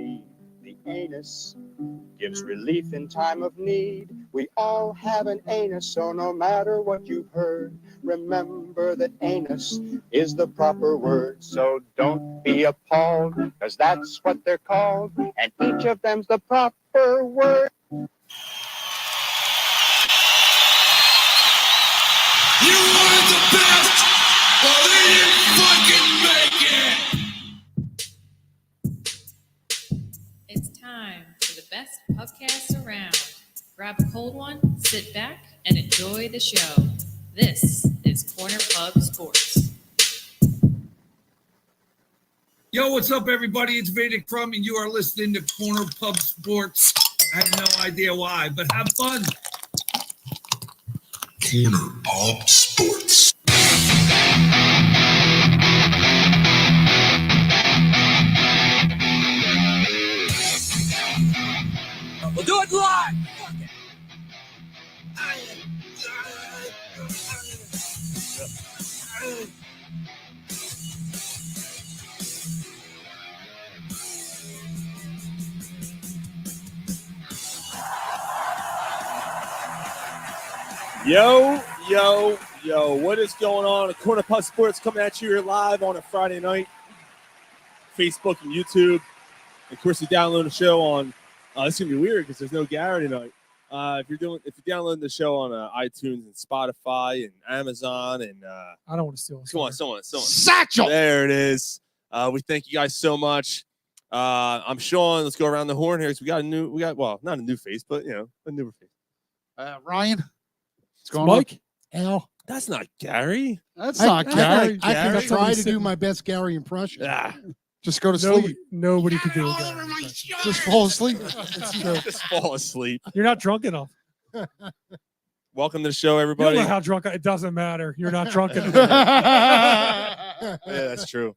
need. The anus gives relief in time of need. We all have an anus, so no matter what you've heard, remember that anus is the proper word. So don't be appalled, because that's what they're called, and each of them's the proper word. You wanted the best, well they didn't fucking make it! It's time for the best podcast around. Grab a cold one, sit back, and enjoy the show. This is Corner Pub Sports. Yo, what's up, everybody? It's Vedic Crumb, and you are listening to Corner Pub Sports. I have no idea why, but have fun. Corner Pub Sports. We'll do it live. Yo, what is going on? The Corner Pub Sports coming at you here live on a Friday night. Facebook and YouTube. Of course, you download the show on, it's going to be weird because there's no Gary tonight. If you're downloading the show on iTunes and Spotify and Amazon and I don't want to steal it. come on, someone. Satchel. There it is. We thank you guys so much. I'm Sean. Let's go around the horn here. So not a new face, but a newer face. Ryan. It's Mike. Al. That's not Gary. That's not Gary. I can Gary. try to do my best Gary impression. Just go to sleep. Nobody could do it. Just fall asleep. Just fall asleep. You're not drunk enough. Welcome to the show, You everybody. don't know how drunk. It doesn't matter. You're not drunk enough. Yeah, that's true.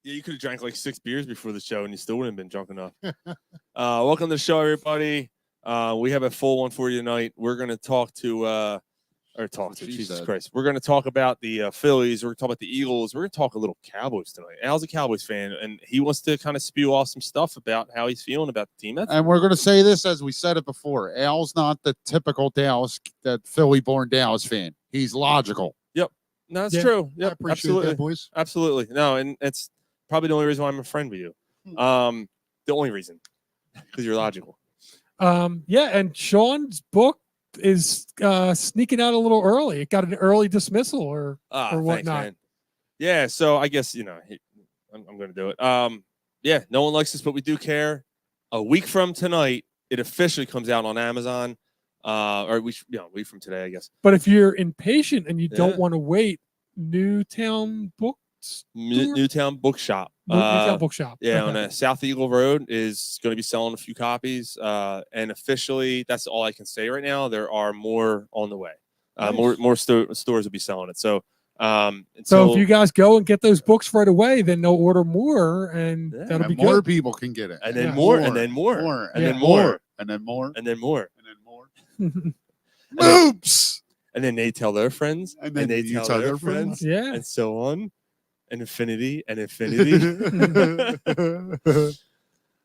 Yeah, you could have drank like 6 beers before the show and you still wouldn't have been drunk enough. Welcome to the show, everybody. We have a full one for you tonight. We're going to Jesus Christ. We're going to talk about the Phillies. We're going to talk about the Eagles. We're going to talk a little Cowboys tonight. Al's a Cowboys fan, and he wants to kind of spew off some stuff about how he's feeling about the team. And we're going to say this as we said it before. Al's not the typical Philly-born Dallas fan. He's logical. Yep. No, that's true. Yep. I appreciate Absolutely. that, boys. Absolutely. No, and it's probably the only reason why I'm a friend with you. The only reason. Because you're logical. And Sean's book is sneaking out a little early. It got an early dismissal or whatnot. Thanks, yeah, so I guess I'm going to do it. No one likes this, but we do care. A week from tonight, it officially comes out on Amazon. A week from today, I guess. But if you're impatient and you don't want to wait, Newtown Bookshop. Newtown Bookshop. Yeah, on South Eagle Road is going to be selling a few copies. And officially, that's all I can say right now. There are more on the way. Nice. More stores will be selling it. So, so if you guys go and get those books right away, then they'll order more, and that'll be more good. people can get it. And then more, and then more, and then more, and then more, and then more, and then more. Oops! And then they tell their friends, and then they tell their friends, yeah, and so on. And infinity.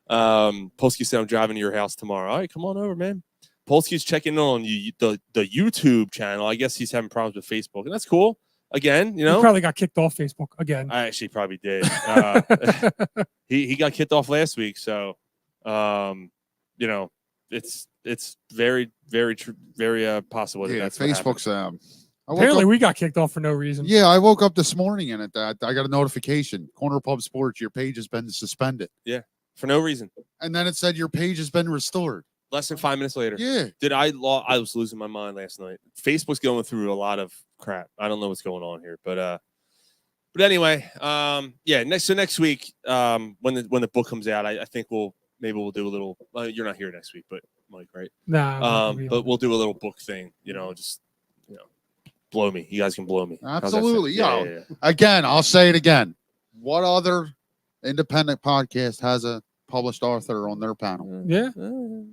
Polsky said, I'm driving to your house tomorrow. All right, come on over, man. Polsky's checking in on you, the YouTube channel. I guess he's having problems with Facebook, and that's cool. Again, he probably got kicked off Facebook again. I actually probably did. He got kicked off last week, so it's very, very true, very possible. Yeah, that's Facebook's apparently we got kicked off for no reason. Yeah, I woke up this morning and I got a notification. Corner Pub Sports, your page has been suspended. Yeah, for no reason. And then it said your page has been restored. Less than 5 minutes later. Yeah. I was losing my mind last night. Facebook's going through a lot of crap. I don't know what's going on here, but anyway, next week, when the book comes out, I think we'll do a little. You're not here next week, but Mike, right? Nah. But we'll do a little book thing. Blow me. You guys can blow me. Absolutely. Yeah. Again, I'll say it again. What other independent podcast has a published author on their panel? Yeah. You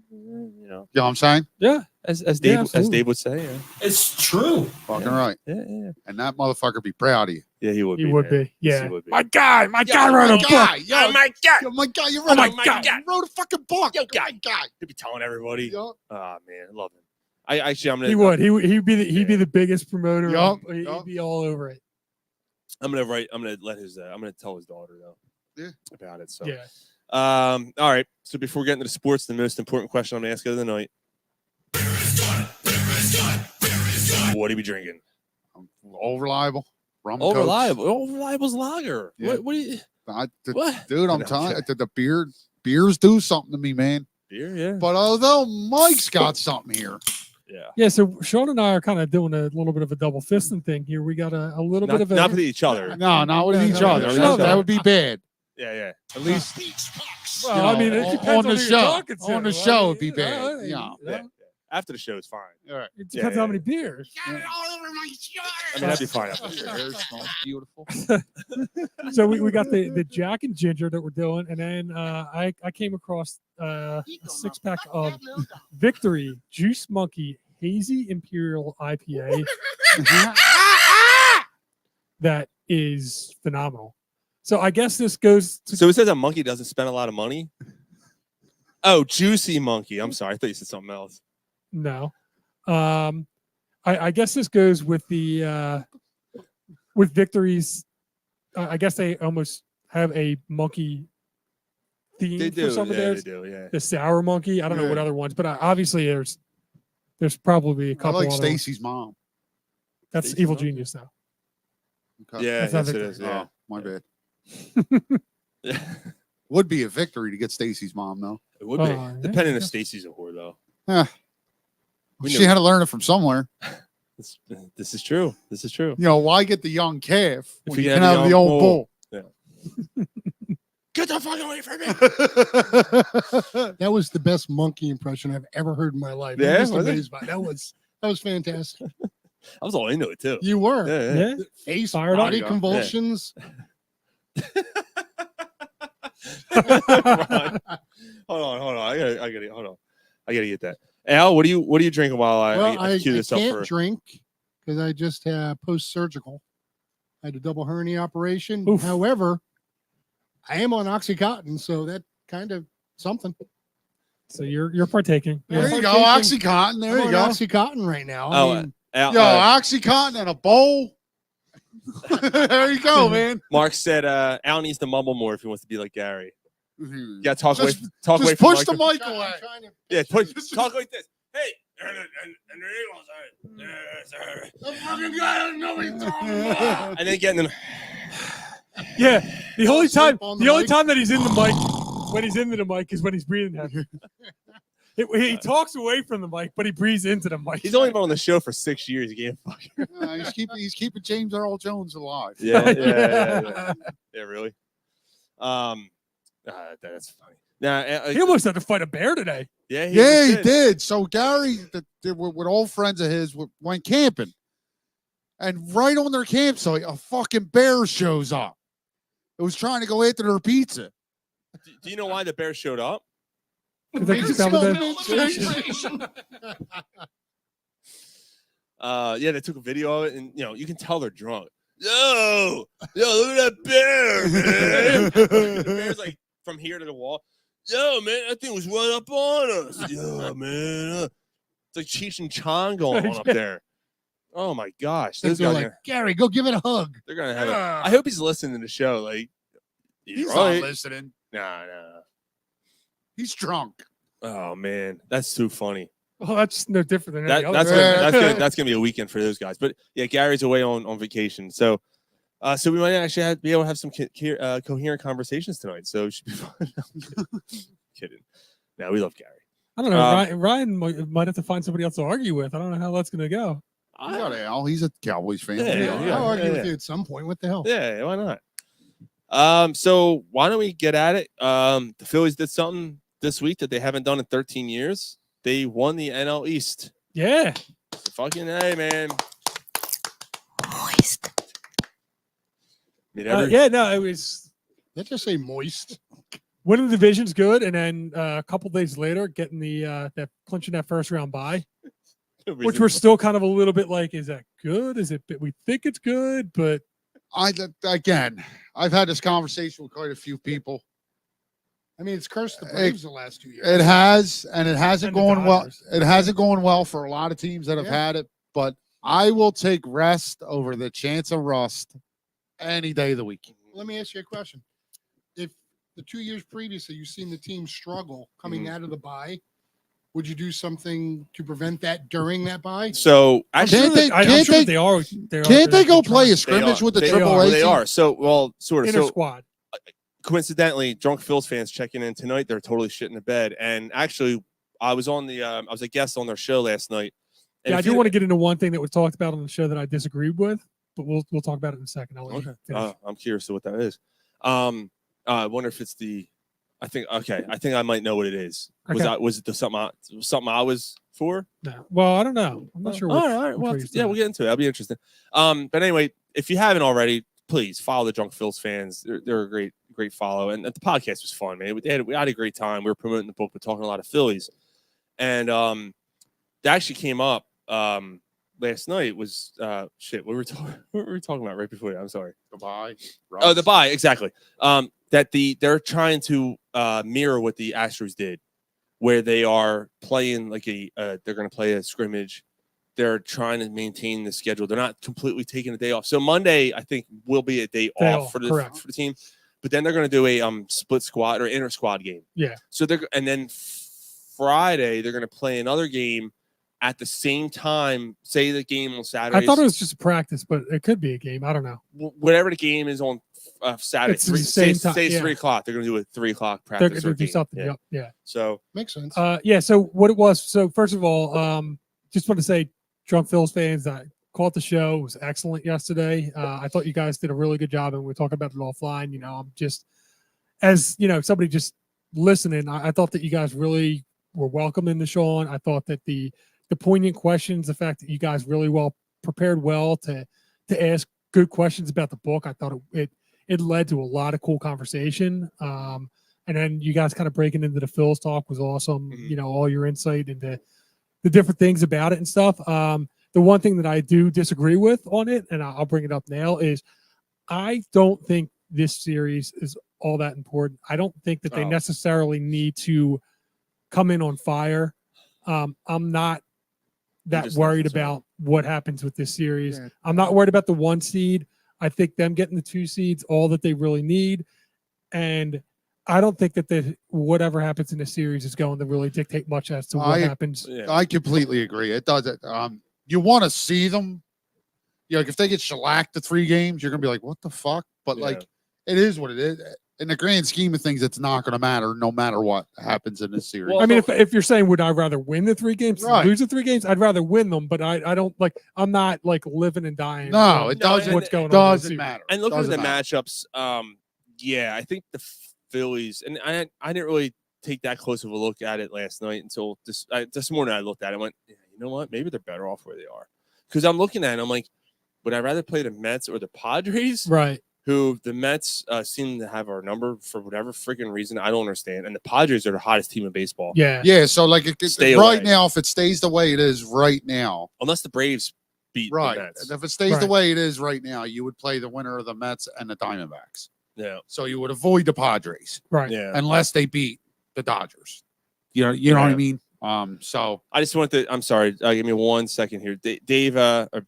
know what I'm saying? Yeah. as Yeah, Dave absolutely. would say. Yeah, It's true. Fucking right. yeah. And that motherfucker be proud of you. Yeah, he would He be. would man. be. Yes, Yeah. he would be. My guy Yo, wrote a my book. guy, yo, Oh my god! yo, my guy, you Oh wrote my a God. You wrote a fucking book. Yo, Yo, guy. my guy. He'd be telling everybody. Yo. Oh man, I love him. I'm gonna. He would. He'd be the biggest promoter. Yup, He'd yup. be all over it. I'm gonna let his. I'm gonna tell his daughter though. Yeah. About it. So. Yeah. All right. So before we get into the sports, the most important question I'm gonna ask you of the night. What are you be drinking? All reliable. Rum Oh, Cokes. reliable. Oh, reliable's lager. Yeah. What do you? Dude, No, I'm telling okay. you, the beers do something to me, man. Beer, yeah. But although Mike's got something here, Yeah. Yeah. So Sean and I are kind of doing a little bit of a double fisting thing here. We got a little bit of a. Not with each other. no, not with No, each no, other. no, That no. would be bad. Yeah. At least Well, you I know, mean, it on- depends on on the who show. you're talking to. On the I show, mean, it'd be bad. you Yeah. know, Yeah. After the show is fine. All right. It depends Yeah, how many beers. I mean, that'd be fine. After the show. Your hair's smells beautiful. So we got the Jack and Ginger that we're doing, and then I came across a 6-pack of Victory Juice Monkey Hazy Imperial IPA that is phenomenal. So I guess this goes to So it says a monkey doesn't spend a lot of money. Oh, juicy monkey. I'm sorry. I thought you said something else. no. I guess this goes with the with Victory's. I guess they almost have a monkey theme They do. for some of Yeah, they theirs. do. Yeah. The sour monkey. I don't know what Yeah. other ones, but obviously there's probably a I couple. like other ones. Stacy's mom. That's Stacey's Evil Monkey. Genius though. Okay. Yeah. That's not Yes, it Victory. is. Yeah. Oh, my bad. Yeah. Would be a victory to get Stacy's mom, though. It would be. yeah, Depending I if guess. Stacy's a whore, though. We She know- had to learn it from somewhere. This is true. This is true. You know, why get the young calf when you you can can have have the the young old bull? bull? Get the fuck away from me. That was the best monkey impression I've ever heard in my life. Yeah, I'm just was it? amazed by it. That was fantastic. I was all into it too. You were. Yeah. Yeah. Face, Fired up. body Yeah. convulsions. Ron, hold on. I gotta hold on. I gotta get that. Al, what are you drinking while Well, I I cue this up can't for? drink because I just had post-surgical. I had a double hernia operation. Oof. However, I am on Oxycontin, so that kind of something. So you're partaking. There Yeah. you go, Partaking. Oxycontin. There I'm you on go. Oxycontin right now. Oh, I mean, Al, Yo, Oxycontin and a bowl. There you go, man. Mark said Al needs to mumble more if he wants to be like Gary. You gotta talk Just- away. Talk away Just from push the Mike. mic away. I'm trying to Yeah, picture- talk like this. Hey, and then getting them. Yeah. The only Fall time asleep on the the only mic. time that he's in the mic when he's into the mic is when he's breathing heavy. He talks away from the mic, but he breathes into the mic. He's only been on the show for 6 years. He can't fuck. He's keeping James Earl Jones alive. Yeah, really. That's funny. Now, He almost had to fight a bear today. yeah, Yeah, he did. did. So Gary, they were with old friends of his, went camping, and right on their campsite, a fucking bear shows up. It was trying to go after their pizza. Do you know why the bear showed up? I think he smelled the Yeah, they took a video of it, and you can tell they're drunk. Yo, look at that bear, man. The bear's like from here to the wall. Yo, man, that thing was right up on us. Yo, man, it's like Cheech and Chong going on up there. Oh my gosh, those They're guys, like, Gary, go give it a hug. they're gonna have it. I hope he's listening to the show. Like, He's right. not listening. Nah. He's drunk. Oh man, that's too funny. Well, that's no different than any That, other. that's bear. gonna, that's gonna be a weekend for those guys. But yeah, Gary's away on vacation, so we might actually be able to have some coherent conversations tonight. So it should be fun. Kidding. No, we love Gary. I don't know. Ryan might have to find somebody else to argue with. I don't know how that's going to go. You got Al. He's a Cowboys fan. Yeah. I'll argue yeah. with you at some point. What the hell? Yeah, why not? So why don't we get at it? The Phillies did something this week that they haven't done in 13 years. They won the NL East. Yeah. Fucking hey, man. Yeah, no, it was Let's just say moist. winning the division's good, and then a couple days later, getting that clinching that first round bye. which we're still kind of a little bit like, is that good? Is it? We think it's good, but I've had this conversation with quite a few people. I mean, it's cursed the Braves the last 2 years. It has, and it hasn't And the gone well. Dodgers. It hasn't gone well for a lot of teams that have Yeah. had it. But I will take rest over the chance of rust any day of the week. Let me ask you a question. If the 2 years previously you've seen the team struggle coming out of the bye, would you do something to prevent that during that bye? So I'm actually, sure Can't they- that- I'm can't sure they- that they are. Can't they go play a a scrimmage with the they Triple are, A They team? are. So, well, sort of. inter So, squad? coincidentally, Drunk Phil's fans checking in tonight. They're totally shitting the bed. And actually, I was on the. I was a guest on their show last night. And Yeah, I if do you- want to get into one thing that was talked about on the show that I disagreed with, but we'll talk about it in a second. I'll let you Okay. finish. I'm curious to what that is. I wonder if it's the. I think I might know what it is. Okay. Was it the something I was for? No. Well, I don't know. I'm not sure. All right. Well, yeah, we'll get into it. That'll be interesting. But anyway, if you haven't already, please follow the Drunk Phil's fans. They're a great follow, and the podcast was fun, man. We had a great time. We were promoting the book, but talking a lot of Phillies, and that actually came up last night. Was shit? What were we talking about right before that? I'm sorry. The bye. Oh, the bye, exactly. That they're trying to mirror what the Astros did, where they are playing like they're going to play a scrimmage. They're trying to maintain the schedule. They're not completely taking a day off. So Monday, I think, will be a day off for the team. But then they're going to do a split squad or inter squad game. Yeah. So and then Friday they're going to play another game at the same time. Say the game on Saturday. I thought it was just a practice, but it could be a game. I don't know. Whatever the game is on Saturday, It's the same time, say yeah. 3 o'clock. They're going to do a 3 o'clock They're practice. going or to do game. something. Yeah. Yeah. So Makes sense. Yeah. So what it was. So first of all, just want to say, Drunk Phil's fans, that caught the show. It was excellent yesterday. I thought you guys did a really good job, and we were talking about it offline. You know, I'm just, as you know, somebody just listening. I thought that you guys really were welcoming the show on. I thought that the poignant questions, the fact that you guys really prepared to ask good questions about the book. I thought it led to a lot of cool conversation. And then you guys kind of breaking into the Phil's talk was awesome. Mhm. You know, all your insight into the different things about it and stuff. The one thing that I do disagree with on it, and I'll bring it up now, is I don't think this series is all that important. I don't think that they necessarily need to come in on fire. I'm not that just worried not concerned. about what happens with this series. Yeah. I'm not worried about the 1 seed. I think them getting the 2 seeds, all that they really need. And I don't think that whatever happens in the series is going to really dictate much as to what happens. yeah. I completely agree. It doesn't. You want to see them. You know, like if they get shellacked the 3 games, you're gonna be like, "What the fuck?" But Yeah. like, it is what it is. In the grand scheme of things, it's not going to matter, no matter what happens in this series. Well, I mean, if you're saying, would I rather win the 3 games, than Right. lose the 3 games? I'd rather win them, but I don't like. I'm not like living and dying. No, on it doesn't. What's going on? in the doesn't series. matter. And looking at Doesn't the matter. matchups, yeah, I think the Phillies, and I didn't really take that close of a look at it last night until this morning. I looked at it and went, yeah, you know what? Maybe they're better off where they are. Because I'm looking at it, I'm like, would I rather play the Mets or the Padres? Right. Who the Mets seem to have our number for whatever freaking reason I don't understand, and the Padres are the hottest team in baseball. Yeah. Yeah. So like, Stay right away. now, if it stays the way it is right now, Unless the Braves beat right. the Mets. And if it stays the Right. way it is right now, you would play the winner of the Mets and the Diamondbacks. Yeah, So you would avoid the Padres Right. yeah. unless they beat the Dodgers. You know what I Yeah. mean? So I just want to. I'm sorry. Give me 1 second here, Dave.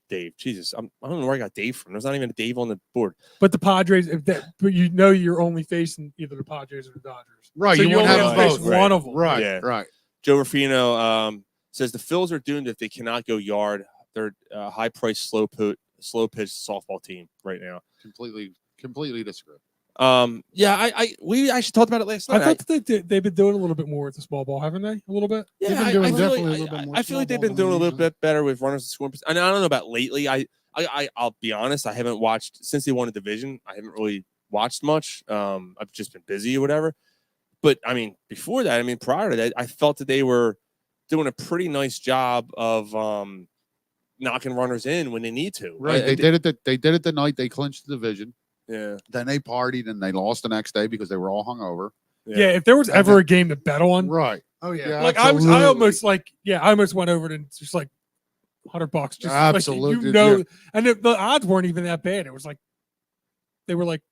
Dave. Jesus, I don't know where I got Dave from. There's not even a Dave on the board. But the Padres, but you know, you're only facing either the Padres or the Dodgers. right, So you you won't only have have to face both. Right. one of them. Right, Yeah. right. Joe Ruffino says the Phils are doomed if they cannot go yard. They're a high-priced, slow-pitch softball team right now. Completely disagree. Yeah, we actually talked about it last night. I thought that they've been doing a little bit more with the small ball, haven't they? A little bit. Yeah, They've been I doing feel definitely like, a little bit more I feel like they've small been ball doing a than little they bit better with runners and scoring. And I don't know about lately. I'll be honest. I haven't watched since they won a division. I haven't really watched much. I've just been busy or whatever. But I mean, before that, prior to that, I felt that they were doing a pretty nice job of knocking runners in when they need to. Right. They did it. They did it the night they clinched the division. Yeah. Then they partied and they lost the next day because they were all hungover. Yeah. If there was And ever then- a game to bet on, Right. Oh yeah. Yeah. like I absolutely. almost went over and just like $100. Just Absolutely, like, yeah. and the odds weren't even that bad. It was like they were like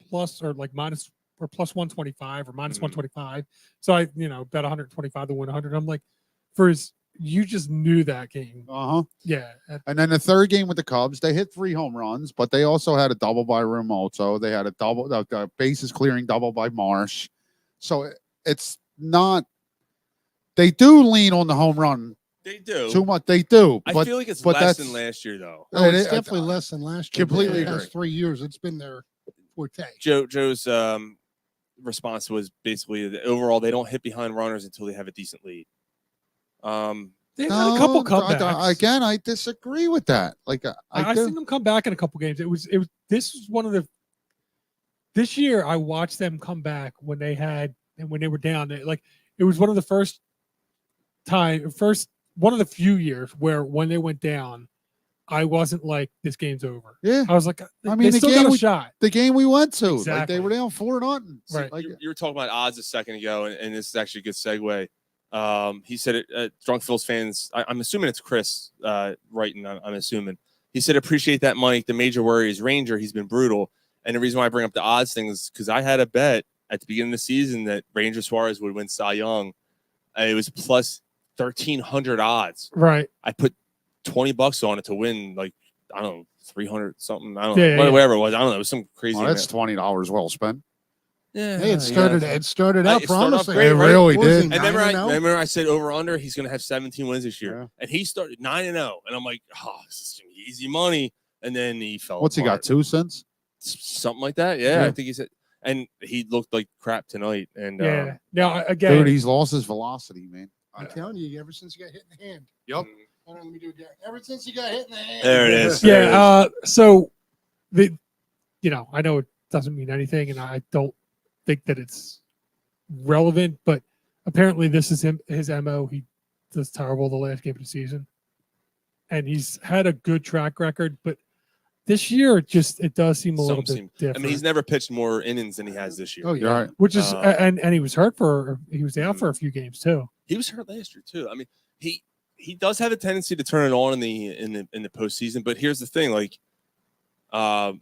plus or like minus or plus 125 or minus 125. So I, bet 125 to win 100. I'm like, you just knew that game. Yeah. And then the third game with the Cubs, they hit 3 home runs, but they also had a double by Remoto. They had a bases clearing double by Marsh. So it's not. They do lean on the home run. They do too much. They do. I feel like it's less than last year, though. Oh, it's definitely less than last year. Completely The agree. past 3 years, it's been their forte. Joe's response was basically that overall they don't hit behind runners until they have a decent lead. They had a couple comebacks. Again, I disagree with that. Like I've seen them come back in a couple games. This was one of the. This year, I watched them come back when they were down. It was one of the one of the few years where when they went down, I wasn't like, this game's over. Yeah. I was like, I mean, they still got a shot. The game we went to, Exactly. like they were down 4-0. Right. Like, You were talking about odds a second ago, and this is actually a good segue. He said it, Drunk Phil's fans, I'm assuming it's Chris writing, I'm assuming. He said, appreciate that, Mike. The major worry is Ranger. He's been brutal. And the reason why I bring up the odds thing is because I had a bet at the beginning of the season that Ranger Suarez would win Cy Young. It was plus 1,300 odds. Right. I put $20 on it to win, like, I don't know, 300 something. I don't know. Whatever it was. I don't know. It was some crazy. Well, that's $20 well spent. Yeah. Hey, it started out promising. Great, it right? really did. And remember I said over under, he's going to have 17 wins this year. Yeah. And he started 9-0. And I'm like, this is going to be easy money. And then he fell What's apart. He got, 2 cents? Something like that. Yeah, I think he said. And he looked like crap tonight. And now again, dude, he's lost his velocity, man. I'm telling you, ever since he got hit in the hand. Yep. Hold on, let me do it again. Ever since he got hit in the hand. There it is. Yeah. So I know it doesn't mean anything, and I don't think that it's relevant, but apparently this is his MO. He does terrible the last game of the season, and he's had a good track record, but this year it does seem a little bit different. I mean, he's never pitched more innings than he has this year. Oh yeah, right. Which is and he was hurt he was out for a few games too. He was hurt last year too. I mean, he does have a tendency to turn it on in the postseason. But here's the thing, like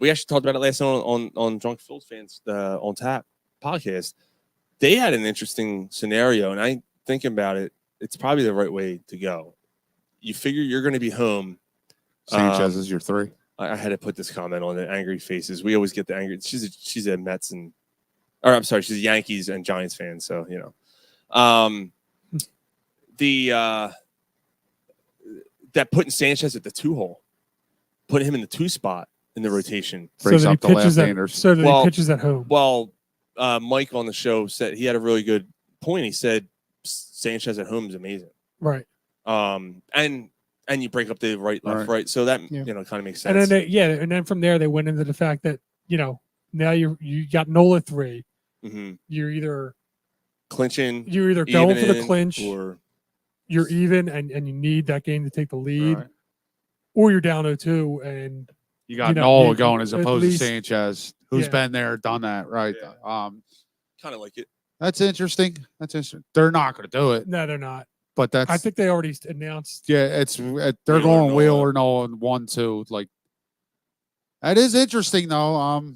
we actually talked about it last night on Drunk Phil's Fans on Tap podcast. They had an interesting scenario, and I thinking about it, it's probably the right way to go. You figure you're going to be home. Sanchez is your 3. I had to put this comment on the angry faces. We always get the angry. She's a Mets she's a Yankees and Giants fan. So that putting Sanchez at the 2 hole, putting him in the 2 spot in the rotation, brings up the left-handers. So that he pitches at home. Well, Mike on the show said he had a really good point. He said Sanchez at home is amazing. Right. And you break up the right. So that kind of makes sense. And then and then from there they went into the fact that now you got Nola 3. Mm-hmm. You're either clinching. You're either going for the clinch, or you're even, and you need that game to take the lead, or you're down 0-2 and you got Nola going as opposed to Sanchez, who's been there, done that, right? Yeah. Kind of like it. That's interesting. They're not going to do it. No, they're not. But I think they already announced. Yeah, they're going Wheel or Nola 1-2. Like that is interesting though.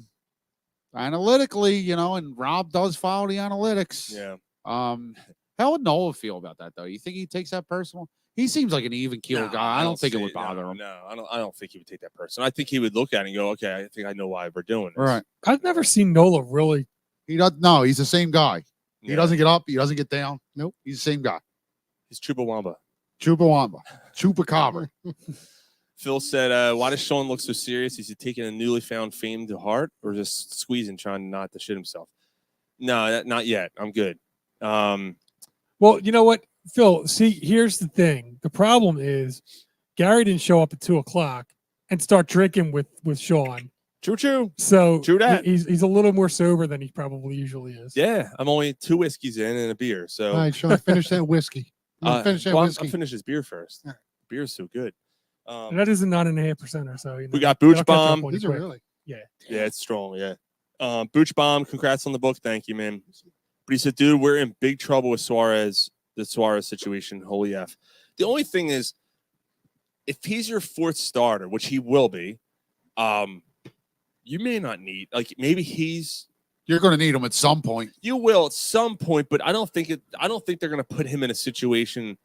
Analytically, and Rob does follow the analytics. Yeah. How would Nola feel about that though? You think he takes that personal? He seems like an even keel guy. I don't think it would bother him. No, I don't think he would take that personal. I think he would look at it and go, okay, I think I know why we're doing this. Right. I've never seen Nola really. He doesn't. No, he's the same guy. Yeah. He doesn't get up. He doesn't get down. Nope. He's the same guy. He's Chupawamba. Chupacabra. Phil said, why does Sean look so serious? Is he taking a newly found fame to heart or just squeezing, trying not to shit himself? No, not yet. I'm good. Well, you know what, Phil, see, here's the thing. The problem is Gary didn't show up at 2:00 and start drinking with Sean. True. So true that. He's a little more sober than he probably usually is. Yeah, I'm only 2 whiskeys in and a beer. So all right, Sean, finish that whiskey. Finish that whiskey. I'll finish his beer first. Right. Beer's so good. That is a 9.5% or so. We got Booch Bomb. These are really. Yeah, it's strong. Yeah. Booch Bomb, congrats on the book. Thank you, man. But he said, dude, we're in big trouble with the Suarez situation. Holy F. The only thing is, if he's your fourth starter, which he will be, you may not need maybe you're going to need him at some point. You will at some point, but I don't think they're going to put him in a situation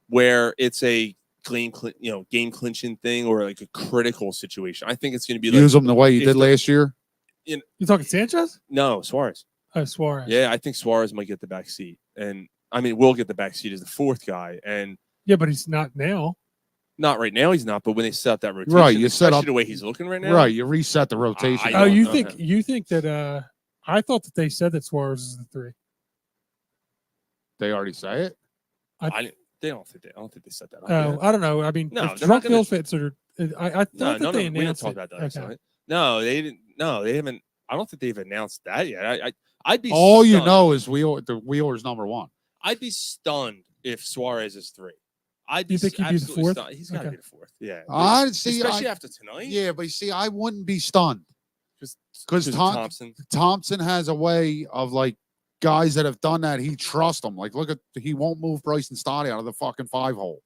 where it's a game clinching thing or like a critical situation. I think it's going to be use him the way you did last year. You talking Sanchez? No, Suarez. Oh, Suarez. Yeah, I think Suarez might get the back seat, and I mean, will get the back seat as the fourth guy, and yeah, but he's not now. Not right now, he's not. But when they set up that rotation, right? You set up the way he's looking right now, right? You reset the rotation. Oh, you think that? I thought that they said that Suarez is the 3. They already say it. They don't think I don't think they set that up. Oh, I don't know. I mean, no, if Trump feels fits or I thought that they announced we didn't talk about that. Okay. No, they didn't. No, they haven't. I don't think they've announced that yet. I'd be all stunned. You know is the Wheeler's number 1. I'd be stunned if Suarez is 3. I'd be. You think he'd be the 4th? Stunned. He's got to be the 4th. Yeah. I see. Especially after tonight. Yeah, but see, I wouldn't be stunned because Thompson has a way of guys that have done that. He trusts them. Look at he won't move Bryson Stott out of the fucking 5-hole.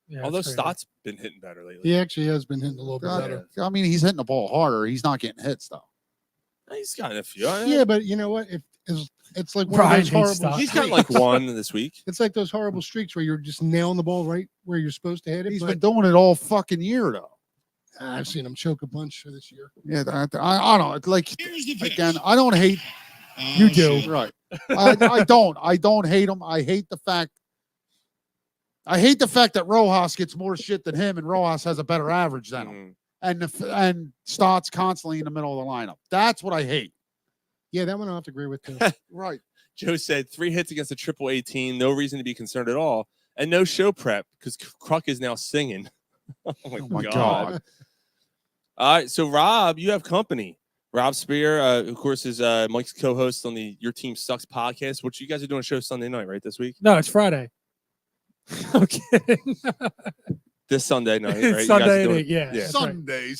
Yeah, although Stott's been hitting better lately. He actually has been hitting a little bit better. I mean, he's hitting the ball harder. He's not getting hits though. He's got a few. Yeah, but you know what? It's like one of those horrible. He's got like one this week. It's like those horrible streaks where you're just nailing the ball right where you're supposed to hit it. He's been doing it all fucking year though. I've seen him choke a bunch this year. Yeah, I don't. Again, I don't hate. You do, right? I don't hate him. I hate the fact that Rojas gets more shit than him, and Rojas has a better average than him, and Stott's constantly in the middle of the lineup. That's what I hate. Yeah, that one I have to agree with too. Right. Joe said 3 hits against a AAA team, no reason to be concerned at all, and no show prep because Kruk is now singing. Oh my god! All right, so Rob, you have company. Rob Spear, of course, is Mike's co-host on the Your Team Sucks podcast, which you guys are doing a show Sunday night, right? This week? No, it's Friday. I'm kidding. This Sunday night, right? It's Sunday at 8, yeah. Sunday.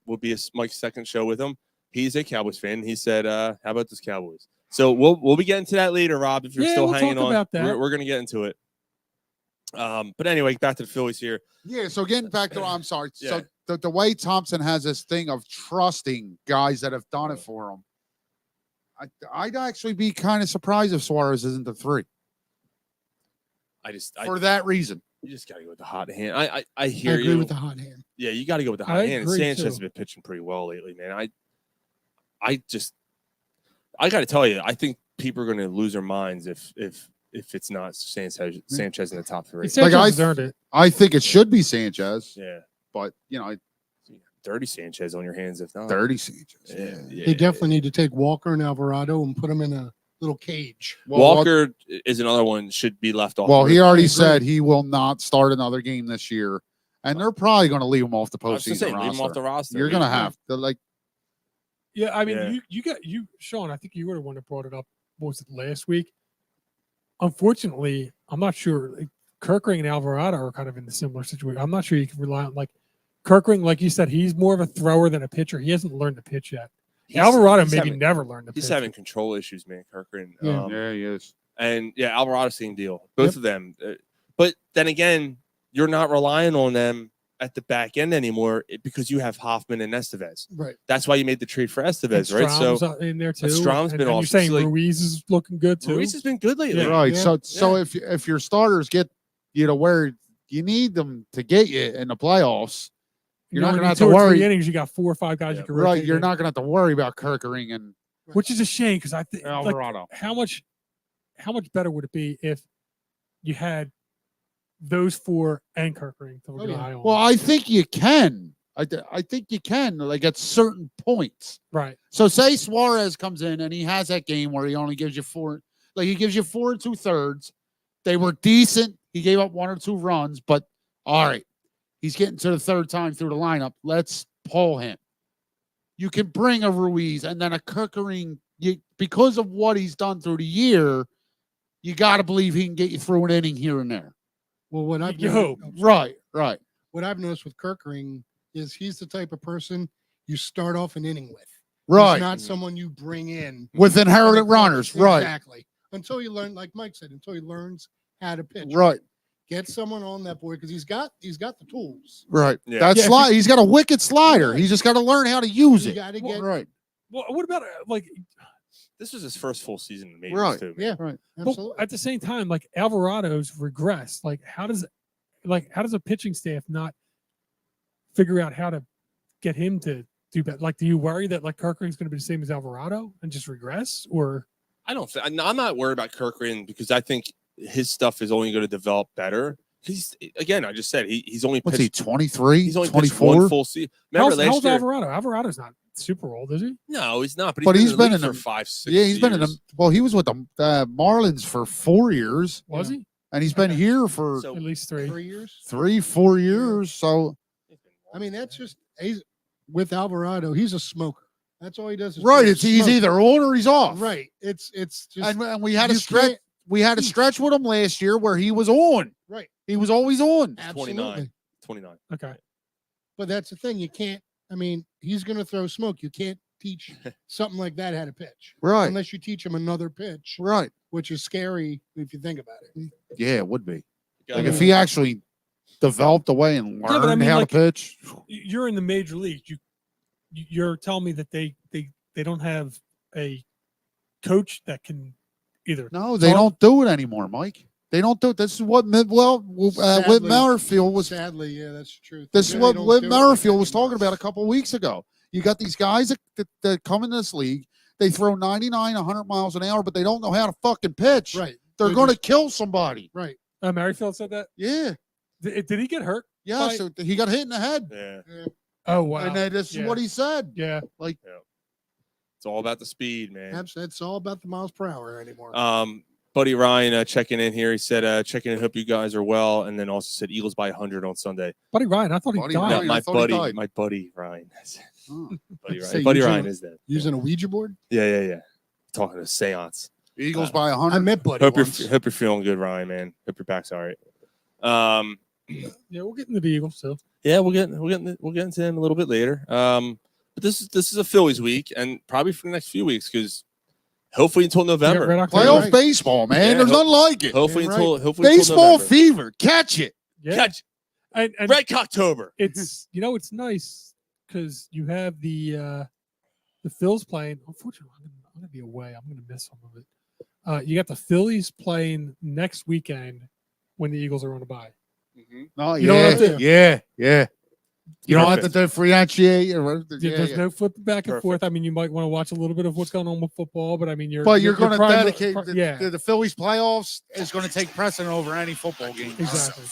Will be Mike's second show with him. He's a Cowboys fan. He said, "How about this Cowboys?" So we'll be getting to that later, Rob. If you're still hanging on, we're going to get into it. But anyway, back to the Phillies here. Yeah. So getting back to, I'm sorry. Yeah. So the way Thompson has this thing of trusting guys that have done it for him, I'd actually be kind of surprised if Suarez isn't the 3. For that reason. You just got to go with the hot hand. I agree with the hot hand. Yeah, you got to go with the hot hand. Sanchez has been pitching pretty well lately, man. I got to tell you, I think people are going to lose their minds if it's not Sanchez in the top 3. Sanchez earned it. I think it should be Sanchez. Yeah, but dirty Sanchez on your hands if not. Dirty Sanchez. Yeah. They definitely need to take Walker and Alvarado and put them in a little cage. Walker is another one should be left off. Well, he already said he will not start another game this year, and they're probably going to leave him off the postseason roster. Leave him off the roster. You're going to have to Yeah, I mean, you Sean. I think you were the one that brought it up. What was it last week? Unfortunately, I'm not sure. Kirkring and Alvarado are kind of in a similar situation. I'm not sure you can rely on Kirkring, like you said, he's more of a thrower than a pitcher. He hasn't learned to pitch yet. Alvarado maybe never learned to pitch. He's having control issues, man. Kirkring. Yeah, he is. And Alvarado, same deal. Both of them. But then again, you're not relying on them at the back end anymore because you have Hoffman and Estevez. Right. That's why you made the trade for Estevez, right? So in there too. Strom's been awesome. You're saying Ruiz is looking good too. Ruiz has been good lately, yeah. Right? Yeah. So if your starters get where you need them to get you in the playoffs, you're not going to have to worry. 3 innings, you got 4 or 5 guys you can rotate. Right. You're not going to have to worry about Kirkering and which is a shame because I think Alvarado. How much better would it be if you had those 4 and Kirkering to rely on? Well, I think you can. I think you can, at certain points. Right. So say Suarez comes in and he has that game where he only gives you 4, he gives you 4 2/3. They were decent. He gave up 1 or 2 runs, but all right. He's getting to the 3rd time through the lineup. Let's pull him. You can bring a Ruiz and then a Kirkering. Because of what he's done through the year, you got to believe he can get you through an inning here and there. Well, what I've right. What I've noticed with Kirkering is he's the type of person you start off an inning with. Right. He's not someone you bring in with inherited runners. Right. Exactly. Until you learn, like Mike said, until he learns how to pitch. Right. Get someone on that board because he's got the tools. Right. Yeah. That Yeah, if slide. He's got a wicked slider. Right. He's just got to learn how to use You it. got to get Right. Well, what about like? This was his first full season in the majors, Right. too. yeah, Right. absolutely. But at the same time, like Alvarado's regressed. Like how does a pitching staff not figure out how to get him to do better? Like, do you worry that like Kirkland's going to be the same as Alvarado and just regress, or I don't think I'm not worried about Kirkland because I think his stuff is only going to develop better. He's again, I just said he's only What's he, pitched, 23, he's only pitched 24? one full season. Remember how's last year? Alvarado? Alvarado's not super old, is he? No, he's not. But He's he's been been in the in league the- for 5-6 Yeah, he's been in years. the. Well, he was with the Marlins for 4 years, Was he? and he's been here for So- At least 3. 3 years. 3-4 years. So I mean, that's just he's with Alvarado. He's a smoker. That's all he does. Is right, just it's he's smoke. either on or he's off. right. It's just And we had a you stretch. can't- We had a stretch with him last year where he was on. right. He was always on. Absolutely. 29. Okay. But that's the thing. You can't. I mean, he's going to throw smoke. You can't teach something like that how to pitch Right. unless you teach him another pitch, Right. which is scary if you think about it. Yeah, it would be. Got Like it. if he actually developed a way and but I learned mean, how like, to pitch. You're in the major leagues. You're telling me that they don't have a coach that can either. No, they talk- don't do it anymore, Mike. They don't do it. This is what Whit Sadly- Merrifield was. Sadly, yeah, that's true. This is They what don't Whit do it Merrifield was anymore. talking about a couple of weeks ago. You got these guys that come in this league. They throw 99, 100 miles an hour, but they don't know how to fucking pitch. Right. They're They're going to just- kill somebody. Right. Merrifield said that. Yeah. Did he get hurt? Yeah. By- So he got hit in the head. Yeah, Oh wow. And this is Yeah. what he said. Yeah. it's all about the speed, man. It's all about the miles per hour anymore. Buddy Ryan checking in here. He said, checking in, hope you guys are well. And then also said Eagles by 100 on Sunday. Buddy Ryan, I thought he Buddy died. Ryan. Yeah, I thought he died. my buddy Ryan. Oh. Buddy Say Ryan. Buddy using Ryan a- is dead. Using a Ouija board. Yeah. Talking to seance. Eagles by I 100. met Buddy Hope once. you're feeling good, Ryan, man. Hope your back's all right. Yeah, we'll get into the Eagles too. Yeah, we'll get into them a little bit later. But this is a Phillies week, and probably for the next few weeks, because hopefully until November. Red October. Playoff Right. baseball, man. Yeah, There's nothing like it. Hopefully Yeah, until Baseball November. fever. Catch it. Yeah. Catch And Red Cocktober. it's it's nice because you have the Phils playing. Unfortunately, I'm gonna be away. I'm gonna miss some of it. You got the Phillies playing next weekend when the Eagles are on a bye. No, You don't yeah, have to- yeah. You don't have to Perfect. differentiate. Or, There's no flipping back and Perfect. forth. I mean, you might want to watch a little bit of what's going on with football, but I mean, you're But you're going to prime- dedicate pri- yeah, the Phillies playoffs is going to take precedent over any football game. Exactly.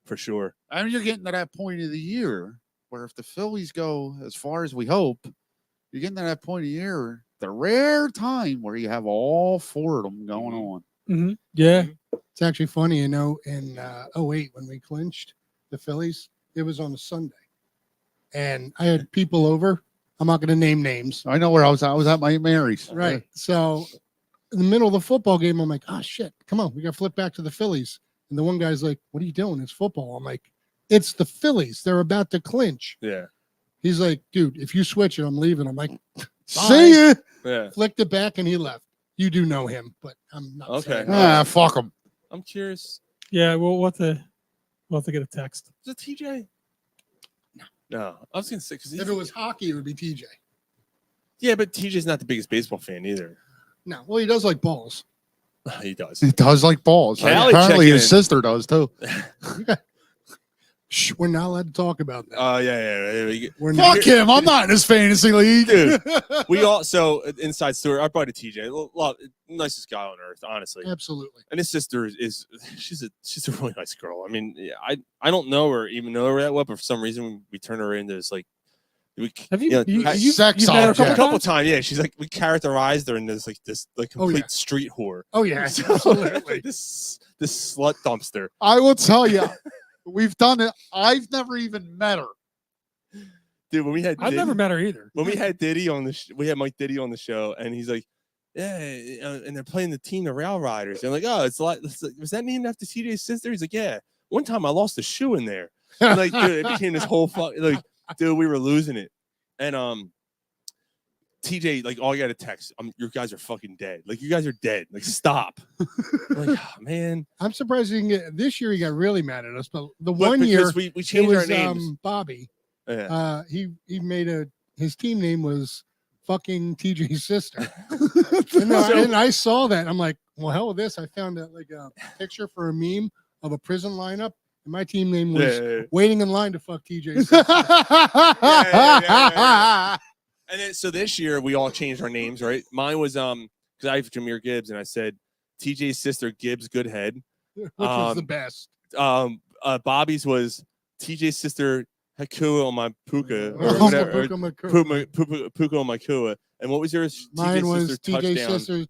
For sure. I mean, you're getting to that point of the year where if the Phillies go as far as we hope, you're getting to that point of the year, the rare time where you have all 4 of them going on. yeah. It's actually funny, in 08 when we clinched the Phillies, it was on a Sunday. And I had people over. I'm not going to name names. I know where I was. I was at my Aunt Mary's. Right. So in the middle of the football game, I'm like, oh shit, come on, we got to flip back to the Phillies. And the one guy's like, what are you doing? It's football. I'm like, it's the Phillies. They're about to clinch. Yeah. He's like, dude, if you switch it, I'm leaving. I'm like, See ya. Yeah. flicked it back and he left. You do know him, but I'm not. Okay. saying Ah, fuck them. I'm curious. Yeah, we'll have to get a text. Is it TJ? No. I was gonna say because if it was hockey, it would be TJ. yeah, but TJ's not the biggest baseball fan either. No, well, he does like balls. He does. He does like balls. Callie Apparently, checking his in. sister does too. Shh, we're not allowed to talk about that. Oh yeah. We're not. Fuck him. I'm not in his fantasy league. Dude. We also inside story. Our buddy TJ, nicest guy on earth, honestly. Absolutely. And his sister is she's a really nice girl. I mean, I don't know her even know her that well, but for some reason we turn her into this like Have you? Yeah, you sex you've met her a object. a couple times? times. Yeah, she's like we characterized her in this Oh, complete yeah. street whore. Oh yeah, So, absolutely. this slut dumpster. I will tell you, we've done it. I've never even met her. Dude, when we had I've never met her either. when we had Diddy on the we had Mike Diddy on the show, and he's like, yeah, and they're playing the team, the Rail Riders. And I'm like, oh, it's like, was that named after TJ's sister? He's like, yeah. One time I lost a shoe in there. And like, dude, it became this whole fuck. Like, dude, we were losing it. And TJ, like, all you got to text, your guys are fucking dead. Like, you guys are dead. Like, stop. Like, oh, man. I'm surprised he can get this year. He got really mad at us, but the But one year because we it changed was our names. Bobby. Yeah. He made his team name was fucking TJ's sister. and I saw that. I'm like, well, hell with this. I found a picture for a meme of a prison lineup, and my team name was waiting in line to fuck TJ's sister. And then so this year we all changed our names, right? Mine was because I have Jameer Gibbs, and I said TJ's sister Gibbs Goodhead, which was the best. Bobby's was TJ's sister Hakua on my puka, or Oh, whatever, Puka puka on my kua. And what was yours? Mine was TJ's touchdown. sister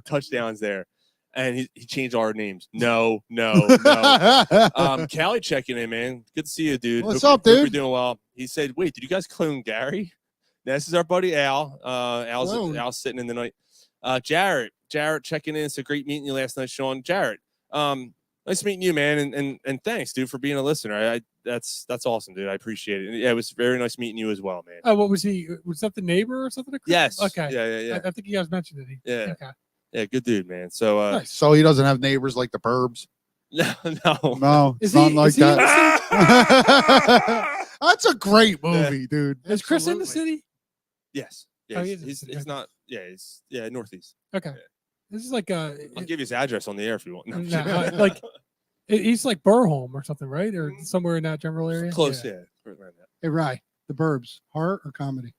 touchdowns there. And he changed our names. No. Callie checking in, man. Good to see you, dude. What's up, dude? Hope you're doing well. He said, wait, did you guys clone Gary? This is our buddy Al. Al's sitting in the night. Jarrett checking in. It's a great meeting you last night, Sean. Jarrett, nice meeting you, man, and thanks, dude, for being a listener. That's awesome, dude. I appreciate it. Yeah, it was very nice meeting you as well, man. Oh, what was he? Was that the neighbor or something? Yes. Okay. Yeah. I think you guys mentioned it. Yeah. Okay. Yeah, good dude, man. So, Nice. So he doesn't have neighbors like the Burbs. No. No, Is something he- like is he that. That's a great movie, dude. Is Chris in the Absolutely. city? Yes. Oh, Yeah, he is. he's not. Yeah, he's northeast. Okay. This is like I'll give you his address on the air if you want. No, I'm kidding. like he's like Burholm or something, right? Or somewhere in that general area. Close, yeah. Right around that. Hey, Rye, the Burbs, horror or comedy?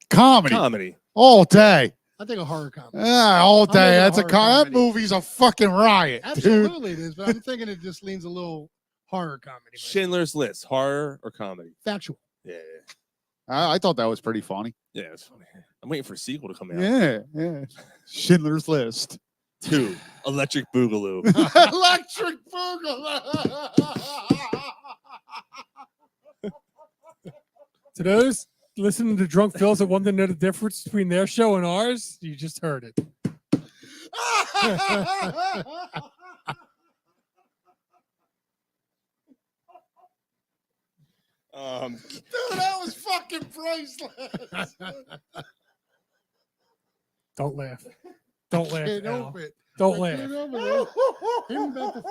Comedy all day. I think a horror comedy. Yeah, all I'm day. into That's a horror that comedy. movie's a fucking riot, dude. Absolutely, it is. But I'm thinking it just leans a little horror comedy. maybe. Schindler's List, horror or comedy? Factual. Yeah. I thought that was pretty funny. Yeah, it's funny. I'm waiting for a sequel to come out. Yeah. Schindler's List. 2, Electric Boogaloo. Electric Boogaloo. To those listening to Drunk Phils that want to know the difference between their show and ours, you just heard it. Dude, that was fucking priceless. Don't laugh. Don't laugh. Can't Al. help it. Don't I laugh. can't help it. Him about to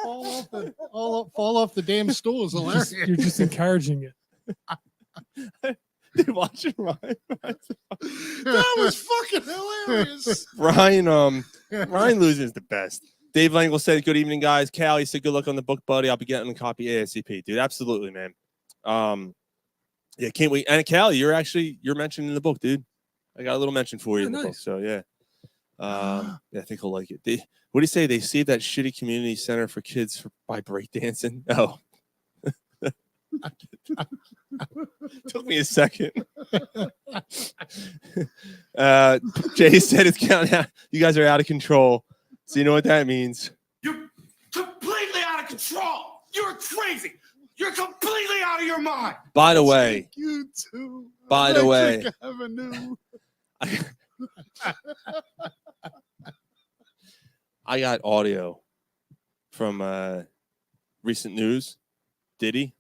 fall off the damn stool is hilarious. You're just encouraging it. Dude, watching Ryan. That was fucking hilarious. Ryan losing is the best. Dave Langle said, good evening, guys. Callie said, good luck on the book, buddy. I'll be getting a copy ASAP, dude. Absolutely, man. Yeah, can't wait. And Callie, you're mentioned in the book, dude. I got a little mention for you in the book. Nice. So yeah. Yeah, I think he'll like it. What do you say? They saved that shitty community center for kids by breakdancing. Oh. Took me a second. Jay said it's counting out. You guys are out of control. So you know what that means. You're completely out of control. You're crazy. You're completely out of your mind. By the way, You too. By the way. Electric Avenue. I got audio from recent news. Diddy.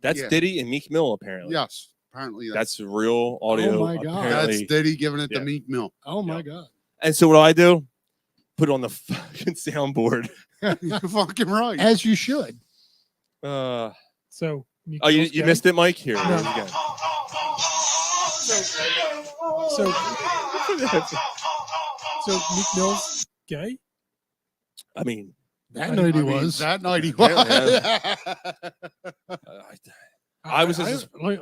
That's Yeah. Diddy and Meek Mill, apparently. Yes, apparently That's real audio. Oh my God. apparently. that's Diddy giving it Yeah. to Meek Mill. Oh my God. And so what do I do? Put it on the fucking soundboard. You're fucking right. As you should. Uh, So oh, you missed it, Mike? Here, No. here's it again. So Meek Mill's gay? I mean, That night he was. That night he was. I was just- I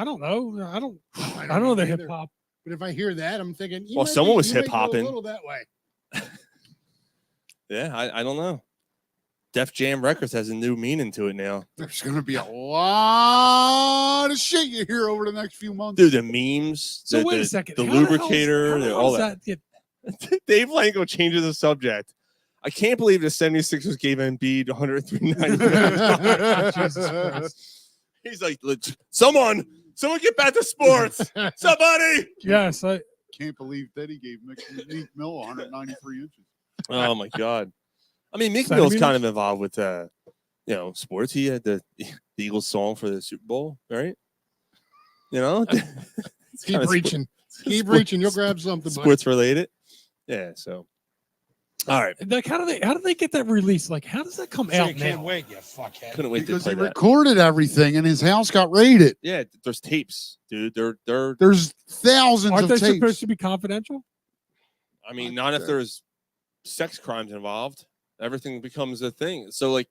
don't know. I don't I know the either. hip hop. But if I hear that, I'm thinking. Well, someone was you might go hip-hopping. a little that way. yeah, I don't know. Def Jam Records has a new meaning to it now. There's going to be a lot of shit you hear over the next few months. Dude, the memes, So the, wait the, a second. the How hell is- lubricator, how the hell all is that. get- Dave Lango changes the subject. I can't believe the 76ers gave Embiid 103 Jesus Christ. He's like, someone get back to sports. Somebody. Yes, I Can't believe Diddy gave Meek Mill 193 inches. Oh my God. I mean, Meek Mill's kind of involved with sports. He had the Eagles song for the Super Bowl, right? Keep reaching. Keep reaching. You'll grab something. Sports related. Yeah. So, all right. Like, how do they get that release? Like, how does that come out now? wait, you fuckhead. Couldn't wait Because to he play that. recorded everything and his house got raided. Yeah, there's tapes, dude. They're. There's thousands Aren't of they tapes. supposed to be confidential? I mean, not if there's sex crimes involved. Everything becomes a thing. So, like,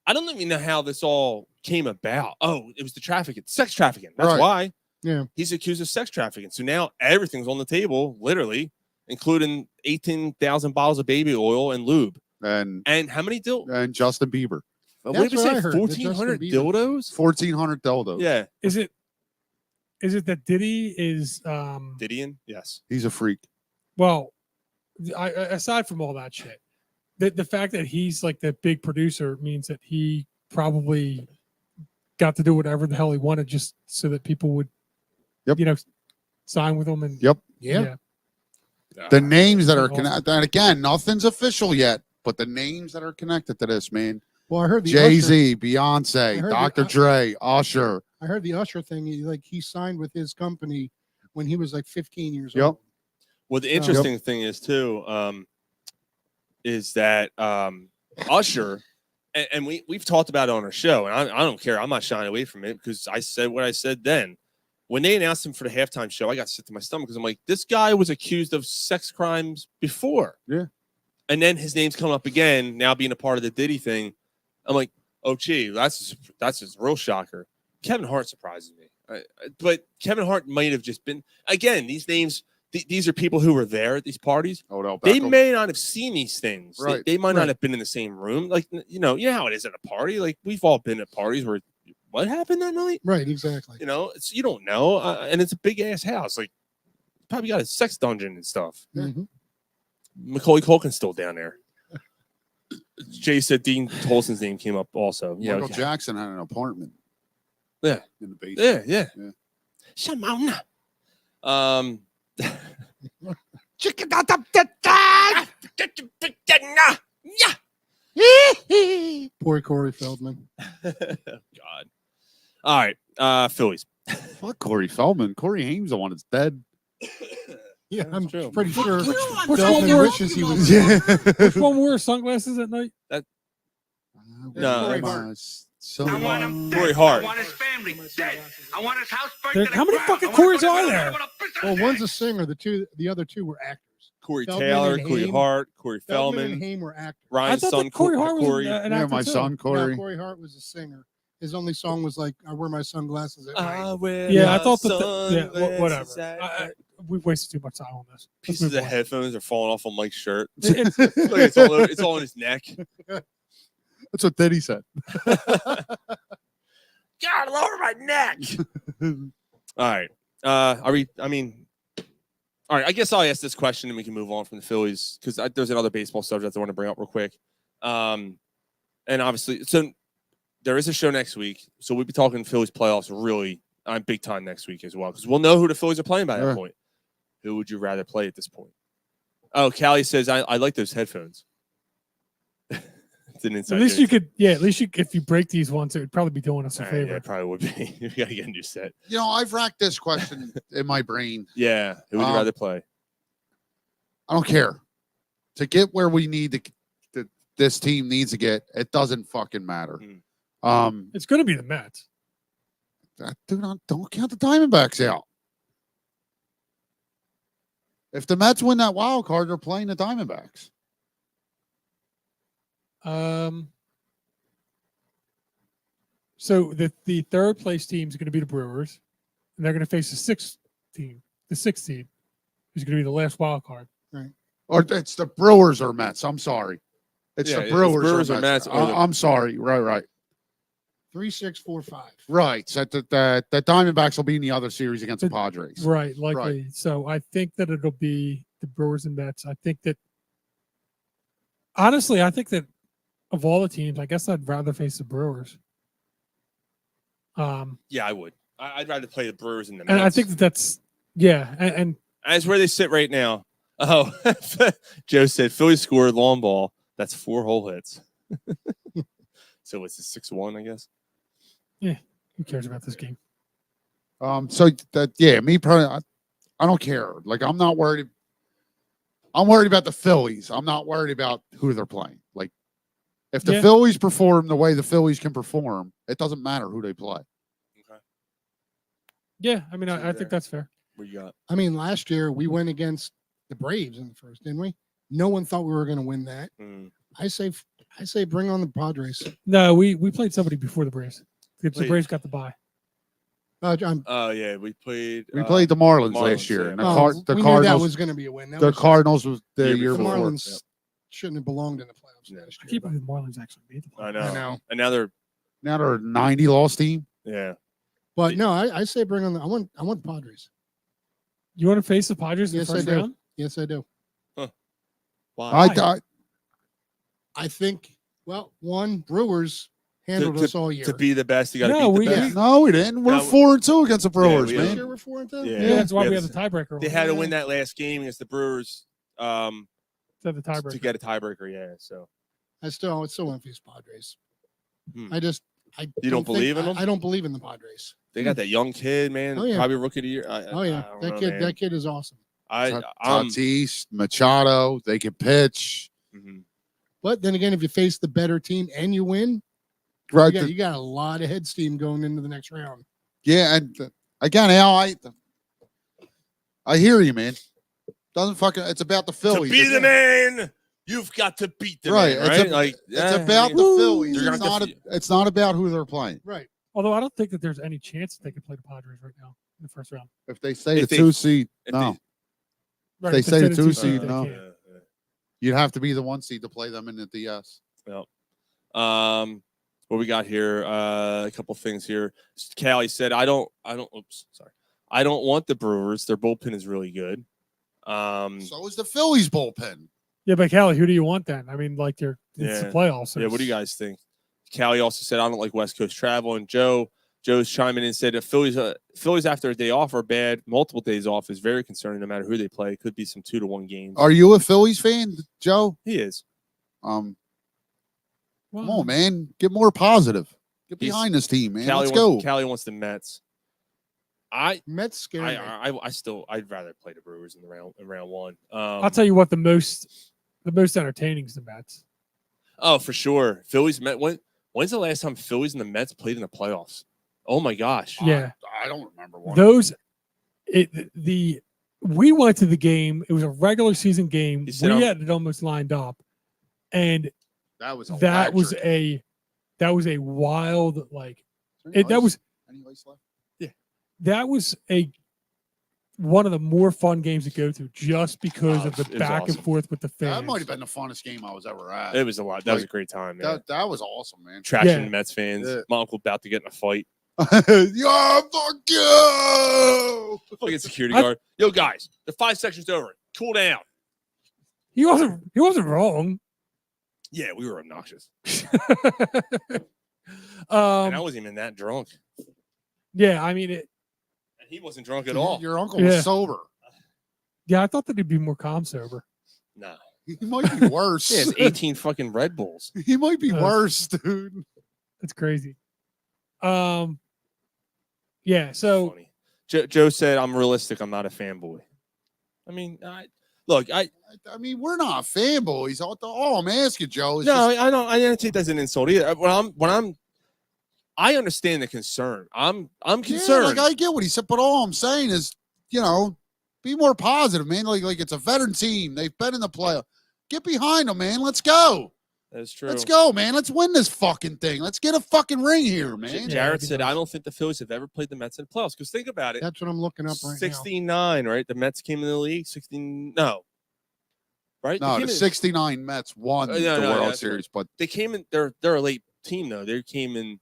I don't even know how this all came about. Oh, it was the trafficking, sex trafficking. That's Right. why. Yeah. He's accused of sex trafficking. So now everything's on the table, literally, including 18,000 bottles of baby oil and lube. And how many and Justin Bieber. What That's did we what I say? heard, that 1,400 Justin Bieber- dildos? 1,400 dildos. Yeah. Is it that Diddy is Didion? Yes. He's a freak. well, aside from all that shit, the fact that he's like the big producer means that he probably got to do whatever the hell he wanted just so that people would, Yep. sign with him. And Yep. Yeah. The names that are Awesome. connected, and again, nothing's official yet, but the names that are connected to this, man. Well, I heard the Jay Usher, Z, I Beyonce, heard Dr. the- Dre, Usher. I heard the Usher thing. He signed with his company when he was like 15 years Yep. old. Well, the interesting thing is, too, is that Usher, and we've talked about it on our show, and I don't care. I'm not shying away from it because I said what I said then. When they announced him for the halftime show, I got sick to my stomach because I'm like, this guy was accused of sex crimes before. Yeah. And then his name's come up again, now being a part of the Diddy thing. I'm like, oh, gee, that's a real shocker. Kevin Hart surprises me. But Kevin Hart might have just been, again, these names, these are people who were there at these parties. Odell They Beckham. may not have seen these things. Right. They might not Right. have been in the same room. Like, you know how it is at a party. Like, we've all been at parties where, what happened that night? Right. Exactly. You don't know. And it's a big ass house. Like, probably got a sex dungeon and stuff. Mhm. Macaulay Culkin's still down there. Jay said Dean Tolson's name came up also. Yeah. Michael Jackson had an apartment. Yeah. In the basement. Yeah. Yeah. Shimona. Poor Corey Feldman. God. All right. Phillies. Fuck Corey Feldman. Corey Haim's the one that's dead. Yeah, I'm true. pretty sure which Feldman one were- wishes he was. which one wore sunglasses at night? No, Corey that's- Hart. I want him Corey dead. Hart. I want his family dead. I want his house burnt There- to the how many ground. fucking I wanna Corys put are him- there? I wanna piss on Well, his one's head. a singer. The other two were actors. Corey Feldman Taylor, and Corey Haim. Hart, Corey Feldman and Feldman, Haim were actors. I Ryan's thought son, that Corey Hart was Corey. an Yeah, actor my too. son Corey. No, Corey Hart was a singer. His only song was like, "I wear my sunglasses at night." Yeah, I thought whatever. We've wasted too much time on this. Let's Pieces move of on. headphones are falling off on Mike's shirt. It's- Look, it's all on his neck. That's what Diddy said. God, lower my neck. All right. Are we? I mean, all right. I guess I'll ask this question and we can move on from the Phillies because there's another baseball subject I want to bring up real quick. And obviously, so there is a show next week, so we'll be talking Phillies playoffs really big time next week as well because we'll know who the Phillies are playing by that Yeah. point. Who would you rather play at this point? Oh, Callie says I like those headphones. It's an inside At least joke. you could, if you break these ones, it would probably be doing us a Yeah, favor. it probably would be. You got to get a new set. You know, I've racked this question in my brain. Yeah. Who would you rather play? I don't care. To get where we need to, this team needs to get, it doesn't fucking matter. It's going to be the Mets. Don't count the Diamondbacks out. If the Mets win that wild card, they're playing the Diamondbacks. So the third place team is going to be the Brewers, and they're going to face the sixth team, who's going to be the last wild card. Right. Or it's the Brewers or Mets. I'm sorry. It's Yeah, the it's Brewers, or Mets or the- I'm sorry. Right. 3-6-4-5. Right. So the Diamondbacks will be in the other series against the Padres. Right, likely. So I think that it'll be the Brewers and Mets. I think that of all the teams, I guess I'd rather face the Brewers. Yeah, I would. I'd rather play the Brewers and the Mets. And I think that's and That's where they sit right now. Oh, Joe said Phillies scored long ball. That's 4 whole hits. So it's a 6-1, I guess. Who cares about this game? So that me personally, I don't care. Like I'm not worried. I'm worried about the Phillies. I'm not worried about who they're playing. Like if the Phillies perform the way the Phillies can perform, it doesn't matter who they play. Okay. Yeah, I mean, I think that's fair. What you got? I mean, last year we went against the Braves in the first, didn't we? No one thought we were going to win that. I say bring on the Padres. No, we played somebody before the Braves. The Braves got the bye. Yeah, we played the Marlins last year. Yeah. And we knew Cardinals that was going to be a win. The Cardinals was the year the before. Marlins shouldn't have belonged in the playoffs last I year. can't believe the Marlins actually made the playoffs. I know. I know. And now they're a 90 loss team. Yeah. But no, I say bring on the. I want the Padres. You want to face the Padres in the Yes, I first do. round? Yes, I do. Why? I think. Well, one, Brewers handled us all year. To be the best, you got to No, beat the best. No, we didn't. We're 4-2 against the Brewers, we man. Sure, we're 4-2. Yeah, that's why we have the tiebreaker. They had to win that last game against the Brewers. The tiebreaker To get a tiebreaker, yeah. So I still want to face Padres. Hmm. You don't believe in them? I don't believe in the Padres. they got that young kid, man. Oh, yeah. Probably rookie of the year. I don't know, man. That kid is awesome. Tatis, Machado, they can pitch. Mhm. But then again, if you face the better team and you win, Right. you got a lot of head steam going into the next round. Yeah, and again, Al, I hear you, man. Doesn't fucking. It's about the Phillies. To be the man, you've got to beat the man, right? It's about the Phillies. It's not about who they're playing. Right. Although I don't think that there's any chance that they could play the Padres right now in the first round. If they say the 2 seed, no. Right, If they say the 2 seed, they no. can't. You'd have to be the 1 seed to play them in the DS. Yep. What we got here? A couple things here. Callie said, I don't want the Brewers. Their bullpen is really good. So is the Phillies bullpen. Yeah, but Callie, who do you want then? I mean, like it's the playoffs. So yeah, what do you guys think? Callie also said, I don't like West Coast travel. And Joe's chiming in and said, if Phillies after a day off are bad, multiple days off is very concerning no matter who they play. It could be some 2-1 games. Are you a Phillies fan, Joe? He is. Come on, man. Get more positive. Get behind this team, man. Let's go. Callie wants the Mets. Mets scare me. I'd rather play the Brewers in round one. I'll tell you what, the most entertaining is the Mets. Oh, for sure. Phillies Met. When's the last time Phillies and the Mets played in the playoffs? Oh my gosh. Yeah. I don't remember one. We went to the game. It was a regular season game. We had it almost lined up. And that was a wild, like Any ice left? Yeah. That was one of the more fun games to go to just because of the back and forth with the fans. That might have been the funnest game I was ever at. It was a lot. That was a great time, man. That was awesome, man. Trashing the Mets fans. Yeah. My uncle about to get in a fight. Yo, fuck you! Fucking security guard. Yo, guys, the 5 sections over. Cool down. He wasn't wrong. Yeah, we were obnoxious. And I wasn't even that drunk. Yeah, I mean And he wasn't drunk at all. Your uncle was sober. Yeah, I thought that he'd be more calm sober. No. He might be worse. Yeah, it's 18 fucking Red Bulls. He might be worse, dude. That's crazy. Yeah, so Funny. Joe said, I'm realistic. I'm not a fanboy. I mean, I mean, we're not fanboys. All I'm asking, Joe, is I don't take that as an insult either. I understand the concern. I'm concerned. I get what he said, but all I'm saying is, be more positive, man. Like it's a veteran team. They've been in the playoff. Get behind them, man. Let's go. That's true. Let's go, man. Let's win this fucking thing. Let's get a fucking ring here, man. Jared said, I don't think the Phillies have ever played the Mets in the playoffs. Because think about it. That's what I'm looking up right 69, right? The Mets came in the league. 16, no. Right? No, the 69 Mets won the World Series, but they came in. They're a late team though. They came in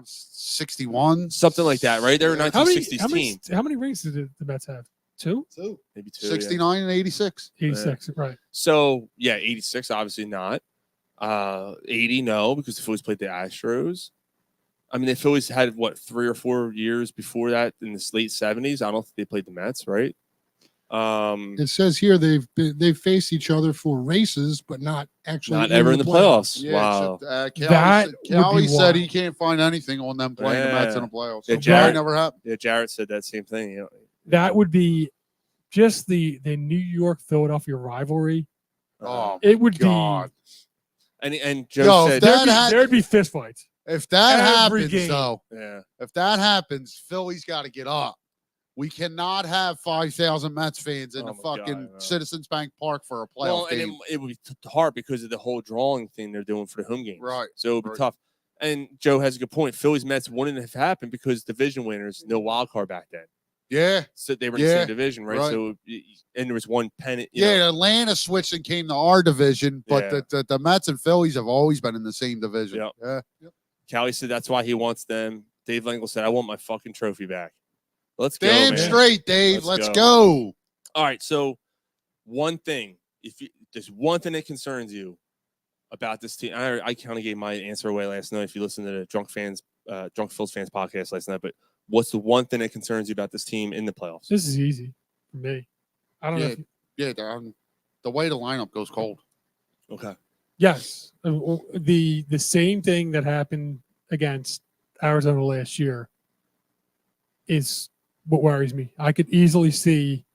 61, something like that, right? They were 1960s team. How many rings did the Mets have? Two, maybe two. 69 and 86. 86, right? So 86, obviously not. 80, no, because the Phillies played the Astros. I mean, the Phillies had 3 or 4 years before that in the late 70s. I don't think they played the Mets, right? It says here they've faced each other for races, but not actually not ever in the playoffs. Yeah, Wow. except, That would be Callie said he wild. can't find anything on them playing the Mets in the Yeah. playoffs. Yeah, So Jared- probably never happened. Yeah, Jarrett said that same thing. You know, That would be just the New York Philadelphia rivalry. Oh, It would God. and Joe Yo, if said, that there'd be fist fights. If that Every happens, game. though, yeah, if that happens, Philly's got to get up. We cannot have 5,000 Mets fans in Oh the my God, fucking no. Citizens Bank Park for a playoff well, and game. it would be hard because of the whole drawing thing they're doing for the home games. Right, So it would be right. tough. And Joe has a good point. Phillies Mets wouldn't have happened because division winners, no wild card back then. Yeah. So they were in the Yeah, same division, right? right. So and there was one pennant. Yeah, Atlanta switched and came to our division, but Yeah. the Mets and Phillies have always been in the same division. Yep. Yeah. Callie said that's why he wants them. Dave Langle said, I want my fucking trophy back. Let's go. Damn man. straight, Dave. Let's Let's go. All right. So one thing, there's one thing that concerns you about this team. I kind of gave my answer away last night. If you listen to the Drunk Phillies fans podcast last night, but what's the one thing that concerns you about this team in the playoffs? This is easy for me. I don't know. Yeah, the way the lineup goes cold. Okay. Yes, the same thing that happened against Arizona last year is what worries me. I could easily see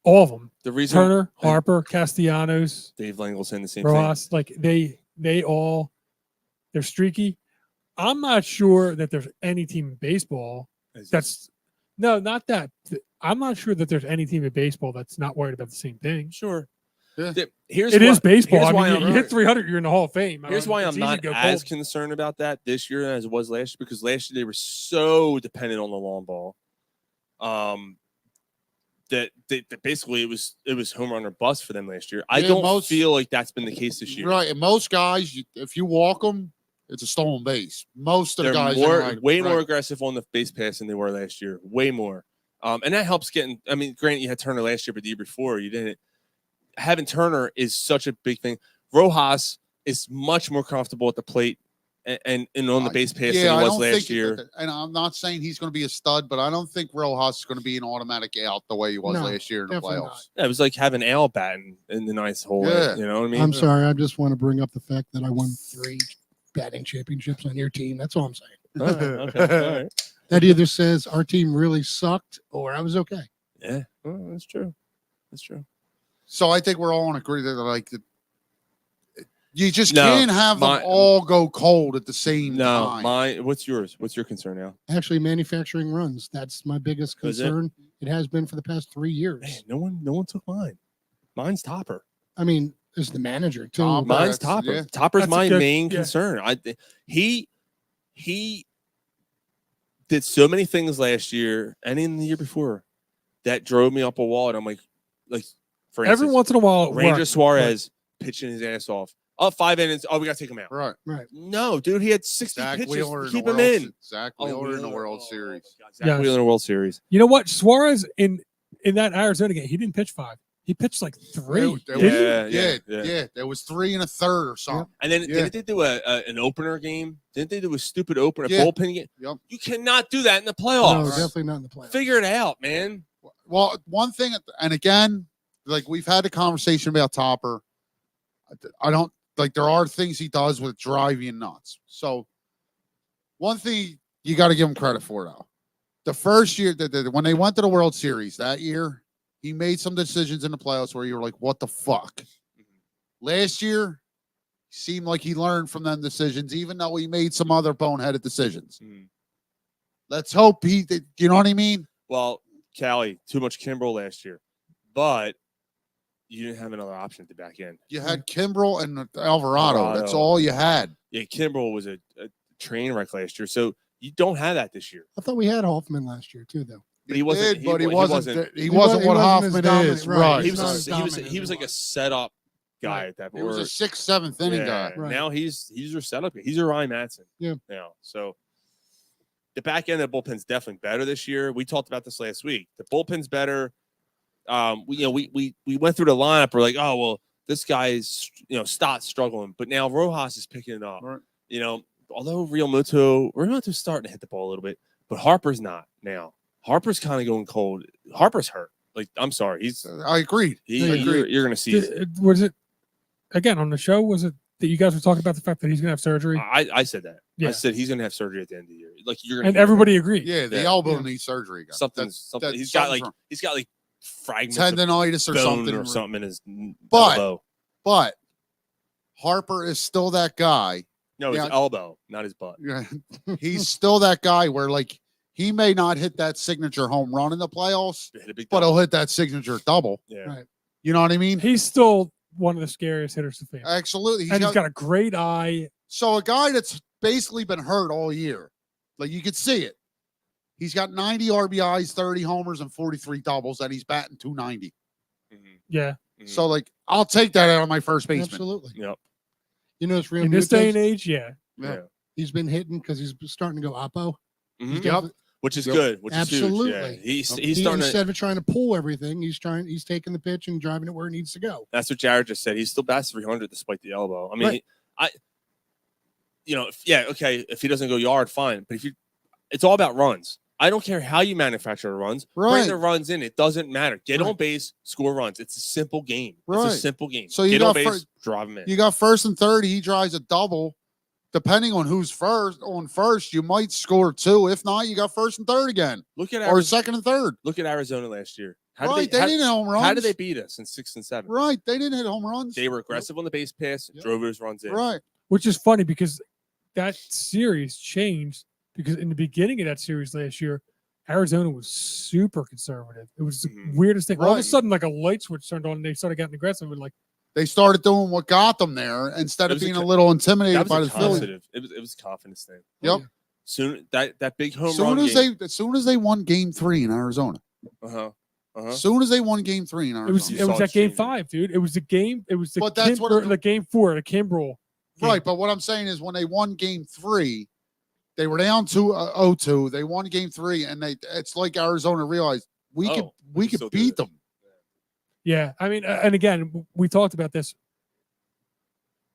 all of them. The reason Turner, Harper, Castellanos, Dave Langle saying the same Rojas, like they're streaky. I'm not sure that there's any team in baseball that's not that. I'm not sure that there's any team in baseball that's not worried about the same thing. Sure. Yeah. It is baseball. Here's I why mean, you I'm- hit 300, you're in the Hall of Fame. Here's why I'm not as concerned about that this year as it was last year, because last year they were so dependent on the long ball. That basically it was home run or bust for them last year. I Yeah, don't feel like that's been the case this year. Right. And most guys, if you walk them, it's a stolen base. Most of They're the guys way are more aggressive on the base pass than they were last year. Way more. And that helps getting. I mean, granted, you had Turner last year, but the year before you didn't. Having Turner is such a big thing. Rojas is much more comfortable at the plate and on the base pass than he was last year. And I'm not saying he's going to be a stud, but I don't think Rojas is going to be an automatic out the way he was last year in the definitely playoffs. Yeah, it was like having Al batting in the ninth hole. Yeah. You know what I mean? I'm sorry. I just want to bring up the fact that I won 3 batting championships on your team. That's all I'm saying. All right, okay, all right. That either says our team really sucked or I was okay. Yeah, well, that's true. That's true. So I think we're all on agree that like you just No, can't have them all go cold at the same No, time. what's yours? What's your concern now? Actually, manufacturing runs. That's my biggest Is it? concern. It has been for the past 3 years. Man, no one took mine. Mine's Topper. I mean, as the manager too. Mine's Topper. Topper's That's my good- main yeah. concern. He did so many things last year and in the year before that drove me up a wall. And I'm like for Every instance, once in a while, it Ranger works, Suarez pitching his ass off. Up 5 innings. Oh, we got to take him out. Right. No, dude, he had 60 Zach pitches. Wheeler Keep the him World in. Se- Zach Wheeler in the World Series. Zach Yes. Wheeler in the World Series. You know what? Suarez in that Arizona game, he didn't pitch 5. He pitched like 3. There didn't he? was, yeah. There was 3 1/3 or something. And then Yeah. didn't they do an opener game? Didn't they do a stupid opener, Yeah. bullpen game? Yep. You cannot do that in the No, playoffs. definitely not in the playoffs. Figure it out, man. Well, one thing, and again, like we've had a conversation about Topper. I don't like there are things he does with drive you nuts. So one thing you got to give him credit for though. The first year that when they went to the World Series that year, he made some decisions in the playoffs where you were like, what the fuck? Last year, seemed like he learned from them decisions, even though he made some other boneheaded decisions. Let's hope you know what I mean? Well, Callie, too much Kimbrel last year, but you didn't have another option at the back end. You had Kimbrel and Alvarado. That's all you had. Yeah, Kimbrel was a train wreck last year, so you don't have that this year. I thought we had Hoffman last year too, though. But he wasn't. But he wasn't. He he wasn't what wasn't as Hoffman dominant, is. right. Right. He He's not was. as He was. dominant He as was he like a was. setup guy at that He point. was a 6th, 7th inning guy. Right. Now he's your setup. He's your Ryan Madsen. Yeah. Now, so the back end of the bullpen's definitely better this year. We talked about this last week. The bullpen's better. We went through the lineup. We're like, oh well, this guy is Stott's struggling, but now Rojas is picking it up. Right. Although Realmuto's starting to hit the ball a little bit, but Harper's not now. Harper's kind of going cold. Harper's hurt. Like, I'm sorry, I agreed. You're going to see. Was it again on the show? Was it that you guys were talking about the fact that he's going to have surgery? I said that. Yeah. I said he's going to have surgery at the end of the year. Like you're going and everybody agreed. Yeah, the elbow needs surgery again. Something. He's got like fragments tendonitis of or bone something in his but elbow. But Harper is still that guy. No, his elbow, not his butt. Yeah, he's still that guy where like he may not hit that signature home run in the playoffs, but he'll hit that signature double. Yeah, right. You know what I mean? He's still one of the scariest hitters to face. Absolutely, He's got a great eye. So a guy that's basically been hurt all year, like you could see it. He's got 90 RBIs, 30 homers, and 43 doubles, and he's batting 290. Yeah. Mm-hmm. So like, I'll take that out of my first baseman. Absolutely. Yep. You know, it's real In this day and age, yeah. He's been hitting because he's starting to go oppo. Yep. Which is good. Which Absolutely. is huge. Yeah. He's starting instead of trying to pull everything, he's taking the pitch and driving it where it needs to go. That's what Jared just said. He still bats 300 despite the elbow. I mean, if he doesn't go yard, fine. But it's all about runs. I don't care how you manufacture the runs. Bring the runs in. It doesn't matter. Get on base, score runs. It's a simple game. It's a simple game. So you get got on base, drive him in. You got first and third. He drives a double. Depending on who's first, you might score two. If not, you got first and third again. Look at or second and third. Look at Arizona last year. They didn't hit home runs. How did they beat us in 6 and 7? Right, they didn't hit home runs. They were aggressive on the base pass, drove those runs in. Right, which is funny because that series changed because in the beginning of that series last year, Arizona was super conservative. It was the weirdest thing. All of a sudden, like a light switch turned on, and they started getting aggressive and like. They started doing what got them there instead of being a little intimidated by the Phillies. It was a confidence thing. Yep. Soon that big home run. As soon as they won Game 3 in Arizona. As soon as they won Game 3 in Arizona. It was that Game 5, dude. It was the game. It was the the Game 4, the Kimbrel. Right, but what I'm saying is when they won Game 3, they were down 0-2. They won Game 3, and it's like Arizona realized we could beat them. Yeah, I mean, and again, we talked about this.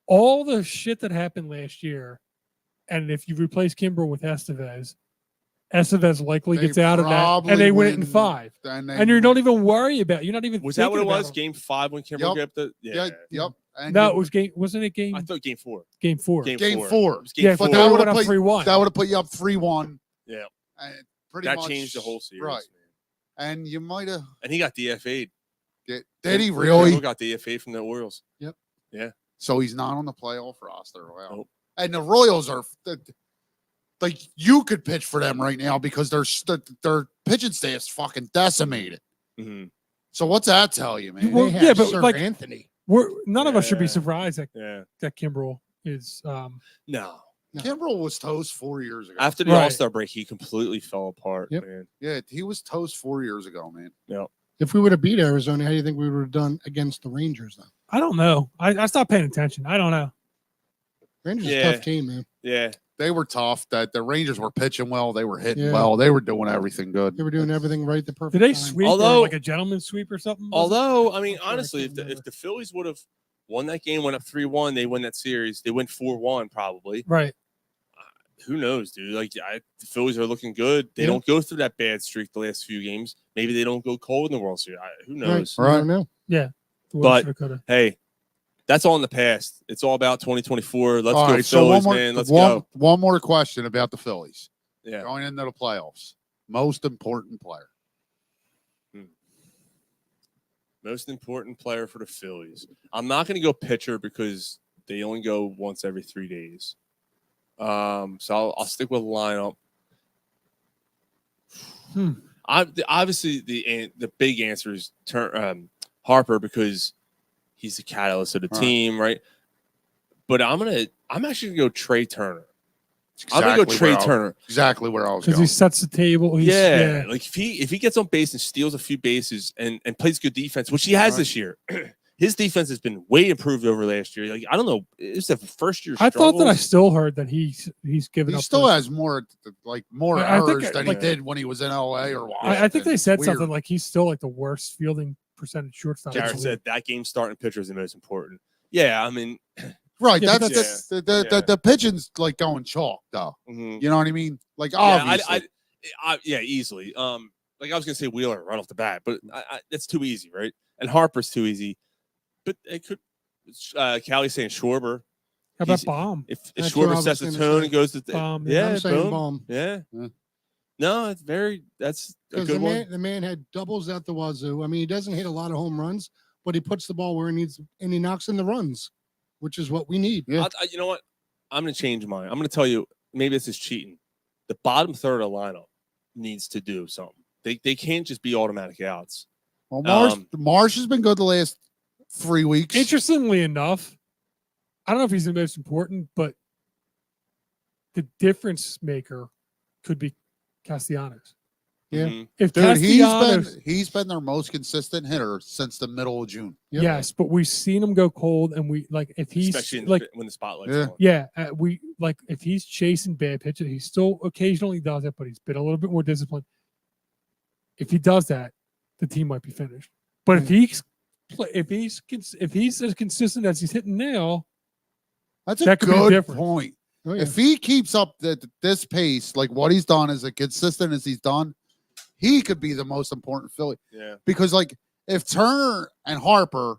All the shit that happened last year, and if you replace Kimbrel with Estevez likely gets out of that, and they win it in 5. And you don't even worry about. You're not even. Was that what it was? Game 5 when Kimbrel got the. Yeah. Yep. And no, it was game. Wasn't it game? I thought Game 4. Game 4. Game 4. Yeah, but that would have put 3-1. That would have put you up 3-1. Yeah. Pretty much changed the whole series. Right. And you might have. And he got DFA'd. Did he really? He got DFA'd from the Orioles. Yep. Yeah. So he's not on the playoff roster. Wow. Nope. And the Royals are like you could pitch for them right now because their pitching staff's fucking decimated. Mm-hmm. So what's that tell you, man? Well, yeah, but Sir like Anthony. None of us should be surprised that Kimbrel is. No. Kimbrel was toast 4 years ago. After the All-Star break, he completely fell apart, man. Yeah, he was toast 4 years ago, man. Yeah. If we would have beat Arizona, how do you think we would have done against the Rangers, though? I don't know. I stopped paying attention. I don't know. Rangers is a tough team, man. Yeah. They were tough. That the Rangers were pitching well. They were hitting well. They were doing everything good. They were doing everything right the perfect Did they time. sweep like a gentleman's sweep or something? Although, I mean, honestly, if the Phillies would have won that game, went up 3-1, they win that series. They win 4-1 probably. Right. Who knows, dude? Like, the Phillies are looking good. They don't go through that bad streak the last few games. Maybe they don't go cold in the World Series. Who knows? Right. I don't know. Yeah. But hey, that's all in the past. It's all about 2024. Let's go, Phillies, man. Let's go. One more question about the Phillies. Yeah. Going into the playoffs. Most important player. Most important player for the Phillies. I'm not going to go pitcher because they only go once every 3 days. So I'll stick with lineup. Obviously, the big answer is Harper because he's the catalyst of the team, right? But I'm actually gonna go Trey Turner. I'm gonna go Trey Turner. Exactly where I was going. Because he sets the table. Like if he gets on base and steals a few bases and plays good defense, which he has this year. His defense has been way improved over last year. Like I don't know, it's the first year. I thought that I still heard that he's given up. He still has more errors than he did when he was in LA or Washington. I think they said something like he's still like the worst fielding percentage shortstop. Jared said that game starting pitcher is the most important. Yeah, I mean, right. That's the pitching's like going chalk though. Mm-hmm. You know what I mean? Like obviously, easily. like I was gonna say Wheeler right off the bat, but that's too easy, right? And Harper's too easy. But it could. Callie's saying Schwarber. How about Baum? If That's what I Schwarber was sets the gonna tone say. and goes to Baum, yeah. I'm saying boom. Baum. Yeah. Yeah. No, that's a Because good one. the man had doubles at the wazoo. I mean, he doesn't hit a lot of home runs, but he puts the ball where he needs, and he knocks in the runs, which is what we need. Yeah. You know what? I'm going to change mine. I'm going to tell you, maybe this is cheating. The bottom third of the lineup needs to do something. They can't just be automatic outs. Well, Marsh has been good the last 3 weeks. Interestingly enough, I don't know if he's the most important, but the difference maker could be Castellanos. Yeah. Mhm. If Dude, Castellanos, he's been their most consistent hitter since the middle of June. Yep. yes, but we've seen him go cold, and we like if he's Especially like when the spotlight's Yeah. on. yeah, we like if he's chasing bad pitches, he still occasionally does it, but he's been a little bit more disciplined. If he does that, the team might be finished. But if he's as consistent as he's hitting now, That's a That could be good different. point. Oh, yeah. If he keeps up this pace, like what he's done, as consistent as he's done, he could be the most important Philly. Yeah. Because like if Turner and Harper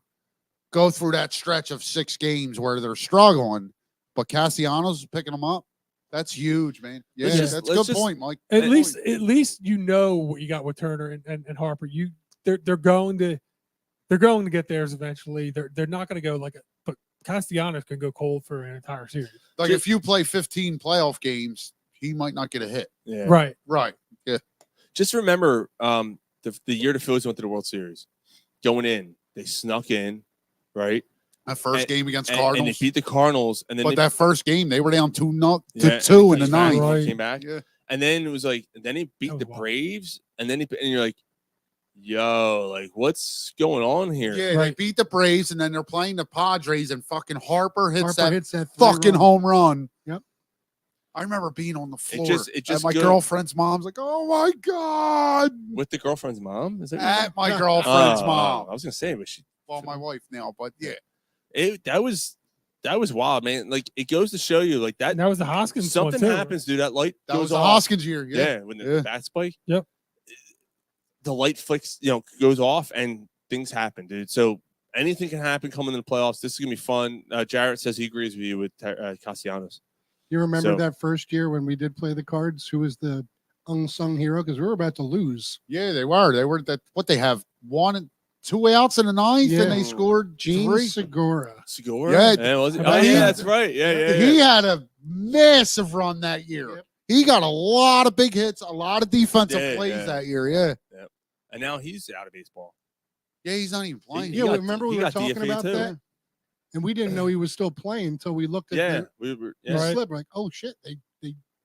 go through that stretch of 6 games where they're struggling, but Castellanos is picking them up, that's huge, man. Yeah, Let's that's a good point, Mike. at Good least point. at least you know what you got with Turner and Harper. They're going to get theirs eventually. They're not going to go but Castellanos can go cold for an entire series. Like if you play 15 playoff games, he might not get a hit. Yeah. Right. Right. Yeah. Just remember the year the Phillies went to the World Series. Going in, they snuck in, right? That first game against And Cardinals. they beat the Cardinals. And then But that first game, they were down 2-2 Yeah, in the came back, ninth. Right. Came back. Yeah. And then it was like, then he beat That the was wild. Braves. And then and you're like, yo, like what's going on here? Yeah, they Right. beat the Braves, and then they're playing the Padres, and fucking Harper hits Harper that hits that fucking 3-run. home run. Yep. I remember being on the floor. It just and my good. girlfriend's mom's like, "Oh my god!" With the girlfriend's mom? Is that At my girlfriend's I mom. was gonna say, but Well, my wife now, but yeah. that was wild, man. Like it goes to show you, like that And that was the Hoskins one, something too. happens, dude. That light That goes was the off. Hoskins year. Yeah. Yeah, when the Yeah. bat spike. Yep. The light flicks, goes off and things happen, dude. So anything can happen coming in the playoffs. This is gonna be fun. Jarrett says he agrees with you with Castellanos. You remember So- that first year when we did play the Cards? Who was the unsung hero? Because we were about to lose. Yeah, they were. They were that. What they have 1 and 2 outs in the ninth, Yeah. and they scored Gene 3. Segura. Segura? Yeah. Was it? How Oh, about yeah, him? that's right. Yeah. He had a massive run that year. Yep. He got a lot of big hits, a lot of defensive did, plays yeah. that year. Yeah. And now he's out of baseball. Yeah, he's not even playing. Yeah, got- remember he we were got talking DFA about too. that? And we didn't know he was still playing until we looked at Yeah, the, we were. the Yeah, Right. slip. We're like, oh shit, they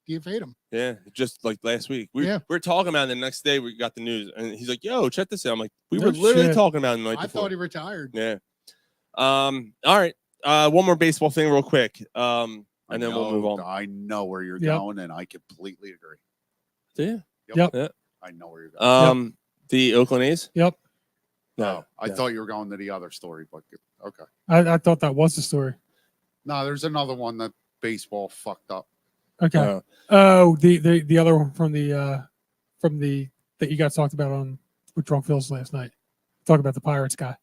DFA'd him. yeah, just like last week. We Yeah. were talking about it. The next day we got the news, and he's like, "Yo, check this out." I'm like, "We No were literally shit. talking about it the night I before." thought he retired. Yeah. All right. One more baseball thing, real quick. And then we'll move on. I know where you're Yep. going, and I completely agree. Yeah. Yep. I know where you're going. The Oakland A's. Yep. No, I thought you were going to the other story, but okay. I thought that was the story. No, there's another one that baseball fucked up. Okay. No. Oh, the other one from the that you guys talked about on with Drunk Phil's last night. Talk about the Pirates guy.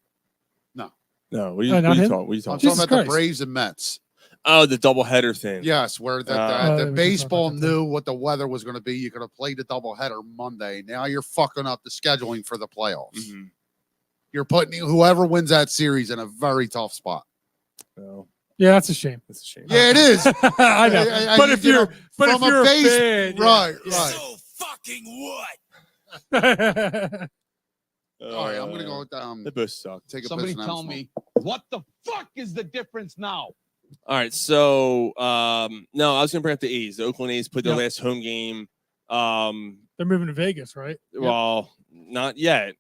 No. What are you, not what are you him? talking? What are you I'm talking? Jesus talking about Christ. the Braves and Mets. Oh, the doubleheader thing. Yes, where the we can talk baseball about that knew what the weather was going to be. You could have played the doubleheader Monday. Now you're fucking up the scheduling for the playoffs. Mhm. You're putting whoever wins that series in a very tough spot. No, Yeah, that's a shame. that's a shame. Yeah, it is. I know. I- but you if you're know, but if from a you're a base- fan, right, yeah. right. So fucking what? All right, I'm going to go They both suck. take a Somebody piss and have tell a smoke. me what the fuck is the difference now? All right, so no, I was gonna bring up the A's. The Oakland A's played their Yep. last home game. They're moving to Vegas, right? Well, not yet.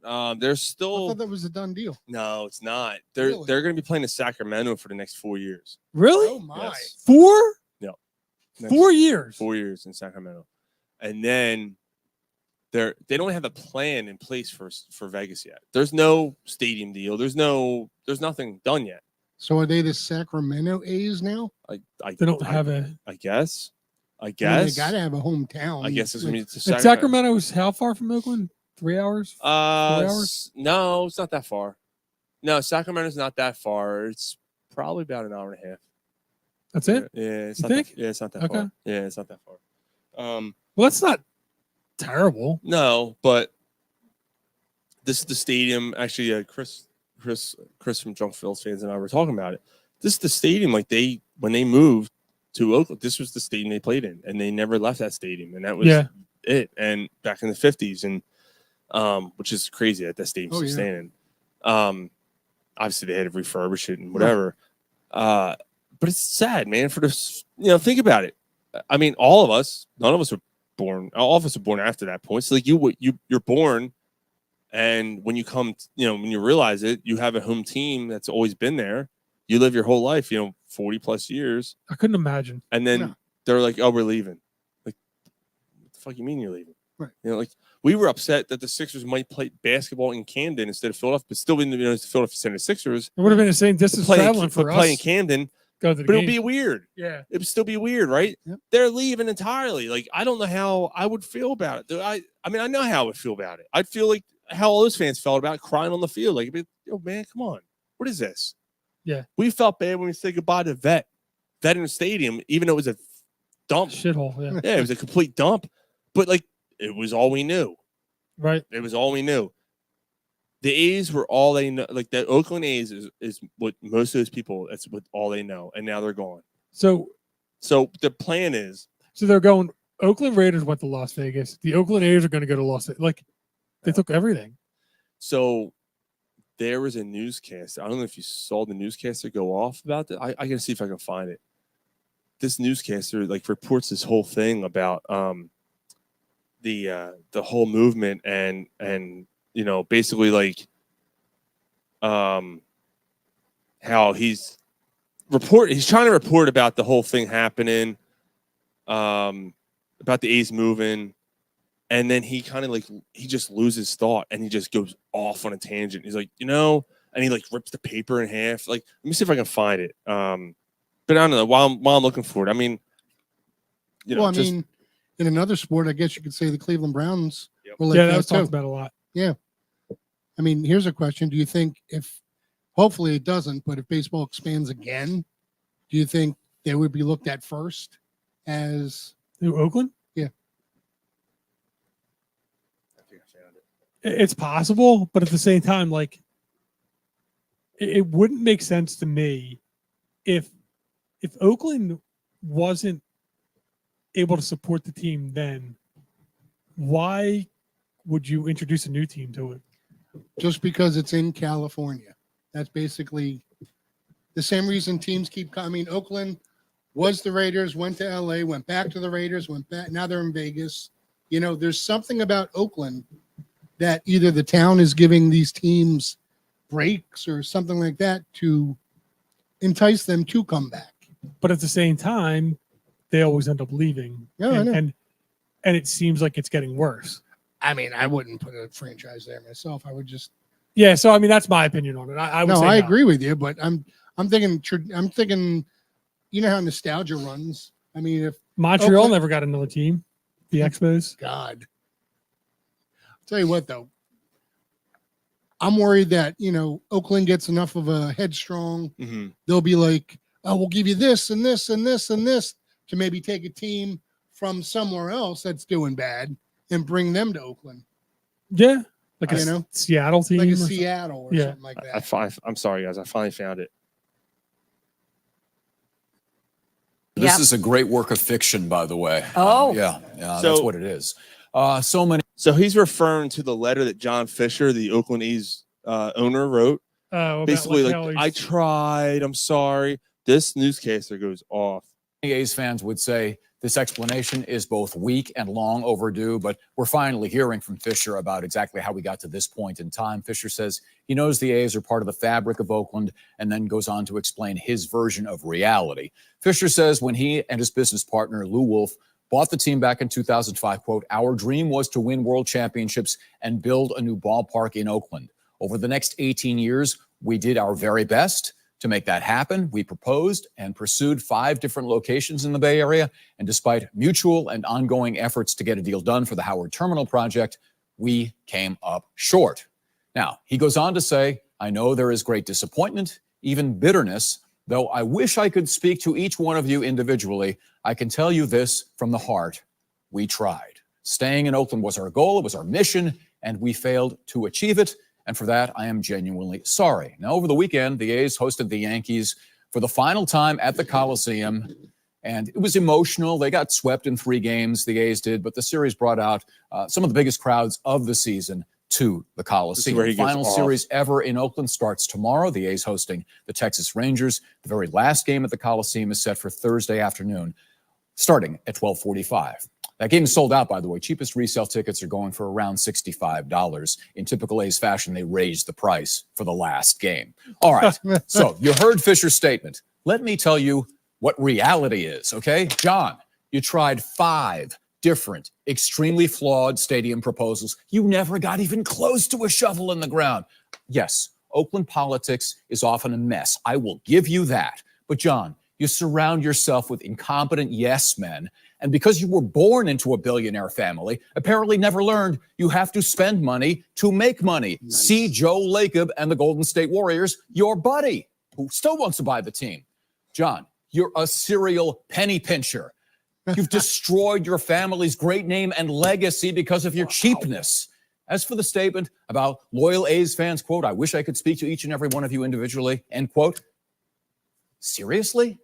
They're I still thought that was a done deal. no, it's not. They're Really? they're gonna be playing in Sacramento for the next 4 years. Really? Oh my. Yes. 4? Next 4 years. 4 years in Sacramento, and then they don't have a plan in place for Vegas yet. There's no stadium deal. There's nothing done yet. So are they the Sacramento A's now? I They don't have a I guess. I They guess. got to have a hometown. I guess it's Like, going to be And Sacramento. Sacramento's how far from Oakland? 3 hours? 4 hours? No, it's not that far. No, Sacramento's not that far. It's probably about an hour and a half. That's it? Yeah, it's You not think? That, yeah, it's not that Okay. far. Yeah, it's not that far. Well, that's not terrible. No, but this is the stadium. Actually, Chris from Drunk Phillies fans and I were talking about it. This is the stadium. Like when they moved to Oakland, this was the stadium they played in, and they never left that stadium, and that was it. And back in the 50s, and which is crazy that stadium's still standing. Obviously they had to refurbish it and whatever. But it's sad, man. For this, think about it. I mean, all of us, none of us were born. All of us are born after that point. So like you're born, and when you come, when you realize it, you have a home team that's always been there. You live your whole life, 40 plus years. I couldn't imagine. And then they're like, "Oh, we're leaving." Like, what the fuck you mean you're leaving? Right. Like we were upset that the Sixers might play basketball in Camden instead of Philadelphia, but still in the Philadelphia 76ers. It would have been the same distance traveling for us. Playing Camden, Go to the but game. it'll be weird. Yeah. It would still be weird, right? Yep. They're leaving entirely. Like, I don't know how I would feel about it. I mean, I know how I would feel about it. I'd feel like how all those fans felt about crying on the field. Like, man, come on. What is this? Yeah. We felt bad when we said goodbye to Veteran Stadium, even though it was a dump. Shithole, yeah. Yeah, it was a complete dump. But, like, it was all we knew. Right. It was all we knew. The A's were all they know. Like, the Oakland A's is what most of those people, that's what all they know. And now they're gone. So the plan is. So they're going. Oakland Raiders went to Las Vegas. The Oakland A's are going to go to Las Vegas. Like, they took everything. So there was a newscaster. I don't know if you saw the newscaster go off about that. I gotta see if I can find it. This newscaster reports this whole thing about the whole movement and basically how he's trying to report about the whole thing happening, about the A's moving, and then he kind of he just loses thought and he just goes off on a tangent. He's like, and he rips the paper in half. Like, let me see if I can find it. But I don't know. While I'm looking for it, I mean, I mean, in another sport, I guess you could say the Cleveland Browns were like Yeah, that that was too. talked about a lot. Yeah. I mean, here's a question. Do you think hopefully it doesn't, but if baseball expands again, do you think they would be looked at first as Oakland? Yeah. I think I found it. It's possible, but at the same time, it wouldn't make sense to me if Oakland wasn't able to support the team then. Why would you introduce a new team to it? just because it's in California? That's basically the same reason teams keep coming. Oakland was the Raiders, went to LA, went back to the Raiders, went back. Now they're in Vegas. There's something about Oakland that either the town is giving these teams breaks or something like that to entice them to come back. But at the same time, they always end up leaving. Yeah, I know. And it seems like it's getting worse. I mean, I wouldn't put a franchise there myself. I would just. Yeah, so I mean that's my opinion on it. I would say I no. agree with you, but I'm thinking, you know how nostalgia runs. I mean, if Montreal Oakland- never got another team, the Expos. God, I'll tell you what though, I'm worried that Oakland gets enough of a headstrong. Mm-hmm. They'll be like, oh, we'll give you this and this and this and this to maybe take a team from somewhere else that's doing bad and bring them to Oakland. Yeah, like You know? Seattle team. Like a or something. Seattle or Yeah. something like that. I'm sorry, guys. I finally found it. This is a great work of fiction, by the way. Oh. Yeah, So- that's what it is. So many. So he's referring to the letter that John Fisher, the Oakland A's owner, wrote. About, Basically, how he's- I tried. I'm sorry. This newscaster goes off. A's fans would say this explanation is both weak and long overdue, but we're finally hearing from Fisher about exactly how we got to this point in time. Fisher says he knows the A's are part of the fabric of Oakland and then goes on to explain his version of reality. Fisher says when he and his business partner, Lou Wolf, bought the team back in 2005, quote, our dream was to win world championships and build a new ballpark in Oakland. Over the next 18 years, we did our very best To make that happen, we proposed and pursued 5 different locations in the Bay Area. And despite mutual and ongoing efforts to get a deal done for the Howard Terminal project, we came up short. Now, he goes on to say, I know there is great disappointment, even bitterness, though I wish I could speak to each one of you individually. I can tell you this from the heart. We tried. Staying in Oakland was our goal, it was our mission, and we failed to achieve it. And for that, I am genuinely sorry. Now, over the weekend, the A's hosted the Yankees for the final time at the Coliseum, and it was emotional. They got swept in 3 games, the A's did, but the series brought out some of the biggest crowds of the season to the Coliseum. The final series ever in Oakland starts tomorrow. The A's hosting the Texas Rangers. The very last game at the Coliseum is set for Thursday afternoon, starting at 12:45. That game is sold out, by the way. Cheapest resale tickets are going for around $65. In typical A's fashion, they raised the price for the last game. All right, so you heard Fisher's statement. Let me tell you what reality is, okay? John, you tried 5 different, extremely flawed stadium proposals. You never got even close to a shovel in the ground. Yes, Oakland politics is often a mess. I will give you that. But John, you surround yourself with incompetent yes men. And because you were born into a billionaire family, apparently never learned you have to spend money to make money. Nice. See Joe Lacob and the Golden State Warriors, your buddy, who still wants to buy the team. John, you're a serial penny pincher. You've destroyed your family's great name and legacy because of your cheapness. As for the statement about loyal A's fans, quote, I wish I could speak to each and every one of you individually, end quote. Seriously?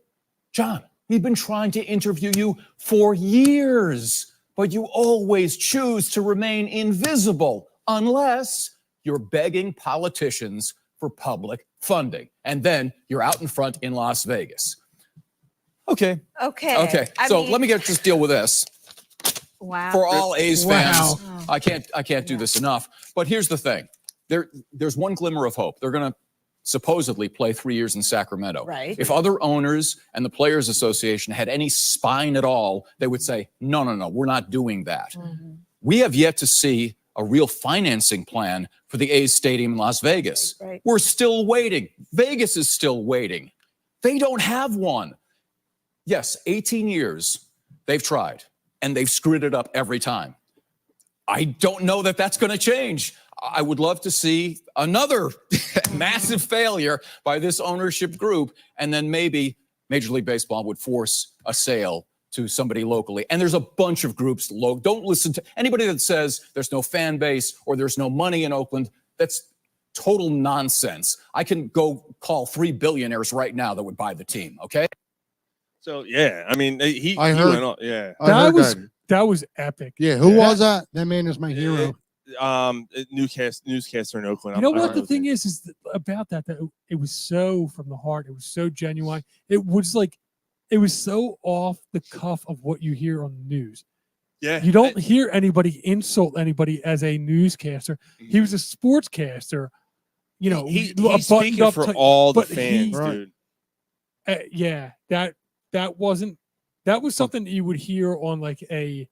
John, we've been trying to interview you for years, but you always choose to remain invisible unless you're begging politicians for public funding. And then you're out in front in Las Vegas. Okay. So let me just deal with this. Wow. For all A's fans, I can't do this enough. But here's the thing. There's one glimmer of hope. They're going to supposedly play 3 years in Sacramento. Right. If other owners and the Players Association had any spine at all, they would say, no, we're not doing that. Mm-hmm. We have yet to see a real financing plan for the A's stadium in Las Vegas. Right. We're still waiting. Vegas is still waiting. They don't have one. Yes, 18 years they've tried, and they've screwed it up every time. I don't know that that's going to change. I would love to see another massive failure by this ownership group, and then maybe Major League Baseball would force a sale to somebody locally. And there's a bunch of groups. Don't listen to anybody that says there's no fan base or there's no money in Oakland. That's total nonsense. I can go call 3 billionaires right now that would buy the team, okay? So, yeah, I mean, he heard, went on. Yeah. That was epic. Yeah, who was that? That man is my hero. Newscaster in Oakland. You know what the thing is about that it was so from the heart. It was so genuine. It was so off the cuff of what you hear on the news. Yeah. You don't hear anybody insult anybody as a newscaster. Mm-hmm. He was a sportscaster. You know, he's speaking for all the fans, dude. Yeah, that was something that you would hear on like a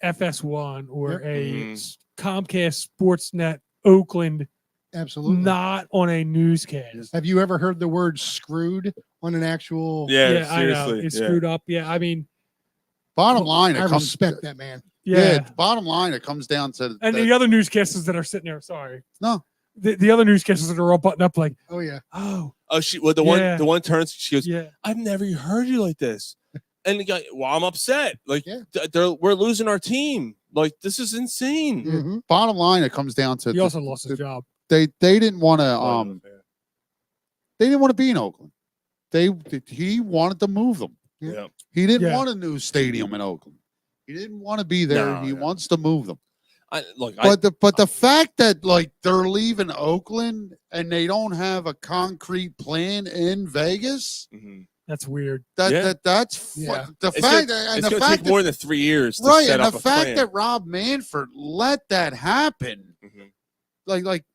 FS1 or a Comcast Sportsnet Oakland. Absolutely. Not on a newscast. Have you ever heard the word screwed on an actual? Yeah, I know. It's screwed up. Yeah, I mean, bottom line, I respect that man. Yeah. Bottom line, it comes down to the other newscasters that are sitting there. Sorry. No. The other newscasters that are all buttoned up like, oh yeah. The one turns, she goes, yeah. I've never heard you like this. And the guy, well, I'm upset. Like, we're losing our team. Like, this is insane. Mm-hmm. Bottom line, it comes down to he also lost his job. They didn't want to they didn't want to be in Oakland. He wanted to move them. Yeah. He didn't want a new stadium in Oakland. He didn't want to be there. He wants to move them. But the fact that like they're leaving Oakland and they don't have a concrete plan in Vegas. Mm-hmm. That's weird. The fact that it's going to take more than 3 years to right, set and up the a fact plan. that Rob Manfred let that happen, like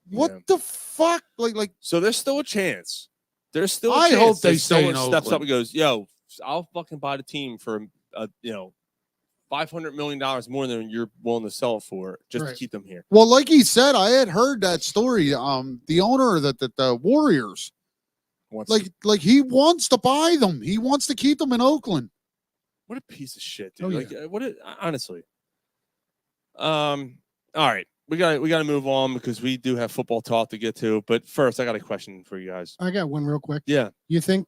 what the fuck, like. So there's still a chance. There's still. I hope they stay in someone steps Oakland. up and goes, "Yo, I'll fucking buy the team for $500 million more than you're willing to sell it for just to Right. keep them here. Well, like he said, I had heard that story. The owner of the Warriors, like he wants to buy them. He wants to keep them in Oakland. What a piece of shit, dude. Oh, Like, honestly. All right. We got to move on because we do have football talk to get to. But first, I got a question for you guys. I got one real quick. Yeah. You think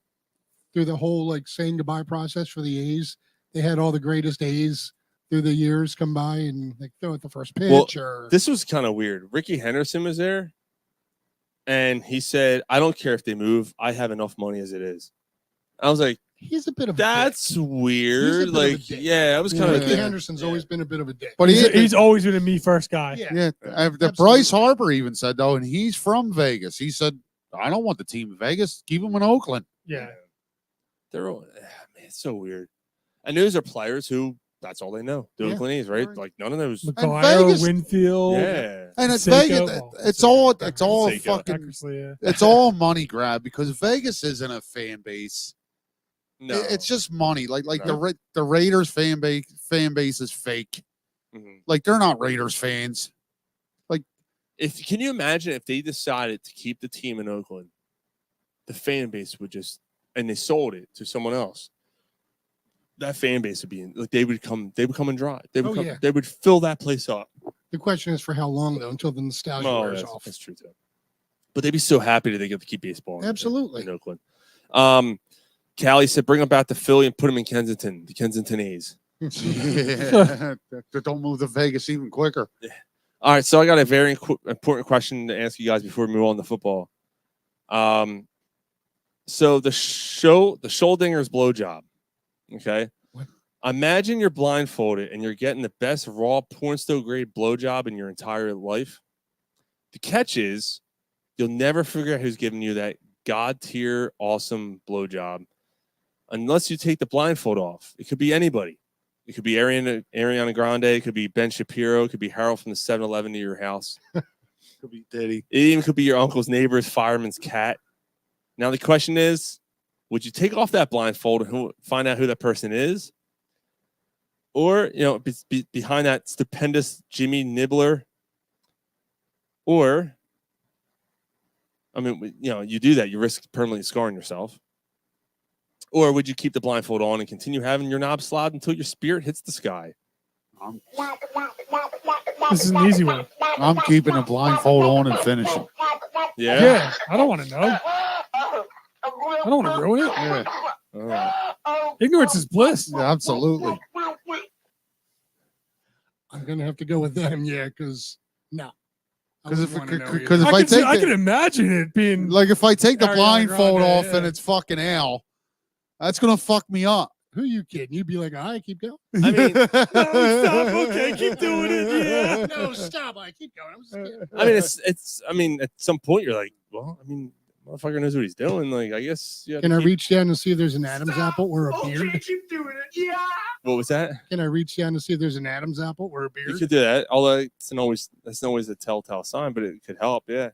through the whole like saying goodbye process for the A's, they had all the greatest A's through the years come by and like throw at the first pitch or This was kind of weird. Ricky Henderson was there, and he said, "I don't care if they move. I have enough money as it is." I was like, he's a bit of "That's a weird." bit Like, of a dick. yeah, I was kind of Ricky Henderson's always been a bit of a dick. But He's always been a me first guy. Yeah. The Bryce Harper even said though, and he's from Vegas. He said, "I don't want the team in Vegas. Keep them in Oakland." Yeah. They're all, man, it's so weird. And those are players who that's all they know. The Yeah. Oakland A's, right? Like none of those. McGuire, Vegas- Winfield. Yeah. And it's Seiko. Vegas. Well, It's all Seiko. fucking. Eckersley, yeah. It's all money grab because Vegas isn't a fan base. No. It's just money. Like No. the Raiders fan base is fake. Mhm. Like they're not Raiders fans. Can you imagine if they decided to keep the team in Oakland, the fan base would just and they sold it to someone else. That fan base would be like they would come and drive. They would Oh, come, yeah. they would fill that place up. The question is for how long though, until the nostalgia Oh, wears that's, off. that's true too. But they'd be so happy that they get to keep baseball Absolutely. in Oakland. Callie said, bring them back to Philly and put them in Kensington, the Kensington A's. Yeah. Don't move to Vegas even quicker. All right, so I got a very important question to ask you guys before we move on to football. So the Scholdinger's blowjob. Okay. What? Imagine you're blindfolded and you're getting the best raw porn stove grade blowjob in your entire life. The catch is you'll never figure out who's giving you that god tier awesome blowjob unless you take the blindfold off. It could be anybody. It could be Ariana Grande. It could be Ben Shapiro. It could be Harold from the 7-Eleven to your house. Could be Diddy. It even could be your uncle's neighbor's fireman's cat. Now the question is, would you take off that blindfold and find out who that person is? Or, behind that stupendous Jimmy Nibbler? Or, you do that, you risk permanently scarring yourself. Or would you keep the blindfold on and continue having your knob slide until your spirit hits the sky? This is an easy one. I'm keeping the blindfold on and finishing. Yeah. I don't want to know. I don't want to ruin it. Yeah. All right. Ignorance is bliss. Yeah, absolutely. I'm gonna have to go with them, because no. I Because wouldn't wanna know either. if I can imagine it being like if I take the Ariana blindfold Grande, off yeah. and it's fucking Al, that's gonna fuck me up. Who you kidding? You'd be like, all right, keep going. I mean, no, stop. Okay, keep doing it. Yeah. No, stop. I keep going. I'm just kidding. I mean, at some point you're like, well, motherfucker knows what he's doing. Like, I guess you have Can to I keep- reach down and see if there's an Adam's apple or a beard? keep doing it. Yeah. What was that? Can I reach down to see if there's an Adam's apple or a You beard? could do that. Although that's not always a telltale sign, but it could help. Yeah.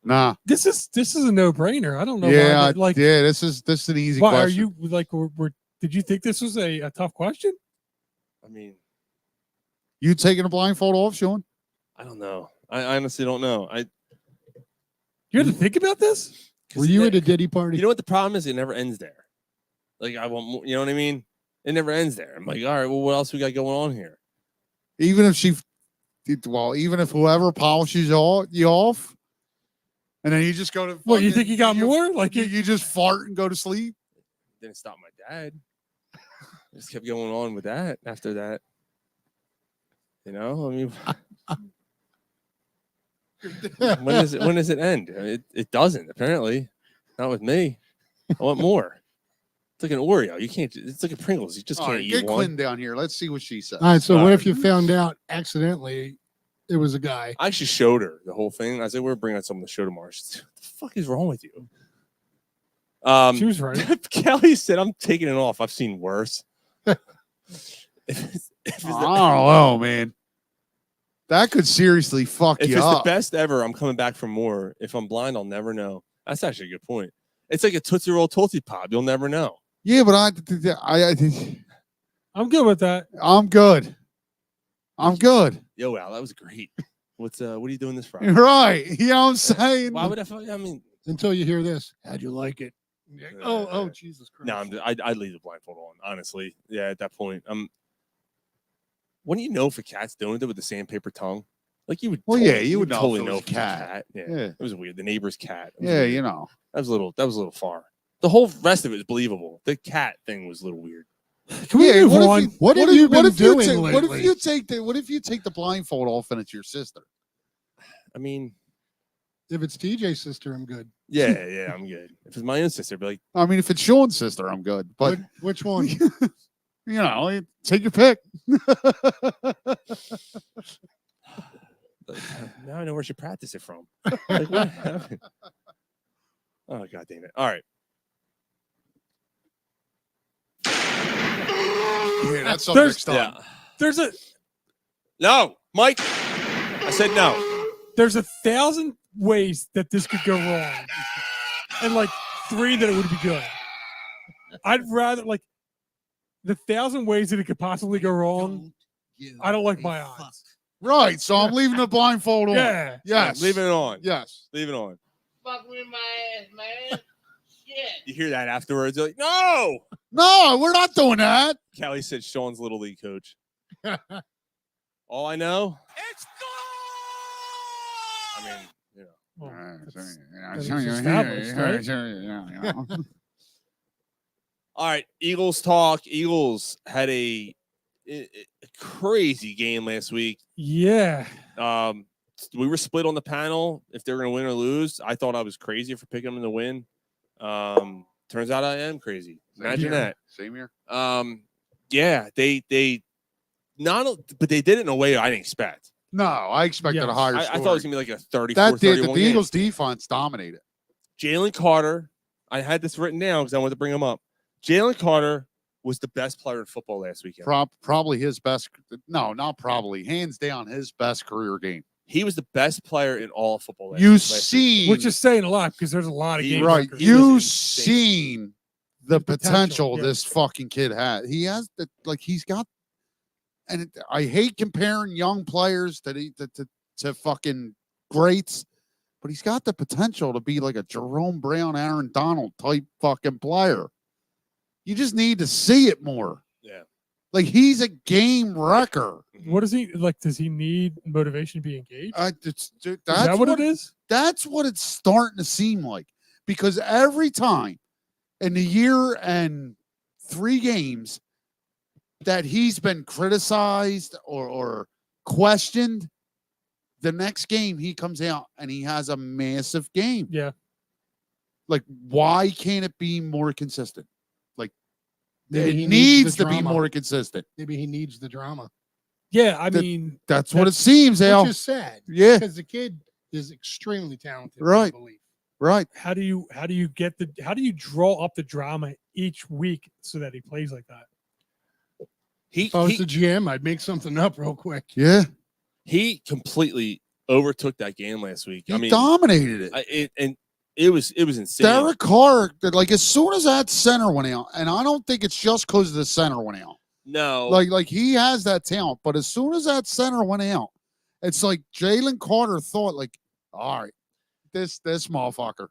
Nah. This is a no brainer. I don't know. Yeah, why, like, yeah. This is an easy why question. are you like? Did you think this was a tough question? I mean, You taking the blindfold off, Sean? I don't know. I honestly don't know. You had to think about this. Were you at a Diddy party? You know what the problem is? It never ends there. Like I want more. You know what I mean? It never ends there. I'm like, all right. Well, what else we got going on here? Even if whoever polishes you off, and then you just go to What, you think you got more? Like you just fart and go to sleep? Didn't stop my dad. Just kept going on with that after that. I mean, when does it end? It doesn't, apparently. Not with me. I want more. It's like an Oreo. You can't. It's like a Pringles. You just All can't right, eat get one. Quinn down here. Let's see what she says. All right, so what if you found out accidentally it was a guy? I actually showed her the whole thing. I said, we're bringing someone to show tomorrow. She said, what the fuck is wrong with you? She was right. Kelly said, I'm taking it off. I've seen worse. I don't know, man. That could seriously fuck If you it's up. the best ever, I'm coming back for more. If I'm blind, I'll never know. That's actually a good point. It's like a Tootsie Roll Tootsie Pop. You'll never know. Yeah, but I I'm good with that. I'm good. I'm good. Yo, Al, that was great. What are you doing this Friday? Right. You know what I'm saying? Why would I mean, Until you hear this. How'd you like it? Oh, Jesus Christ. no, I'd leave the blindfold on, honestly. Yeah, at that point. Wouldn't you know if a cat's doing it with the sandpaper tongue? Like you would. Well, totally, yeah, you would know totally if it know was if it was a cat. cat. Yeah. Yeah. It was weird. The neighbor's cat. It was Yeah, weird. you know. That was a little far. The whole rest of it is believable. The cat thing was a little weird. Can we move on? What have you been doing What if lately? you take the blindfold off and it's your sister? I mean, If it's TJ's sister, I'm good. yeah, I'm good. If it's my own sister, I'd be like, I mean, if it's Sean's sister, I'm good. But Which one? you know, take your pick. now I know where she practiced it from. Like, what happened? Oh, God damn it. All right. Yeah, that's something next time. Yeah. There's a No, Mike. I said no. there's 1,000 ways that this could go wrong, and like 3 that it would be good. I'd rather like the 1,000 ways that it could possibly go wrong. I don't like my odds. Right. So I'm leaving the blindfold on. Yeah. Yes. Leaving it on. Yes. Leave it on. Fuck with my ass, man. Shit. You hear that afterwards? You're like, no. No, we're not doing that. Callie said Sean's little league coach. All I know. It's I mean, you know. Well, That's established, right? All right, Eagles talk. Eagles had a crazy game last week. Yeah. We were split on the panel if they're going to win or lose. I thought I was crazy for picking them to win. Turns out I am crazy. Imagine that. Same here. Yeah, they not, but they did it in a way I didn't expect. No, I expected a higher I score. thought it was going to be like a 34-31 that did. The game. Eagles defense dominated. Jalen Carter, I had this written down because I wanted to bring him up. Jalen Carter was the best player in football last weekend. Probably his best. No, not probably. Hands down, his best career game. He was the best player in all of football. You last see, Which is saying a lot because there's a lot of games. right? records. You insane. seen the potential yeah. this fucking kid had. He has the he's got. And I hate comparing young players to fucking greats, but he's got the potential to be like a Jerome Brown, Aaron Donald type fucking player. You just need to see it more. Yeah. Like he's a game wrecker. What does he like? Does he need motivation to be engaged? That's Is that what it is? That's what it's starting to seem like. Because every time in the year and 3 games that he's been criticized or questioned, the next game he comes out and he has a massive game. Yeah. Like, why can't it be more consistent? Like, Maybe he it needs needs the to be drama. more consistent. Maybe he needs the drama, Yeah. I That- mean, That's what it seems, Al. which is sad. Yeah, Because the kid is extremely talented. Right. I believe. right. how do you draw up the drama each week so that he plays like that? If I was the GM, I'd make something up real quick. Yeah. He completely overtook that game last week. He I mean, dominated it. it was insane. Derek Carr, like as soon as that center went out, and I don't think it's just because the center went out. No, Like he has that talent, but as soon as that center went out, it's like Jalen Carter thought, like, all right, this motherfucker.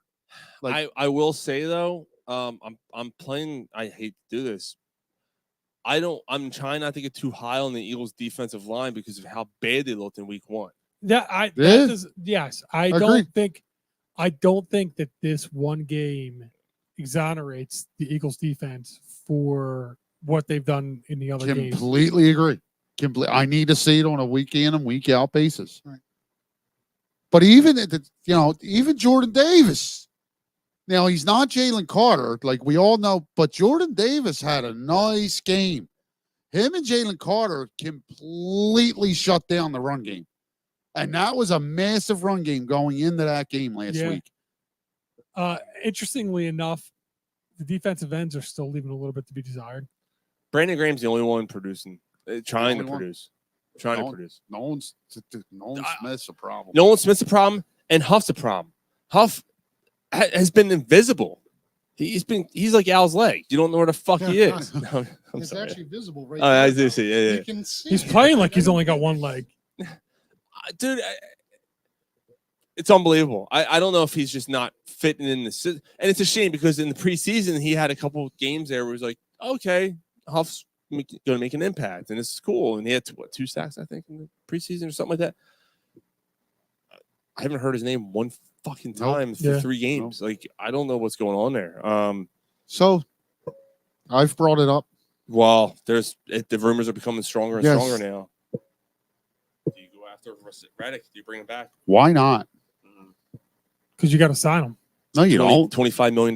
Like, I will say though, I'm playing. I hate to do this. I'm trying not to get too high on the Eagles' defensive line because of how bad they looked in Week 1. Yeah, yes. I Agreed. don't think that this one game exonerates the Eagles defense for what they've done in the other games. completely agree. I need to see it on a week in and week out basis. Right. But even even Jordan Davis. Now he's not Jalen Carter, like we all know, but Jordan Davis had a nice game. Him and Jalen Carter completely shut down the run game. And that was a massive run game going into that game last week. Interestingly enough, the defensive ends are still leaving a little bit to be desired. Brandon Graham's the only one producing, trying to only one? produce. Nolan Smith's a problem. Nolan Smith's a problem, and Huff's a problem. Huff has been invisible. He's like Al's leg. You don't know where the fuck he is. No, I'm It's sorry. actually visible right Oh, there. I do see. Yeah, You yeah. can see He's it. playing like he's only got one leg. Dude, it's unbelievable. I don't know if he's just not fitting in the and it's a shame because in the preseason he had a couple of games there where it was like, okay, Huff's going to make an impact, and this is cool. And he had 2 sacks, I think, in the preseason or something like that. I haven't heard his name one fucking time for 3 games. Like, I don't know what's going on there. So I've brought it up. Well, the rumors are becoming stronger and stronger now. Do you go after Reddick? Do you bring him back? Why not? Because you got to sign him. No, you don't. $25 million.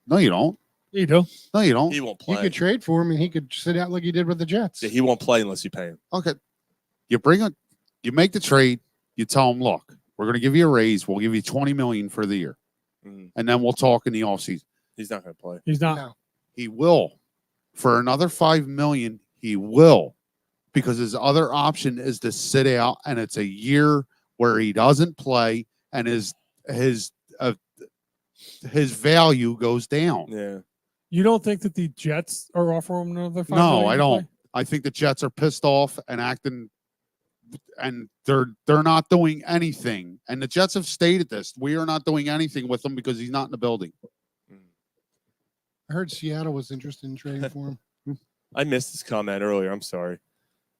No, you don't. You do. No, you don't. He won't You play. could trade for him, and he could sit out like he did with the Jets. Yeah, he won't play unless you pay him. Okay. You make the trade. You tell him, look, we're going to give you a raise. We'll give you $20 million for the year. And then we'll talk in the offseason. He's not going to play. He's not. No. He will. For another $5 million, he will. Because his other option is to sit out, and it's a year where he doesn't play, and his value goes down. Yeah. You don't think that the Jets are offering him another $5 No, million I to don't. play? I think the Jets are pissed off and acting, and they're not doing anything. And the Jets have stated this: we are not doing anything with him because he's not in the building. I heard Seattle was interested in trading for him. I missed this comment earlier. I'm sorry.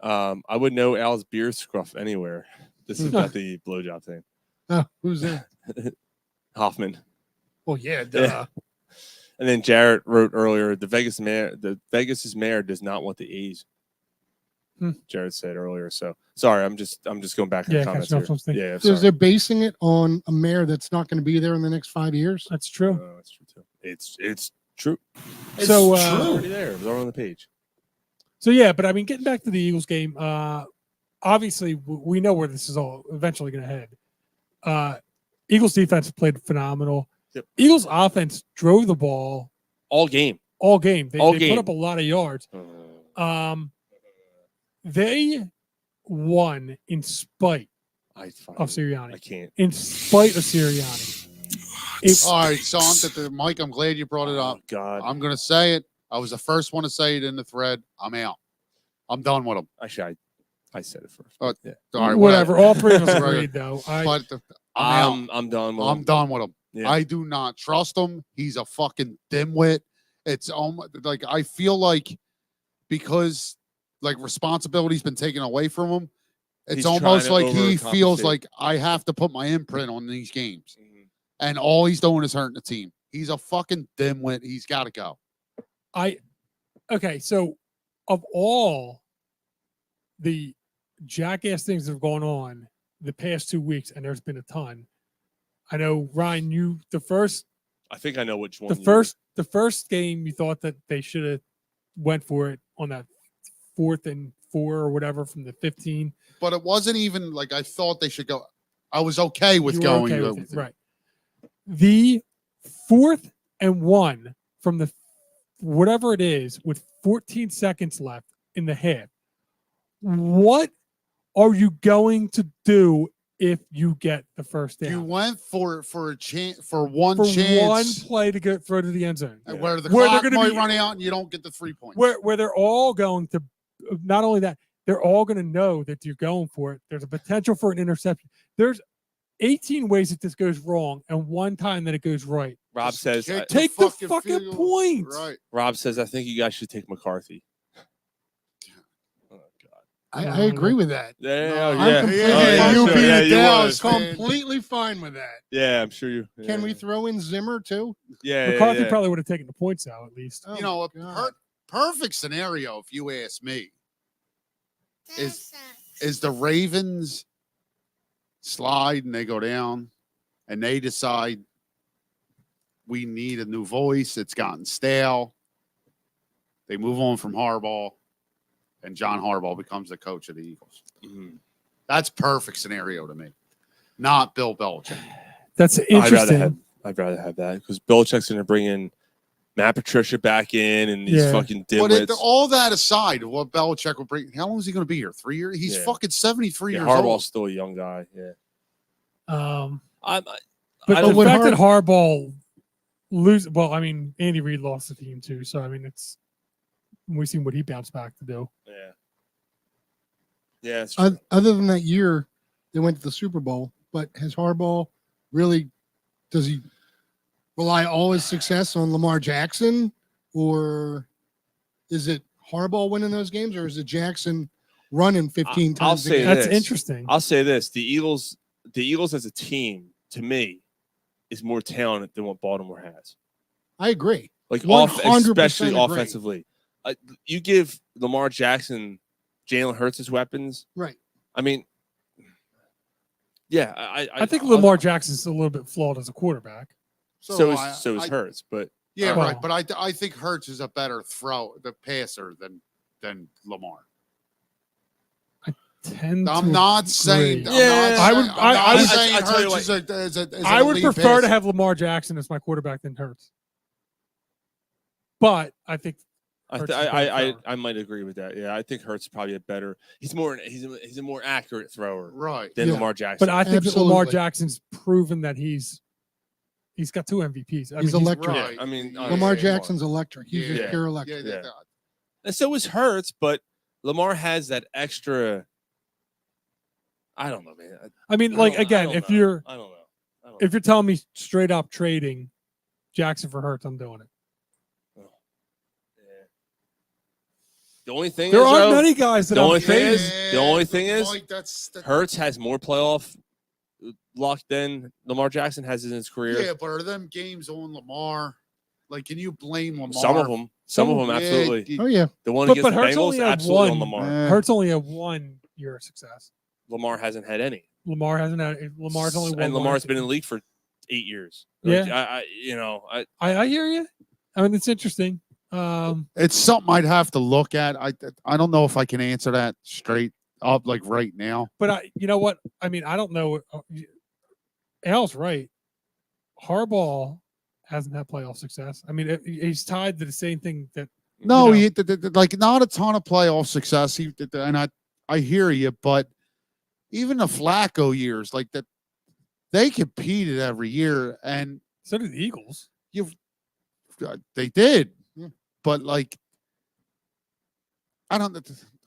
I would know Al's beer scruff anywhere. This is about the blowjob thing. Oh, who's that? Hoffman. Well, yeah, duh. Yeah. And then Jarrett wrote earlier, the Vegas's mayor does not want the A's. Jarrett said earlier. So sorry, I'm just going back in the comments here. Yeah, So they're basing it on a mayor that's not going to be there in the next 5 years. That's true. That's true too. It's true. So It's already there. It was already on the page. So yeah, but I mean, getting back to the Eagles game, obviously we know where this is all eventually going to head. Eagles defense played phenomenal. Yep. Eagles offense drove the ball all game. They put up a lot of yards. They won in spite of Sirianni. I can't. In spite of Sirianni. All right, Sean, Mike, I'm glad you brought it up. Oh, God. I'm going to say it. I was the first one to say it in the thread. I'm out. I'm done with him. Actually, I said it first. Yeah. All right, whatever. All three of us agreed, though. I'm done with him. I'm done with him. Yeah. I do not trust him. He's a fucking dimwit. It's like I feel like because like responsibility's been taken away from him, it's He's almost trying like to he feels overcompensate. like I have to put my imprint on these games. And all he's doing is hurting the team. He's a fucking dimwit. He's got to go. Okay, so of all the jackass things that have gone on the past 2 weeks, and there's been a ton. I know, Ryan, I think I know which one. the first game you thought that they should have went for it on that 4th and 4 or whatever from the 15. But it wasn't even like I thought they should go. I was okay with You were going okay with with it. right. The 4th and 1 from the whatever it is with 14 seconds left in the half. What are you going to do if you get the first down? You went for a chance for one for chance one play to get throw to the end zone, where the Where they're clock gonna might be- run out and you don't get the 3 points. where they're all going to. Not only that, they're all going to know that you're going for it. There's a potential for an interception. There's 18 ways that this goes wrong, and one time that it goes right. Rob says, Take the fucking point. Right. Rob says, I think you guys should take McCarthy. I agree with that. Yeah, I'm completely yeah, you fine. beat it you down, was. man. Completely fine with that. Yeah, I'm sure you. Can we throw in Zimmer too? Yeah, McCarthy probably would have taken the points out at least. Oh, You know, a God. perfect scenario, if you ask me, is the Ravens slide and they go down and they decide we need a new voice. It's gotten stale. They move on from Harbaugh, and John Harbaugh becomes the coach of the Eagles. That's perfect scenario to me. Not Bill Belichick. That's interesting. I'd rather have that because Belichick's going to bring in Matt Patricia back in and these Yeah. fucking But dimwits. all that aside, what Belichick will bring, how long is he going to be here? 3 years? He's Yeah. fucking 73 years Harbaugh's old. still a young guy. Yeah. But I the don't- would fact that Harbaugh lose. Well, I mean, Andy Reid lost the team too, so I mean, we've seen what he bounced back to do. Yeah. Yeah. It's true. Other than that year, they went to the Super Bowl. But has Harbaugh really? Does he rely all his success on Lamar Jackson, or is it Harbaugh winning those games, or is it Jackson running 15 times? I'll say That's this. interesting. I'll say this: the Eagles as a team, to me, is more talented than what Baltimore has. I agree. Like 100% especially agree. offensively, you give Lamar Jackson, Jalen Hurts' weapons. Right. I mean, yeah, I think Lamar Jackson's a little bit flawed as a quarterback. So is Hurts, but Yeah, Well- right. But I think Hurts is a better the passer than Lamar. I'm not saying. I would- I would- saying I tell you Hurts what, is an I would elite prefer to passer. have Lamar Jackson as my quarterback than Hurts. But I think Hurts is a better thrower. I might agree with that. Yeah, I think Hurts is probably a better. He's a more accurate thrower Right. than Yeah. Lamar Jackson. But I think that Lamar Absolutely. Jackson's proven that he's got 2 MVPs. He's electric. Right. I mean, Lamar Jackson's electric. He's just Yeah. pure electric. Yeah. and so is Hurts, but Lamar has that extra. I don't know, man. I mean, like again, if you're I don't know. if you're telling me straight up trading Jackson for Hurts, I'm doing it. Yeah. The only thing There is, aren't though, many guys that the I'm only thing trading. is, the only thing is, Mike, that's Hurts has more playoff luck than Lamar Jackson has in his career. Yeah, but are them games on Lamar? Like, can you blame Lamar? Some of them, Yeah, absolutely. Oh yeah. The one But against the Hurts only Bengals, had absolutely one. on Lamar. Hurts only had 1 year of success. Lamar hasn't had any. Lamar hasn't had. Lamar's only won. And one Lamar's been in season. the league for 8 years. Yeah. I I hear you. I mean, it's interesting. It's something I'd have to look at. I don't know if I can answer that straight up like right now. But you know what? I mean, I don't know. Al's right. Harbaugh hasn't had playoff success. I mean, he's tied to the same thing that. No, you know, he like not a ton of playoff success. And I hear you, but even the Flacco years, like that, they competed every year, and so did the Eagles. They did, Yeah. but like, I don't.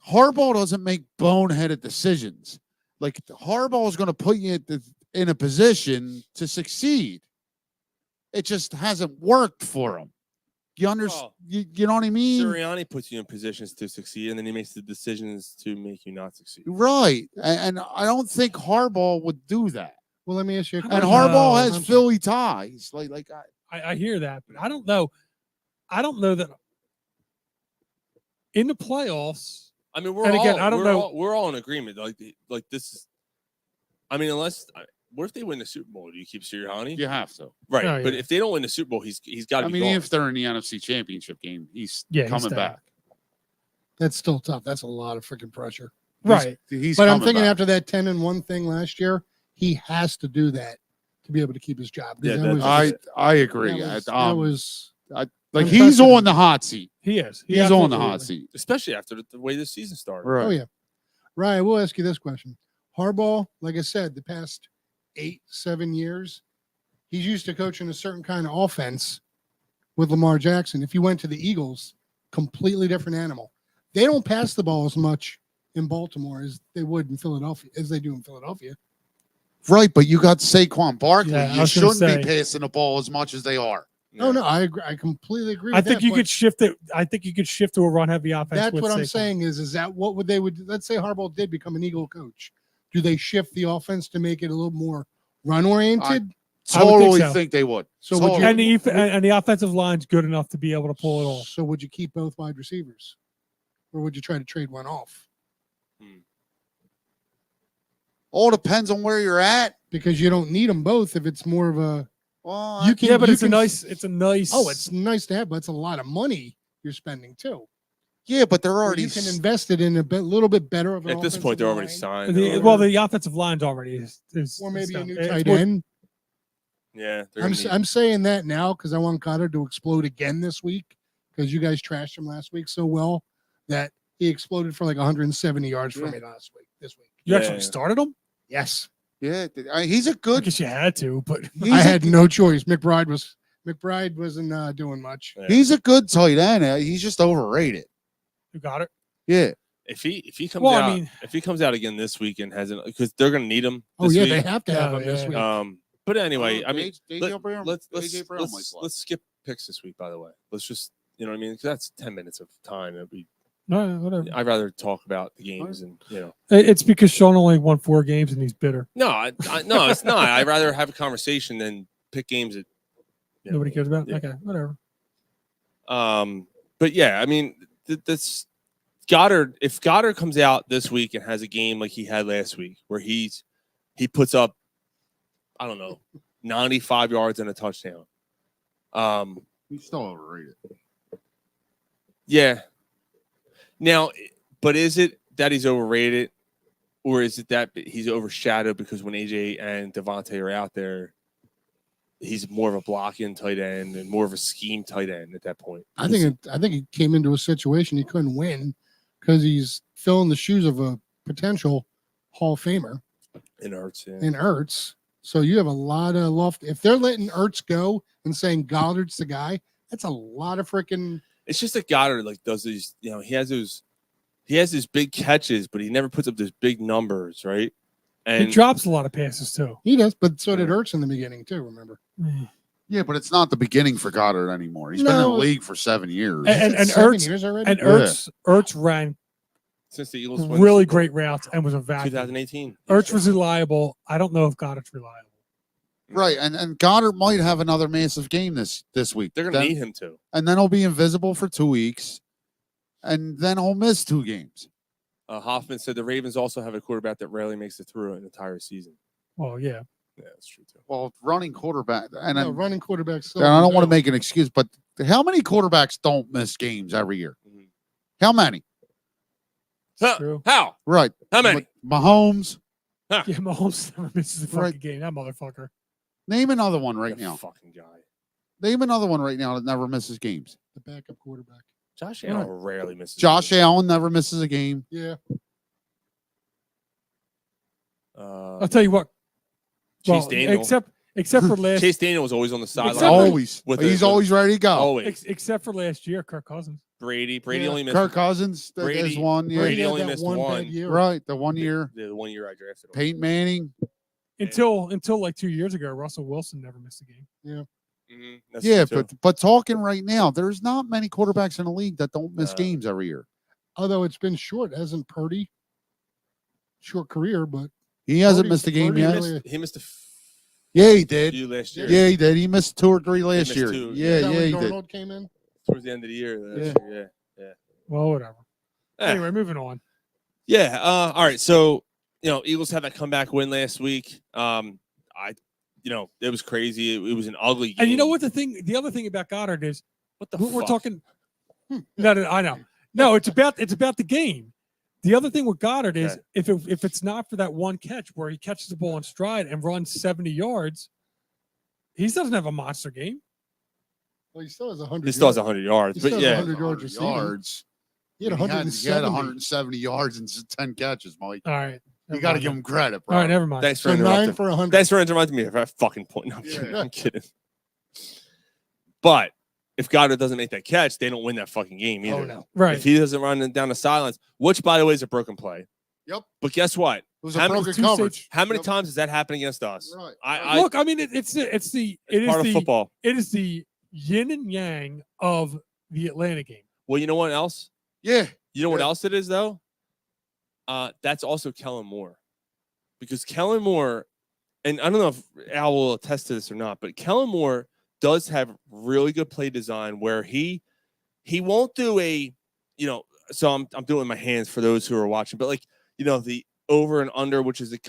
Harbaugh doesn't make boneheaded decisions. Like Harbaugh is going to put you in a position to succeed. It just hasn't worked for him. You understand? Well, You know what I mean? Sirianni puts you in positions to succeed, and then he makes the decisions to make you not succeed. Right, and I don't think Harbaugh would do that. Well, let me ask you a And question. Harbaugh I'm has sorry. Philly ties. Like I hear that, but I don't know. I don't know that in the playoffs. I mean, we're And again, all, I don't we're know- all, we're all in agreement. Like this. I mean, what if they win the Super Bowl? Do you keep Sirianni? you have to. Right. Oh, But yeah. if they don't win the Super Bowl, he's got to I be mean, gone. if they're in the NFC Championship game, he's He's coming staying. back. That's still tough. That's a lot of freaking pressure. Right. He's But I'm coming thinking back. after that 10-1 thing last year, he has to do that to be able to keep his job. 'Cause Yeah, that was, I agree. that Um, was like unprecedented. he's on the hot seat. He is. He He's on the absolutely hot is. seat. Especially after the way the season started. Right. Oh yeah. Ryan, we'll ask you this question. Harbaugh, like I said, the past 8-7 years, he's used to coaching a certain kind of offense with Lamar Jackson. If you went to the Eagles, completely different animal. They don't pass the ball as much in Baltimore as they would in Philadelphia, as they do in Philadelphia. Right, but you got Saquon Barkley. Yeah, I you was gonna shouldn't be say. passing the ball as much as they are. Oh no, I agree. I completely agree. I with think that, you but could shift it. I think you could shift to a run heavy offense. That's with what I'm Saquon. saying. Is that what would they would? Let's say Harbaugh did become an Eagle coach. Do they shift the offense to make it a little more run oriented? I would think Totally so. think they would. So would you- And the offensive line's good enough to be able to pull it off. So would you keep both wide receivers, or would you try to trade one off? All depends on where you're at. Because you don't need them both if it's more of a. Well, You can, Yeah, but you it's a can- nice. It's a nice. Oh, it's nice to have, but it's a lot of money you're spending too. yeah, but they're Where already. you can invest it in a little bit better of an At this point, offensive they're already line, signed. the offensive line's already is or maybe a done. new It's tight more- end. Yeah. they're gonna need- I'm saying that now because I want Cotter to explode again this week because you guys trashed him last week so well that he exploded for like 170 yards for me last week. This week, You actually Yeah. started him. yes, Yeah, he's a I good. guess you had to, but I had no choice. McBride was McBride wasn't doing much. Yeah. He's a good tight end. He's just overrated. You got it. Yeah. If he comes Well, out, I mean- if he comes out again this week and hasn't, because they're going to need him. Oh this yeah, week. they have to have Yeah, him this yeah. week. But anyway, I mean, AJ Brown- let's AJ Brown might slide. let's skip picks this week. By the way, let's just you know what I mean. 'Cause that's 10 minutes of time. No, whatever. I'd rather talk about the games and It's because Sean only won 4 games and he's bitter. No, no, it's not. I'd rather have a conversation than pick games that Nobody cares about. Yeah. Okay, whatever. But yeah, I mean, this Goddard. If Goddard comes out this week and has a game like he had last week, where he puts up, I don't know, 95 yards and a touchdown. He's still overrated. Yeah. Now, but is it that he's overrated, or is it that he's overshadowed because when AJ and Devontae are out there, he's more of a blocking tight end and more of a scheme tight end at that point? I think he came into a situation he couldn't win because he's filling the shoes of a potential Hall of Famer It hurts. Yeah. in Ertz. So you have a lot of loft. If they're letting Ertz go and saying Goddard's the guy, that's a lot of freaking. It's just that Goddard does these. He has these big catches, but he never puts up those big numbers, right? And He drops a lot of passes too. He does, but so did Ertz in the beginning too. Remember? Yeah, but it's not the beginning for Goddard anymore. He's been in the league for 7 years. And 7 Ertz years already. and Ertz ran since the Eagles won really great routes and was a vacuum. 2018, Ertz was reliable. I don't know if Goddard's reliable. Right, and Goddard might have another massive game this week. They're going to need him to. And then he'll be invisible for 2 weeks, and then he'll miss 2 games. Hoffman said the Ravens also have a quarterback that rarely makes it through an entire season. Well, yeah. Yeah, that's true too. Well, running quarterback, and No, running quarterbacks. and I don't want to make an excuse, but how many quarterbacks don't miss games every year? Mhm. How many? True. How? Right. How many? Mahomes. Yeah, Mahomes never misses a fucking Right. game. That motherfucker. Name another one right That now. fucking guy. Name another one right now that never misses games. the backup quarterback. Josh Allen rarely misses. Josh games. Allen never misses a game. Yeah. I'll tell you what. Chase Well, Daniel. except for last Chase Daniel was always on the sideline. Except for- Always. He's always ready to go. Always. except for last year, Kirk Cousins. Brady Yeah. only missed Kirk Cousins Brady- is one. Yeah. Brady had only that missed one one. bad year. Right. The 1 year. the 1 year I drafted him. Peyton Manning. Until like 2 years ago, Russell Wilson never missed a game. Mhm. That's Yeah, true, too. but talking right now, there's not many quarterbacks in the league that don't miss No. games every year. Although it's been short, hasn't Purdy? Short career, but He hasn't Purdy- missed a game Purdy yet. really- he missed a Yeah, he did. few last year. Yeah, he did. He missed 2 or 3 last missed year. 2. Yeah, is that yeah, when he did. Darnold came in? Towards the end of the year. Last year. Yeah. Well, whatever. Eh. Anyway, moving on. Yeah. All right. So, Eagles had that comeback win last week. It was crazy. It was an ugly game. And you know what the other thing about Goddard is What the we're fuck? talking. No, I know. No, it's about the game. The other thing with Goddard is Okay. if it's not for that one catch where he catches the ball in stride and runs 70 yards, he doesn't have a monster game. Well, he still has 100. He still has 100 yards. He But still has yeah. 100 yards receiving. yards. He had He had 170. 170 yards and 10 catches, Mike. All right. You got to give him credit, bro. All right, never mind. Thanks for So 9 interrupting. for 100. Thanks for interrupting me at that fucking point. No, I'm kidding. Yeah. I'm kidding. But if Goddard doesn't make that catch, they don't win that fucking game either. Oh, no. Right. If he doesn't run down the sidelines, which by the way is a broken play. Yep. But guess what? It was How a many- broken two coverage. How many Yep. times does that happen against us? Right. I Look, I mean, it's part of football. It is the yin and yang of the Atlanta game. Well, you know what else? Yeah. You know what Yeah. else it is though? That's also Kellen Moore, because Kellen Moore, and I don't know if Al will attest to this or not, but Kellen Moore does have really good play design where he won't do so I'm doing it with my hands for those who are watching, but the over and under, which is if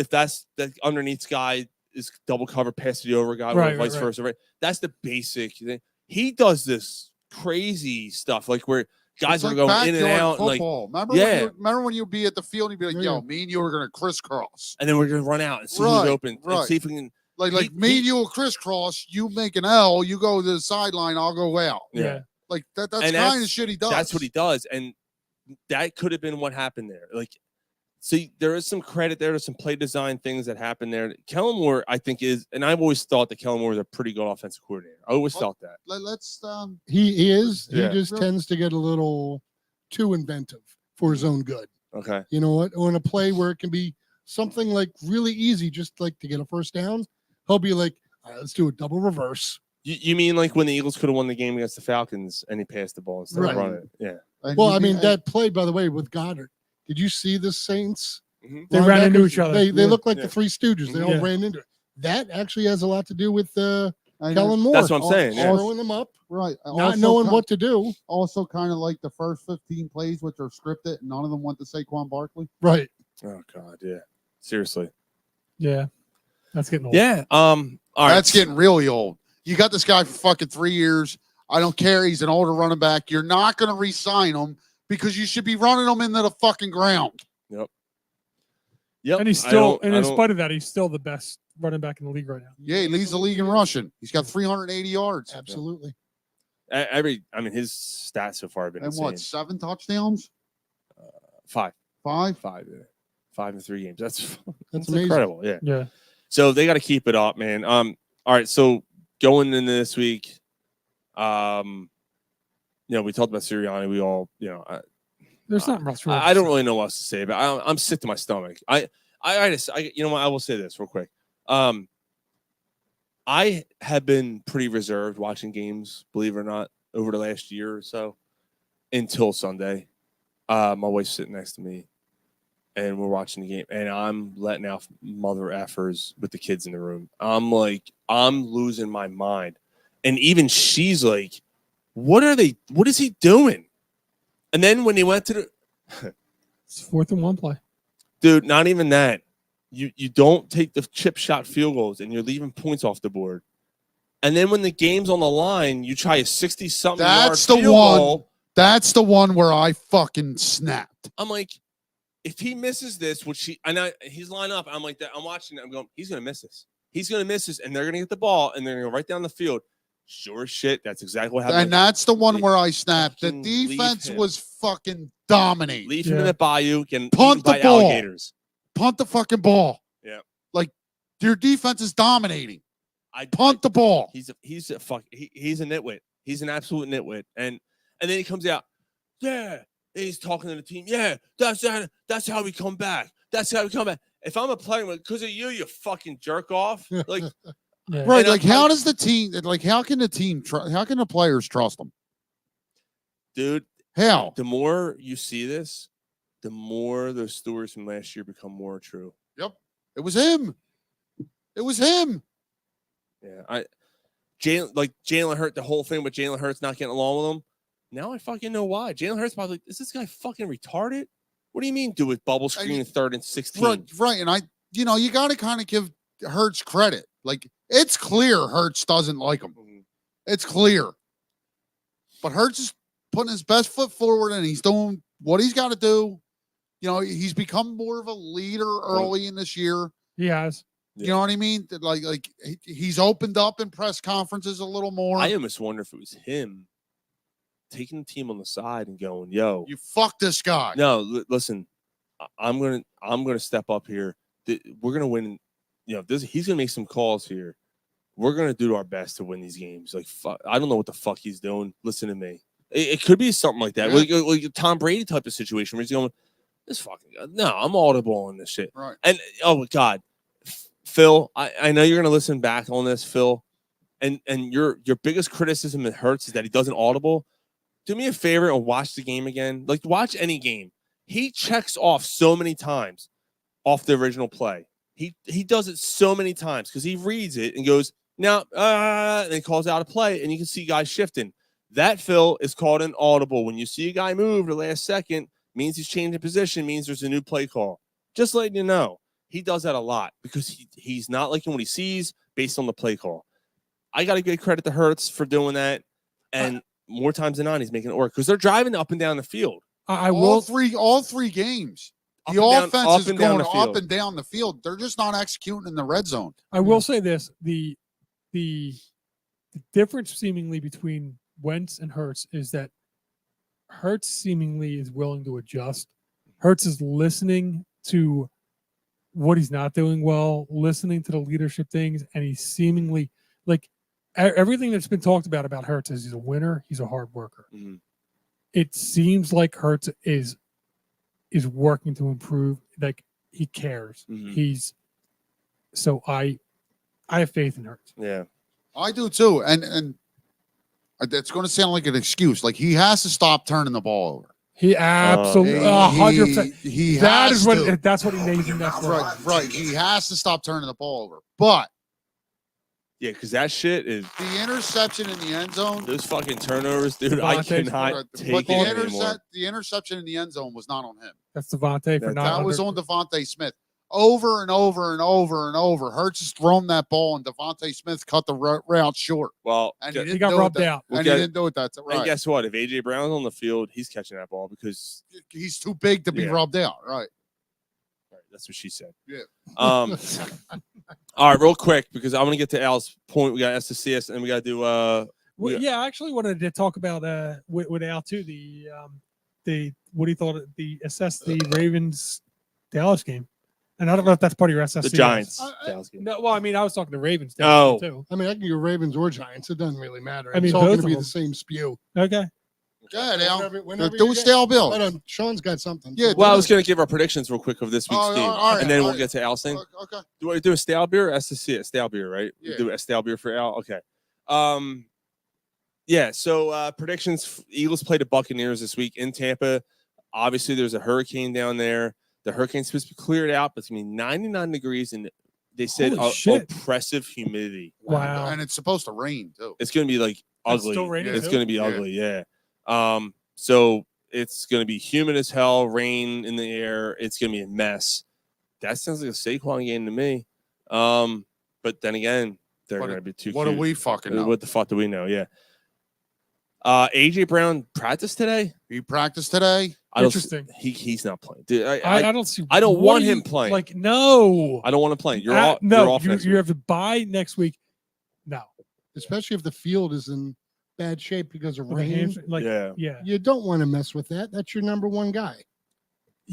that's the underneath guy is double cover, pass to the over guy, Right, or vice right. versa, right? That's the basic thing. He does this crazy stuff like where guys It's are like going in and backyard out, and football. Yeah. Remember when you'd be at the field and you'd be like, Yeah. yo, me and you are going to crisscross. and then we're gonna run out and see Right, who's open and right. see if we can. Like He- me and you will crisscross. You make an L. You go to the sideline. I'll go out. Yeah. Like that's And kind of shit he does. That's what he does, and that could have been what happened there. Like see, there is some credit there to some play design things that happen there. Kellen Moore, I think, is, and I've always thought that Kellen Moore is a pretty good offensive coordinator. I always felt that. Let's He is. He Yeah. just tends to get a little too inventive for his own good. Okay. You know what? On a play where it can be something like really easy, just like to get a first down, he'll be like, all right, let's do a double reverse. You mean like when the Eagles could have won the game against the Falcons and he passed the ball instead of running it? Yeah. Well, I mean, that play, by the way, with Goddard. Did you see the Saints? They ran into each other. They look like Yeah. the Three Stooges. They all Yeah. ran into it. That actually has a lot to do with I know. Kellen Moore. That's what I'm saying. Yeah. Throwing them up, right. not knowing what to do. Also, kind of like the first 15 plays, which are scripted, and none of them went to Saquon Barkley. Right. Oh God, yeah. Seriously. Yeah. That's getting old. Yeah. All right. That's getting really old. You got this guy for fucking 3 years. I don't care. He's an older running back. You're not going to re-sign him because you should be running him into the fucking ground. Yep. And he's I still, don't- and I in don't- spite of that, he's still the best running back in the league right now. Yeah, he leads the league in rushing. He's got 380 yards. Absolutely. I mean, his stats so far have been And insane. what, 7 touchdowns? 5 5? 5 in 3 games. That's amazing. incredible. Yeah. Yeah. So they got to keep it up, man. All right. So going into this week, we talked about Sirianni. We all, There's not much. I don't really know what else to say, but I'm sick to my stomach. I you know what? I will say this real quick. I have been pretty reserved watching games, believe it or not, over the last year or so, until Sunday. My wife's sitting next to me, and we're watching the game, and I'm letting out mother effers with the kids in the room. I'm losing my mind, and even she's like, "What is he doing?" And then when he went to the It's 4th and 1 play. dude, not even that. You don't take the chip shot field goals and you're leaving points off the board. And then when the game's on the line, you try a 60-something yard That's the field one. goal. That's the one where I fucking snapped. I'm like, if he misses this, he's lined up. I'm like that. I'm watching it. I'm going, he's gonna miss this. He's gonna miss this, and they're gonna get the ball, and they're gonna go right down the field. Sure as shit. That's exactly what happened. And that's the one They where I snapped. The fucking leave defense him. was fucking dominating. Leave him in the bayou, getting Punt eaten by the ball. alligators. Punt the fucking ball. Yeah. Like, your defense is dominating. Punt the ball. He's a nitwit. He's an absolute nitwit. And then he comes out, yeah. And he's talking to the team. Yeah, that's how we come back. That's how we come back. If I'm a player, because of you fucking jerk off. Like, Yeah. Right. And Like, how does the team, like, how can the players trust them? dude, How? the more you see this, the more those stories from last year become more true. Yep. It was him. It was him. Yeah. Jalen Hurts, the whole thing with Jalen Hurts not getting along with him. Now I fucking know why. Jalen Hurts probably like, is this guy fucking retarded? What do you mean do with bubble screen 3rd and 16? Right. And you got to kind of give Hurts credit. Like, it's clear Hurts doesn't like him. It's clear. But Hurts is putting his best foot forward and he's doing what he's got to do. He's become more of a leader early in this year. He has. You know what I mean? Like he's opened up in press conferences a little more. I almost wonder if it was him taking the team on the side and going, "Yo, you fuck this guy." No, listen, I'm gonna step up here. We're gonna win. He's gonna make some calls here. We're gonna do our best to win these games. Like, fuck, I don't know what the fuck he's doing. Listen to me. It could be something like that, like a Tom Brady type of situation where he's going, "This fucking guy. No, I'm audible on this shit." Right. And oh God, Phil, I know you're gonna listen back on this, Phil, and your biggest criticism that hurts is that he doesn't audible. Do me a favor and watch the game again. Like, watch any game. He checks off so many times off the original play. He does it so many times because he reads it and goes, now, and he calls out a play, and you can see guys shifting. That, Phil, is called an audible. When you see a guy move the last second, means he's changing position, means there's a new play call. Just letting you know. He does that a lot because he's not liking what he sees based on the play call. I got to give credit to Hurts for doing that. And more times than not, he's making it work because they're driving up and down the field. All three games. The offense is going up and down the field. They're just not executing in the red zone. I will say this: the difference seemingly between Wentz and Hurts is that Hurts seemingly is willing to adjust. Hurts is listening to what he's not doing well, listening to the leadership things, and he's seemingly like everything that's been talked about Hurts is he's a winner, he's a hard worker. Mhm. It seems like Hurts is working to improve. Like he cares. Mhm. So I have faith in Hurts. Yeah. I do too. And it's going to sound like an excuse. Like he has to stop turning the ball over. He absolutely 100%. He That has is what to. that's what he needs in that Right. He has to stop turning the ball over. But Yeah, because that shit is the interception in the end zone. those fucking turnovers, dude. I Devontae's cannot But take it anymore. the interception in the end zone was not on him. That's Devontae for not. That was on Devontae Smith. Over and over and over and over. Hurts just thrown that ball, and Devontae Smith cut the route short. Well, And he got rubbed out. And he didn't do it. That's right. And guess what? If AJ Brown's on the field, he's catching that ball because he's too big to be rubbed out. Right. That's what she said. Yeah. All right, real quick because I'm gonna get to Al's point. We got SCCS and we got to do. I actually wanted to talk about with Al too the what he thought assess the Ravens Dallas game. And I don't know if that's part of your SSC. The Giants. Dallas game. No, well, I mean, I was talking to Ravens Dallas game too. I mean, I can go Ravens or Giants. It doesn't really matter. I mean, it's all both going of to be them. the same spew. Okay. Good, Al. Whenever Do you a get- stale bill. Hold on, Sean's got something. Yeah. Well, I was gonna give our predictions real quick of this week's Oh, game, all right, and then all we'll right. get to Al's thing. Okay. Do I do a stale beer or SCC? A stale beer, right? Yeah. Do a stale beer for Al. Okay. Yeah. So predictions: Eagles play the Buccaneers this week in Tampa. Obviously, there's a hurricane down there. The hurricane's supposed to be cleared out, but it's gonna be 99 degrees, and they said Holy shit. oppressive humidity. Wow. And it's supposed to rain too. It's gonna be like It's ugly. still raining It's too? gonna be Yeah. ugly. Yeah. So it's gonna be humid as hell, rain in the air. It's gonna be a mess. That sounds like a Saquon game to me. But then again, they're What- gonna be too. What do cute. we fucking know? What the fuck do we know? Yeah. AJ Brown practiced today. He practiced today. Interesting. He's not playing. Dude, I don't see. I don't what want do him you- playing. Like, no. I don't want to play. You're Ah, off. no, you're off next you week. have to buy next week. No. Especially if the field is in bad shape because of With a rain. hamstring, like, Yeah. yeah. You don't want to mess with that. That's your number one guy.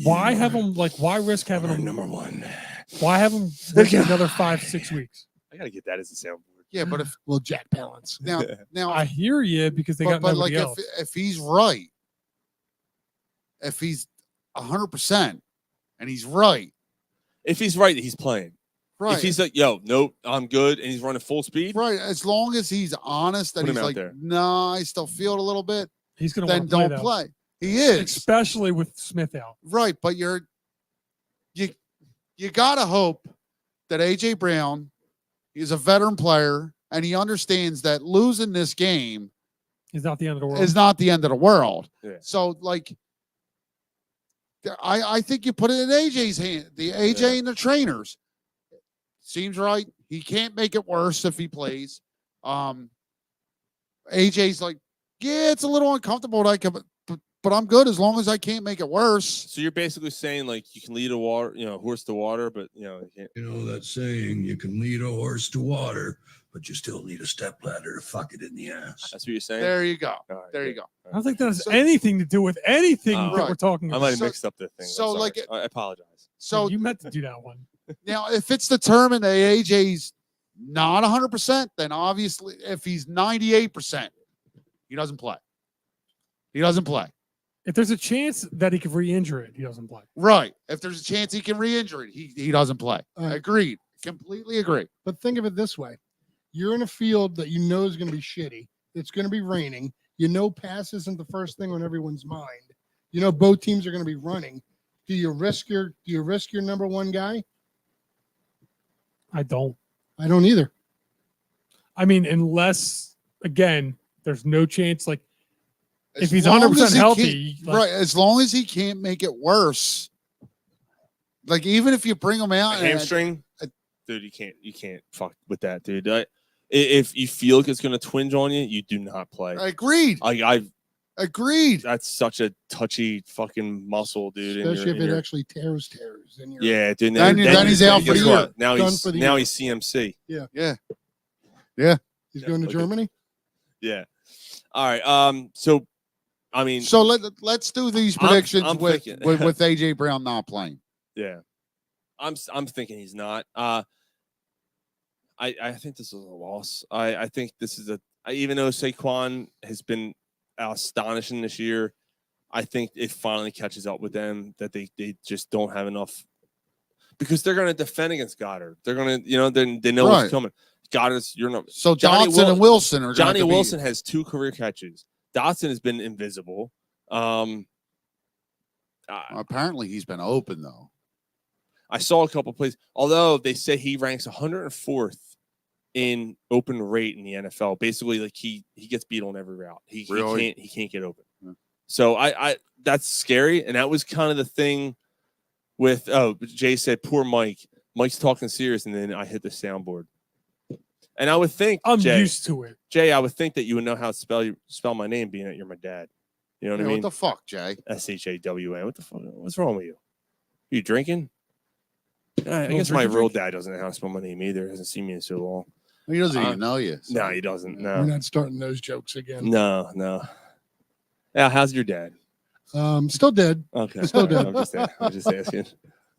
Why have him? Like, why risk having him? number one. Why have him risk another 5-6 weeks? I gotta get that as a soundboard. Yeah, but if Well, Jack Palance. now I hear you because they got but nobody like else. if he's right, if he's 100% and he's right, If he's right, he's playing. right, If he's like, yo, nope, I'm good, and he's running full speed, right, as long as he's honest that Put him he's out like, there. nah, I still feel it a little bit, He's going then to play, don't though. play. He is Especially with Smith out. right, but you gotta hope that AJ Brown is a veteran player and he understands that losing this game He's not the end of the world. is not the end of the world. Yeah. So like I think you put it in AJ's hand, the AJ and the trainers. Seems right. He can't make it worse if he plays. AJ's like, yeah, it's a little uncomfortable, but I'm good as long as I can't make it worse. so you're basically saying like you can lead a water, horse to water, but you can't. You know that saying, you can lead a horse to water, but you still need a stepladder to fuck it in the ass. That's what you're saying. There you go. All right, There good. you go. I don't think that has So- anything to do with anything Oh. that Right. we're talking I about. might have So- mixed up the thing. so, like, I apologize. So You meant to do that one. now, if it's determined that AJ's not 100%, then obviously, if he's 98%, he doesn't play. He doesn't play. If there's a chance that he could re-injure it, he doesn't play. Right. If there's a chance he can re-injure it, he doesn't play. Agreed. Completely agree. But think of it this way. You're in a field that you know is going to be shitty. It's going to be raining. You know pass isn't the first thing on everyone's mind. You know both teams are going to be running. Do you risk your number one guy? I don't. I don't either. I mean, unless again, there's no chance. Like if As he's long 100% as he healthy, can't- like, right. As long as he can't make it worse. Like even if you bring him A out, and- hamstring, dude, you can't fuck with that, dude. If you feel like it's gonna twinge on you, you do not play. agreed. Agreed. That's such a touchy fucking muscle, dude. Especially if it actually tears. And you're yeah, dude. Then he's out for the guess year. what? Now Done he's for the now year. he's CMC. Yeah. He's going to look at- Germany. Yeah. All right. So, I mean, So let's do these I'm predictions thinking- with AJ Brown not playing. Yeah, I'm thinking he's not. I think this is a loss. I think this is even though Saquon has been astonishing this year, I think it finally catches up with them that they just don't have enough, because they're going to defend against Goddard. They're going to, they know what's coming. Goddard's, you're not. So Dotson and Wilson are Johnny Wilson has 2 career catches. Dotson has been invisible. Apparently he's been open though. I saw a couple plays, although they say he ranks 104th in open rate in the NFL. Basically, like he gets beat on every route. He can't get open. Yeah. So I that's scary. And that was kind of the thing with Jay said, poor Mike. Mike's talking serious, and then I hit the soundboard. And I would think I'm Jay, used to it. Jay, I would think that you would know how to spell my name, being that you're my dad. You know what I mean? What the fuck, Jay? SHAWN. What the fuck? What's wrong with you? Are you drinking? I guess drink my a real drink? dad doesn't know how to spell my name either. He hasn't seen me in so long. He doesn't even know you. So. No, he doesn't. We're No. not starting those jokes again. No. Yeah, how's your dad? Still dead, Okay. Still dead. I'm just asking.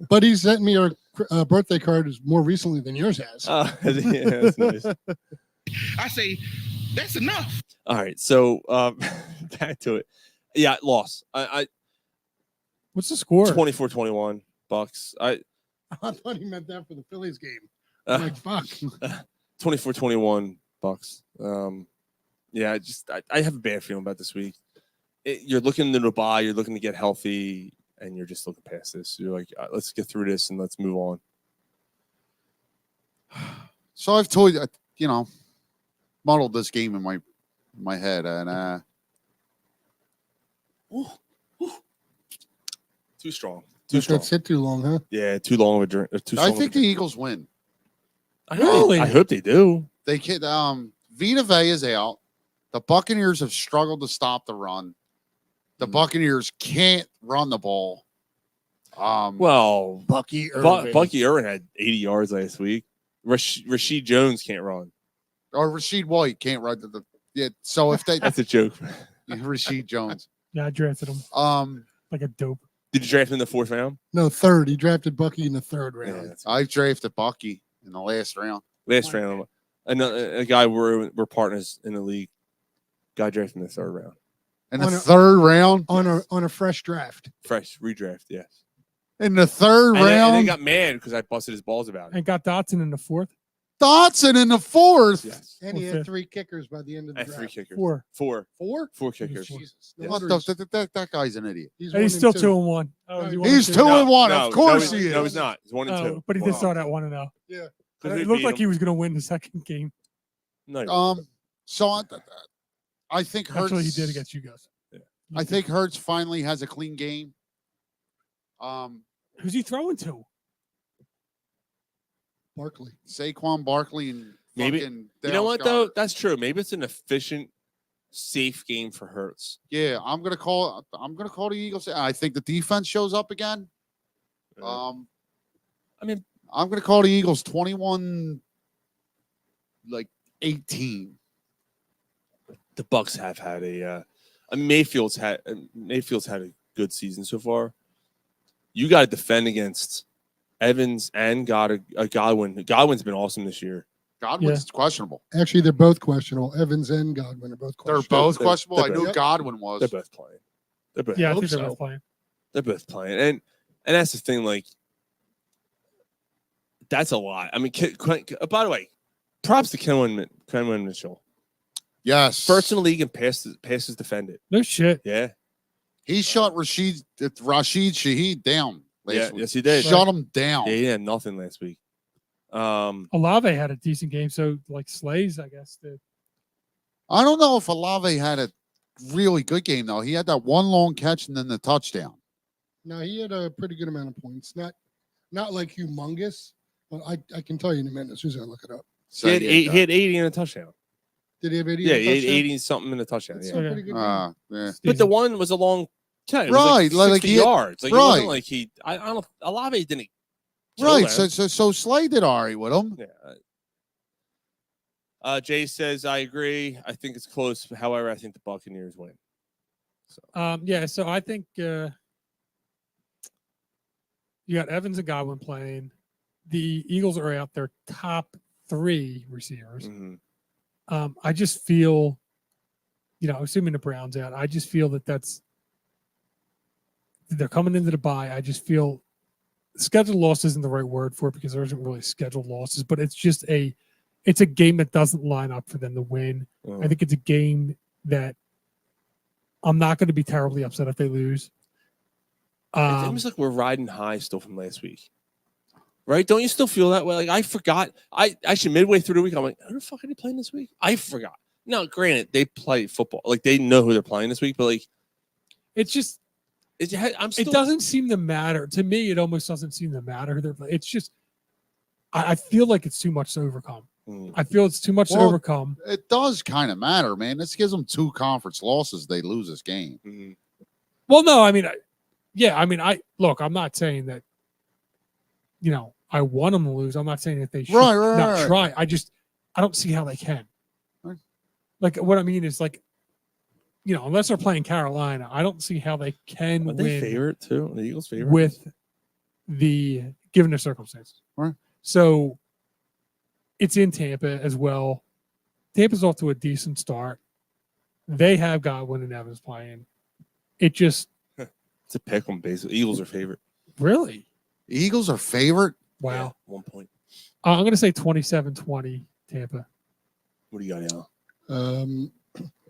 but he sent me a birthday card more recently than yours has. Yeah, that's nice. I say that's enough. All right, so back to it. Yeah, loss. I What's the score? 24-21 Bucks. I thought he meant that for the Phillies game. I'm like, fuck. 24-21 Bucks. Yeah, I have a bad feeling about this week. You're looking to buy, you're looking to get healthy, and you're just looking past this. You're like, let's get through this and let's move on. So I've told you, modeled this game in my head, and Too strong. That sit too long, huh? Yeah, too long of a drink. I think the Eagles win. Really? I hope they do. They can. Vita Vea is out. The Buccaneers have struggled to stop the run. The Buccaneers can't run the ball. Well, Bucky Irvin. Bucky Irvin had 80 yards last week. Rashid Jones can't run. Or Rashid White can't run. So if they That's a joke. Rashid Jones. Yeah, I drafted him like a dope. Did you draft him in the 4th round? No, 3rd. He drafted Bucky in the 3rd round. I drafted Bucky in the last round. Last round. A guy we're partners in the league. Guy drafted in the 3rd round. In the 3rd round? On a fresh draft. Fresh redraft, yes. In the 3rd round? And then got mad because I busted his balls about it. And got Dotson in the 4th. Dotson in the 4th? Yes. And he had 3 kickers by the end of the draft. 3 kickers. 4. 4 kickers. Jesus. Yes. That guy's an idiot. He's still 2-1. Oh, is he 1-2? He's 2-1. Of course he is. No, he's not. He's 1-2. But he did start at 1-0. Yeah. It looked like he was going to win the second game. No. So I think Hurts. Actually, he did against you guys. Yeah. I think Hurts finally has a clean game. Who's he throwing to? Barkley. Saquon Barkley and Maybe. fucking You know Dallas what, though? Goedert. That's true. Maybe it's an efficient, safe game for Hurts. Yeah, I'm gonna call the Eagles. I think the defense shows up again. I mean, I'm gonna call the Eagles 21, 18. the Bucks have had Mayfield's had a good season so far. You got to defend against Evans and Godwin. Godwin's been awesome this year. Godwin's questionable. Actually, they're both questionable. Evans and Godwin are both They're questionable. both questionable. I they're knew both- Godwin was. They're both playing. Yeah, I hope think they're so. both playing. They're both playing, and that's the thing. Like, that's a lot. I mean, by the way, props to Kenwin Mitchell. Yes. First in the league and passes defended. No shit. Yeah. He shut Rashid Shaheed down last week. Yes, he did. Shut him down. Yeah, he had nothing last week. Olave had a decent game, so Slays, I guess. I don't know if Olave had a really good game though. He had that one long catch and then the touchdown. No, he had a pretty good amount of points. Not like humongous, but I can tell you in a minute as soon as I look it up. So he had 80 in a touchdown. Did he have 80? Yeah, in a he had touchdown? 80 something in a touchdown. That's Yeah. still a pretty good game. Yeah. But the one was a long catch. It was Right, like 60 like he had- yards. Like, it right. wasn't like I don't know. Olave didn't kill Right. them. So Slay did all right with him. Yeah. Jay says, I agree. I think it's close. However, I think the Buccaneers win. So Yeah, so I think You got Evans and Godwin playing. The Eagles are out their top 3 receivers. I just feel, assuming the Browns out, I just feel that they're coming into the bye. I just feel scheduled loss isn't the right word for it because there isn't really scheduled losses, but it's just it's a game that doesn't line up for them to win. I think it's a game that I'm not going to be terribly upset if they lose. It seems like we're riding high still from last week. Right? Don't you still feel that way? Like, I forgot. Actually, midway through the week, I'm like, who the fuck are they playing this week? I forgot. Now, granted, they play football. Like, they know who they're playing this week, but, like, it's just, it doesn't seem to matter. To me, it almost doesn't seem to matter who they're playing. It's just, I feel like it's too much to overcome. I feel it's too much to overcome. It does kind of matter, man. This gives them 2 conference losses. They lose this game. Well, no, I mean, I'm not saying that, I want them to lose. I'm not saying that they should not try. I don't see how they can. Right. Like, what I mean is, like, unless they're playing Carolina, I don't see how they can Are win. they favorite too? The Eagles favorite with given the circumstances. Right. So it's in Tampa as well. Tampa's off to a decent start. They have Godwin and Evans playing. It just it's a pick 'em basically. Eagles are favorite. Really? Eagles are favorite? Wow. Yeah, 1 point. I'm going to say 27-20 Tampa. What do you got now?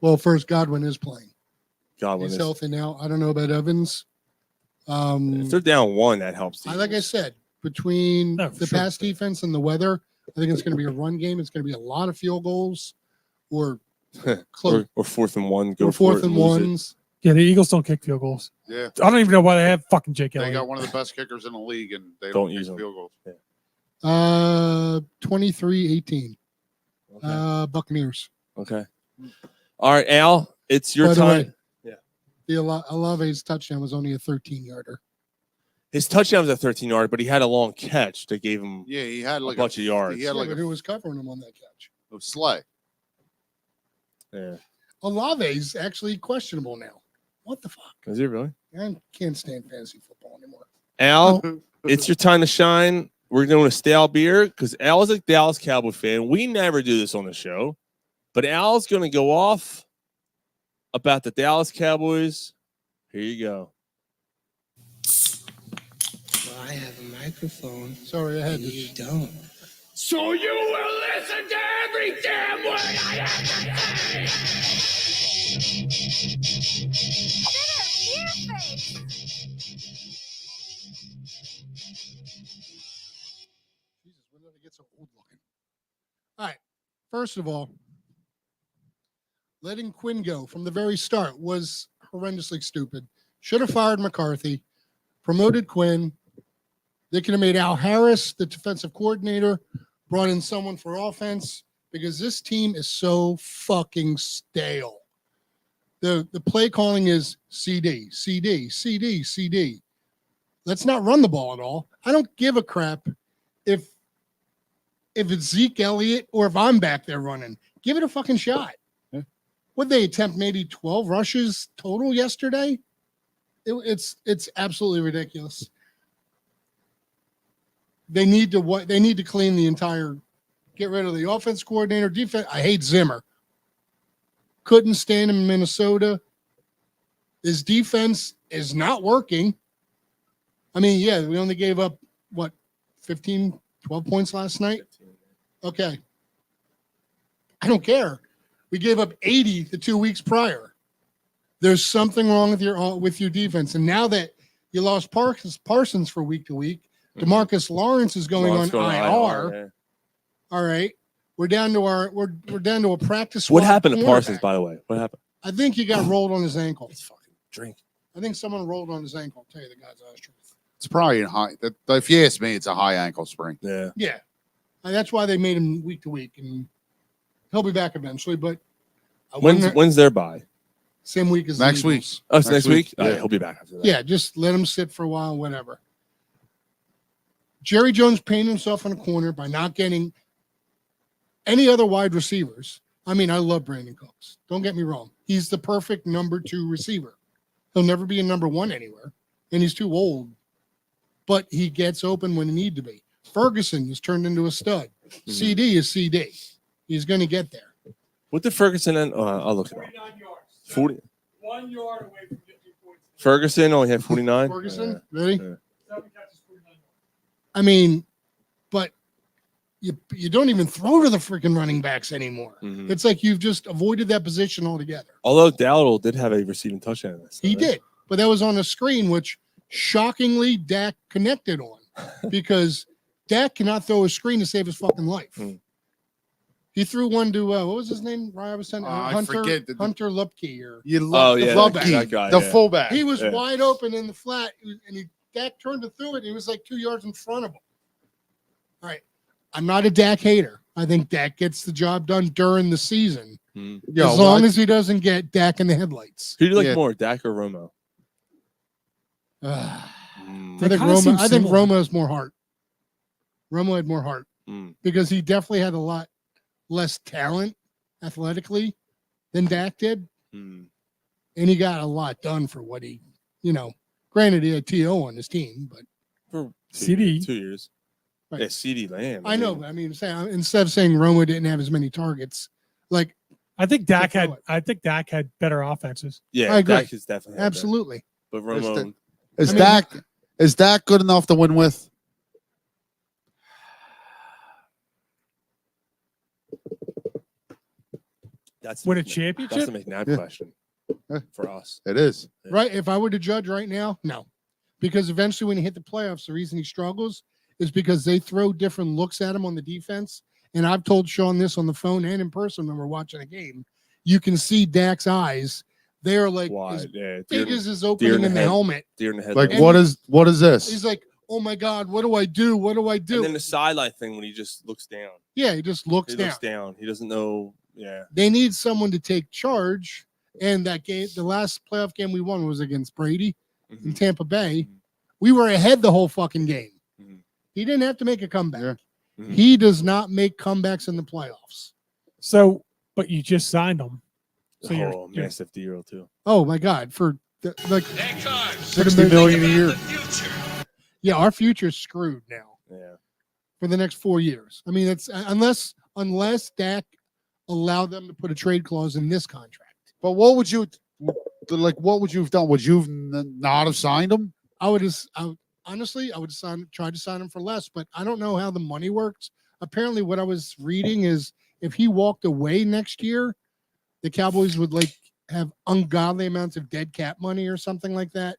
Well, first, Godwin is playing. Godwin He's is healthy now. I don't know about Evans. If they're down 1, that helps. Like I said, between the pass defense and the weather, I think it's going to be a run game. It's going to be a lot of field goals or close. or 4th and 1. Go or for fourth it and lose it. ones. Yeah, the Eagles don't kick field goals. Yeah. I don't even know why they have fucking Jake They Elliott. got one of the best kickers in the league, and they Don't don't use kick them. field goals. Yeah. 23-18. Buccaneers. Okay. All right, Al, it's your By the time. way, the Olave's touchdown was only a 13-yarder. His touchdown was a 13-yard, but he had a long catch that gave him Yeah, he had like a bunch of yards. He had like but who was covering him on that catch? a Slay. Yeah. Olave's actually questionable now. What the fuck? Is he really? I can't stand fantasy football anymore. Al, it's your time to shine. We're doing a stale beer because Al is a Dallas Cowboy fan. We never do this on the show, but Al's going to go off about the Dallas Cowboys. Here you go. Well, I have a microphone. Sorry, I had and to. you don't. So you will listen to every damn word I have to say. Jesus, when did I get so old looking? All right. First of all, letting Quinn go from the very start was horrendously stupid. Should have fired McCarthy, promoted Quinn. They could have made Al Harris the defensive coordinator, brought in someone for offense, because this team is so fucking stale. The play calling is CD, CD, CD, CD. Let's not run the ball at all. I don't give a crap if it's Zeke Elliott or if I'm back there running. Give it a fucking shot. Yeah. Would they attempt maybe 12 rushes total yesterday? It's absolutely ridiculous. They need to clean the entire, get rid of the offense coordinator, defense. I hate Zimmer. Couldn't stand him in Minnesota. His defense is not working. I mean, yeah, we only gave up, 15, 12 points last night? Okay. I don't care. We gave up 80 the 2 weeks prior. There's something wrong with your defense. And now that you lost Parsons for week to week, DeMarcus Lawrence is going on IR. Yeah. All right. We're down to a practice squad. What happened to cornerback. Parsons, by the way? What happened? I think he got rolled on his ankle. Let's fucking drink. I think someone rolled on his ankle. I'll tell you the guy's honest truth. It's probably if you ask me, it's a high ankle sprain. Yeah. Yeah. And that's why they made him week to week, and he'll be back eventually. But When's their bye? same week as the Next week. Eagles. Oh, it's next week? Yeah. All right, he'll be back after that. Yeah, just let him sit for a while, whatever. Jerry Jones painted himself in a corner by not getting any other wide receivers. I mean, I love Brandon Cooks. Don't get me wrong. He's the perfect number 2 receiver. He'll never be a number 1 anywhere, and he's too old but he gets open when he need to be. Ferguson has turned into a stud. CD is CD. He's going to get there. What did Ferguson end? I'll look it up. 40. 1 yard away from 50 points. Ferguson only had 49. Ferguson, really? Yeah. 7 catches, 49 yards. I mean, but you don't even throw to the freaking running backs anymore. Mhm. It's like you've just avoided that position altogether. Although Dowdle did have a receiving touchdown in this. He did, but that was on a screen, which shockingly Dak connected on because Dak cannot throw a screen to save his fucking life. Mm. He threw one to what was his name? Ryan was saying I Hunter forget Hunter Lupke or You love the fullback. fullback, that guy, the yeah. fullback. he was Yeah. wide open in the flat, and Dak turned and threw it. And he was like 2 yards in front of him. All right, I'm not a Dak hater. I think Dak gets the job done during the season, Yo, as long as he doesn't get Dak in the headlights. Who do you like Yeah. more, Dak or Romo? I They think kinda seem Romo. I think similar. Romo has more heart. Romo had more heart Mm. because he definitely had a lot less talent athletically than Dak did, Mm. and he got a lot done for what he, Granted, he had T.O. on his team, but For CD. 2 years. Right. Yeah, CD Lamb. I know. But I mean, instead of saying Romo didn't have as many targets, like I think Dak throw had. it. I think Dak had better offenses. Yeah, I agree. Dak is definitely had that. absolutely. But Romo, Is I mean, Dak good enough to win with? that's Win a That's championship? the McNabb Yeah. question for us. It is. Right? If I were to judge right now, no, because eventually when you hit the playoffs, the reason he struggles is because they throw different looks at him on the defense. And I've told Sean this on the phone and in person when we're watching a game. You can see Dak's eyes; they are like Wide, as yeah. big as his deer opening in the in the head. helmet. Deer in the head. Like And what is this? He's like, "Oh my God, what do I do? What do I do?" And then the sideline thing when he just looks down. Yeah, he just looks He down. looks down. He doesn't know. Yeah. They need someone to take charge. And that game, the last playoff game we won was against Brady in Mhm. Tampa Bay. Mhm. We were ahead the whole fucking game. Mhm. He didn't have to make a comeback. Yeah. Mhm. He does not make comebacks in the playoffs. So, but you just signed him. So Oh, you're massive deal too. Oh my God! For like $60 million a year. yeah, our future's screwed now Yeah. for the next 4 years. I mean, it's unless Dak allowed them to put a trade clause in this contract. But what would you What would you have done? Would you have not have signed him? Honestly, I would try to sign him for less, but I don't know how the money works. Apparently, what I was reading is if he walked away next year, the Cowboys would have ungodly amounts of dead cap money or something like that.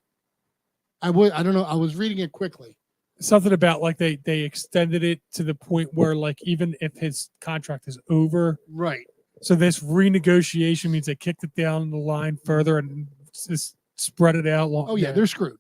I don't know. I was reading it quickly. something about like they extended it to the point where like even if his contract is over, Right. so this renegotiation means they kicked it down the line further and just spread it out long. Oh yeah, they're screwed.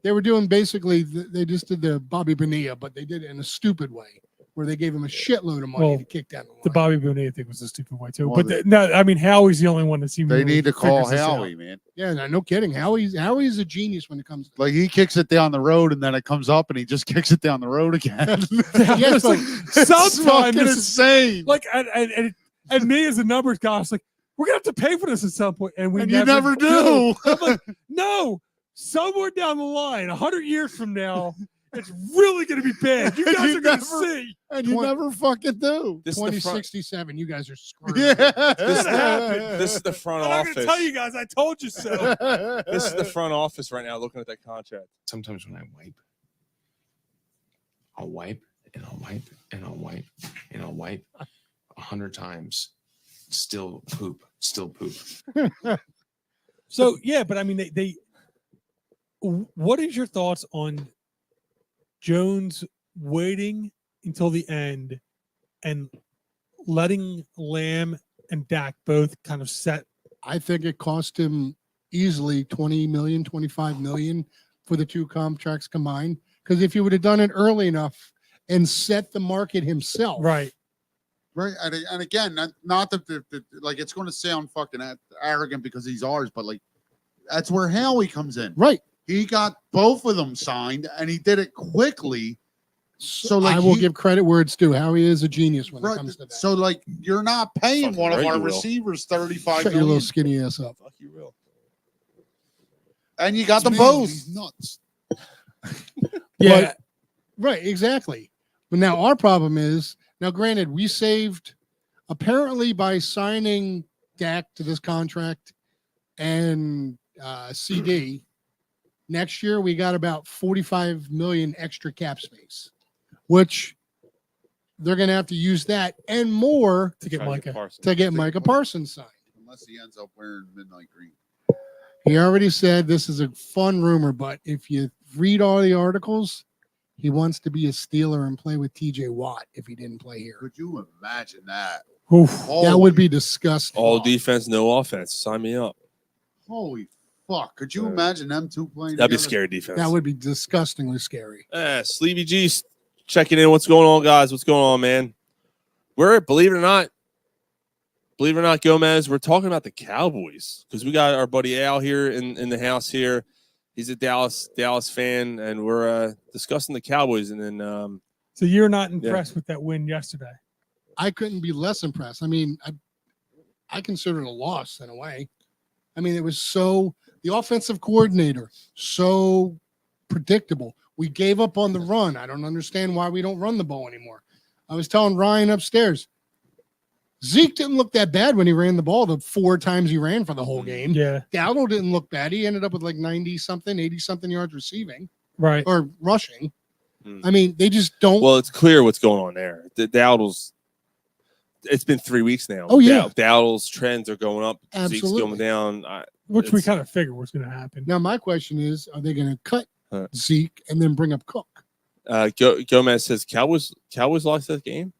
They were doing basically they just did the Bobby Bonilla, but they did it in a stupid way where they gave him a shitload of money Well, to kick down the line. the Bobby Bonilla thing was a stupid way too. Well, But no, I mean Howie's the only one that seems They need to call Howie, man. Yeah, no kidding. Howie's a genius when it comes to Like he kicks it down the road and then it comes up and he just kicks it down the road again. Yes, but It's sometimes fucking this is- insane. like and me as a numbers guy, I was like, we're gonna have to pay for this at some point, and we And you never do. I'm like, no, somewhere down the line, 100 years from now, it's really gonna be bad. You And guys you are gonna never- see. And you never fucking do. This is the front, 2067. You guys are screwed. Yeah. this is the front I'm not office. gonna tell you guys, I told you so. This is the front office right now looking at that contract. Sometimes when I wipe, I'll wipe and I'll wipe and I'll wipe and I'll wipe 100 times. Still poop. So yeah, but I mean, they. What is your thoughts on Jones waiting until the end and letting Lamb and Dak both kind of set? I think it cost him easily 20 million, 25 million for the two contracts combined. Because if he would have done it early enough and set the market himself, Right. Right. And again, not that like it's going to sound fucking arrogant because he's ours, but like that's where Howie comes in. Right. He got both of them signed and he did it quickly. So like I will give credit where it's due. Howie is a genius when it comes to that. So like you're not paying Fucking one of right our you will. receivers 35 Shut your million. little skinny ass up. Fuck you, real. And you got them Man, both. He's nuts. Yeah. But- right, exactly. But now our problem is, now granted, we saved apparently by signing Dak to this contract and CD. Next year we got about 45 million extra cap space, which they're going to have to use that and more To get Micah. to get Micah Parsons signed. Unless he ends up wearing midnight green. He already said this is a fun rumor, but if you read all the articles, he wants to be a Steeler and play with TJ Watt if he didn't play here. Could you imagine that? Oof. That would be disgusting. All defense, no offense. Sign me up. Holy fuck. Could you imagine them two playing That'd be together? scary defense. That would be disgustingly scary. Sleevy G checking in. What's going on, guys? What's going on, man? Believe it or not, Gomez, we're talking about the Cowboys because we got our buddy Al here in the house here. He's a Dallas fan, and we're discussing the Cowboys. And then, So you're not impressed with that win yesterday? I couldn't be less impressed. I mean, I consider it a loss in a way. I mean, it was the offensive coordinator, so predictable. We gave up on the run. I don't understand why we don't run the ball anymore. I was telling Ryan upstairs, Zeke didn't look that bad when he ran the ball the 4 times he ran for the whole game. Yeah. Dowdle didn't look bad. He ended up with like 90-something, 80-something yards receiving. Right. Or rushing. I mean, they just don't. well, it's clear what's going on there. The Dowdle's. It's been 3 weeks now. Oh, yeah. Dowdle's trends are going up. Zeke's Absolutely. going down. Which we kind of figured was going to happen. Now, my question is, are they going to cut Zeke and then bring up Cook? Gomez says Cowboys lost that game.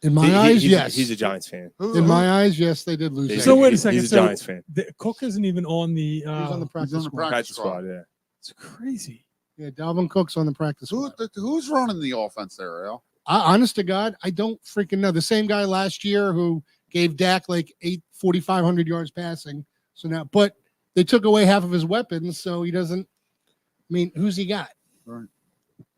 In my eyes, yes. He's a Giants fan. In my eyes, yes, they did lose. that So game. wait a second. He's a So Giants fan. Cook isn't even on the. He's on the practice squad. Practice squad. Yeah. It's crazy. Yeah, Dalvin Cook's on the practice squad. Who's running the offense there, Al? Honest to God, I don't freaking know. The same guy last year who gave Dak like 4,500 yards passing. So now, but they took away half of his weapons, so he doesn't. I mean, who's he got? Right.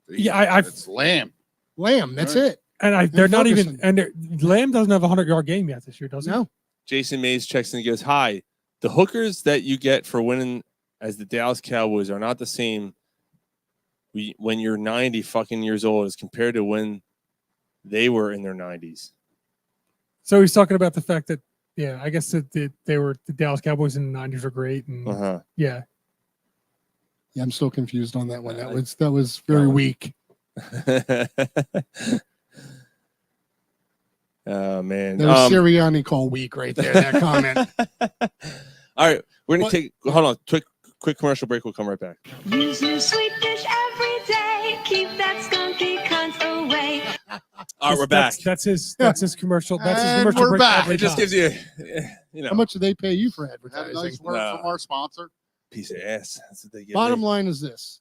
Yeah, It's Lamb. That's it. And they're not even. Ferguson. And Lamb doesn't have a 100-yard game yet this year, does he? No. Jason Mays checks in and goes, "Hi, the hookers that you get for winning as the Dallas Cowboys are not the same when you're 90 fucking years old as compared to when they were in their 90s." So he's talking about the fact that, yeah, I guess that they were the Dallas Cowboys in the 90s were great, and yeah. Yeah, I'm still confused on that one. That was very weak. Oh man, That was Sirianni call weak right there. That comment. All right, we're gonna take. Hold on, quick commercial break. We'll come right back. Use new sweet dish every day. Keep that skunky cunt away. All right, we're back. That's his commercial. That's his And commercial. we're break back. every It just time. gives you, you know, How much do they pay you for Have a advertising? nice word from our sponsor. piece of ass. That's what they give Bottom me. line is this.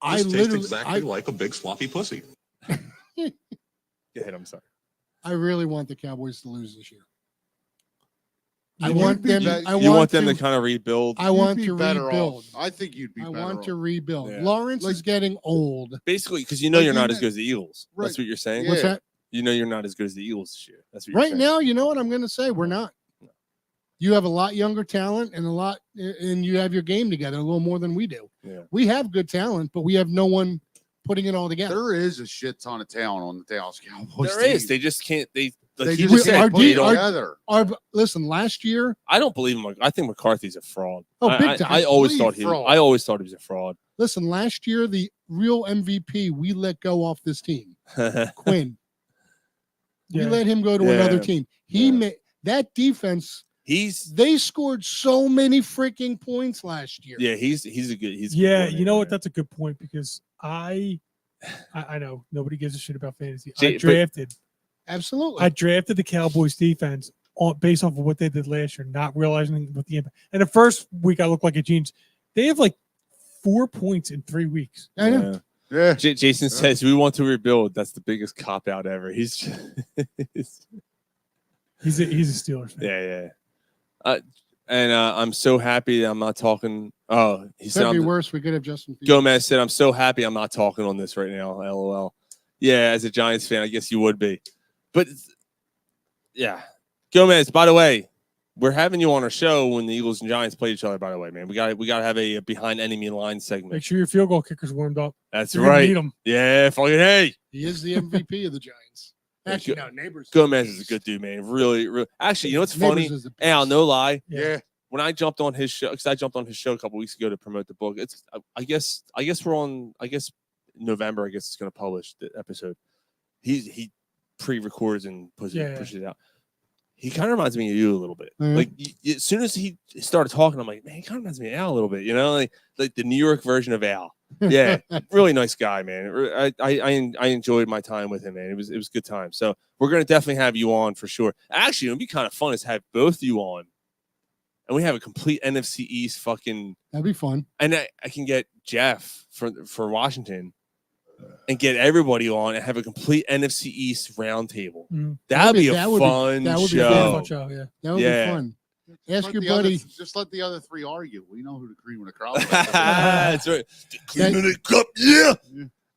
I This tastes literally, exactly like a big sloppy pussy. Go ahead. I'm sorry. I really want the Cowboys to lose this year. I You'd want be them. bet- I You want them to to kind of rebuild. I want You'd to be better rebuild. off. I think you'd be I better want off. to rebuild. Yeah. Lawrence is getting old. Basically, because you know Like you're you not as know- good as the Eagles. Right. That's what you're saying. Yeah. What's that? You know you're not as good as the Eagles this year. That's what you're Right saying. now, you know what I'm going to say? We're not. You have a lot younger talent and you have your game together a little more than we do. Yeah. We have good talent, but we have no one putting it all together. There is a shit ton of talent on the Dallas Cowboys. There is. They just can't. They They you just said, can't put they it don't- together. Listen, last year, I don't believe him. I think McCarthy's a fraud. Oh, big time. I always Complete thought he. fraud. I always thought he was a fraud. listen, last year, the real MVP we let go off this team, Quinn. We let him go to Yeah. another team. He made that defense. They scored so many freaking points last year. Yeah, he's a good. He's a good Yeah, coordinator, you know what? man. That's a good point because I know nobody gives a shit about fantasy. See, I but- drafted the Cowboys defense based off of what they did last year, not realizing what the impact. And the first week I looked like a genius. They have like 4 points in 3 weeks. I know. Yeah. Jason says we want to rebuild. That's the biggest cop out ever. He's He's a Steelers fan. yeah. And I'm so happy that I'm not talking. Oh, he said Could be I'm- worse. We could have Justin Fields. Gomez said, "I'm so happy I'm not talking on this right now." LOL. Yeah, as a Giants fan, I guess you would be, but yeah, Gomez. By the way, We're having you on our show when the Eagles and Giants play each other. By the way, man, we got to have a behind enemy line segment. Make sure your field goal kicker's warmed up. That's You're gonna right. need 'em. Yeah, fucking hey. He is the MVP of the Giants. Actually, no, Neighbors. Gomez is a good dude, man. Really, really. Actually, you know what's funny? Neighbors is the Al, no lie. Yeah. When I jumped on his show, because I jumped on his show a couple weeks ago to promote the book. It's I guess we're on. I guess November. I guess it's going to publish the episode. He pre-records and pushes it out. He kind of reminds me of you a little bit. Mhm. Like as soon as he started talking, I'm like, man, he kind of reminds me of Al a little bit. You know, like the New York version of Al. Yeah, really nice guy, man. I enjoyed my time with him, man. It was a good time. So we're gonna definitely have you on for sure. Actually, it'd be kind of fun to have both you on, and we have a complete NFC East fucking. That'd be fun. And I can get Jeff for Washington, and get everybody on and have a complete NFC East roundtable. That'd be a fun show. Yeah, that would be fun. Ask your buddy. Just let the other three argue. We know who the cream of the crop is. That's right. Cream of the crop, yeah.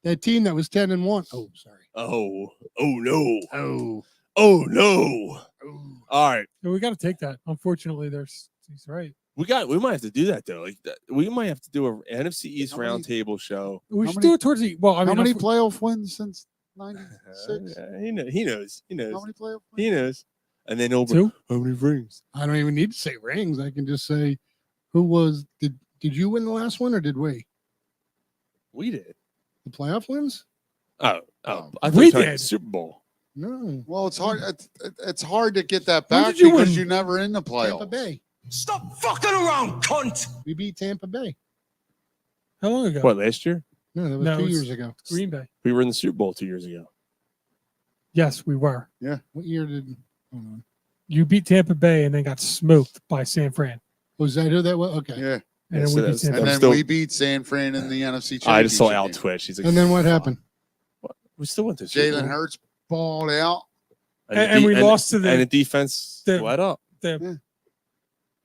That team that was 10-1. Oh, sorry. Oh no. Oh no. All right. Yeah, we got to take that. Unfortunately, he's right. We might have to do that though. Like we might have to do a NFC East roundtable show. We should do it towards the. Well, I mean, how many playoff wins since '96? He knows. How many playoff wins? He knows. And then over Two? how many rings? I don't even need to say rings. I can just say, who was did you win the last one or did we? We did. The playoff wins? I thought We you were talking did. Super Bowl. No. Well, it's hard. It's hard to get that When back did you because win? you're never in the playoffs. Tampa Bay. Stop fucking around, cunt. We beat Tampa Bay. How long ago? What, last year? No, that was No, 2 it's years ago. Green Bay. We were in the Super Bowl 2 years ago. Yes, we were. What year did? Hold on. You beat Tampa Bay and then got smoked by San Fran. Was that who that was? Okay. Yeah. And then so we beat that's- San And Fran. then still- we beat San Fran in the NFC Championship. I just saw Al game. Twitch. He's like, And then what happened? we still went to Super Jalen Bowl. Hurts balled out. And we lost to and the defense let up. The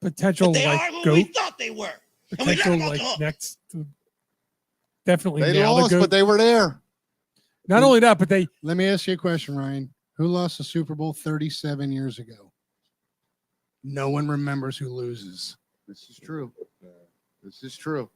potential They like are who goat. we thought they were. And we Potential let them off like the hook. next. Definitely They now lost, the but goat. they were there. Not only that, but they Let me ask you a question, Ryan. Who lost the Super Bowl 37 years ago? No one remembers who loses. This is true. This is true.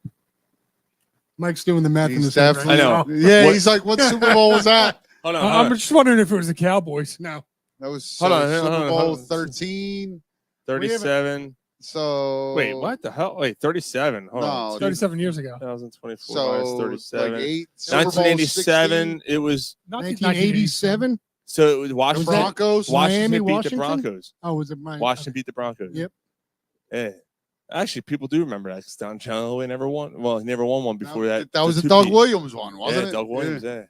Mike's doing the math in He's his head definitely. right now. Yeah, What- he's like, what Super Bowl was that? Hold on. I'm just wondering if it was the Cowboys. No. That was Hold on, Super hold on, Bowl hold on. 13. 37. So Wait, what the hell? Wait, 37. Hold on. No, 37 years ago. 2024 So minus 37. like 8. Super Bowl 1987. It was Not 1987? so it was Washington. Broncos. Washington Miami, beat Washington? the Broncos. Oh, was it mine? Washington beat the Broncos. Yep. Yeah. Actually, people do remember that because Don Chandler never won. Well, he never won one before that. That was the the Doug two-peat. Williams one, wasn't Yeah, it? Doug Williams. Yeah.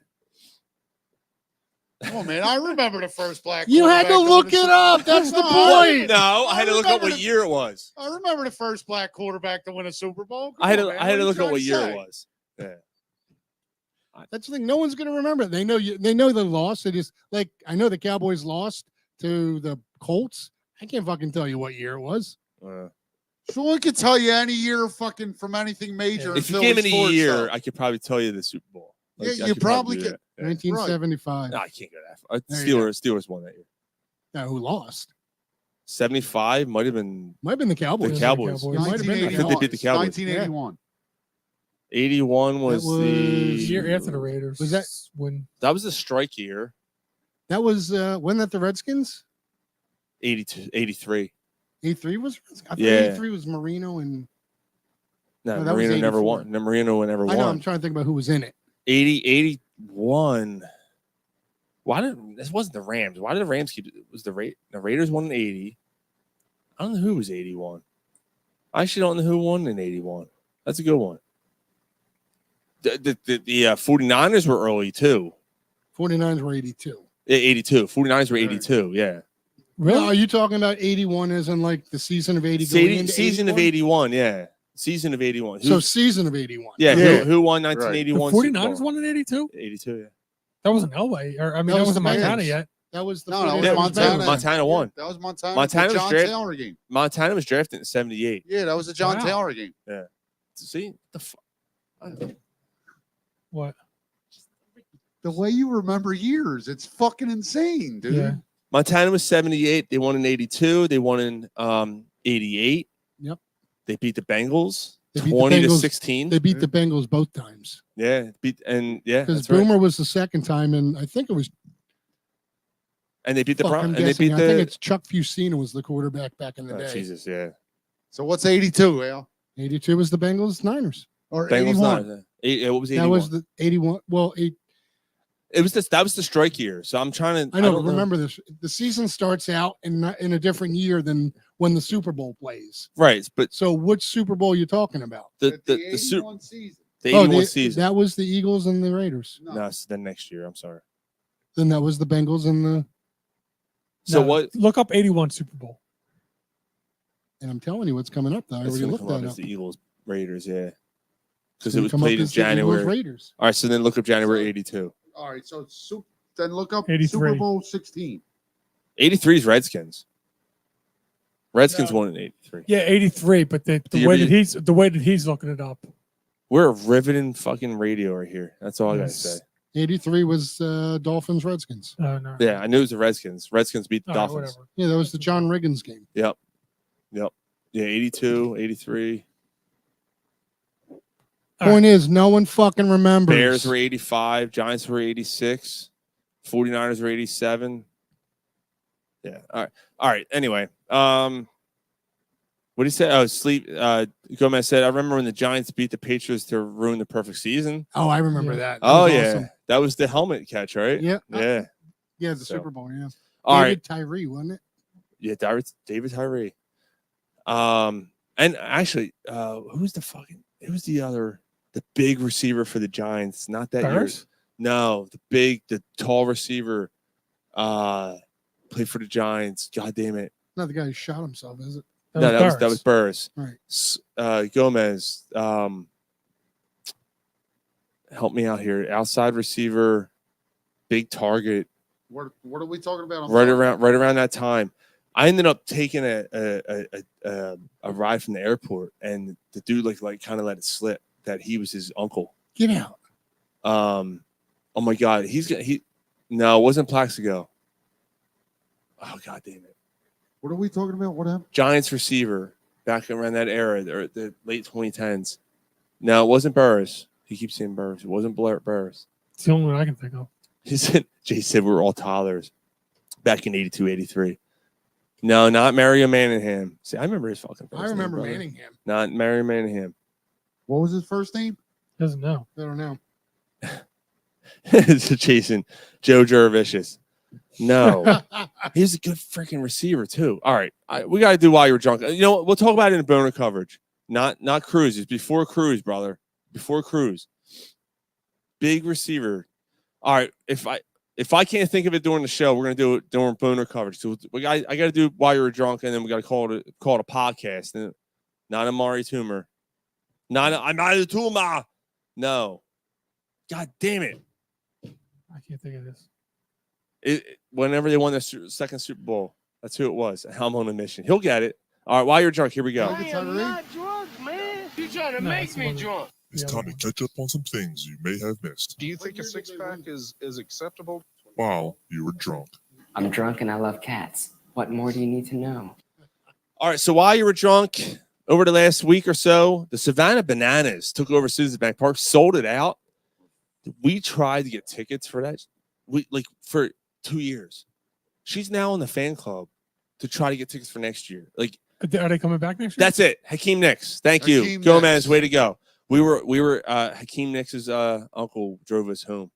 Come on, man. I remember the first black. You had to quarterback look to win it a up. That's the point. No, I had to look up remember what the- year it was. I remember the first black quarterback to win a Super Bowl. Come I had on, to man. I had to What look are you up what trying year to it say? was. Yeah. That's the thing. No one's going to remember. They know you. They know they lost. It is like I know the Cowboys lost to the Colts. I can't fucking tell you what year it was. So I could tell you any year fucking from anything major. If in you gave me Philly a sports year, stuff. I could probably tell you the Super Bowl. Yeah, I you could probably do could. that. Yeah. 1975. No, I can't go that far. There you go. Steelers won that year. Now, who lost? 75 might have been Might have been the Cowboys. the Cowboys. It might have been the 1981. I think they beat the Cowboys. 1981. 81 was, was the Year after the Raiders. Was that- when? That was the strike year. That was wasn't that the Redskins? 82, 83. 83 was. I thought Yeah. 83 was Marino and. No, No, that was Marino never 84. won. No, Marino never I know. I'm won. trying to think about who was in it. 81. Why did this wasn't the Rams? Why did the Rams keep it? Was the Raiders won in 80? I don't know who was 81. I actually don't know who won in 81. That's a good one. The 49ers were early too. 49ers were 82. 82. 49ers were 82. Yeah. Really? Are you talking about 81 as in like the season of 80? Season of 81. Yeah. Season of 81. So season of 81. Yeah. Yeah. Who won The 1981? Super 49ers Bowl? won in 82? 82. Yeah. That wasn't Elway. Or, I mean, That that, was wasn't the Montana Bears. yet. That was the No, that was 49ers. Yeah, Montana. Montana won. That was Montana. Montana the was John drafted- Taylor game. Montana was drafted in 78. Yeah, that was the John Wow. Taylor game. See? What? The way you remember years, it's fucking insane, dude. Yeah. Montana was 78. They won in 82. They won in 88. Yep. They beat the Bengals They beat the 20 to Bengals- 16. They beat the Bengals both times. Yeah, Because that's right. Boomer was the second time, and I think it was. And they beat the fuck, Broncos. I'm And they guessing. beat I think the. it's Chuck Fusina was the quarterback back in the Oh, day. Jesus, yeah. So what's 82, Al? 82 was the Bengals Niners. Or Bengals 81? not. What was 81? That was the 81. Well, It was this. That was the strike year. So I'm trying to. I know. don't But remember this: the season starts out in a different year than when the Super Bowl plays. Right, but So, which Super Bowl are you talking about? the Super season. The 81 season. That was the Eagles and the Raiders. No, it's the next year. I'm sorry. Then that was the Bengals and the. So No, what? Look up 81 Super Bowl. And I'm telling you what's coming up. Though I It's already gonna looked come up that as up. the Eagles Raiders, yeah. Because It's it gonna was come up played in as the Eagles, January. Raiders. All right, so then look up January 82. All right, so then look up 83. Super Bowl 16. 83 is Redskins. Redskins No. won in 83. Yeah, 83. But the you way ever- that he's looking it up. We're a riveting fucking radio right here. That's all I gotta Yes. say. 83 was Dolphins Redskins. No. Yeah, I knew it was the Redskins. Redskins beat the All right, Dolphins. whatever. Yeah, that was the John Riggins game. Yep. Yeah, 82, 83. Point is, no one fucking remembers. Bears were 85. Giants were 86. 49ers were 87. Yeah. All right. Anyway, what did he say? Oh, sleep. Gomez said, I remember when the Giants beat the Patriots to ruin the perfect season. Oh, I remember that. That Oh, was yeah. awesome. That was the helmet catch, right? Yeah. Yeah. Yeah, the So- Super Bowl. Yeah. All right. David Tyree, wasn't it? Yeah, David Tyree. And actually, who's the big receiver for the Giants? Not that year. Burris? No, the tall receiver played for the Giants. God damn it. Not the guy who shot himself, is it? That was Burris. Right. Gomez. Help me out here. Outside receiver, big target. What are we talking about? Right around that time. I ended up taking a ride from the airport, and the dude like kind of let it slip that he was his uncle. Get out. Oh my God, no, it wasn't Plaxico. Oh God damn it. What are we talking about? What happened? Giants receiver back around that era, or the late 2010s. No, it wasn't Burris. He keeps saying Burris. It wasn't Burris. It's the only one I can think of. Jay said we were all toddlers back in 82, 83. No, not Mario Manningham. See, I remember his fucking first I remember name, brother. Manningham. Not Mario Manningham. What was his first name? Doesn't know. I don't know. It's chasing Joe Jurevicius. No, he's a good freaking receiver too. All right, we got to do while you're drunk. You know what? We'll talk about it in boner coverage. Not Cruz. It's before Cruz, brother. Before Cruz. Big receiver. All right, if I can't think of it during the show, we're gonna do it during boner coverage. So I got to do while you're drunk, and then we got to call it a podcast. And not Amari Toomer. I'm not a tumor. No. God damn it. I can't think of this. Whenever they won their second Super Bowl, that's who it was. I'm on a mission. He'll get it. All right, while you're drunk, here we go. I am not drunk, man. You're trying to No, make it's me one- drunk. It's time to catch up on some things you may have missed Do you think a six pack is acceptable? while you were drunk. I'm drunk and I love cats. What more do you need to know? All right, so while you were drunk over the last week or so, the Savannah Bananas took over Citizens Bank Park, sold it out. We tried to get tickets for that. For 2 years. She's now in the fan club to try to get tickets for next year. Are they coming back next year? That's it. Hakeem Nicks. Thank you. Hakeem Gomez, Nicks. way to go. We were Hakeem Nicks's uncle drove us home.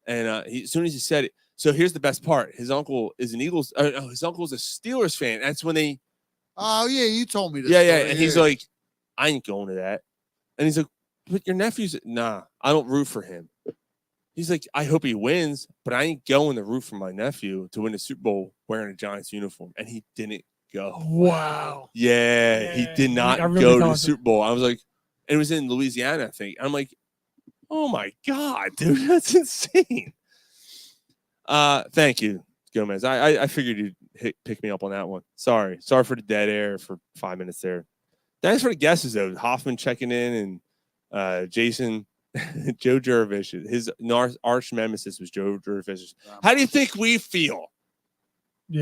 And as soon as he said it, so here's the best part. His uncle is an Eagles. His uncle's a Steelers fan. That's when they. Oh yeah, you told me this. Yeah. story, And he's like, I ain't going to that. And he's like, but your nephew's. Nah, I don't root for him. He's like, I hope he wins, but I ain't going to root for my nephew to win the Super Bowl wearing a Giants uniform. And he didn't go. Wow. Yeah, he did not I remember go to the talking- Super Bowl. I was like, it was in Louisiana, I think. I'm like, oh my God, dude, that's insane. Thank you, Gomez. I figured you'd pick me up on that one. Sorry for the dead air for 5 minutes there. Thanks for the guesses though. Hoffman checking in and Jason, Joe Jurevicius. His arch nemesis was Joe Jurevicius. How do you think we feel?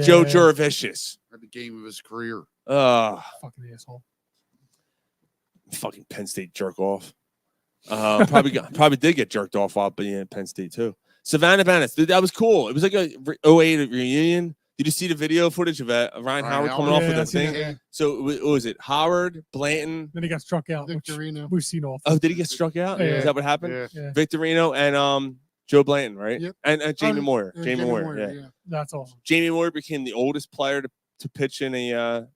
Joe Jurevicius. Had the game of his career. Fucking asshole. Fucking Penn State jerk off. Probably did get jerked off while being in Penn State too. Savannah Bananas, dude, that was cool. It was like a 08 reunion. Did you see the video footage of Ryan Howard coming off with that thing? That. So what was it? Howard, Blanton. Then he got struck out. Victorino. We've seen all. Oh, did he get struck out? Yeah. Is that what happened? Yeah. Victorino and Joe Blanton, right? Yep. And Jamie Moyer. Jamie Moyer. Yeah. That's awesome. Jamie Moyer became the oldest player to pitch in a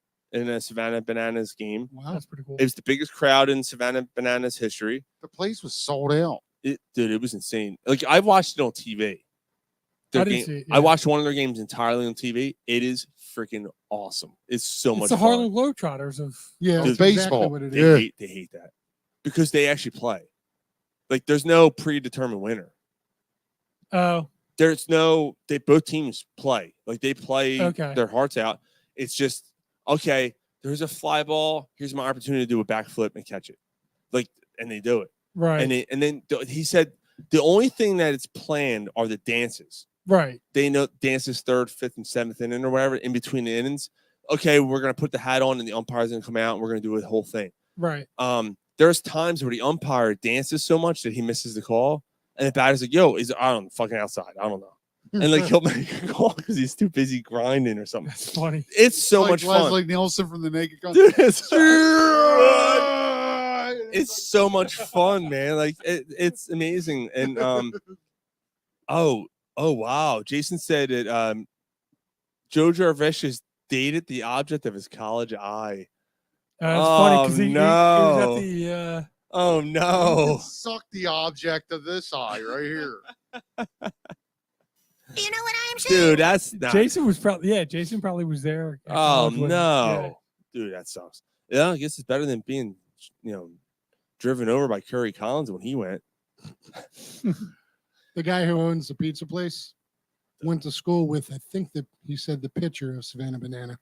Savannah Bananas game. Wow, that's pretty cool. It was the biggest crowd in Savannah Bananas history. The place was sold out. Dude, it was insane. Like I watched it on TV. I didn't see it, I watched one of their games entirely on TV. It is freaking awesome. It's so much It's the fun. Harlem Globetrotters of Dude, baseball. What it They is. hate that because they actually play. Like there's no predetermined winner. Oh, They both teams play. Like they play Okay. their hearts out. It's just okay. There's a fly ball. Here's my opportunity to do a backflip and catch it. Like, and they do it. right, And then he said the only thing that it's planned are the dances. right. They know dances 3rd, 5th, and 7th inning or whatever in between the innings. Okay, we're gonna put the hat on and the umpire's gonna come out and we're gonna do the whole thing. Right. There's times where the umpire dances so much that he misses the call, and the batter's like, "Yo, is I don't fucking outside? I don't know." And like he'll make a call because he's too busy grinding or something. That's funny. It's so Like much fun. Leslie Nielsen from the Naked Gun. Dude, it's so much fun, man. Like it's amazing. And oh wow. Jason said that Joe Jurevicius dated the object of his college eye. That's funny because he no. was at the. Oh no. Suck the object of this eye right here. You know what I'm saying? Dude, that's not Jason was probably Jason probably was there. at Oh college when- no. Dude, that sucks. Yeah, I guess it's better than being, driven over by Curry Collins when he went. The guy who owns the pizza place went to school with, I think that he said the pitcher of Savannah Banana.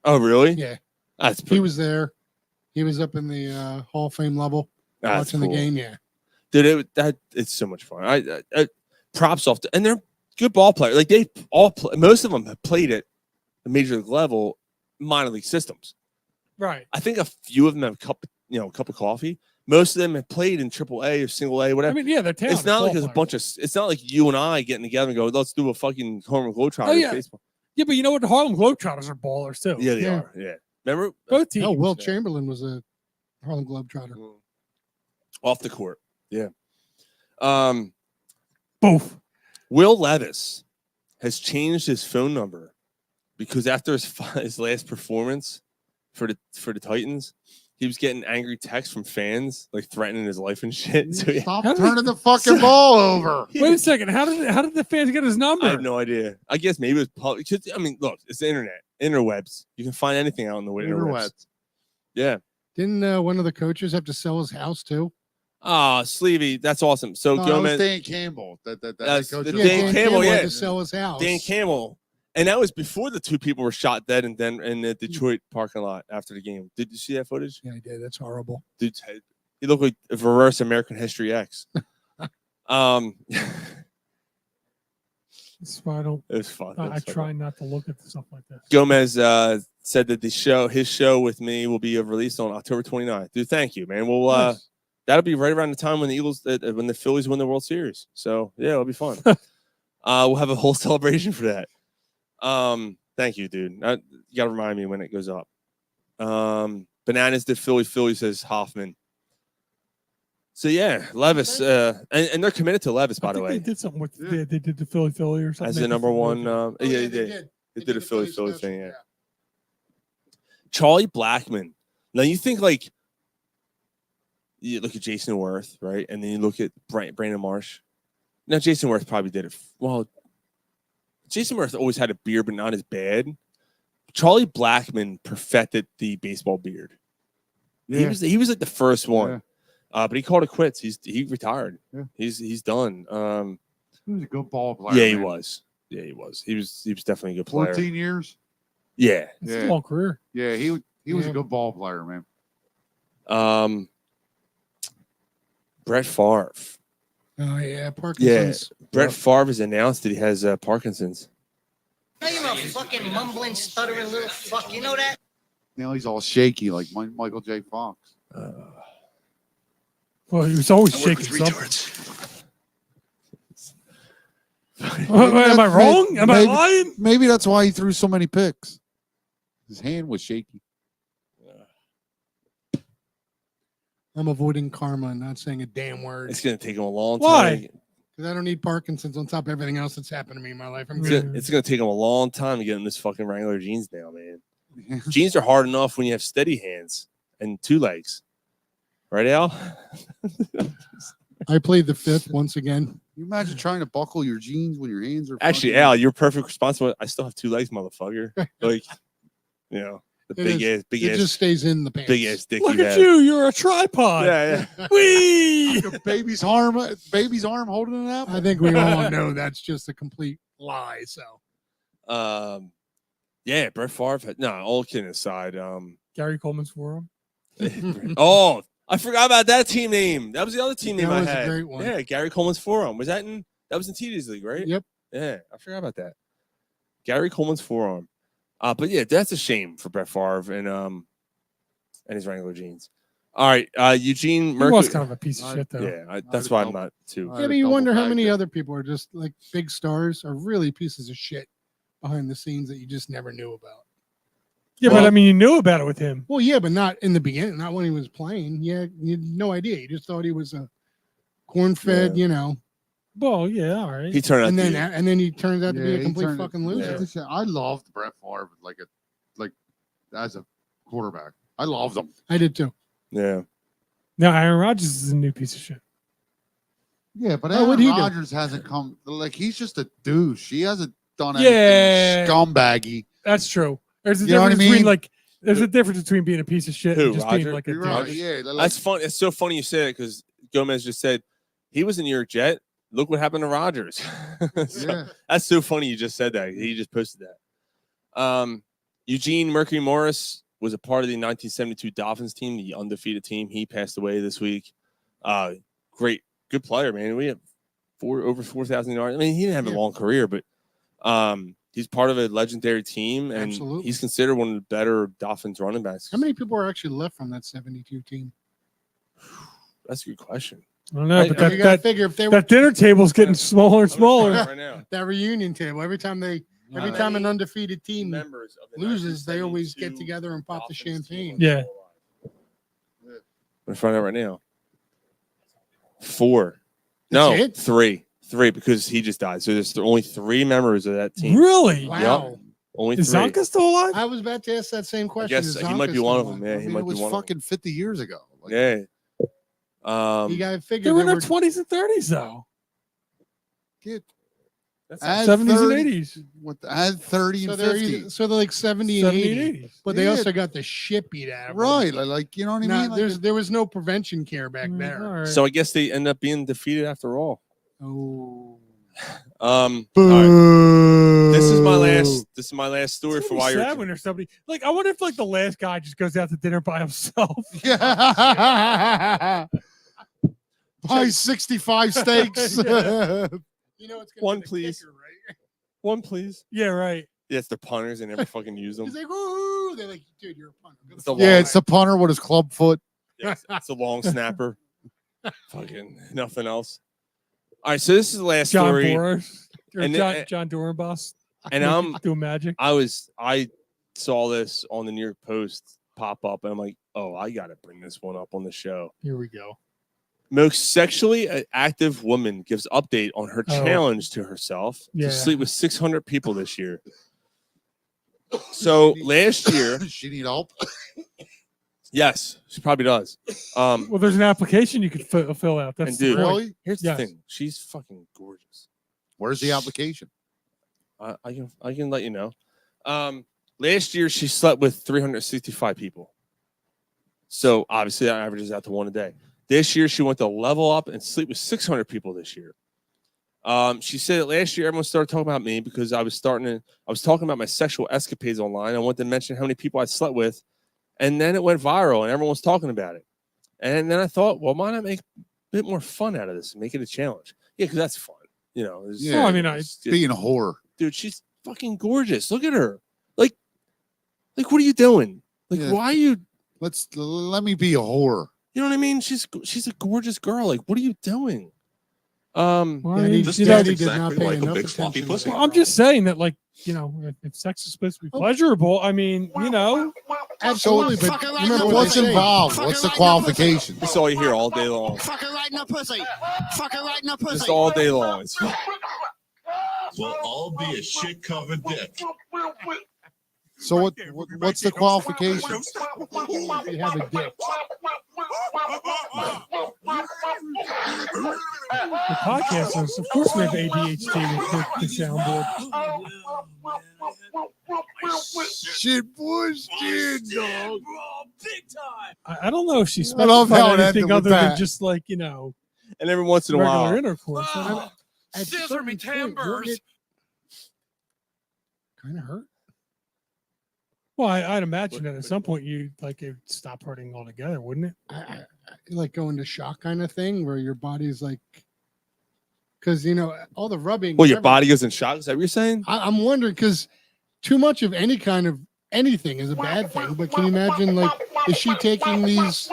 Oh, really? Yeah. That's He was there. He was up in the Hall of Fame level That's watching cool. the game. Yeah. Dude, it's so much fun. I props off and they're good ball players. Like they all play, most of them have played at the major league level, minor league systems. Right. I think a few of them have a cup of coffee. Most of them have played in AAA or single A, whatever. I mean, yeah, they're talented. It's not like there's a ball bunch of. It's not like you and I getting together and go, let's do a fucking Harlem Globetrotters Oh, yeah. baseball. Yeah, but you know what? The Harlem Globetrotters are ballers too. Yeah, they are. Yeah, remember Both teams. Oh, Will Chamberlain was a Harlem Globetrotter. off the court. Yeah. Both. Will Levis has changed his phone number because after his last performance for the Titans, he was getting angry texts from fans like threatening his life and shit. So Stop turning the fucking ball over. Wait a second. How did the fans get his number? I have no idea. I guess maybe it was public. I mean, look, it's the internet, interwebs. You can find anything out on the interwebs. Yeah. Didn't one of the coaches have to sell his house too? Oh, Sleevey, that's awesome. So No, that was Gomez, Dan Campbell. that's coach the of Dan Campbell, had yeah. to sell his house. Dan Campbell. And that was before the two people were shot dead in the Detroit parking lot after the game. Did you see that footage? Yeah, I did. That's horrible. Dude's head. He looked like a reverse American History X. That's why I don't. It was fun. I try not to look at stuff like this. Gomez said that his show with me will be released on October 29th. Dude, thank you, man. We'll Nice. that'll be right around the time when when the Phillies win the World Series. So yeah, it'll be fun. We'll have a whole celebration for that. Thank you, dude. You gotta remind me when it goes up. Bananas did Philly says Hoffman. So yeah, Levis, and they're committed to Levis, by the way. They did something with they did the Philly or something. As They the did number something one, with it. yeah, they did. They did a Philly thing, yeah. Charlie Blackmon. Now you think like you look at Jason Worth, right, and then you look at Brandon Marsh. Now Jason Worth probably did it. Well, Jason Worth always had a beard, but not as bad. Charlie Blackmon perfected the baseball beard. Yeah. He was like the first one. Yeah. But he called it quits. He retired. Yeah. He's done. He was a good ball player. Yeah, he man. was. Yeah, he was. He was definitely a good player. 14 years. Yeah. It's a long career. Yeah, he was Yeah. a good ball player, man. Brett Favre. Oh yeah, Parkinson's. Yeah. Brett Favre has announced that he has Parkinson's. Hey, Mo, a fucking mumbling, stuttering little fuck. You know that? Now he's all shaky like Michael J. Fox. Well, he was always shaking something. Am I wrong? Am I lying? Maybe that's why he threw so many picks. His hand was shaky. I'm avoiding karma and not saying a damn word. It's going to take him a long Why? time. Because I don't need Parkinson's on top of everything else that's happened to me in my life. I'm It's good. gonna, it's gonna take him a long time to get in this fucking Wrangler jeans now, man. Jeans are hard enough when you have steady hands and two legs. Right, Al? I played the fifth once again. You imagine trying to buckle your jeans when your hands are Actually, fucking- Al, you're perfect responsible. I still have two legs, motherfucker. Like, you know, the It just stays in the pants. big ass dick. Look you at have. you. You're a tripod. Yeah, yeah. Whee! Like a baby's arm holding an apple. I think we all know that's just a complete lie. So Yeah, Brett Favre. No, all kidding aside. Gary Coleman's forearm. Oh, I forgot about that team name. That was the other team name That I was a had. great one. Yeah, Gary Coleman's forearm. Was that in? That was in TD's league, right? Yep. Yeah, I forgot about that. Gary Coleman's forearm. But yeah, that's a shame for Brett Favre and his Wrangler jeans. All right, Eugene He Mercury. was kind of a piece of shit, though. Yeah, that's why I'm not too. yeah, but you wonder how many other people are just like big stars are really pieces of shit behind the scenes that you just never knew about. Yeah, but I mean, you knew about it with him. Well, yeah, but not in the beginning, not when he was playing. Yeah, you had no idea. You just thought he was a corn-fed, you know. Well, yeah, all right. He turned out and then he turns out to be Yeah, a he complete turned- fucking loser. Yeah. I loved Brett Favre like as a quarterback. I loved him. I did too. Yeah. Now Aaron Rodgers is a new piece of shit. Yeah, but Oh, Aaron what'd he do? Rodgers hasn't come. Like he's just a douche. He hasn't done Yeah. anything scumbaggy. That's true. There's a You know what I difference between mean? there's a difference between being a piece of shit Who, and just being Roger? like a You're right, douche. yeah, like- That's fun. It's so funny you say it because Gomez just said he was a New York Jet. Look what happened to Rodgers. So, Yeah. That's so funny you just said that. He just posted that. Eugene Mercury Morris was a part of the 1972 Dolphins team, the undefeated team. He passed away this week. Great, good player, man. We have over 4,000 yards. I mean, he didn't have a long career, but he's part of a legendary team, and Absolutely. he's considered one of the better Dolphins running backs. How many people are actually left from that 72 team? That's a good question. I don't know, but You gotta that figure if they were that dinner table's getting smaller and smaller. Right now. that reunion table, every time an undefeated team Members of the loses, they always 1972 get together and pop the Dolphins champagne. Yeah. I'm gonna find out right now. 4. No, That's it? 3. 3 because he just died. So there's only 3 members of that team. Really? Wow. Yep. Only Is 3. Zonka still alive? I was about to ask that same I question. guess Is he might Zonka be one still of them. alive? Yeah, I he mean, might it was be one of them. fucking 50 years ago. Like, Yeah. You gotta They figure were in they their were 20s and 30s, though. Kid. That's Add 70s 30 and 80s. Add 30 so and they're 50. either, they're like 70 and 70 80. and 80s. But they Yeah. also got the shit beat out of them. Right. Like, you know what I Now, mean? Like, there was no prevention care back there. All right. So I guess they end up being defeated after all. Oh. All right. This is my last story It's for gonna why be you're sad when there's somebody like I wonder if like the last guy just goes out to dinner by himself. yeah. Buy 65 steaks. Yeah. You know it's gonna One, be the please. kicker, right? one, please. Yeah, right. Yeah, it's the punters. They never fucking use them. He's like, ooh, they're like, dude, you're a punter. Go the It's the fuck Yeah, away. it's the punter with his club foot. Yeah, it's a long snapper. Fucking nothing else. All right, so this is the last John story. Boras or And John Dorenbos. And I'm doing magic. I saw this on the New York Post pop up, and I'm like, oh, I gotta bring this one up on the show. Here we go. Most sexually active woman gives update on her Oh. challenge to herself Yeah. to sleep with 600 people this year. So last year, Does she need help? yes, she probably does. Well, there's an application you could fill out. That's And the dude, point. Really? here's Yes. the thing: she's fucking gorgeous. Where's the application? I can let you know. Last year she slept with 365 people. So obviously that averages out to 1 a day. This year she went to level up and sleep with 600 people this year. She said that last year everyone started talking about me because I was talking about my sexual escapades online. I wanted to mention how many people I slept with, and then it went viral and everyone was talking about it. And then I thought, well, why not make a bit more fun out of this and make it a challenge? Yeah, because that's fun. You know, Yeah, I mean, being a whore. dude, she's fucking gorgeous. Look at her. Like what are you doing? Like, Yeah. why are you? Let me be a whore. You know what I mean? She's a gorgeous girl. Like, what are you doing? Well, I mean, This you know, daddy did not pay enough attention. well, I'm just saying that, like, you know, if sex is supposed to be pleasurable, I mean, you know, Absolutely, but remember what What's they say. involved? What's the qualification? That's all you hear all day long. Fuck her right in the pussy. Fuck her right in the pussy. Just all day long. It's We'll all be a shit covered dick. So what's the qualification? You have a dick. the podcasters, of course, we have ADHD with the soundboard. Shit pushed in, dog. I don't know if she I love how specified it ended anything with other than that. just like, you know, and every once in a regular while. intercourse. Scissor me timbers. Kind of hurt. Well, I'd imagine that at some point you like it stop hurting altogether, wouldn't it? I like go into shock kind of thing where your body's like, because you know all the rubbing. Well, your body goes in shock. Is that what you're saying? I'm wondering because too much of any kind of anything is a bad thing. But can you imagine like is she taking these?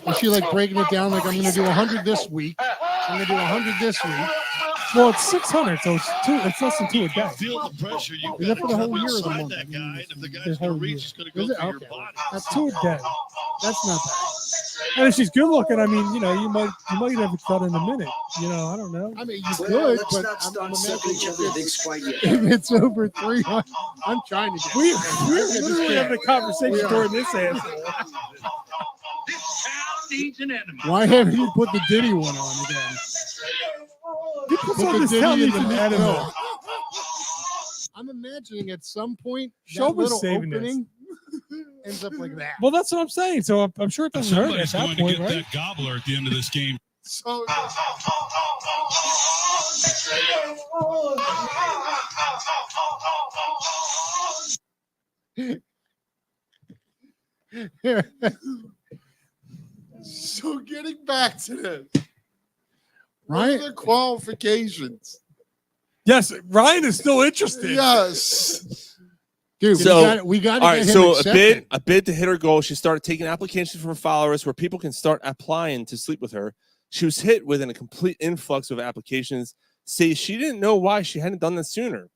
Is she like breaking it down? Like I'm going to do 100 this week. I'm going to do 100 this week. Well, it's 600, so it's less than 2 a day. Feel the pressure you Is that for the whole year or the inside month? that guy, and if the The guy's whole gonna reach, year. it's gonna go Is it? through your Okay. body. That's 2 a day. That's not bad. And if she's good looking, I mean, you know, you might have it cut in a minute. You know, I don't know. I mean, you could, but I'm imagining if it's over 300, I'm trying to get. We're literally having a conversation during this asshole. Why haven't you put the Diddy one on again? You put Put on the this Diddy town in needs the an middle. animal. I'm imagining at some point Show that little was saving this. opening ends up like that. Well, that's what I'm saying. So I'm sure it doesn't hurt at Somebody's that going to point, get right? that gobbler at the end of this game. So so getting back to this, what are Right? the qualifications? Yes, Ryan is still interested. Yes. Dude, So, we got to all get right, him so accepted. a bid to hit her goal. She started taking applications from her followers where people can start applying to sleep with her. She was hit with a complete influx of applications. Say she didn't know why she hadn't done that sooner.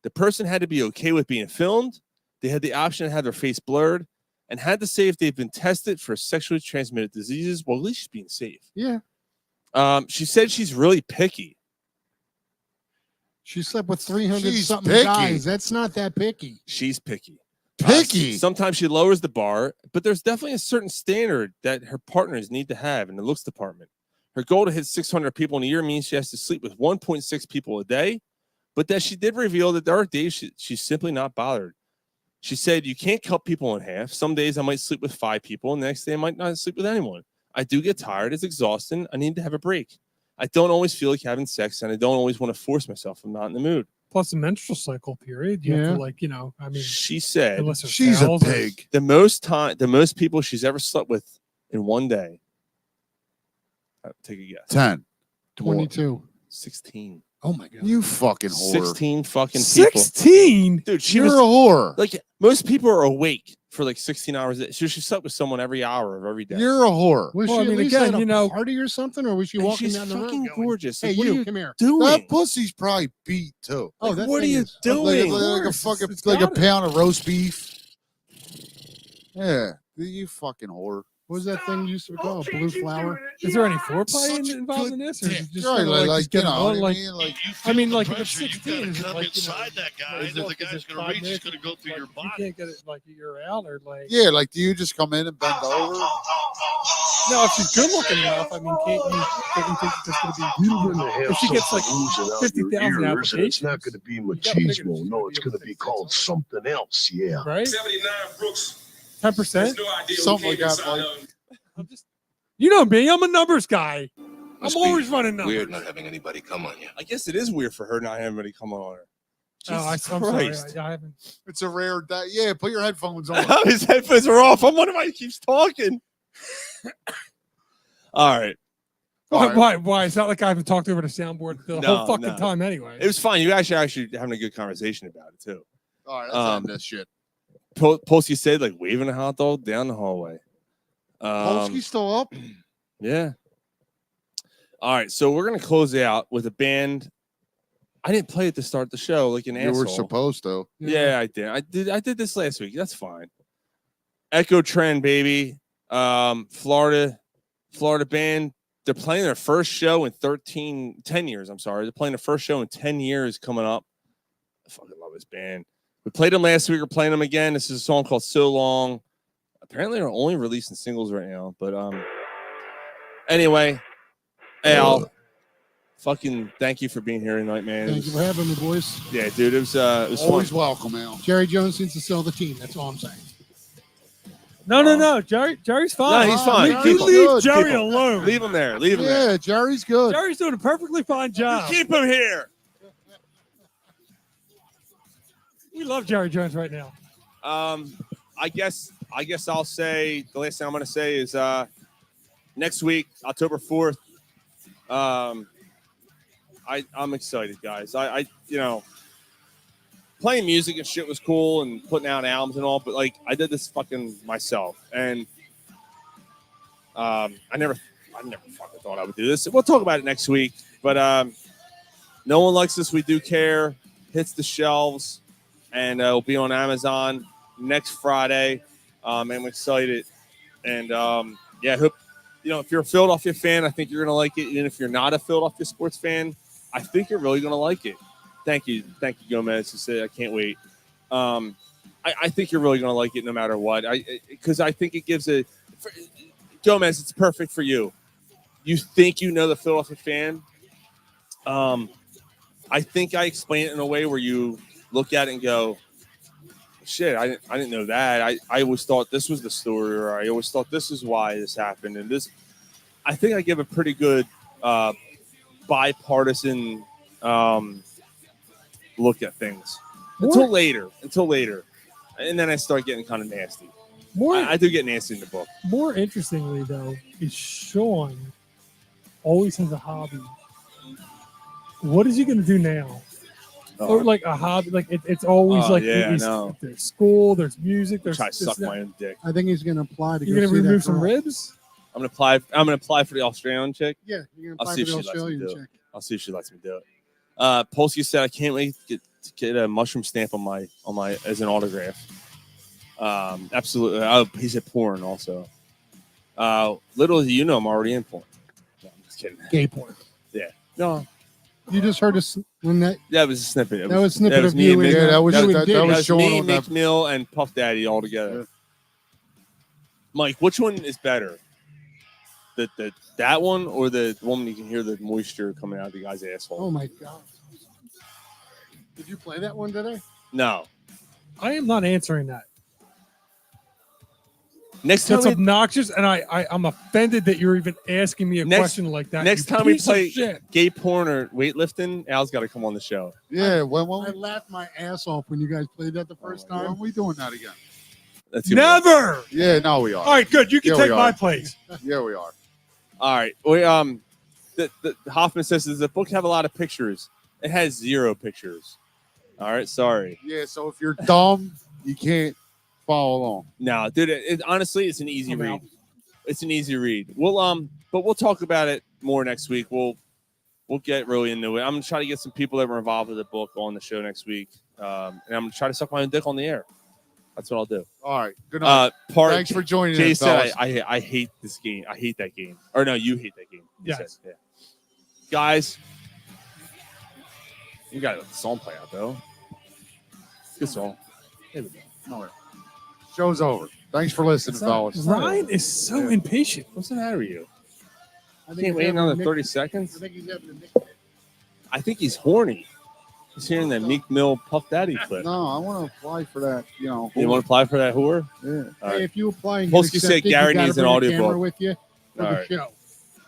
The person had to be okay with being filmed. They had the option to have their face blurred and had to say if they've been tested for sexually transmitted diseases. Well, at least she's being safe. Yeah. She said she's really picky. She slept with 300 She's something picky. guys. That's not that picky. She's picky. Picky. Sometimes she lowers the bar, but there's definitely a certain standard that her partners need to have in the looks department. Her goal to hit 600 people in a year means she has to sleep with 1.6 people a day, but that she did reveal that there are days she's simply not bothered. She said, you can't cut people in half. Some days I might sleep with 5 people, and the next day I might not sleep with anyone. I do get tired. It's exhausting. I need to have a break. I don't always feel like having sex, and I don't always want to force myself. I'm not in the mood. Plus the menstrual cycle period. You have to, like, you know, I mean, She said unless there's She's a towels or- pig. the most people she's ever slept with in one day. Take a guess. 10. 22. 16. Oh my god. You fucking whore. 16 fucking people. 16? Dude, she You're was a whore. like, most people are awake for like 16 hours. So she slept with someone every hour of every day. You're a whore. Was Well, she I mean, at least again, at a you know- party or something, or was she And walking she's down the road? fucking going, gorgeous. Hey, Like, what are you come here. doing? That pussy's probably beat too. Oh, Like, that what are thing you is- doing? Like a course, fucking it's like a got it. pound of roast beef. Yeah, you fucking whore. What was that thing you used to call? Blue flower? Is there any foreplay involved in this, or is it just Right, kind of like, just you getting know on, what I like, mean? Like, I mean, like if it's Pressure, you 16, gotta is it come like, you know, inside that guy, is and if the it guy's gonna 5 reach, he's minutes? gonna go through Like, your you body. can't get it like you're out, or like, yeah, like do you just come in and bend over? no, if she's good looking enough, I mean, can't you think there's going to be, You're gonna have if she gets like something oozing out 50,000 your ears, and applications, it's not gonna be gotta figure machismo. she's No, gonna it's be able gonna to be take called 600. something else. Yeah. right? 79 Brooks. 10%? There's no idea who Something like came that, inside Mike. of- I'm just, you know me, I'm a numbers guy. Must I'm always be running numbers. weird not having anybody come on you. I guess it is weird for her not having anybody come on her. Oh, I'm Jesus sorry, Christ. I haven't. It's a rare day. Yeah, put your headphones on. His headphones are off. I'm wondering why he keeps talking. All right. Why? It's not like I haven't talked over the soundboard the whole fucking No. time anyway. It was fine. You guys are actually having a good conversation about it too. All right, let's end this shit. Polsky said like waving a hot dog down the hallway. Polsky's still up? Yeah. All right, so we're gonna close out with a band. I didn't play it to start the show like an asshole. You were supposed to. Yeah, I did. I did this last week. That's fine. Echo Trend, baby. Florida band. They're playing their first show in 10 years. I'm sorry. They're playing their first show in 10 years coming up. I fucking love this band. We played them last week. We're playing them again. This is a song called So Long. Apparently, they're only releasing singles right now. But anyway, Al, fucking thank you for being here tonight, man. Thank you for having me, boys. Yeah, dude. It was always fun. welcome, Al. Jerry Jones needs to sell the team. That's all I'm saying. No. Jerry's fine. No, he's fine. You Keep him. leave Jerry Keep him. alone. Leave him there. Leave him there. Yeah, Jerry's good. Jerry's doing a perfectly fine job. Keep him here. We love Jerry Jones right now. I guess I'll say the last thing I'm going to say is next week, October 4th. I'm excited, guys. I playing music and shit was cool and putting out albums and all, but like I did this fucking myself, and I never fucking thought I would do this. We'll talk about it next week, but No One Likes This, We Do Care hits the shelves, and it'll be on Amazon next Friday. I'm excited, and yeah, hope if you're a Philadelphia fan, I think you're gonna like it. Even if you're not a Philadelphia sports fan, I think you're really gonna like it. Thank you, Gomez. You said I can't wait. I think you're really gonna like it no matter what. Because I think it gives Gomez. It's perfect for you. You think you know the Philadelphia fan. I think I explain it in a way where you look at it and go, shit, I didn't know that. I always thought this was the story, or I always thought this is why this happened. And this, I think I give a pretty good bipartisan look at things until later. And then I start getting kind of nasty. I do get nasty in the book. More interestingly, though, is Sean always has a hobby. What is he going to do now? Or like a hobby, like it's always like there's school, there's music, there's try to suck my own dick. I think he's going to apply to. You're going to remove some ribs. I'm going to apply for the Australian chick. Yeah, you're going to I'll apply see for if the she lets me Australian do chick. it. I'll see if she lets me do it. Polsky said I can't wait to get a mushroom stamp on my as an autograph. Absolutely. Oh, he said porn also. Little do you know, I'm already in porn. No, I'm just kidding. Gay porn. Yeah. No. You just heard us when that. That was a snippet. That was a snippet of me you. and Mick. Yeah, that was me, showing Mick Mill, and Puff Daddy all together. Yeah. Mike, which one is better? That one or the one you can hear the moisture coming out of the guy's asshole? Oh my god! Did you play that one today? No. I am not answering that. Next time That's obnoxious, and I'm offended that you're even asking me a question like that. Next you time we piece of play shit. gay porn or weightlifting, Al's got to come on the show. Yeah, I when laughed my ass off when you guys played that the first time. are we doing that again? That's Never. Yeah, no, we are. All right, good. You can Yeah, take we my are. place. Yeah, we are. All right. We the Hoffman says, does the book have a lot of pictures? It has 0 pictures. All right, sorry. Yeah, so if you're dumb, you can't follow along. No, dude. Honestly, it's an easy read. It's an easy read. But we'll talk about it more next week. We'll get really into it. I'm gonna try to get some people that were involved with the book on the show next week, and I'm gonna try to suck my own dick on the air. That's what I'll do. All right. Good night. Thanks for joining Jay us, said fellas. I hate this game. I hate that game. Or no, you hate that game. You Yes. said, yeah. Guys, you got to let the song play out though. Good song. Here we go. All right. Show's over. Thanks for listening, fellas. Ryan is so impatient. What's the matter with you? I Can't wait another 30 seconds. I think he's having a nick. I think he's horny. He's hearing that Meek Mill Puff Daddy clip. No, I want to apply for that. You want to apply for that whore? Yeah. All Hey, right. if you apply and Polsky get said accepted, Gary you gotta needs an bring a audiobook. camera with you for All the right. show.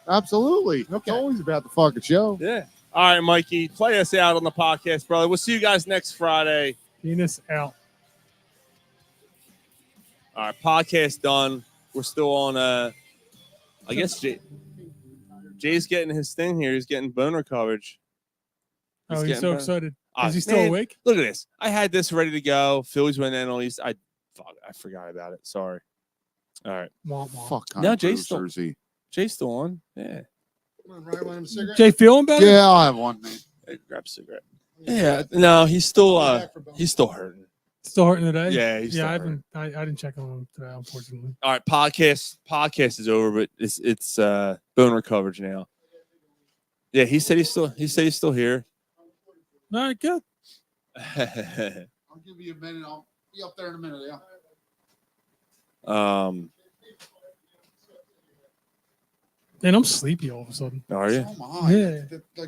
Absolutely. It's always about the fucking show. Yeah. All right, Mikey, play us out on the podcast, brother. We'll see you guys next Friday. Penis out. All right, podcast done. We're still on. I guess Jay's getting his thing here. He's getting boner coverage. Oh, he's getting so boner- excited. Ah, Is he still man, awake? Look at this. I had this ready to go. Phillies went in on East. I forgot about it. Sorry. All right. Wah, wah. Fuck. No, Jay's still on. Yeah. Come on, Ryan, want him a cigarette? Jay feeling better? Yeah, I'll have one, man. Hey, grab a cigarette. Yeah. No, he's still hurting. Still hurting today? Yeah, he's still I haven't. I didn't check on him today, unfortunately. All right, podcast is over, but it's boner coverage now. Yeah, he said he's still here. All right, good. I'll give you a minute. I'll be up there in a minute. Yeah. And I'm sleepy all of a sudden. Are you? Oh my. Yeah.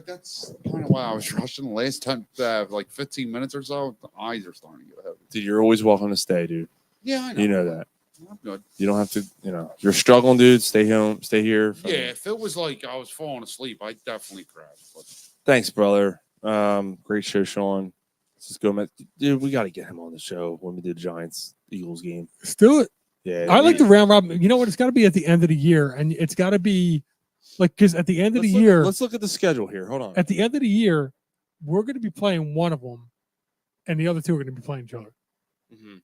That's kind of why I was rushing the last 15 minutes or so. The eyes are starting to get heavy. Dude, you're always welcome to stay, dude. Yeah, I know. You know that. I'm good. You don't have to. You're struggling, dude. Stay home. Stay here. Yeah, if it was like I was falling asleep, I'd definitely crash. But Thanks, brother. Great show, Sean. Let's just go, man. Dude, we got to get him on the show when we do the Giants Eagles game. Let's do it. Yeah, I like the round robin. You know what? It's got to be at the end of the year, and it's got to be like because at the end of the year, Let's look at the schedule here. Hold on. at the end of the year, we're going to be playing one of them, and the other two are going to be playing each other.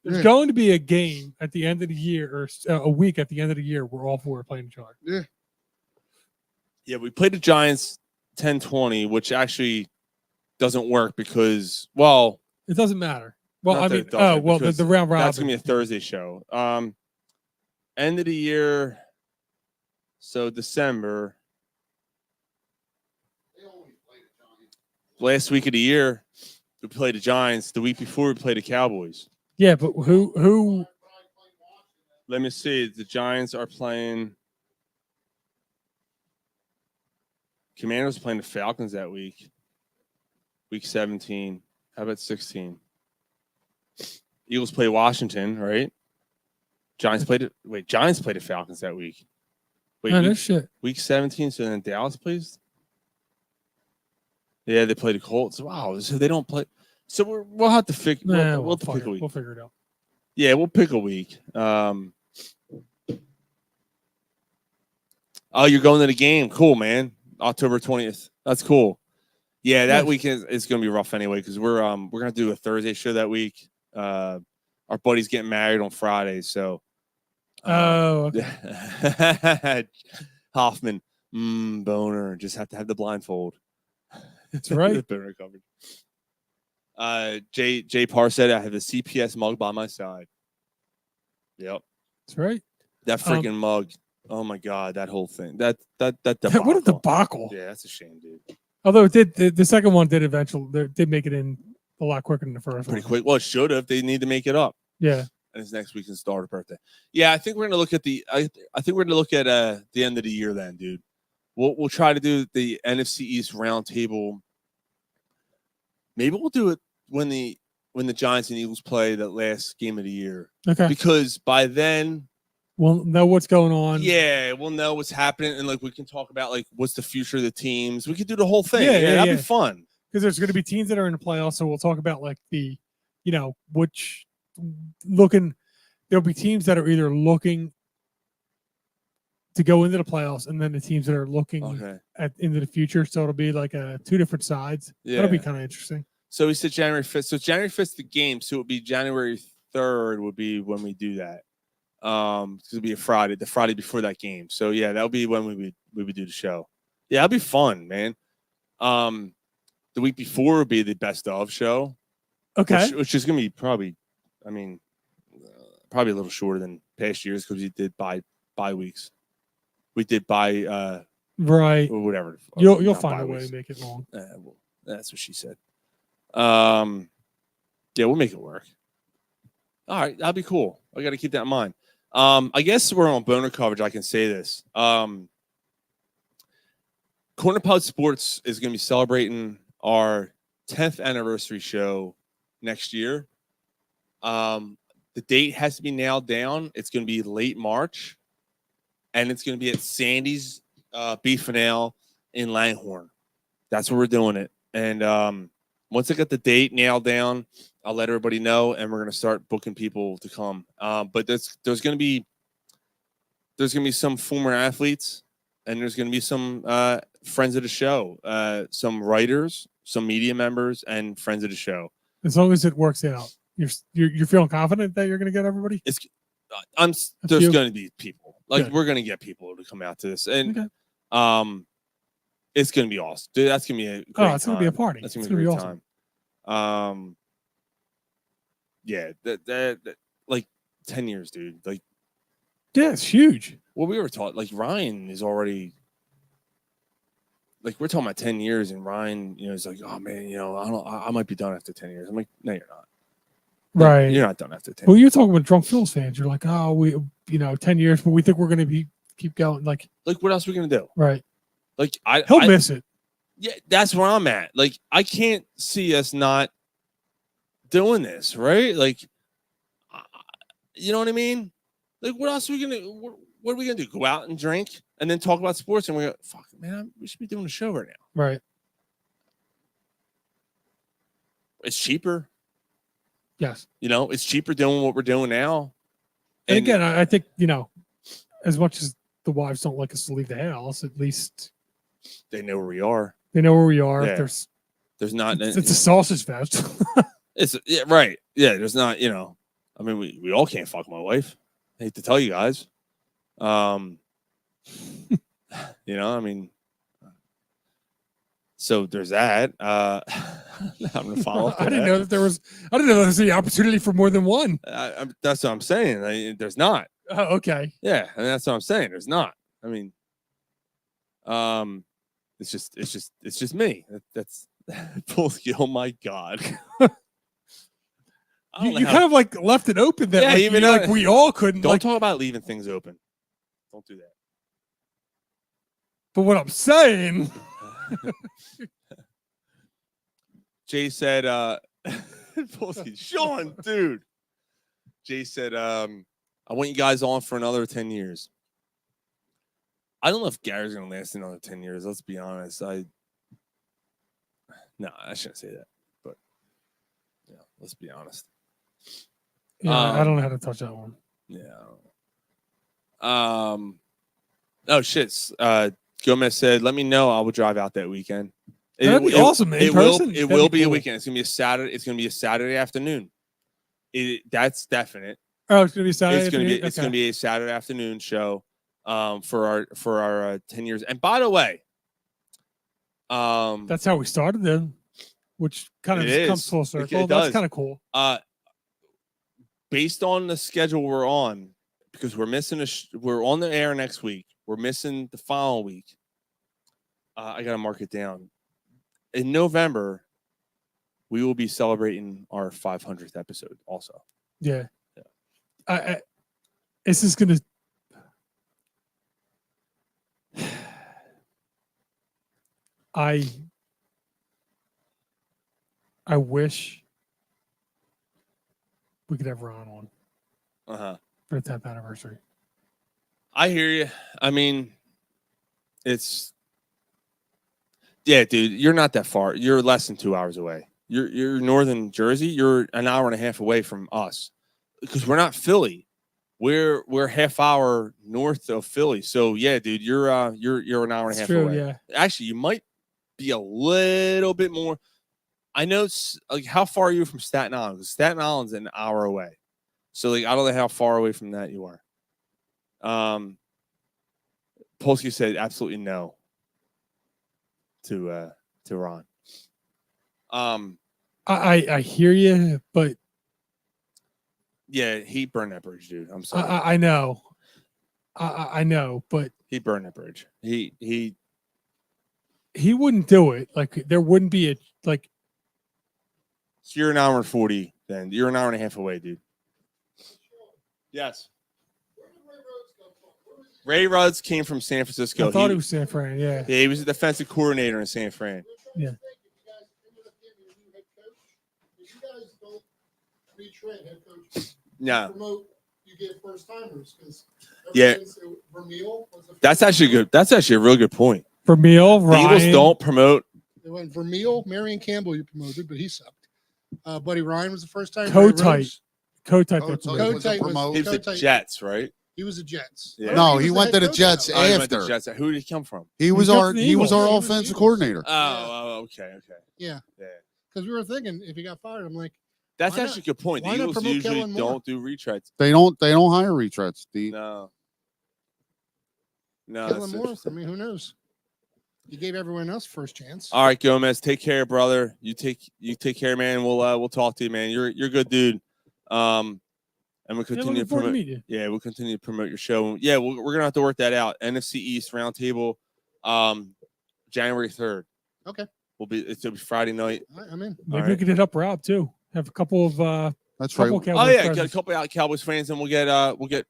There's going to be a game at the end of the year, or a week at the end of the year, where all four are playing each other. Yeah. Yeah, we played the Giants 10-20, which actually doesn't work because, well, it doesn't matter. Well, not I that mean, it doesn't, the because round robin. That's gonna be a Thursday show. End of the year. So December. Last week of the year, we played the Giants. The week before, we played the Cowboys. Yeah, but who? Let me see. The Giants are playing. Commanders playing the Falcons that week. Week 17. How about 16? Eagles play Washington, right? Giants played it. Wait, Giants played the Falcons that week. Wait, No shit. Week 17. So then Dallas plays. Yeah, they play the Colts. Wow, so they don't play. So we'll have to figure. Nah, We'll have to pick a week. We'll figure it out. Yeah, we'll pick a week. Oh, you're going to the game. Cool, man. October 20th. That's cool. Yeah, that week is going to be rough anyway because we're going to do a Thursday show that week. Our buddy's getting married on Friday, so. Okay. Hoffman, boner. Just have to have the blindfold. That's right. Boner coverage. Jay Parr said I have the CPS mug by my side. Yep. That's right. That freaking mug. Oh my God, that whole thing. That debacle. What a debacle. Yeah, that's a shame, dude. Although it did, the second one did did make it in a lot quicker than the first Pretty one. quick. Well, it should have. They need to make it up. Yeah. And it's next week's daughter's birthday. Yeah, I think we're gonna look at the. I think we're gonna look at the end of the year then, dude. We'll try to do the NFC East roundtable. Maybe we'll do it when the Giants and Eagles play that last game of the year. Okay. Because by then we'll know what's going on. Yeah, we'll know what's happening, and like we can talk about like what's the future of the teams. We could do the whole thing. Yeah, that'd be fun. Because there's going to be teams that are in the playoffs, so we'll talk about like the, which looking. There'll be teams that are either looking to go into the playoffs, and then the teams that are looking into the future. So it'll be like two different sides. Yeah. That'll be kind of interesting. So we said January 5th. So January 5th the game. So it would be January 3rd would be when we do that. It'll be a Friday, the Friday before that game. So yeah, that'll be when we would do the show. Yeah, that'll be fun, man. The week before would be the best of show. Okay. Which is gonna be probably a little shorter than past years because we did bye weeks. We did bye right or whatever. You'll find a way to make it long. Well, that's what she said. Yeah, we'll make it work. All right, that'll be cool. I got to keep that in mind. I guess we're on boner coverage. I can say this. Corner Pod Sports is going to be celebrating our 10th anniversary show next year. The date has to be nailed down. It's going to be late March, and it's going to be at Sandy's Beef and Ale in Langhorne. That's where we're doing it. And once I get the date nailed down, I'll let everybody know, and we're going to start booking people to come. But there's going to be some former athletes and there's going to be some friends of the show, some writers, some media members, and friends of the show. As long as it works out, you're feeling confident that you're going to get everybody. There's going to be people. Like Good. we're going to get people to come out to this, and Okay. it's going to be awesome. Dude, that's going to be a great It's going to be a party. That's It's going to be a gonna great be awesome. time. Yeah, that like 10 years, dude. Like, yeah, it's huge. Well, we were taught like Ryan is already like we're talking about 10 years, and Ryan, is like, oh man, I might be done after 10 years. I'm like, no, you're not. Right. You're not done after 10. Well, you're talking with drunk Phillies fans. You're like, oh, we, 10 years, but we think we're going to keep going. Like what else are we going to do? Right. Like he'll miss it. Yeah, that's where I'm at. Like, I can't see us not doing this, right? Like, you know what I mean? Like, what else are we going to, what are we going to do? Go out and drink and then talk about sports? And we go, fuck, man, we should be doing a show right now. Right. It's cheaper. Yes. It's cheaper doing what we're doing now. And again, I think, as much as the wives don't like us to leave the house, at least they know where we are. They know where we are. Yeah. There's not. It's a sausage fest. It's right. Yeah. There's not. I mean, we all can't fuck my wife. I hate to tell you guys. I mean. So there's that. I'm gonna follow up. I didn't know there was any opportunity for more than one. That's what I'm saying. There's not. Oh, okay. Yeah, and that's what I'm saying. There's not. I mean, it's just me. That's Polsky. Oh my god. You kind of like left it open that even like we all couldn't. Don't talk about leaving things open. Don't do that. But what I'm saying. Jay said, Polsky, Sean, dude. Jay said, I want you guys on for another 10 years. I don't know if Gary's going to last another 10 years. Let's be honest. No, I shouldn't say that. But, let's be honest. Yeah, I don't know how to touch that one. Yeah. Oh, shit. Gomez said, let me know. I will drive out that weekend. That'd be awesome. It will be a weekend. It's going to be a Saturday. It's going to be a Saturday afternoon. That's definite. Oh, it's going to be Saturday. It's going to be a Saturday afternoon show for our 10 years. And by the way, that's how we started then, which kind of just comes full circle. That's kind of cool. Based on the schedule we're on, because we're missing we're on the air next week. We're missing the following week. I got to mark it down. In November, we will be celebrating our 500th episode also. Yeah. This is going to... I wish we could have Ron on for the 10th anniversary. I hear you. I mean, yeah, dude, you're not that far. You're less than 2 hours away. You're northern Jersey. You're an hour and a half away from us because we're not Philly. We're half hour north of Philly. So yeah, dude, you're an hour and a half away. Yeah. Actually, you might be a little bit more. I know. Like, how far are you from Staten Island? Because Staten Island's an hour away. So like, I don't know how far away from that you are. Polsky said absolutely no to Ron. I hear you, but yeah, he burned that bridge, dude. I'm sorry. I know. I know, but he burned that bridge. He wouldn't do it. Like, there wouldn't be so you're an hour and 40 then. You're an hour and a half away, dude. Yes. Ray Rudds came from San Francisco. I thought he was San Fran, yeah. Yeah, he was a defensive coordinator in San Fran. Yeah. No. You get first timers because yeah, that's actually good. That's actually a real good point. Vermeil, Ryan. Eagles don't promote. They went Vermeil, Marion Campbell. You promoted, but he sucked. Buddy Ryan was the first time. Kotite. Kotite He was the Jets, right? He was the Jets. Yeah. No, was he the went to head the coach, Jets though. Oh, he went to after. the Jets. Who did he come from? He was He our jumped the he was our Eagles. offensive Eagles. coordinator. Okay. Yeah, Yeah. because we were thinking if he got fired, I'm like, That's Why actually not- a good point. The why not Eagles promote usually Kellen Moore? don't do retreads. They don't hire retreads. No. No. Kellen that's Moore. I interesting. mean, who knows? He gave everyone else first chance. All right, Gomez, take care, brother. You take care, man. We'll talk to you, man. You're a good dude. And we'll continue looking to forward to promote. meeting you. Yeah, we'll continue to promote your show. Yeah, we're gonna have to work that out. NFC East roundtable, January 3rd. Okay. It'll be Friday night. All right, I'm in. Maybe All we right. could hit up Rob too. Have a couple of That's couple right. of Oh Cowboys yeah, got a presents. couple out Cowboys fans, and we'll get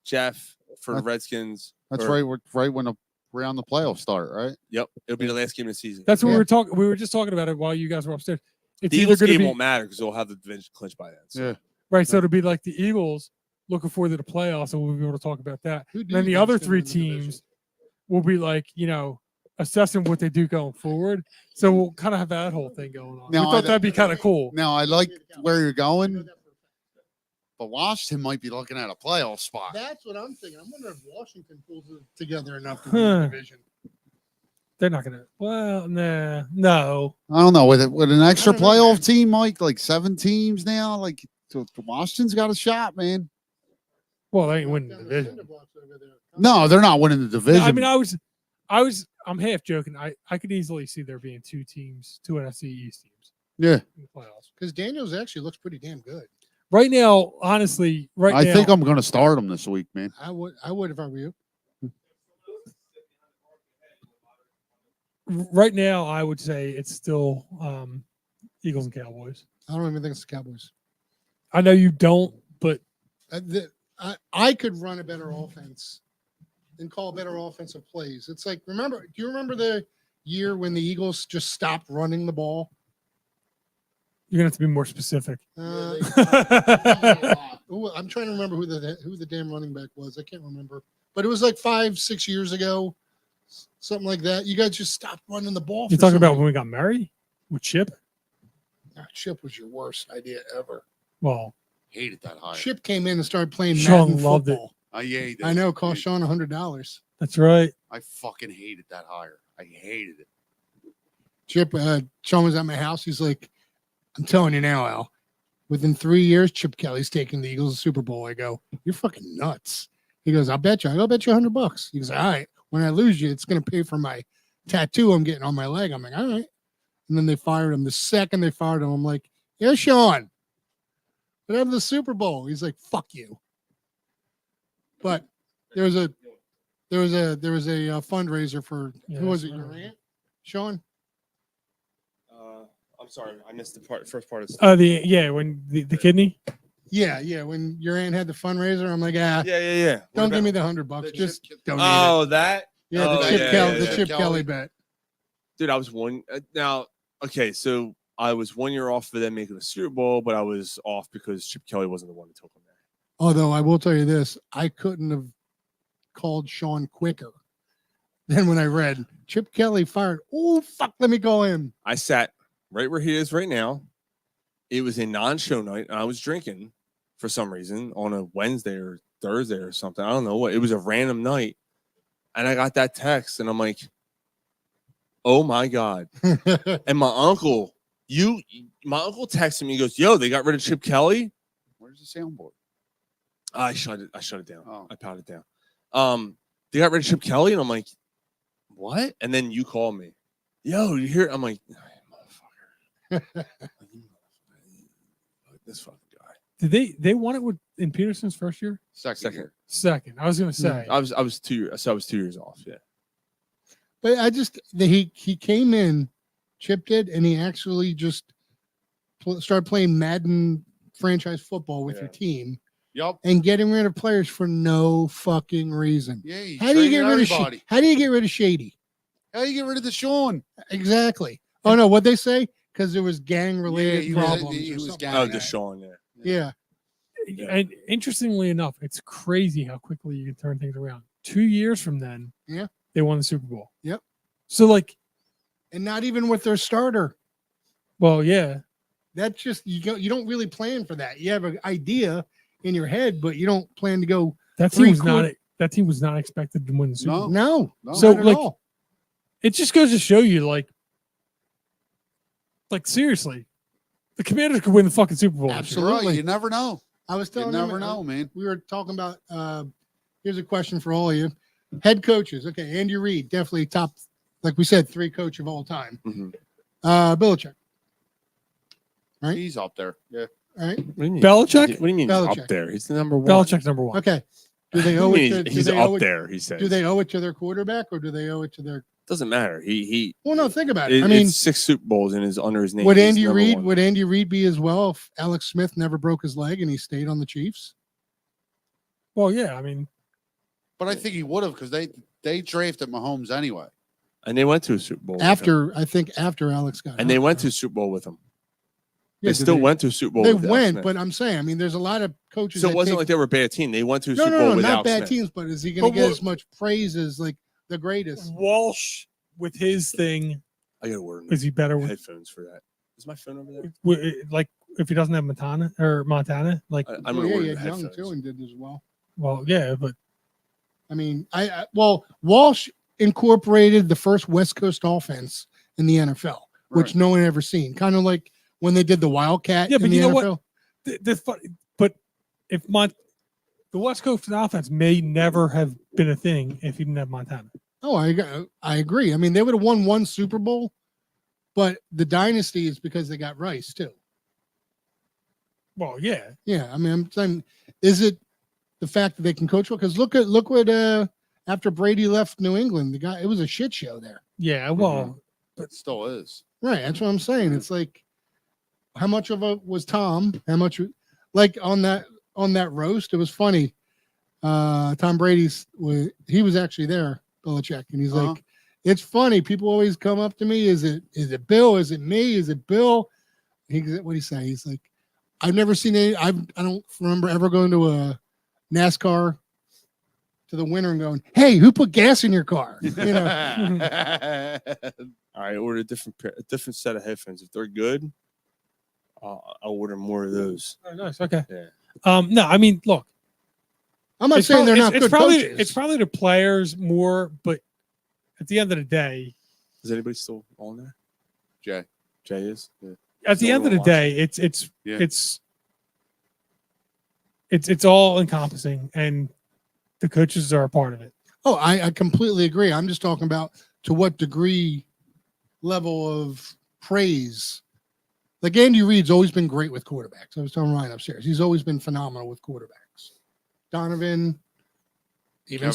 Jeff for the Redskins. That's or- right. We're right when around the playoffs start, right? Yep, it'll be the last game of the season. That's what we were talking. We were just talking about it while you guys were upstairs. It's The either Eagles going to game be won't matter because they'll have the division clinched by then. So. Yeah. right. So it'll be like the Eagles looking forward to the playoffs, and we'll be able to talk about that. Who And do then you the think's other gonna three win the division? teams will be like assessing what they do going forward. So we'll kind of have that whole thing going on. Now, we thought that'd be kind of cool. Now I like where you're going, but Washington might be looking at a playoff spot. That's what I'm thinking. I'm wondering if Washington pulls it together enough to win the Huh. division. They're not gonna. Well, nah, no. I don't know with an extra I don't know, playoff man. team, Mike, like 7 teams now. Like so Washington's got a shot, man. Well, they ain't winning the Down division. cinder blocks over there. No, they're not winning the No, division. I mean, I'm half joking. I could easily see there being two NFC East teams yeah, in the playoffs. Because Daniels actually looks pretty damn good. Right now, honestly, I think I'm going to start them this week, man. I would if I were you. right now, I would say it's still Eagles and Cowboys. I don't even think it's the Cowboys. I know you don't, but I could run a better offense and call better offensive plays. It's like do you remember the year when the Eagles just stopped running the ball? you're gonna have to be more specific. Ooh, I'm trying to remember who the damn running back was. I can't remember, but it was like 5-6 years ago, something like that. You guys just stopped running the ball. You're for talking some about reason. when we got married with Chip? Chip was your worst idea ever. Well, Hated that hire. Chip came in and started playing Sean Madden loved it. football. I hated it. I know, cost Sean $100. That's right. I fucking hated that hire. I hated it. Chip, Sean was at my house. He's like, I'm telling you now, Al, within 3 years, Chip Kelly's taking the Eagles to the Super Bowl. I go, you're fucking nuts. He goes, I'll bet you. I go, I'll bet you $100. He goes, all right. When I lose you, it's going to pay for my tattoo I'm getting on my leg. I'm like, all right. And then they fired him. The second they fired him, I'm like, yeah, Sean, but have the Super Bowl. He's like, fuck you. But there was a fundraiser for who was it? Your aunt, Sean? I'm sorry, I missed the first part of When the kidney. Yeah. When your aunt had the fundraiser, I'm like, Yeah. don't give me the $100. Just donate it. Oh, that. Yeah, the Oh, Chip yeah. Kelly bet. Dude, I was one now. Okay, so I was 1 year off for them making the Super Bowl, but I was off because Chip Kelly wasn't the one who took them there. Although I will tell you this, I couldn't have called Sean quicker than when I read Chip Kelly fired. Oh, fuck, let me go in. I sat right where he is right now. It was a non-show night, and I was drinking for some reason on a Wednesday or Thursday or something. I don't know what. It was a random night, and I got that text, and I'm like, "Oh my god!" And my uncle texted me. He goes, "Yo, they got rid of Chip Kelly." Where's the soundboard? I shut it down. Oh. I pounded it down. They got rid of Chip Kelly, and I'm like, "What?" And then you call me. Yo, you hear? I'm like, motherfucker. This fucking guy. Did they won it in Peterson's first year? Second. Second. I was gonna say. I was 2 years. So I was 2 years off. Yeah. But I just, he came in, Chip did, and he actually just started playing Madden franchise football with your team. Yep. And getting rid of players for no fucking reason. Yeah. How do you get rid of everybody? How do you get rid of Shady? How do you get rid of the Sean? Exactly. Oh no, what'd they say? Because there was gang related he was- problems. he or was something. gang- Oh, Deshaun. Yeah. Yeah. And interestingly enough, it's crazy how quickly you can turn things around. 2 years from then, Yeah. they won the Super Bowl. Yep. So like, And not even with their starter. well, yeah. That's just you don't really plan for that. You have an idea in your head, but you don't plan to go That team was not. That team was not expected to win the Super Bowl. No. So not at like, all. it just goes to show you, like seriously, the Commanders could win the fucking Super Bowl. this year. Right, you never know. I was telling You him, never know, man. We were talking about. Here's a question for all of you: head coaches. Okay, Andy Reid, definitely top, like we said, 3 coach of all time. Belichick. Right, he's up there. Yeah. All right. What do you mean? Belichick? What do you mean he's Belichick. up there? He's the number 1. Belichick's number 1. Okay. Do they owe What do it? you mean To, do he's they up owe it, there, he says. Do they owe it to their quarterback, or do they owe it to their? Doesn't matter. He. Well, no. Think about it. I mean, it's 6 Super Bowls and is under his name. would He's Andy number Reid? 1. Would Andy Reid be as well if Alex Smith never broke his leg and he stayed on the Chiefs? Well, yeah. I mean, But I think he would have because they drafted Mahomes anyway. And they went to a Super Bowl. with him. After after Alex got And they hurt. went to a Super Bowl with him. Yeah, They did still went to a Super Bowl. They with Alex went, Smith. but I'm saying, I mean, there's a lot of coaches. So it that wasn't take- like they were a bad team. They went to a no, Super no, Bowl no, with not Alex bad Smith. teams. But is he going But to get what- as much praise as like the greatest? Walsh with his thing, I got to order is he better with headphones for that. Is my phone over there? like if he doesn't have Montana? Like I'm Well, gonna yeah, order he the had Young headphones. too and did as well. well, yeah, but I mean, well, Walsh incorporated the first West Coast offense in the NFL, which Right. no one ever seen. Kind of like when they did the Wildcat. yeah, but in you the know NFL. what? But if the West Coast offense may never have been a thing if you didn't have Montana. Oh, I agree. I mean, they would have won 1 Super Bowl, but the dynasty is because they got Rice too. Well, yeah, Yeah, I mean, I'm saying, is it the fact that they can coach well? Because look what after Brady left New England, it was a shit show there. yeah. Well, It still is. Right, that's what I'm saying. It's like, how much of it was Tom? How much, like on that roast? It was funny. Tom Brady's he was actually there, Belichick, and he's like, it's funny. People always come up to me. Is it Bill? Is it me? Is it Bill? What do you say? He's like, I've never seen any. I don't remember ever going to a NASCAR to the winner and going, "Hey, who put gas in your car?" You know. All right, order a different set of headphones. If they're good, I'll order more of those. oh, nice. Okay. Yeah. No, I mean, look, I'm not saying they're not good coaches. It's probably the players more, but at the end of the day, Is anybody still on there? Jay. Jay is. Yeah. at the end of the day, it's all encompassing, and the coaches are a part of it. Oh, I completely agree. I'm just talking about to what degree level of praise. Like Andy Reid's always been great with quarterbacks. I was telling Ryan upstairs. He's always been phenomenal with quarterbacks. Donovan, even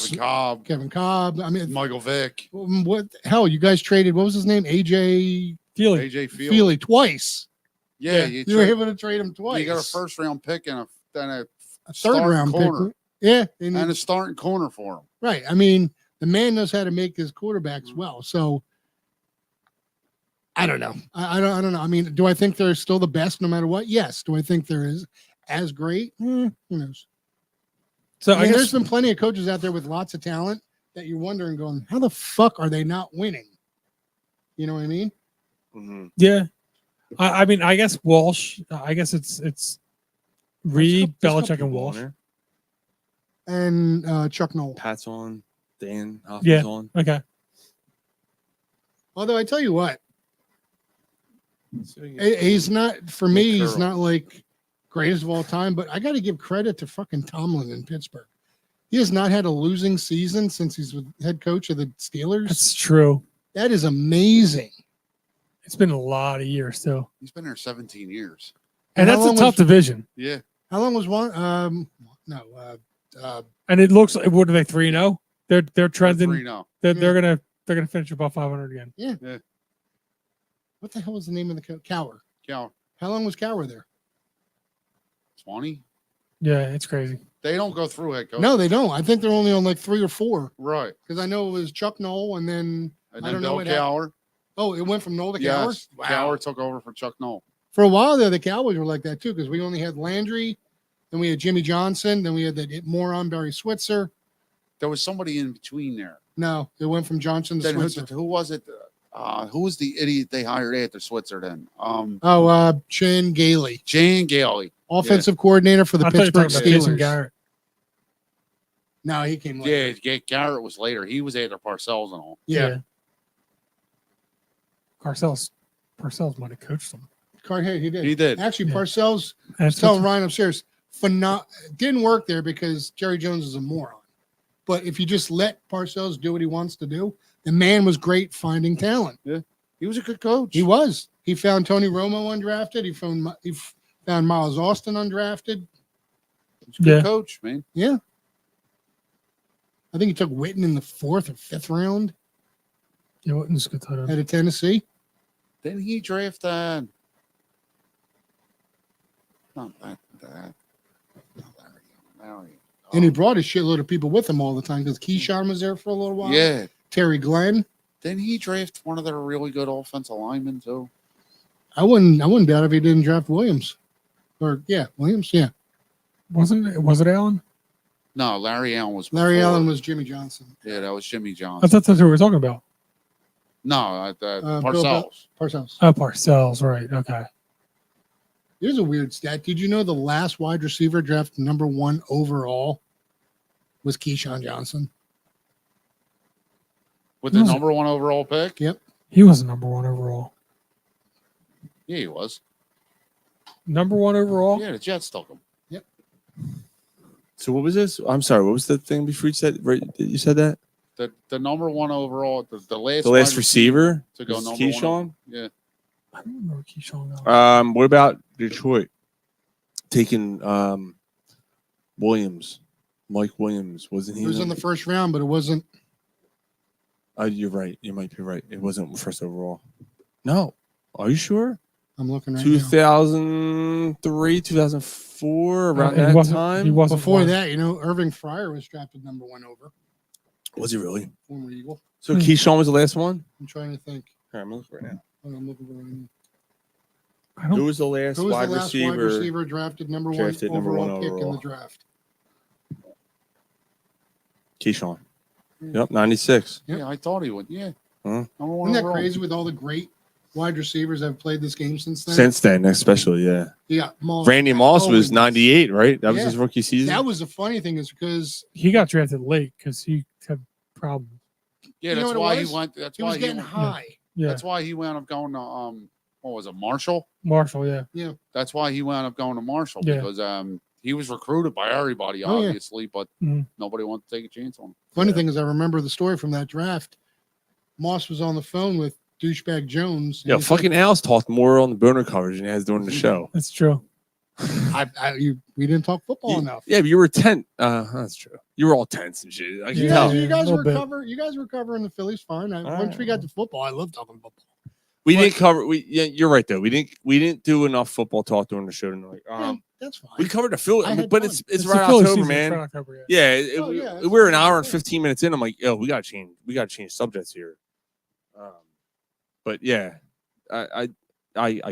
Kevin Cobb. I mean, Michael Vick. What hell? You guys traded. What was his name? AJ AJ Feely twice. Yeah, you were able to trade him twice. You got a first round pick and a third round corner. pick. Yeah, And a starting corner for him. right. I mean, the man knows how to make his quarterbacks well. So I don't know. I don't know. I mean, do I think they're still the best no matter what? Yes. Do I think they're as great? Who knows? So I mean, I guess there's been plenty of coaches out there with lots of talent that you're wondering, going, how the fuck are they not winning? You know what I mean? Mm-hmm. yeah. I mean, I guess Walsh. I guess it's Reed, Belichick, and Walsh. And Chuck Noll. Pat's on. Dan Hoffman's Yeah. on. Okay. Although I tell you what, he's not, for me, he's not like greatest of all time, but I got to give credit to fucking Tomlin in Pittsburgh. He has not had a losing season since he's the head coach of the Steelers. That's true. That is amazing. It's been a lot of years too, He's been there 17 years. and how that's a long tough division. Yeah. How long was one? And it looks like, what are they, 3-0? They're trending. 3-0. They're gonna finish above 500 again. Yeah. Yeah. What the hell was the name of the Cower? Cower. How long was Cower there? 20. Yeah, it's crazy. They don't go through head coach. No, they don't. I think they're only on like 3 or 4. Right. Because I know it was Chuck Noll and then And I then don't know Bill what happened. Cowher. Oh, it went from Noll to Cower? Yes. Cowher took over for Chuck Noll. For a while there, the Cowboys were like that too, because we only had Landry, then we had Jimmy Johnson, then we had that moron Barry Switzer. There was somebody in between there. No, it went from Johnson to Then Switzer. who was it? Who was the idiot they hired after Switzer then? Chan Gailey, Jan Gailey. offensive coordinator for the I thought you were Pittsburgh talking about Jason Steelers. Garrett. No, he came later. Yeah, Garrett was later. He was after Parcells and all. Yeah. Parcells might have coached him. Hey, he did. He did. Actually, Yeah. Parcells was That's telling Ryan upstairs, didn't work there because Jerry Jones is a moron. But if you just let Parcells do what he wants to do, the man was great finding talent. Yeah, he was a good coach. He was. He found Tony Romo undrafted. He found Miles Austin undrafted. He's a good coach, man. Yeah. I think he took Witten in the 4th or 5th round. Yeah, Witten's a good tight end. Out of Tennessee. Then he drafted. Not that. Larry. And he brought a shitload of people with him all the time because Keyshawn was there for a little while. Yeah. Terry Glenn. Then he draft one of their really good offensive linemen too. I wouldn't doubt if he didn't draft Williams. Williams. Yeah. Was it Allen? No, Larry Allen was. Larry before. Allen was Jimmy Johnson. Yeah, that was Jimmy I Johnson. thought that's what we were talking about. No, Parcells. Parcells. Oh, Parcells, right. Okay. Here's a weird stat. Did you know the last wide receiver drafted number 1 overall was Keyshawn Johnson? With the number 1 overall pick? Yep. He was number 1 overall. Yeah, he was. Number 1 overall? Yeah, the Jets took him. Yep. So what was this? I'm sorry. What was the thing before you said? Right, you said that The number 1 overall, the last last wide receiver to go was number Keyshawn. 1. Yeah. I don't remember Keyshawn. Allen. What about Detroit taking Williams? Mike Williams wasn't he? It was in the first round, but it wasn't. You're right. You might be right. It wasn't first overall. No. Are you sure? I'm looking right 2003, 2004, around that time. He wasn't Before one. that, Irving Fryer was drafted number 1 over. Was he really? Former Eagle. So Keyshawn was the last one? I'm trying to think. Here, I'm looking right now. I'm looking right now. Who was the last Who was wide the last receiver? wide receiver drafted number 1 overall pick in the overall. draft? Keyshawn. Yep, 96. Yep. Yeah, I thought he would. Yeah. Huh? Number 1 Isn't that overall. crazy with all the great wide receivers that have played this game since then? Since then, especially, yeah. Yeah, Moss. Randy Moss was Owens. 98, right? That was Yeah. his rookie season. That was the funny thing is because He got drafted late because he had problems. Yeah, You know that's what it why was? he went. That's he why was getting went- high. Yeah. That's why he wound up going to what was it, Marshall? Marshall, yeah. Yeah. That's why he wound up going to Marshall Yeah. because he was recruited by everybody, Oh, yeah. obviously, but Mhm. nobody wanted to take a chance on him. Funny thing is, I remember the story from that draft. Moss was on the phone with douchebag Jones. and Yo, he said, fucking Al's talked more on the burner coverage than he has during the show. That's true. we didn't talk football enough. Yeah, but you were tense. That's true. You were all tense and shit. I can You tell. guys, you guys a were little bit. You guys were covering the Phillies fine. Once we got to football, I love talking football. We didn't cover. Yeah, you're right though. We didn't do enough football talk during the show tonight. That's fine. We covered the Phillies, I had but fun. it's the right Philly October, season, man. it's right October, Yeah, Oh, yeah, that's we're an fine. hour and 15 minutes in. I'm like, yo, we gotta change subjects here. But yeah, I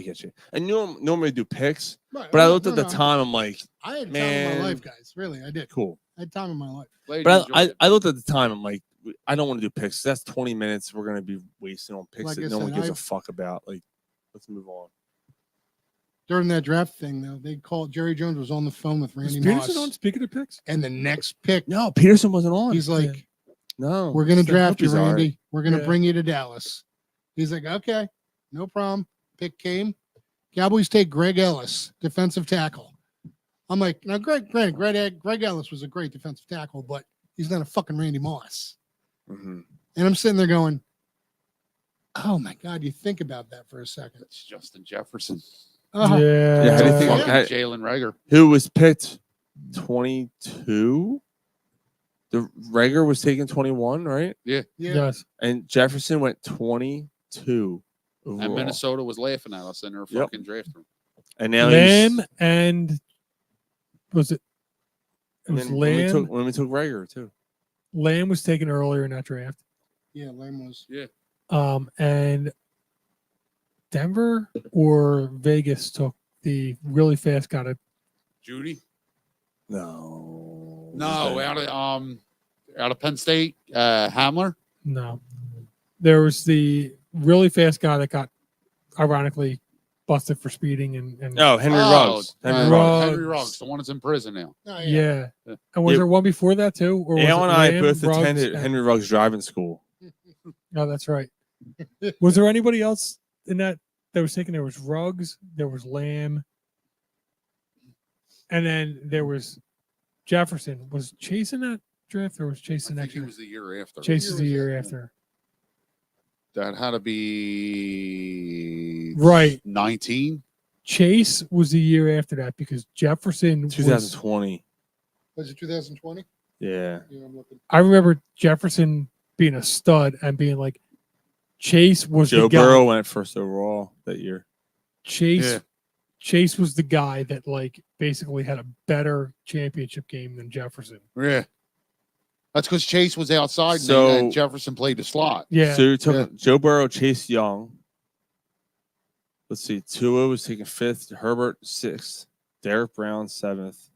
get you. And normally do picks, Right, but I no, looked at no, the no. time. I'm like, I had time in man, my life, guys. Really, I did. cool. I had time in my life. But I looked at the time. I'm like, I don't want to do picks. That's 20 minutes we're gonna be wasting on picks Like that I no one said, gives a I've- fuck about. Like, let's move on. During that draft thing, though, they called Jerry Jones was on the phone with Randy Was Peterson Moss. on? Speaking of picks, And the next pick, No, Peterson wasn't on. he's like, no, "We're gonna draft you, He's all Randy. right. We're gonna Yeah. bring you to Dallas." He's like, "Okay, no problem." Pick came. Cowboys take Greg Ellis, defensive tackle. I'm like, now, Greg Ellis was a great defensive tackle, but he's not a fucking Randy Moss. Mhm. And I'm sitting there going, "Oh my God!" You think about that for a second. It's Justin Jefferson. Oh, Yeah, how do you think? Fucking how- Jalen Rager. Who was picked 22? The Rager was taken 21, right? Yeah. yeah. yes. And Jefferson went 22 overall. And Minnesota was laughing at us in their Yep. fucking draft room. And now Lamb he's and was it? It and was then when Lamb. we took Rager too. Lamb was taken earlier in that draft. Yeah, Lamb was. Yeah. And Denver or Vegas took the really fast guy to Judy? No. No, out of Penn State, Hamler. no. There was the really fast guy that got ironically busted for speeding and Oh, Henry Ruggs. Henry Ruggs. Henry Ruggs, the one that's in prison now. Oh, yeah. Yeah. And was Yeah. there one before that too? Or was Al it and I Lamb, both Ruggs, attended and- Henry Ruggs driving school. Oh, that's right. Was there anybody else in that was taken? There was Ruggs, there was Lamb, and then there was Jefferson. Was Chase in that draft, or was Chase the I think next he year? was the year after. Chase is the year after. That had to be Right. 19. Chase was the year after that because Jefferson was. 2020. Was it 2020? Yeah. Yeah, I'm looking. I remember Jefferson being a stud and being like, Chase was Joe the guy. Burrow went first overall that year. Chase was the guy that like basically had a better championship game than Jefferson. Yeah. That's because Chase was outside So- and Jefferson played the slot. Yeah. So you took Joe Burrow, Chase Young. Let's see. Tua was taken 5th. Herbert 6th. Derek Brown 7th.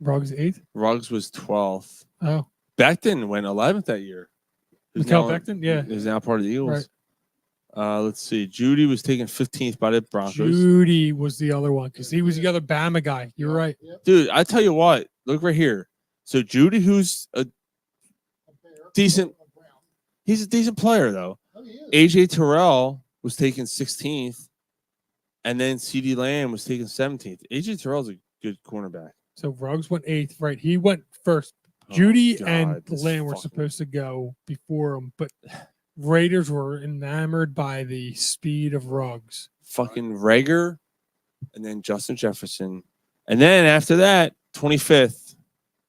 Ruggs 8th. Ruggs was 12th. Oh, Becton went 11th that year. Mikal Becton? Yeah. He's now part of the Eagles. Right. Let's see. Judy was taken 15th by the Broncos. Judy was the other one because he was the other Bama guy. You're right. Dude, I tell you what. Look right here. So Judy, who's a decent, he's a decent player though. AJ Terrell was taken 16th, and then CeeDee Lamb was taken 17th. AJ Terrell's a good cornerback. So Ruggs went 8th. Right. He went first. Oh, Judy God, and this Lamb were fucking- supposed to go before him, but Raiders were enamored by the speed of Ruggs. Fucking Rager, and then Justin Jefferson, and then after that, 25th,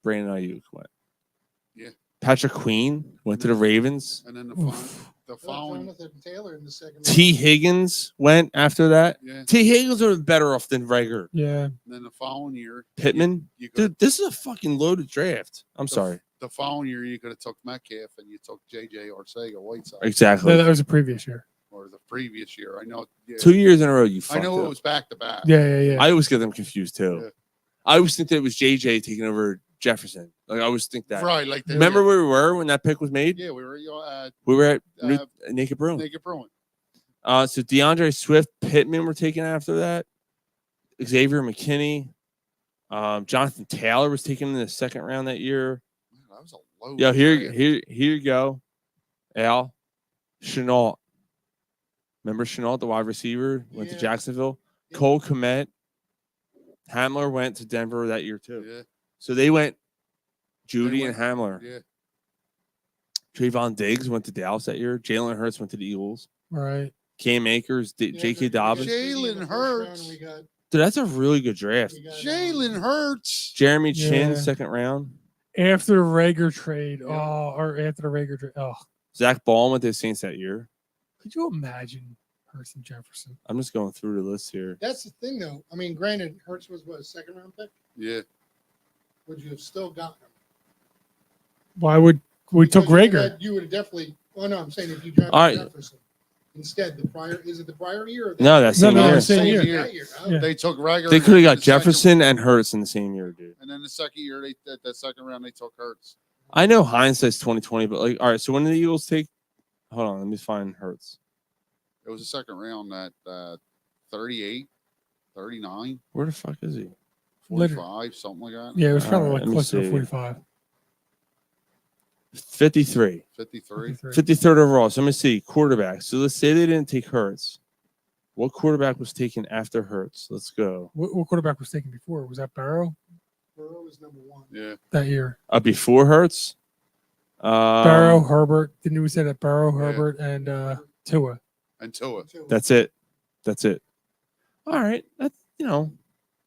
Brandon Ayuk went. Yeah. Patrick Queen went to the Ravens. And then the following. Jonathan Taylor in the second. T. Higgins went after that. Yeah. T. Higgins are better off than Rager. Yeah. And then the following year, Pittman, you could- dude, this is a fucking loaded draft. I'm sorry. The following year, you could have took Metcalf and you took JJ Arcega Whiteside. Exactly. No, that was the previous year. Or the previous year. I know. Yeah. 2 years in a row, you I fucked know up. it was back to back. Yeah. I always get them confused too. Yeah. I always think that it was JJ taking over Jefferson. Like I always think that. Right. Like Remember where we were when that pick was made? Yeah, we were We were at uh, Naked Bruin. Naked Bruin. So DeAndre Swift, Pittman were taken after that. Xavier McKinney, Jonathan Taylor was taken in the second round that year. Man, that was a low. Yo, here draft. you go. Al Chenault. Remember Chenault, the wide receiver, went to Yeah. Jacksonville. Cole Kmet. Hamler went to Denver that year too. Yeah. So they went They Judy went- and Hamler. Yeah. Trayvon Diggs went to Dallas that year. Jalen Hurts went to the Eagles. Right. Cam Akers, J.K. Dobbins. Jalen Hurts. We got, Dude, that's a really good draft. Jalen Hurts. Jeremy Chin, Yeah. second round. After the Rager trade, or after the Rager trade, Zach Ball went to the Saints that year. could you imagine Hurts and Jefferson? I'm just going through the list here. that's the thing, though. I mean, granted, Hurts was what, a second round pick? Yeah. Would you have still gotten him? Why would we took Because Rager? You would have definitely. Well, no, I'm saying if you drafted All right. Jefferson instead, the prior is it the prior year? Or the No, that's No, same no, year. same year. That year. Oh, Yeah. They took Rager. They could have and got the second- Jefferson and Hurts in the same year, dude. And then the second year, that second round, they took Hurts. I know hindsight's 2020, but like, all right. So when did the Eagles take? Hold on, let me find Hurts. It was the second round at 38, 39, Where the fuck is he? 45, something like that. Yeah, it was All probably right, like let me close to see. 45. 53. 53. 53rd overall. So let me see. Quarterback. So let's say they didn't take Hurts. What quarterback was taken after Hurts? Let's go. What quarterback was taken before? Was that Barrow Burrow was number one. Yeah. that year? Before Hurts? Barrow, Herbert. Didn't we say that? Barrow, Yeah. Herbert, and Tua. And Tua. That's it. That's it. All right. That's,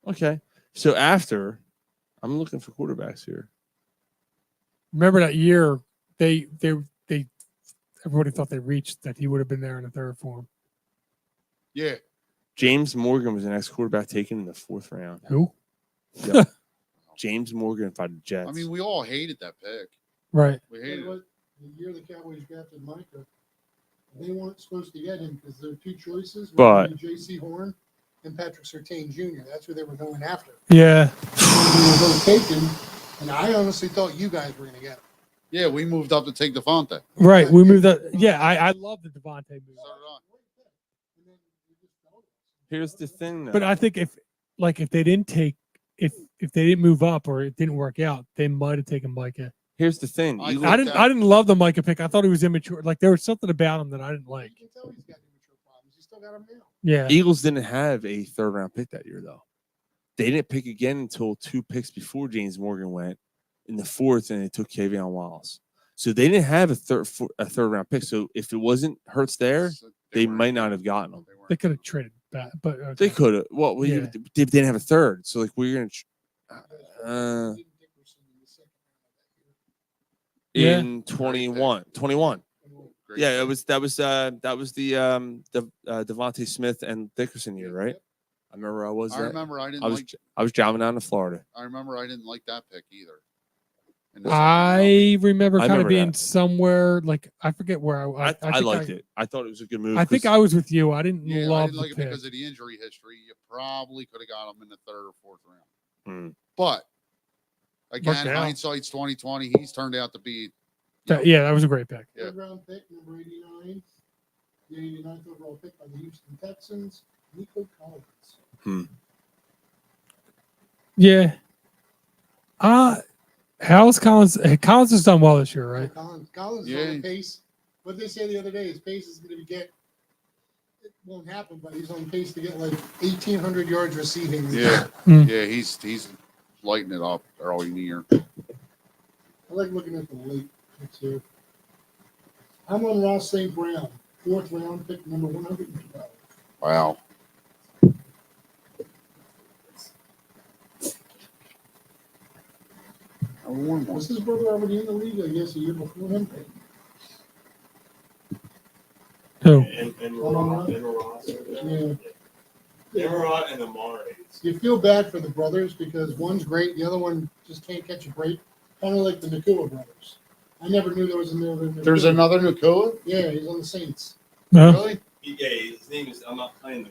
okay. So after, I'm looking for quarterbacks here. Remember that year? They everybody thought they reached that he would have been there in the third form. Yeah. James Morgan was the next quarterback taken in the 4th round. Who? Yep. James Morgan by the Jets. I mean, we all hated that pick. Right. We You hated know it. what? The year the Cowboys drafted Micah, they weren't supposed to get him because their two choices were But- J.C. Horn and Patrick Surtain Jr. That's who they were going after. Yeah. They were both taken, and I honestly thought you guys were going to get him. Yeah, we moved up to take Devontae. Right. We moved that. Yeah, I love the Devontae move. So did I. Here's the thing, though. But I think if they didn't take if they didn't move up or it didn't work out, they might have taken Micah. Here's the thing. I didn't love the Micah pick. I thought he was immature. Like there was something about him that I didn't like. You can tell he's got immature problems. He still got him now. Yeah. Eagles didn't have a third-round pick that year, though. They didn't pick again until 2 picks before James Morgan went in the 4th, and they took K'Von Wallace. So they didn't have a third-round pick. So if it wasn't Hurts there, they might not have gotten him. They could have traded back, but They could have. Well, Yeah. they didn't have a third. So like we're gonna. In 21. Yeah, that was the Devontae Smith and Dickerson year, right? I remember I was. I remember I didn't like. I was driving down to Florida. I remember I didn't like that pick either. I remember I kind of remember being that. somewhere like I forget where I I think liked it. I thought it was a good move. I think 'cause I was with you. I didn't Yeah, I love didn't like the it pick. because of the injury history. You probably could have got him in the 3rd or 4th round. Hmm. But again, Worked out. hindsight's 2020. He's turned out to be. Yeah, that was a great pick. Yeah. Third round pick, number 89. The 89th overall pick by the Houston Texans, Nico Collins. Yeah. How's Collins? Collins has done well this year, right? Collins is on the pace. What did they say the other day? His pace is going to get. It won't happen, but he's on pace to get like 1,800 yards receiving. Yeah, Hmm. yeah, he's lighting it up early in the year. I like looking at the late picks here. I'm on Ross St. Brown, 4th round pick, number 112. Wow. Was his brother already in the league? I guess a year before him. Who? Yeah. Emerald and Amari. You feel bad for the brothers because one's great, the other one just can't catch a break. Kind of like the Nakua brothers. I never knew there was another. Nakua. There's another Nakua? Yeah, he's on the Saints. Really? Yeah, his name is. I'm not playing the.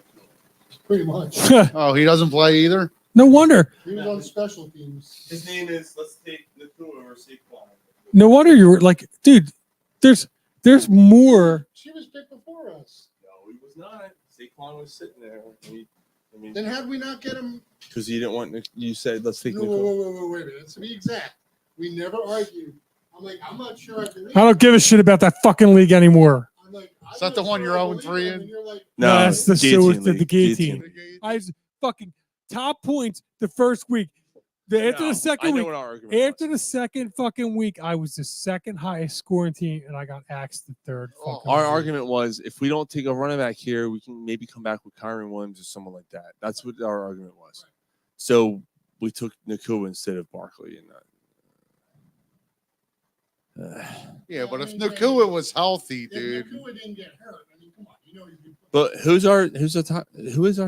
Pretty much. Oh, he doesn't play either? No wonder. He was on special teams. His name is. Let's take Nakua or Saquon. No wonder you were like, dude. There's more. She was picked before us. No, he was not. Saquon was sitting there. Then how did we not get him? Because you didn't want. You said let's take No, Nakua. wait a minute. To be exact, we never argued. I'm like, I'm not sure I believe. I don't give a shit about that fucking league anymore. I'm like, Is that the one you're 0-3 in? you're like, No, that's the guillotine the league, guillotine. guillotine. I was fucking top points the first week. After No, the second I know week, what our argument after the second fucking week, I was the second highest scoring team, and I got axed the third. Fucking Our week. argument was if we don't take a running back here, we can maybe come back with Kyron Williams or someone like that. That's what our argument was. So we took Nakua instead of Barkley, and Yeah, but if Nakua was healthy, dude. Nakua didn't get hurt. I mean, come on, you know he's been. but who is our